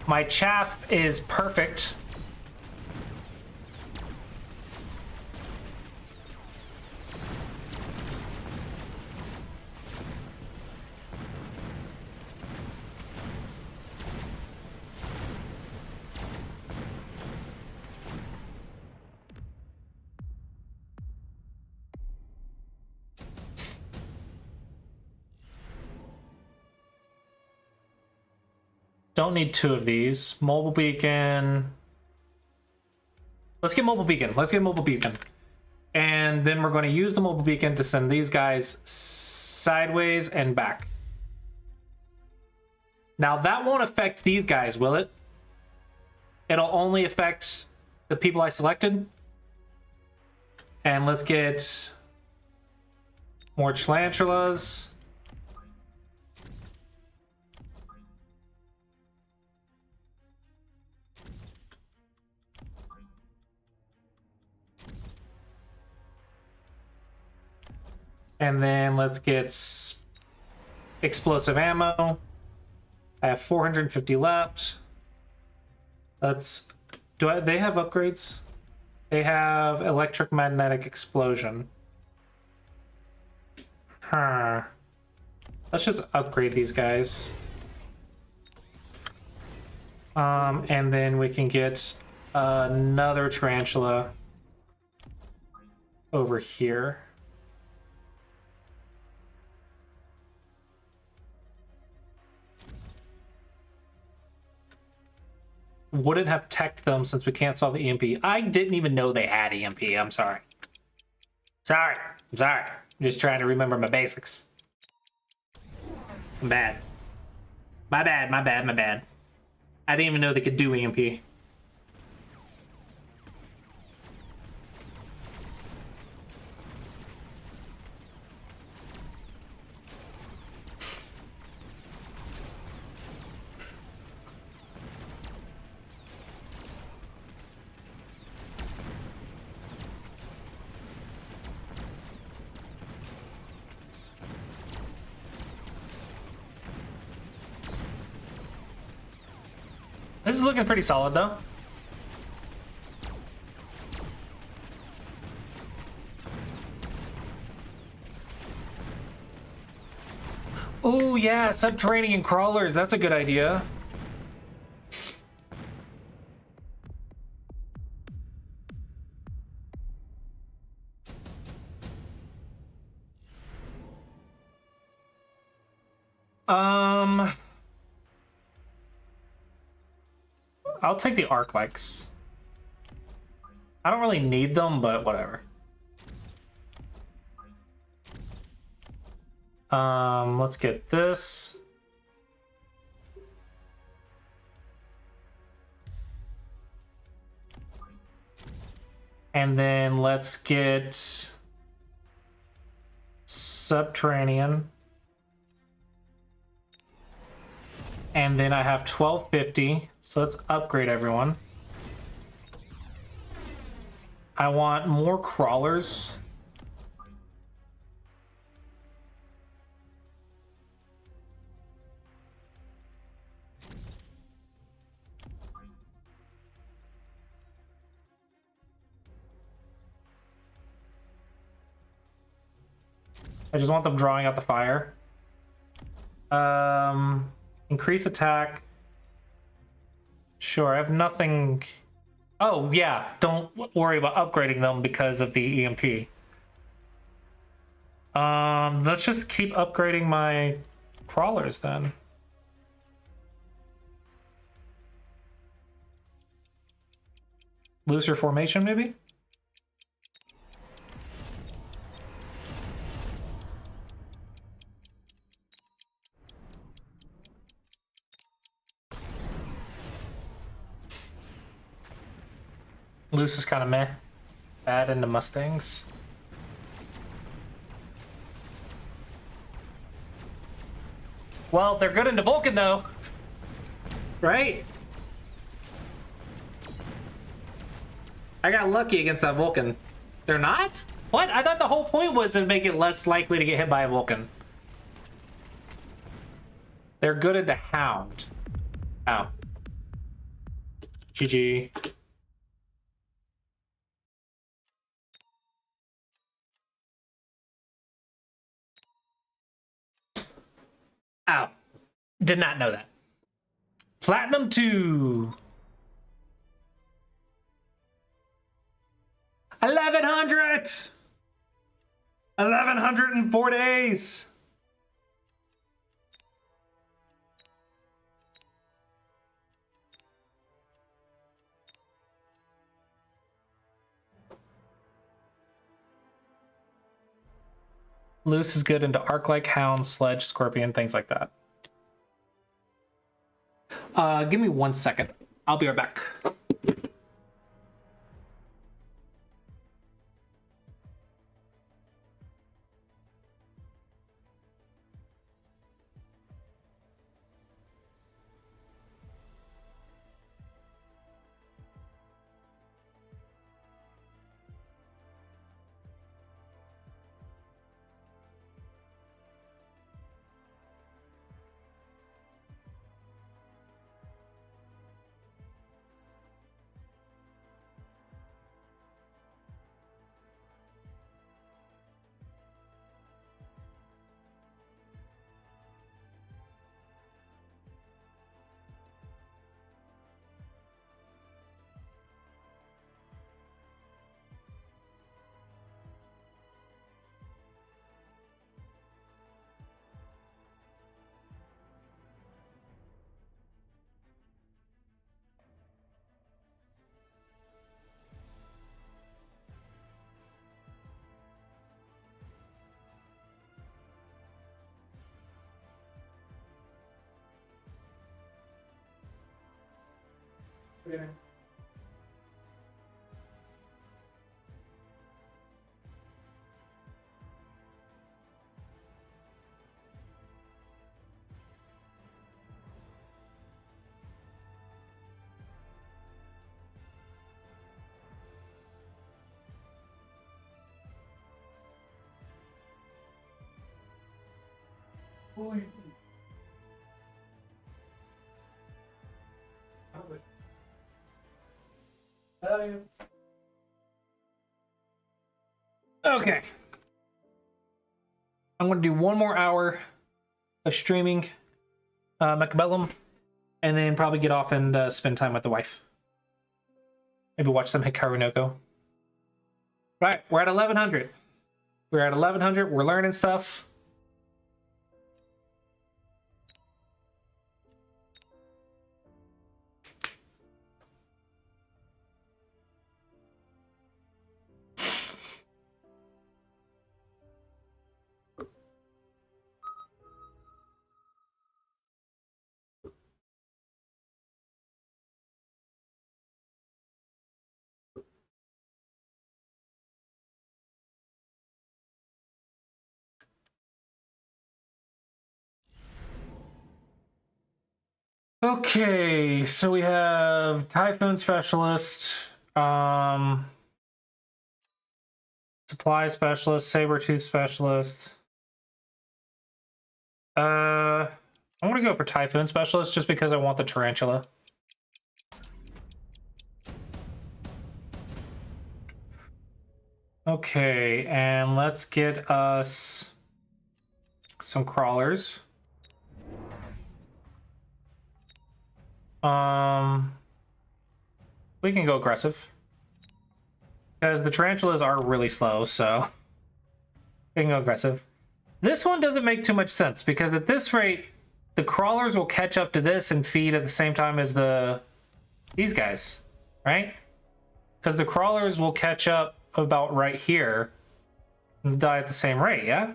My chaff is perfect. Don't need 2 of these. Mobile beacon. Let's get mobile beacon. Let's get mobile beacon. And then we're going to use the mobile beacon to send these guys sideways and back. Now that won't affect these guys, will it? It'll only affect the people I selected. And let's get more tarantulas. And then let's get explosive ammo. I have 450 left. Let's... they have upgrades? They have electromagnetic explosion. Huh. Let's just upgrade these guys. And then we can get another tarantula over here. Wouldn't have teched them since we can't solve the EMP. I didn't even know they had EMP. I'm sorry. I'm sorry. I'm just trying to remember my basics. I'm bad. My bad. I didn't even know they could do EMP. This is looking pretty solid, though. Oh, yeah, subterranean crawlers. That's a good idea. I'll take the arc legs. I don't really need them, but whatever. Let's get this. And then let's get subterranean. And then I have 1250, so let's upgrade everyone. I want more crawlers. I just want them drawing out the fire. Increase attack. Sure, I have nothing. Oh, yeah, don't worry about upgrading them because of the EMP. Let's just keep upgrading my crawlers then. Looser formation, maybe? Loose is kind of meh. Bad into Mustangs. Well, they're good into Vulcan, though. Right? I got lucky against that Vulcan. They're not? What? I thought the whole point was to make it less likely to get hit by a Vulcan. They're good into Hound. Ow. GG. Ow. Did not know that. Platinum 2. 1100! 1104 days! Loose is good into arc-like, hound, sledge, scorpion, things like that. Give me 1 second. I'll be right back. Yeah. Boy. Okay. I'm going to do 1 more hour of streaming Mechabellum, and then probably get off and spend time with the wife. Maybe watch some Hikaru no Go. Right, we're at 1100. We're at 1100. We're learning stuff. Okay, so we have Typhoon Specialist, Supply Specialist, Saber-Tooth Specialist. I want to go for Typhoon Specialist just because I want the Tarantula. Okay, and let's get us some crawlers. We can go aggressive because the tarantulas are really slow, so we can go aggressive. This one doesn't make too much sense because at this rate, the crawlers will catch up to this and feed at the same time as these guys, right? Because the crawlers will catch up about right here and die at the same rate, yeah?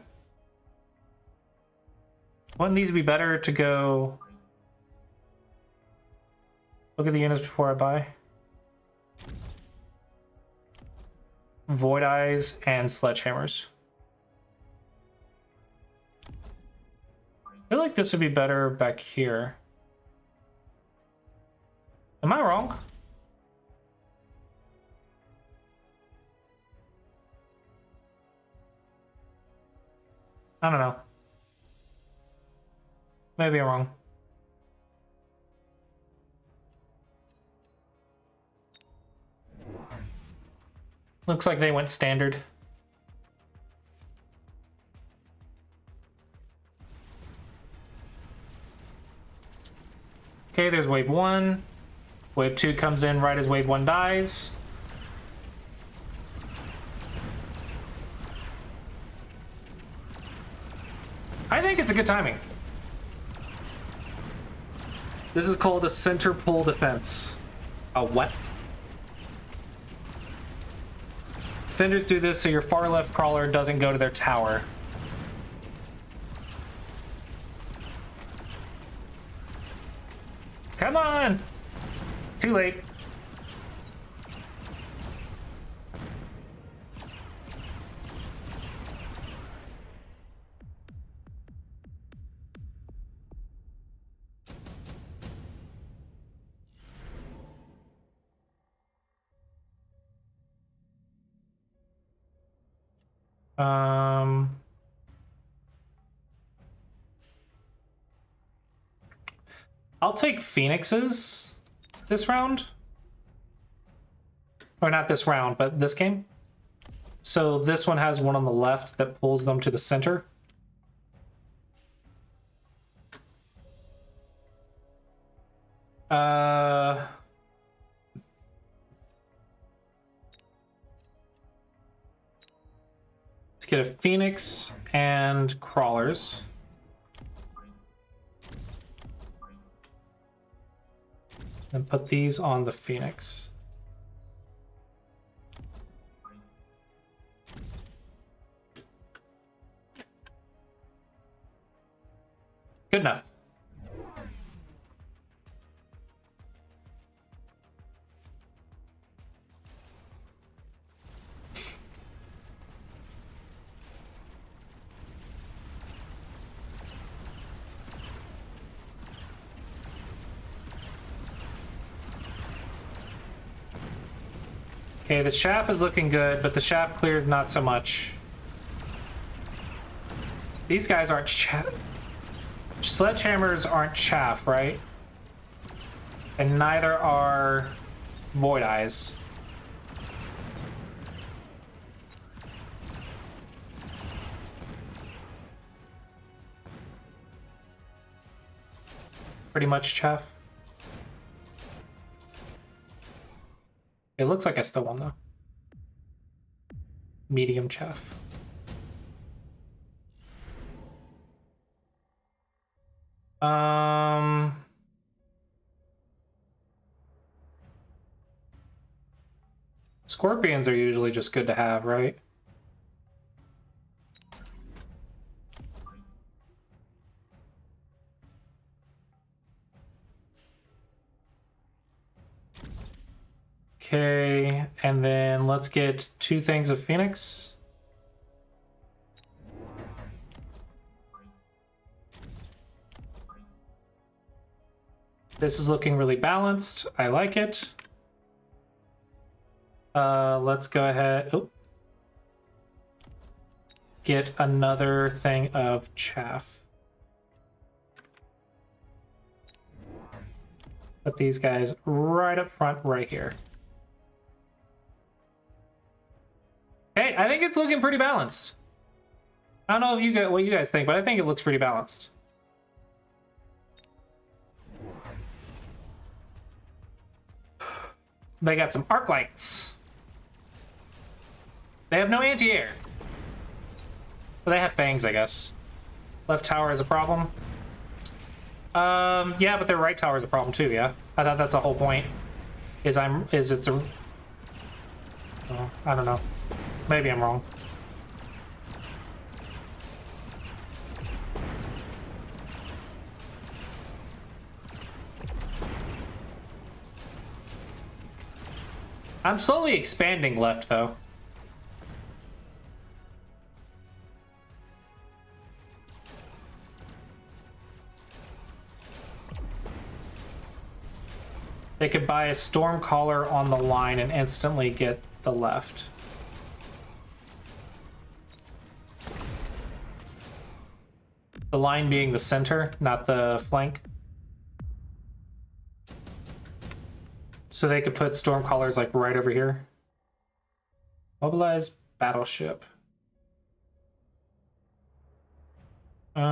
Wouldn't these be better to go... Look at the units before I buy. Void Eyes and Sledgehammers. I feel like this would be better back here. Am I wrong? I don't know. Maybe I'm wrong. Looks like they went standard. Okay, there's wave 1. Wave 2 comes in right as wave 1 dies. I think it's a good timing. This is called a center pull defense. A what? Defenders do this so your far left crawler doesn't go to their tower. Come on! Too late. I'll take Phoenixes this round. Or not this round, but this game. So this one has one on the left that pulls them to the center. Let's get a Phoenix and crawlers. And put these on the Phoenix. Good enough. Okay, the shaft is looking good, but the shaft clears not so much. These guys aren't sledgehammers aren't chaff, right? And neither are void eyes. pretty much chaff. It looks like I still won though. Medium chaff. Scorpions are usually just good to have, right? Okay, and then let's get 2 things of Phoenix. This is looking really balanced. I like it. Let's go ahead. Oh. Get another thing of chaff. Put these guys right up front, right here. Okay, I think it's looking pretty balanced. I don't know if you guys, what you guys think, but I think it looks pretty balanced. They got some arc lights. They have no anti-air. But they have fangs, I guess. Left tower is a problem. Yeah, but their right tower is a problem too, yeah? I thought that's the whole point. It's a... Oh, I don't know. Maybe I'm wrong. I'm slowly expanding left, though. They could buy a Stormcaller on the line and instantly get the left. The line being the center, not the flank. So they could put Stormcallers like right over here. Mobilize battleship. That's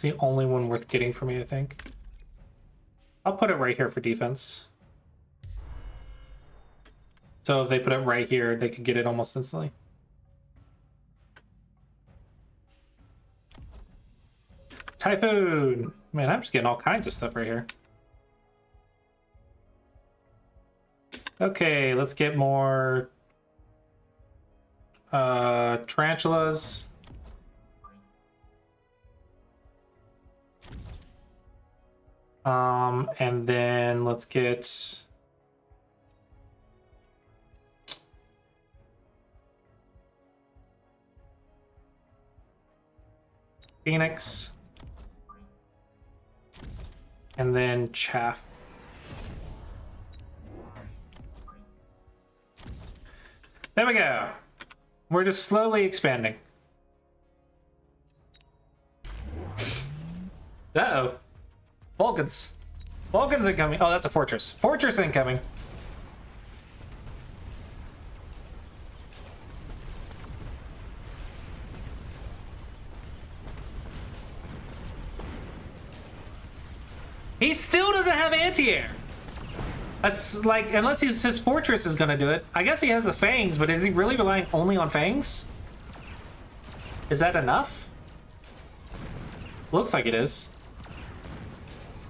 the only one worth getting for me, I think. I'll put it right here for defense. So if they put it right here, they could get it almost instantly. Typhoon! Man, I'm just getting all kinds of stuff right here. Okay, let's get more tarantulas. And then let's get Phoenix. And then chaff. There we go. We're just slowly expanding. Uh-oh. Vulcans. Vulcans incoming. Oh, that's a fortress. Fortress incoming. He still doesn't have anti-air. Like, unless his fortress is gonna do it. I guess he has the fangs, but is he really relying only on fangs? Is that enough? Looks like it is.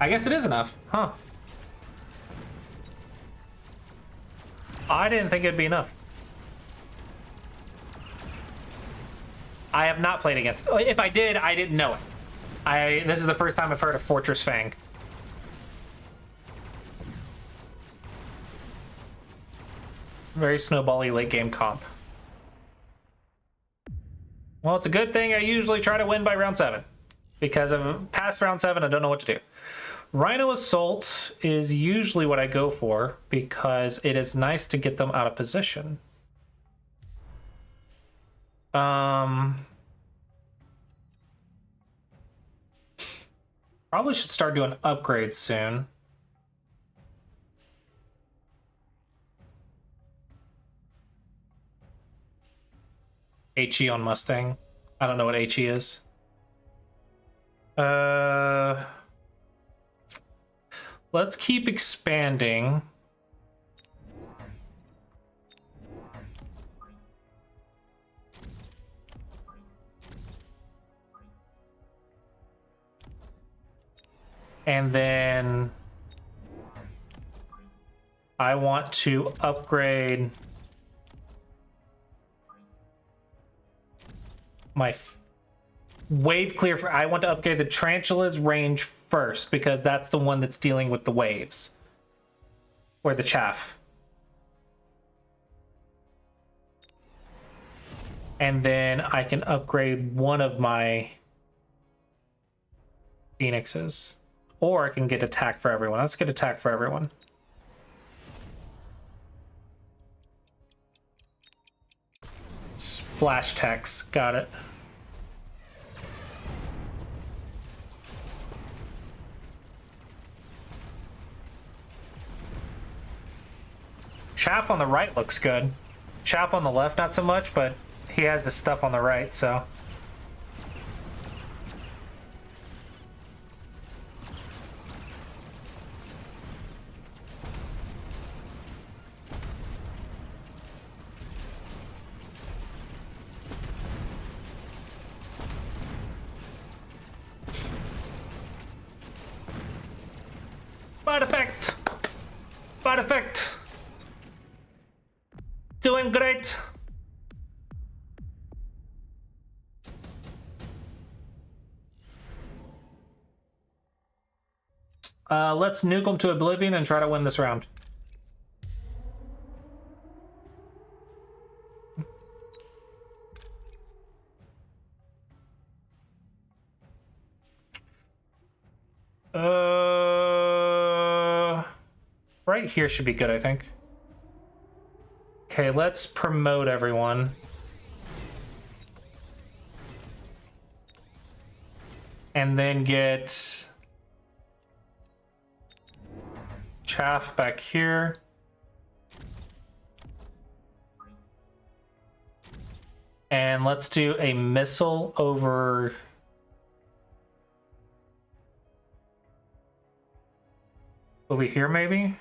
I guess it is enough, huh? I didn't think it'd be enough. I have not played against. If I did, I didn't know it. This is the first time I've heard of Fortress Fang. Very snowbally late game comp. Well, it's a good thing I usually try to win by round 7. Because of past round 7, I don't know what to do. Rhino Assault is usually what I go for because it is nice to get them out of position. Probably should start doing upgrades soon. HE on Mustang. I don't know what HE is. Let's keep expanding. And then I want to upgrade my wave clear. I want to upgrade the Tarantula's range first because that's the one that's dealing with the waves. Or the chaff. And then I can upgrade one of my Phoenixes. Or I can get attack for everyone. Let's get attack for everyone. Splash text. Got it. Chaff on the right looks good. Chaff on the left, not so much, but he has his stuff on the right, so. Bad effect! Bad effect! Doing great! Let's nuke them to oblivion and try to win this round. Right here should be good, I think. Okay, let's promote everyone. And then get chaff back here. And let's do a missile over here, maybe.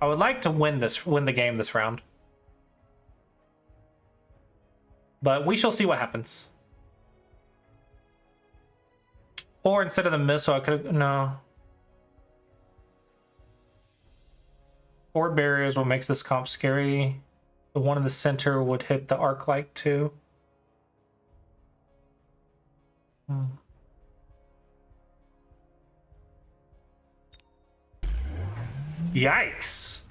I would like to win the game this round. But we shall see what happens. Or instead of the missile, I could have... No. 4 barriers what makes this comp scary. The one in the center would hit the arc light too. Yikes.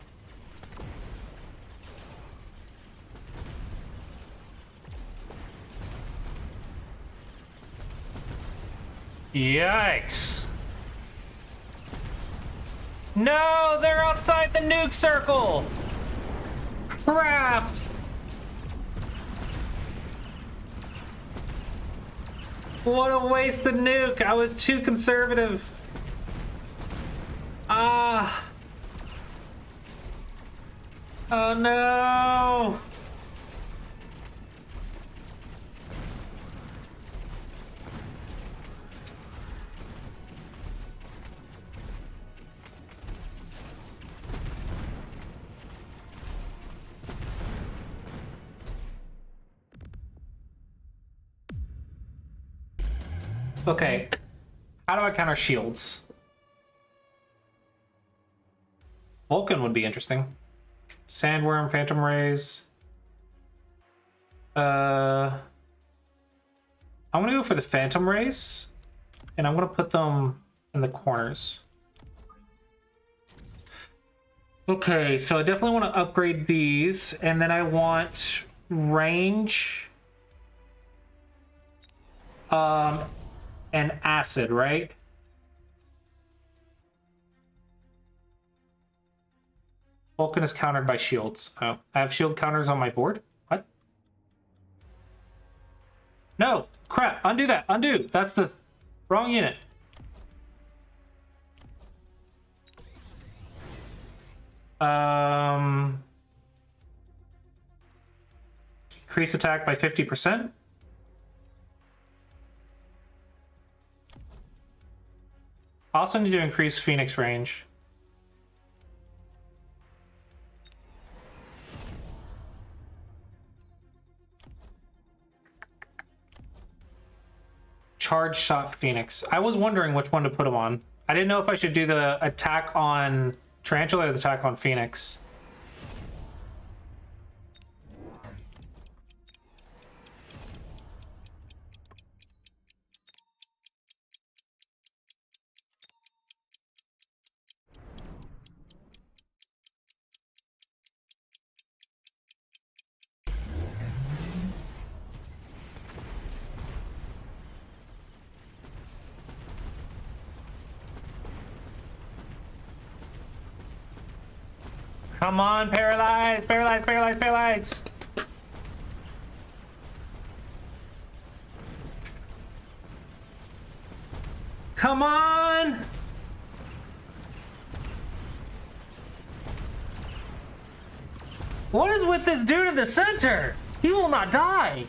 Yikes. No, they're outside the nuke circle. Crap. What a waste of nuke. I was too conservative. Ah. Oh no. Okay, how do I counter shields? Vulcan would be interesting. Sandworm, Phantom Rays. I'm gonna go for the Phantom Rays, and I'm gonna put them in the corners. Okay, so I definitely want to upgrade these, and then I want range. And acid, right? Vulcan is countered by shields. Oh, I have shield counters on my board? What? No! Crap! Undo that! Undo! That's the wrong unit. Increase attack by 50%. Also need to increase Phoenix range. Charge shot Phoenix. I was wondering which one to put him on. I didn't know if I should do the attack on Tarantula or the attack on Phoenix. Come on, paralyze, paralyze, paralyze, paralyze. Come on. What is with this dude in the center? He will not die.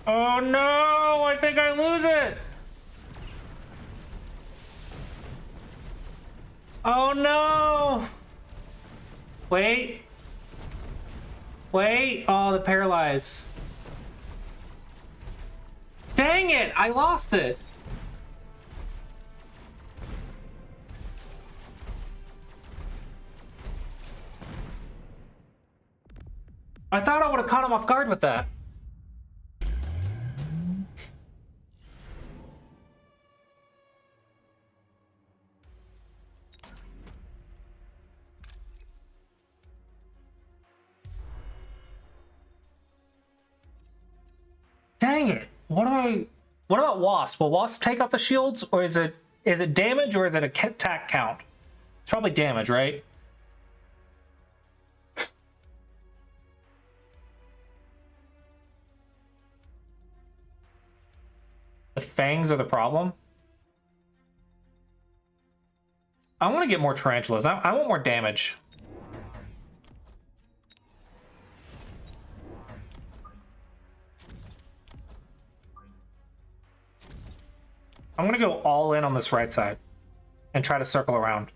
Oh no, I think I lose it. Oh no! Wait. Wait. Oh, the paralyze. Dang it! I lost it. I thought I would have caught him off guard with that. Dang it! What about Wasp? Will Wasp take out the shields, or is it damage, or is it a attack count? It's probably damage, right? The fangs are the problem. I want to get more tarantulas. I want more damage. I'm gonna go all in on this right side and try to circle around.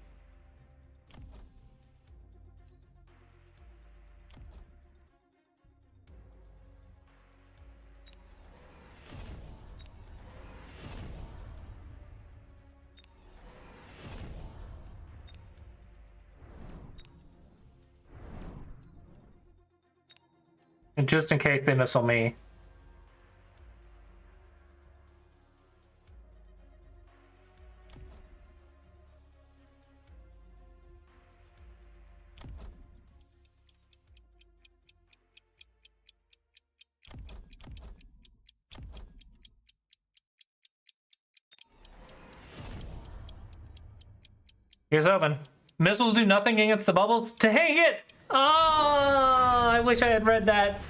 And just in case they missile me. Here's hoping. Missiles do nothing against the bubbles. Dang it! Oh, I wish I had read that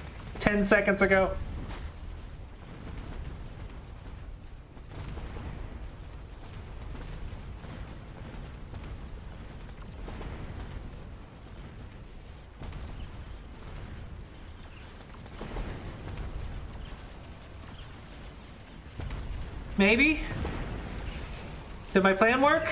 10 seconds ago. Maybe? Did my plan work?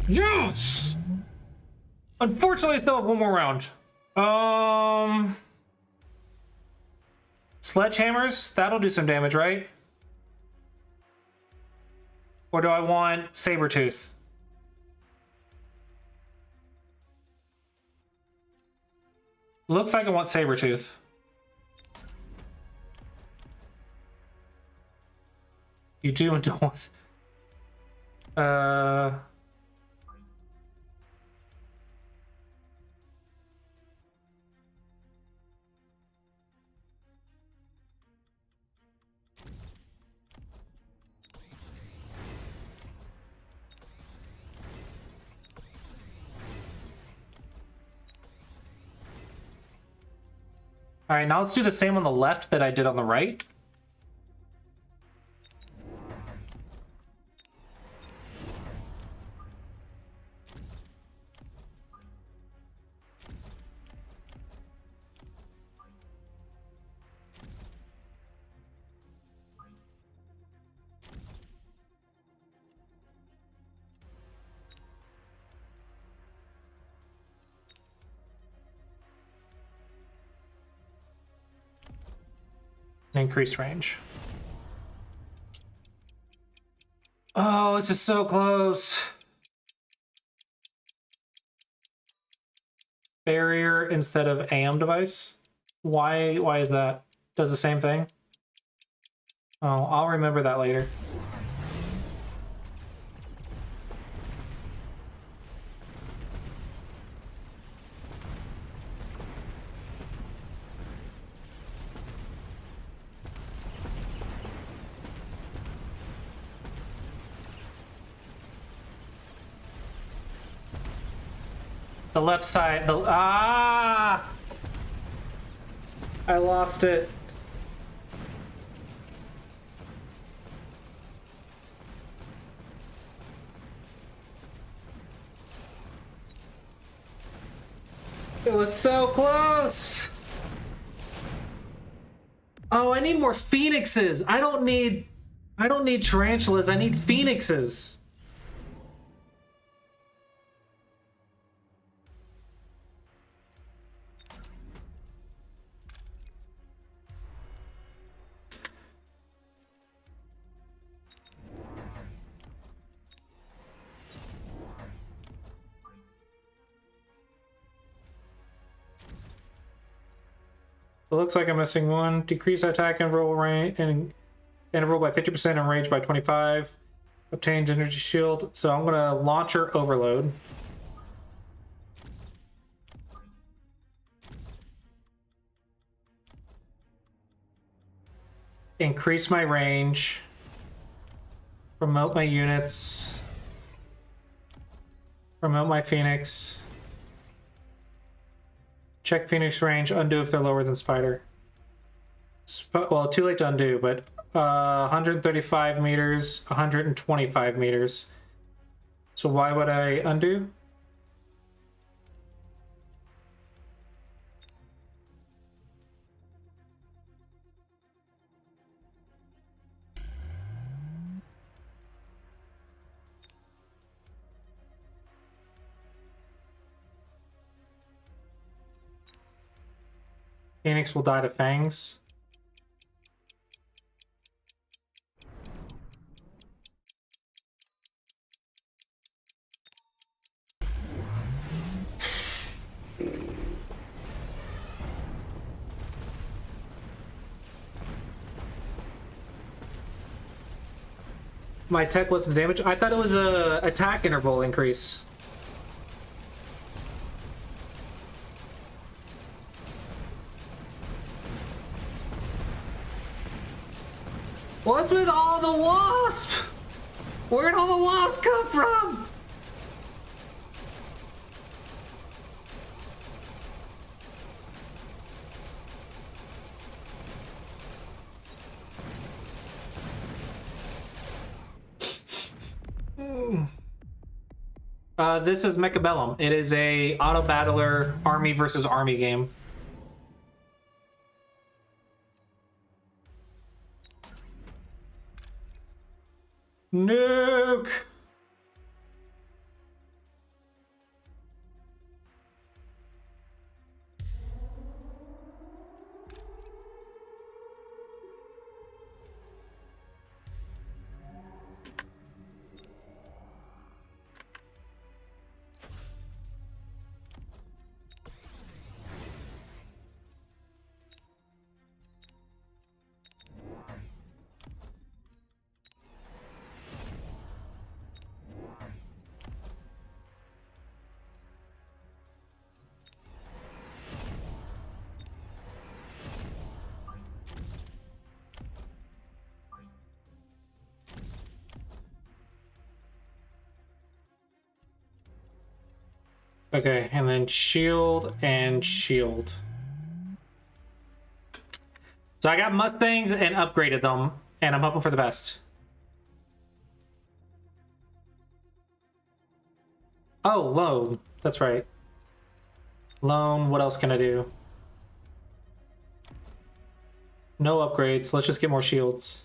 Yes! Unfortunately, I still have one more round. Sledgehammers, that'll do some damage, right? Or do I want Sabretooth? Looks like I want Sabretooth. You do and don't want... All right, now let's do the same on the left that I did on the right. Increased range. Oh, this is so close. Barrier instead of AM device. Why is that? Does the same thing? Oh, I'll remember that later. The left side, I lost it. It was so close. Oh, I need more phoenixes. I don't need tarantulas. I need phoenixes. It looks like I'm missing one. Decrease attack interval range and interval by 50% and range by 25. Obtains energy shield. So I'm gonna launcher overload. Increase my range. Promote my units. Promote my Phoenix. Check Phoenix range, undo if they're lower than Spider. Well, too late to undo, but 135 meters, 125 meters. So why would I undo? Phoenix will die to Fangs. My tech wasn't damaged. I thought it was a attack interval increase. What's with all the wasp? Where'd all the wasps come from? This is Mechabellum. It is a auto battler army versus army game. Nuke! Okay, and then shield and shield. So I got Mustangs and upgraded them, and I'm hoping for the best. Oh, loan. That's right. Loan, what else can I do? No upgrades. Let's just get more shields.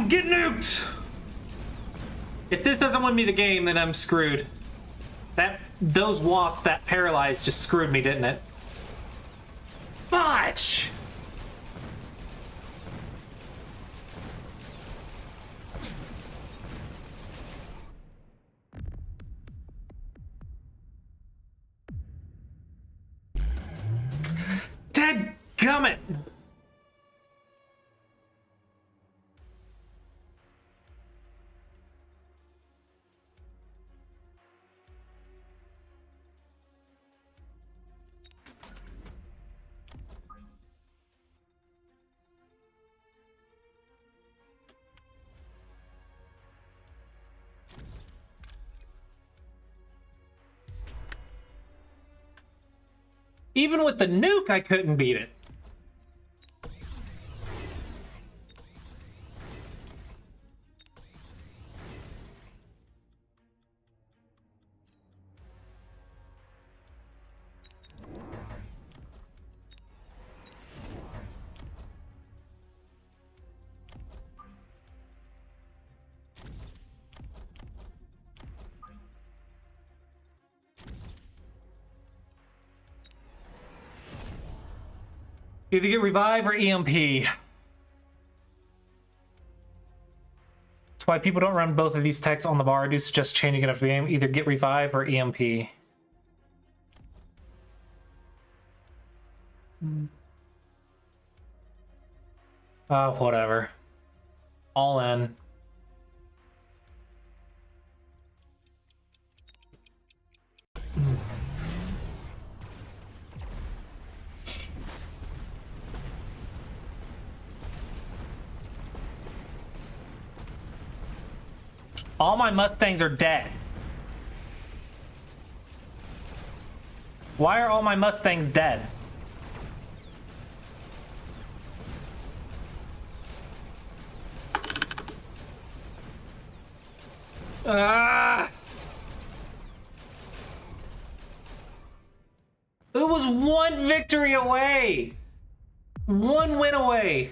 Get nuked! If this doesn't win me the game, then I'm screwed. Those wasps that paralyzed just screwed me, didn't it? Fudge! Dadgummit! Even with the nuke, I couldn't beat it. Either get revive or EMP. That's why people don't run both of these techs on the bar. Do suggest changing it after the game. Either get revive or EMP. Whatever. All in. All my Mustangs are dead. Why are all my Mustangs dead? Ah! It was one victory away. One win away.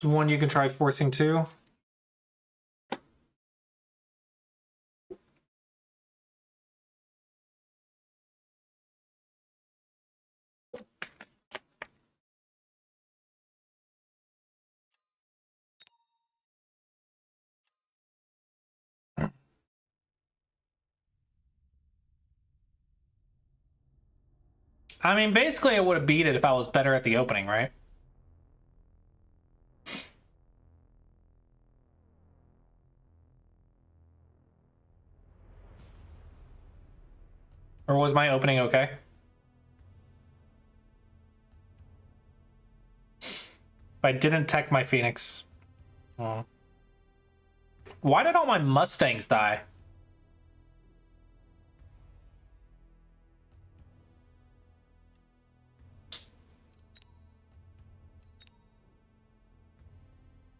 One you can try forcing too. I mean, basically I would have beat it if I was better at the opening, right? Or was my opening okay? If I didn't tech my Phoenix. Oh. Why did all my Mustangs die?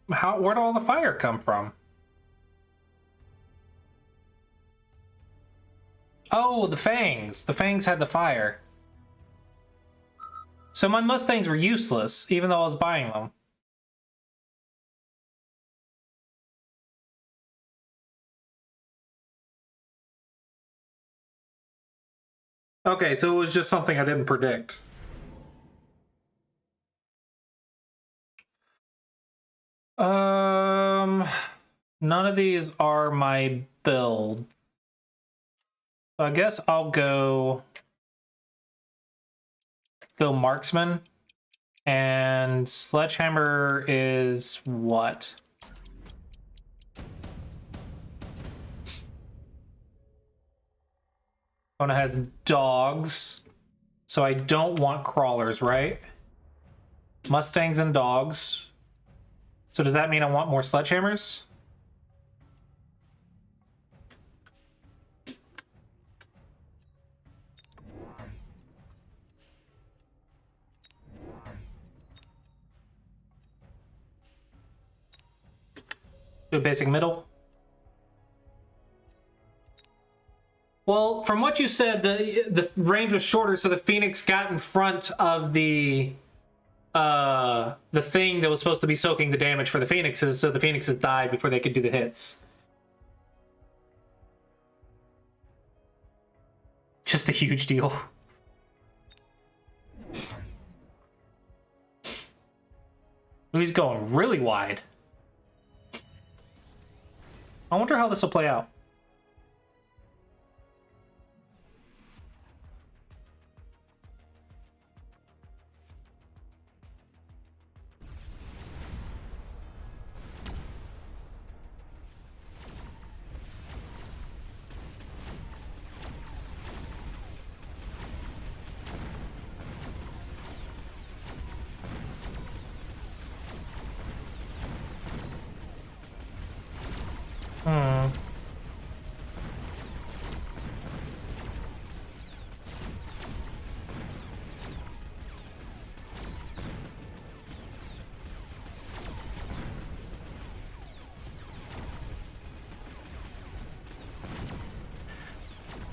Where'd all the fire come from? Oh, the Fangs. The Fangs had the fire. So my Mustangs were useless, even though I was buying them. Okay, so it was just something I didn't predict. None of these are my build. So I guess I'll go marksman. And Sledgehammer is what? Oh, it has dogs. So I don't want crawlers, right? Mustangs and dogs. So does that mean I want more sledgehammers? Do a basic middle. Well, from what you said, the range was shorter, so the Phoenix got in front of the thing that was supposed to be soaking the damage for the Phoenixes, so the Phoenixes died before they could do the hits. Just a huge deal. He's going really wide. I wonder how this will play out.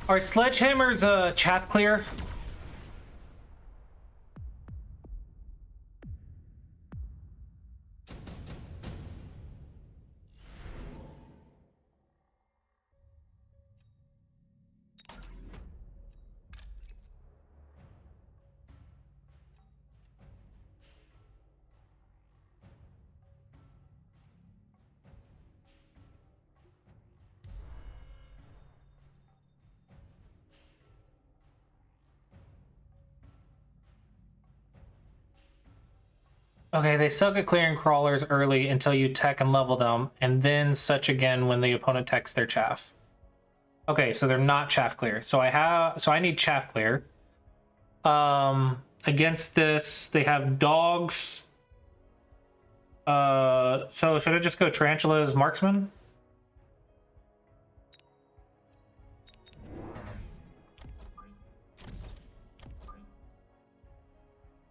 Are sledgehammers chaff clear? Okay, they suck at clearing crawlers early until you tech and level them, and then such again when the opponent techs their chaff. Okay, so they're not chaff clear. So I need chaff clear. Against this, they have dogs. So should I just go Tarantula's marksman?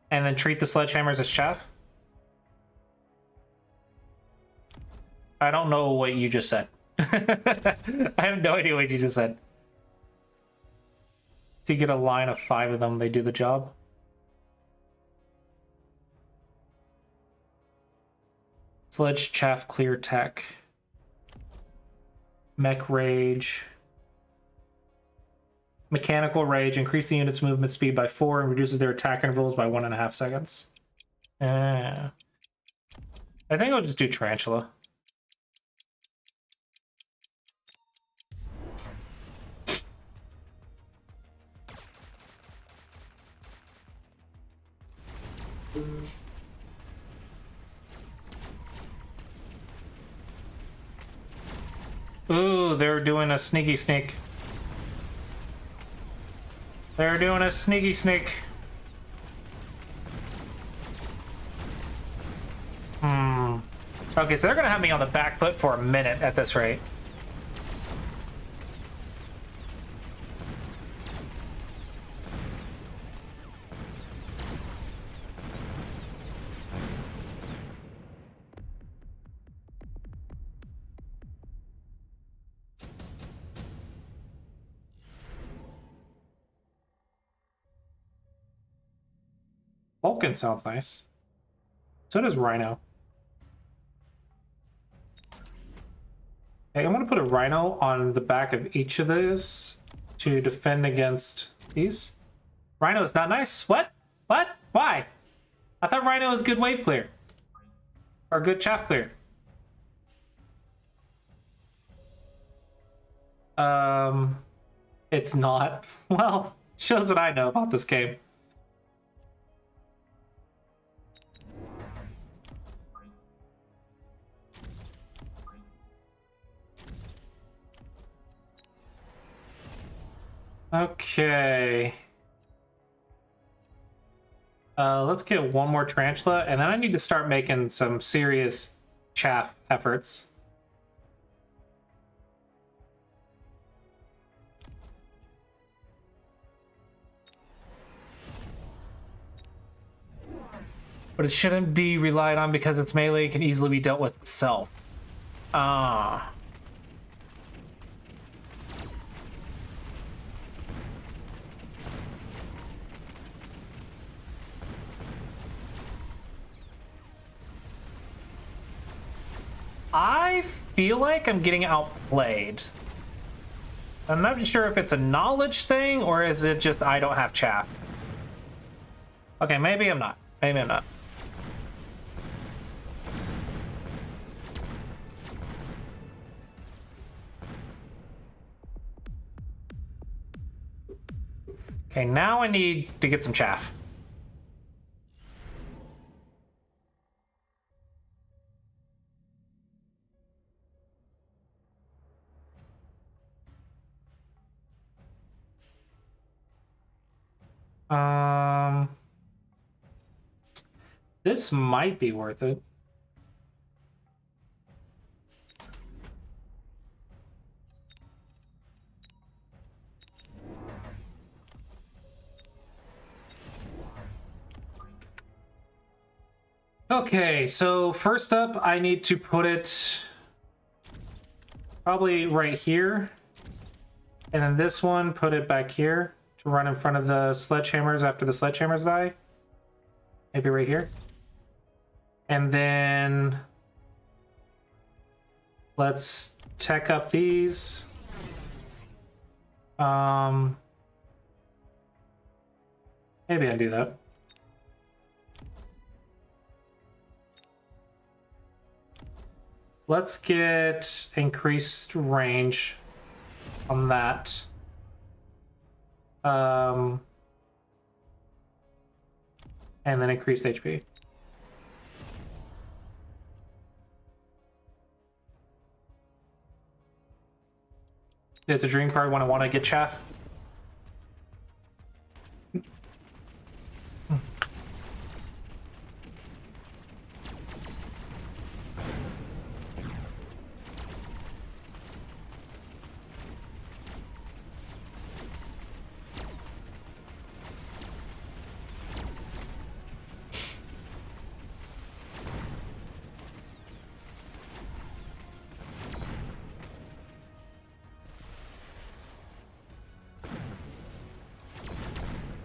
And then treat the sledgehammers as chaff? I don't know what you just said. I have no idea what you just said. To get a line of 5 of them, they do the job. Sledge, chaff, clear, tech. Mech rage. Mechanical rage. Increase the unit's movement speed by 4 and reduces their attack intervals by 1.5 seconds. I think I'll just do Tarantula. Ooh, they're doing a sneaky sneak. They're doing a sneaky sneak. Okay, so they're gonna have me on the back foot for a minute at this rate. Vulcan sounds nice. So does Rhino. Okay, I'm gonna put a Rhino on the back of each of these to defend against these. Rhino is not nice? What? What? Why? I thought Rhino was good wave clear. Or good chaff clear. It's not. Well, shows what I know about this game. Okay. Let's get one more tarantula, and then I need to start making some serious chaff efforts. But it shouldn't be relied on because its melee can easily be dealt with itself. Ah. I feel like I'm getting outplayed. I'm not sure if it's a knowledge thing or is it just I don't have chaff. Okay, maybe I'm not. Maybe I'm not. Okay, now I need to get some chaff. This might be worth it. Okay, so first up, I need to put it probably right here. And then this one, put it back here to run in front of the sledgehammers after the sledgehammers die. Maybe right here. And then let's tech up these. Maybe I do that. Let's get increased range on that. And then increased HP. It's a dream card when I want to get chaff.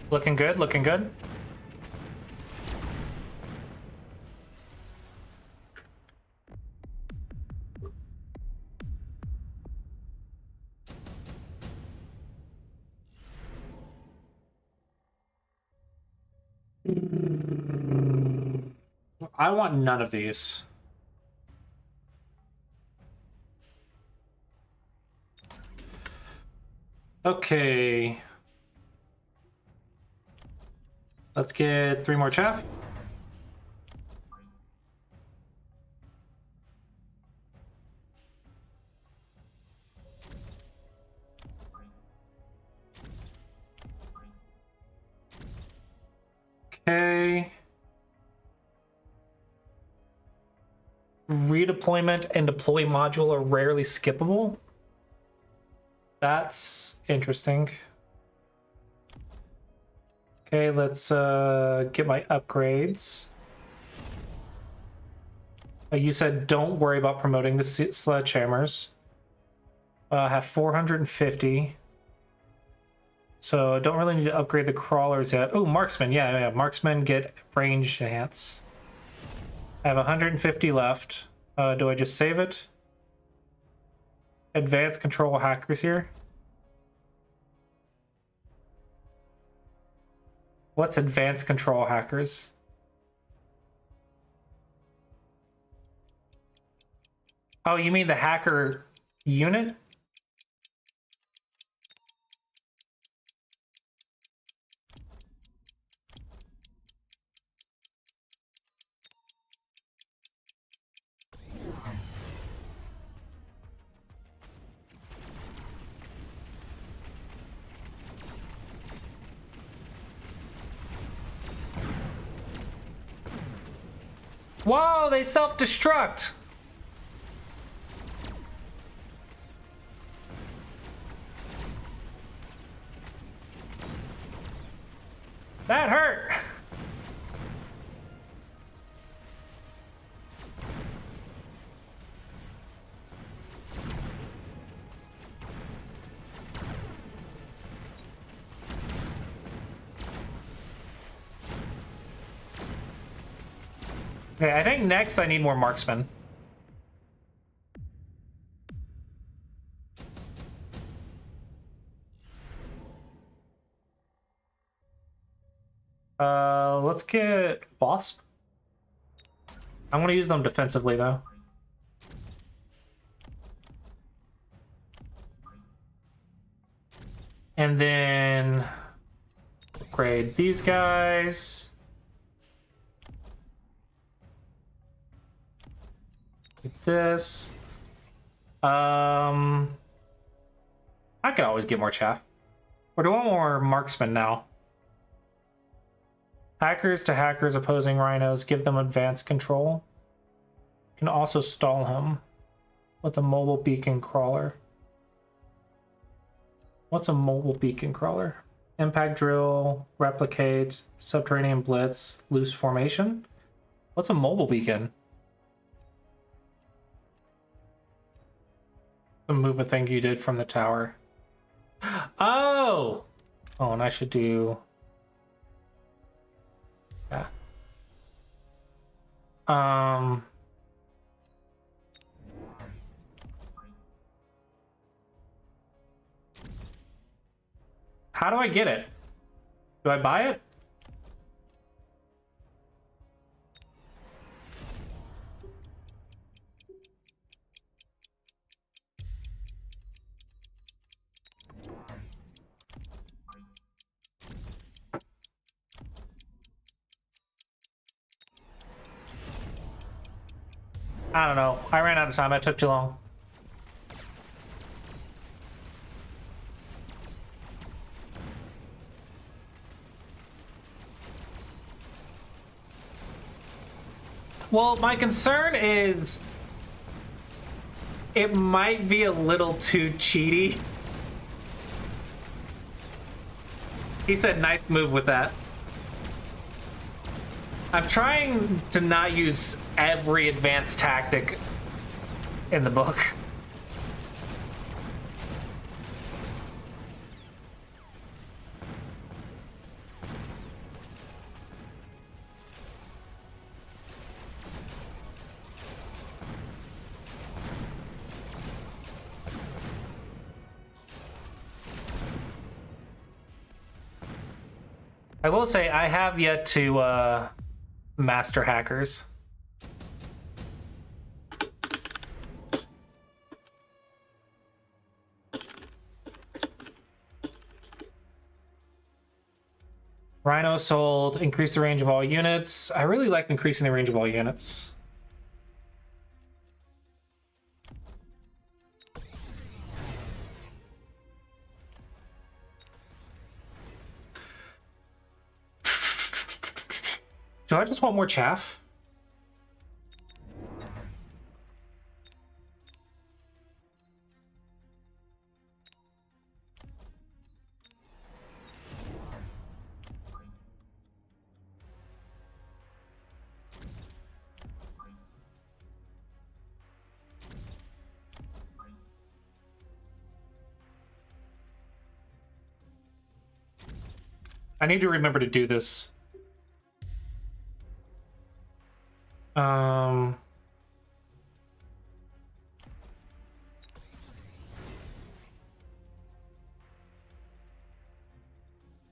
Looking good, looking good. I want none of these. Okay. Let's get 3 more chaff. Okay. Redeployment and deploy module are rarely skippable. That's interesting. Okay, let's get my upgrades. You said don't worry about promoting the sledgehammers. I have 450. So I don't really need to upgrade the crawlers yet. Oh, marksman. Yeah. Marksmen get range enhance. I have 150 left. Do I just save it? Advanced control hackers here. What's advanced control hackers? Oh, you mean the hacker unit? Whoa, they self-destruct! That hurt! Okay, I think next I need more marksmen. Let's get Wasp. I'm gonna use them defensively though. And then upgrade these guys. Like this. I could always get more chaff. Or do I want more marksmen now? Hackers to hackers opposing rhinos, give them advanced control. You can also stall him with a mobile beacon crawler. What's a mobile beacon crawler? Impact drill, replicate, subterranean blitz, loose formation. What's a mobile beacon? The movement thing you did from the tower. Oh! Oh, and I should do... Yeah. How do I get it? Do I buy it? I don't know. I ran out of time. I took too long. Well, my concern is it might be a little too cheaty. He said nice move with that. I'm trying to not use every advanced tactic in the book. I will say I have yet to master hackers. Rhino sold, increase the range of all units. I really like increasing the range of all units. Do I just want more chaff? I need to remember to do this.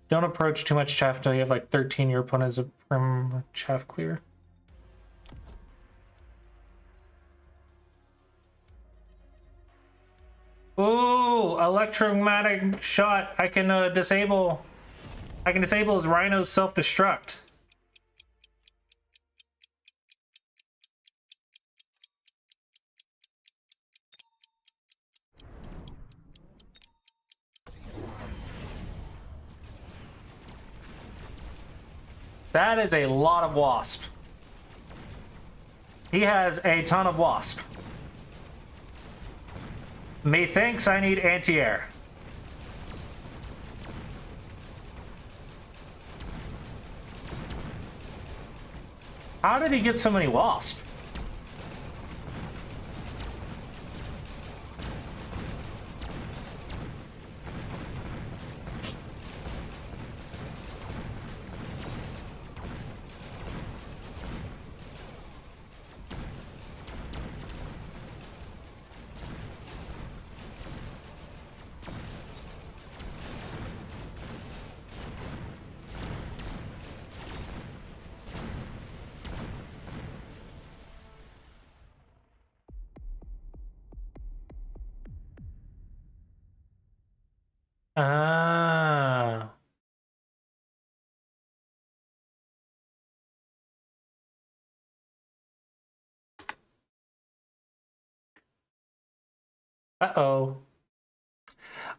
Don't approach too much chaff until you have like 13. Your opponent is a prim chaff clear. Ooh, electromagnetic shot. I can disable. I can disable his rhino's self-destruct. That is a lot of wasp. He has a ton of wasp. Methinks I need anti-air. How did he get so many wasp? Ah. Uh-oh.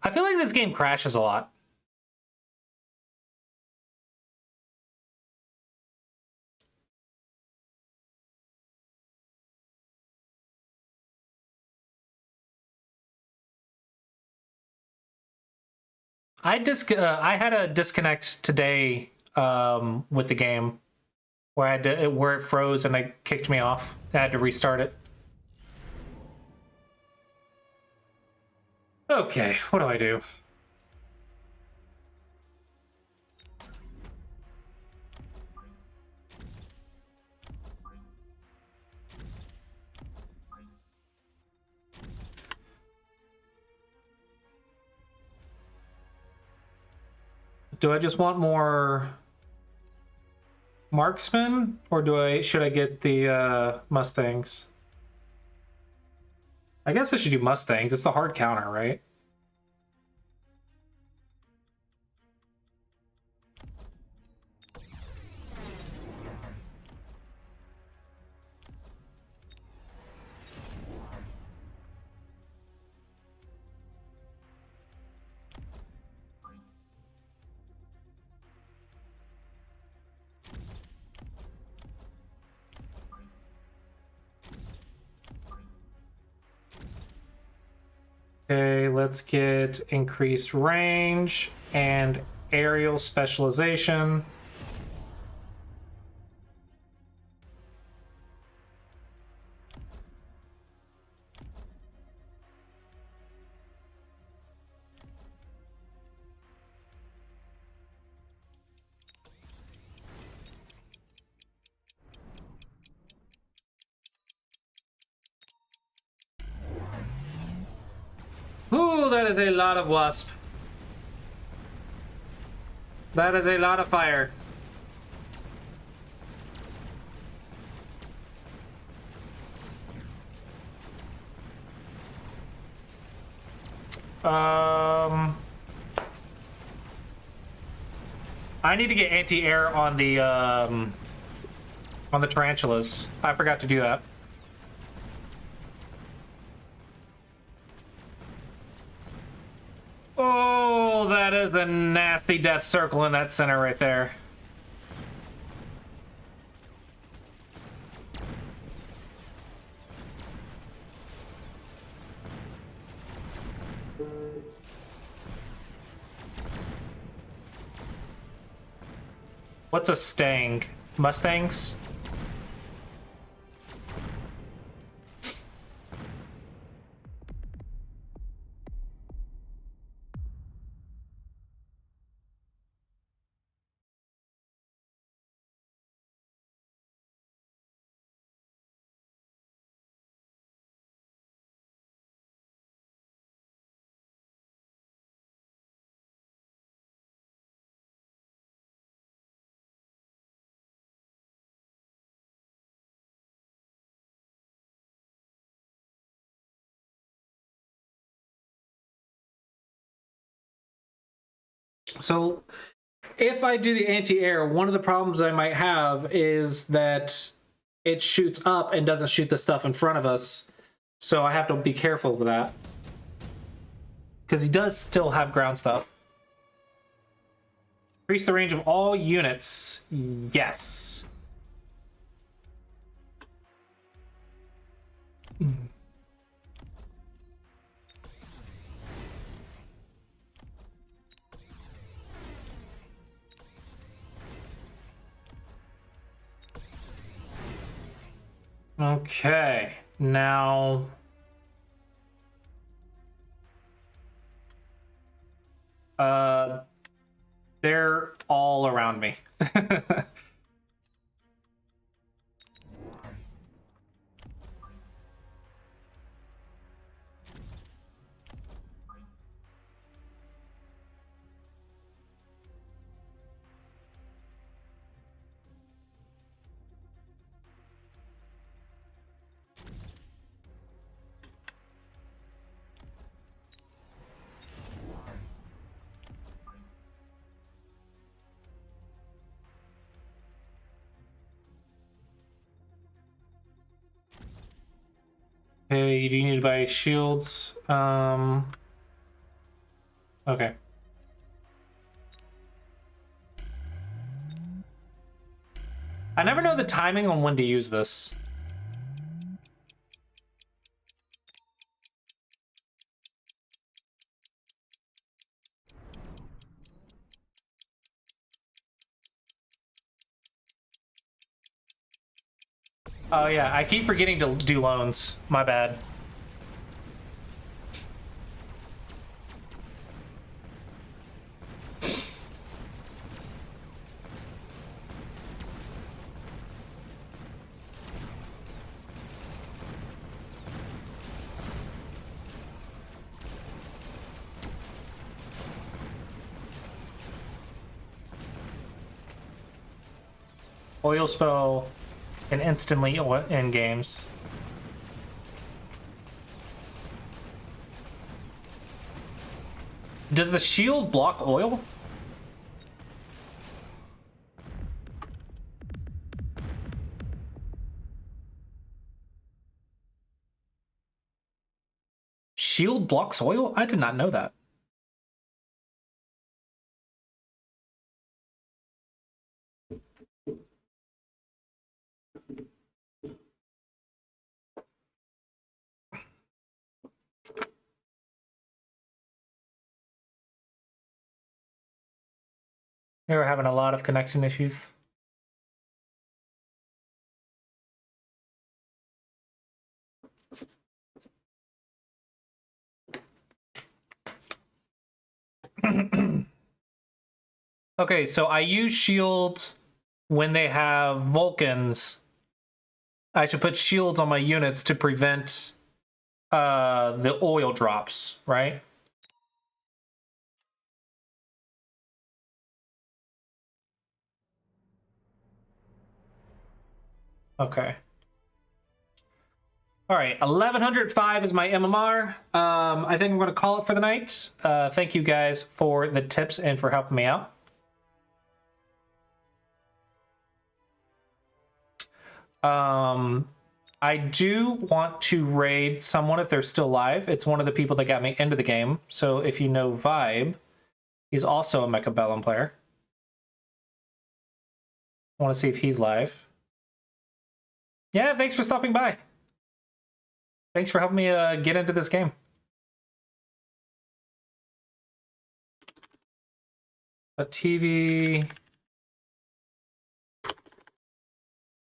I feel like this game crashes a lot. I had a disconnect today with the game where where it froze and it kicked me off. I had to restart it. Okay, what do I do? Do I just want more marksmen, or should I get the Mustangs? I guess I should do Mustangs. It's the hard counter, right? Okay, let's get increased range and aerial specialization. Ooh, that is a lot of wasp. That is a lot of fire. I need to get anti-air on the tarantulas. I forgot to do that. Oh, that is a nasty death circle in that center right there. What's a stang? Mustangs? So if I do the anti-air, one of the problems I might have is that it shoots up and doesn't shoot the stuff in front of us. So I have to be careful of that. Because he does still have ground stuff. Increase the range of all units. Yes. Okay, now they're all around me. Okay, you do need to buy shields. Okay. I never know the timing on when to use this. Oh yeah, I keep forgetting to do loans. My bad. Oil spell can instantly end games. Does the shield block oil? Shield blocks oil? I did not know that. They were having a lot of connection issues. Okay, so I use shield when they have Vulcans. I should put shields on my units to prevent the oil drops, right? Okay. All right, 1105 is my MMR. I think I'm going to call it for the night. Thank you guys for the tips and for helping me out. I do want to raid someone if they're still alive. It's one of the people that got me into the game. So if you know Vibe, he's also a Mecha Bellum player. I want to see if he's live. Yeah, thanks for stopping by. Thanks for helping me get into this game. A TV...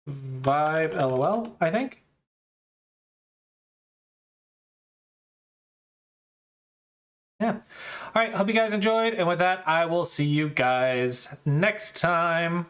Vibe LOL, I think. Yeah. All right, hope you guys enjoyed. And with that, I will see you guys next time.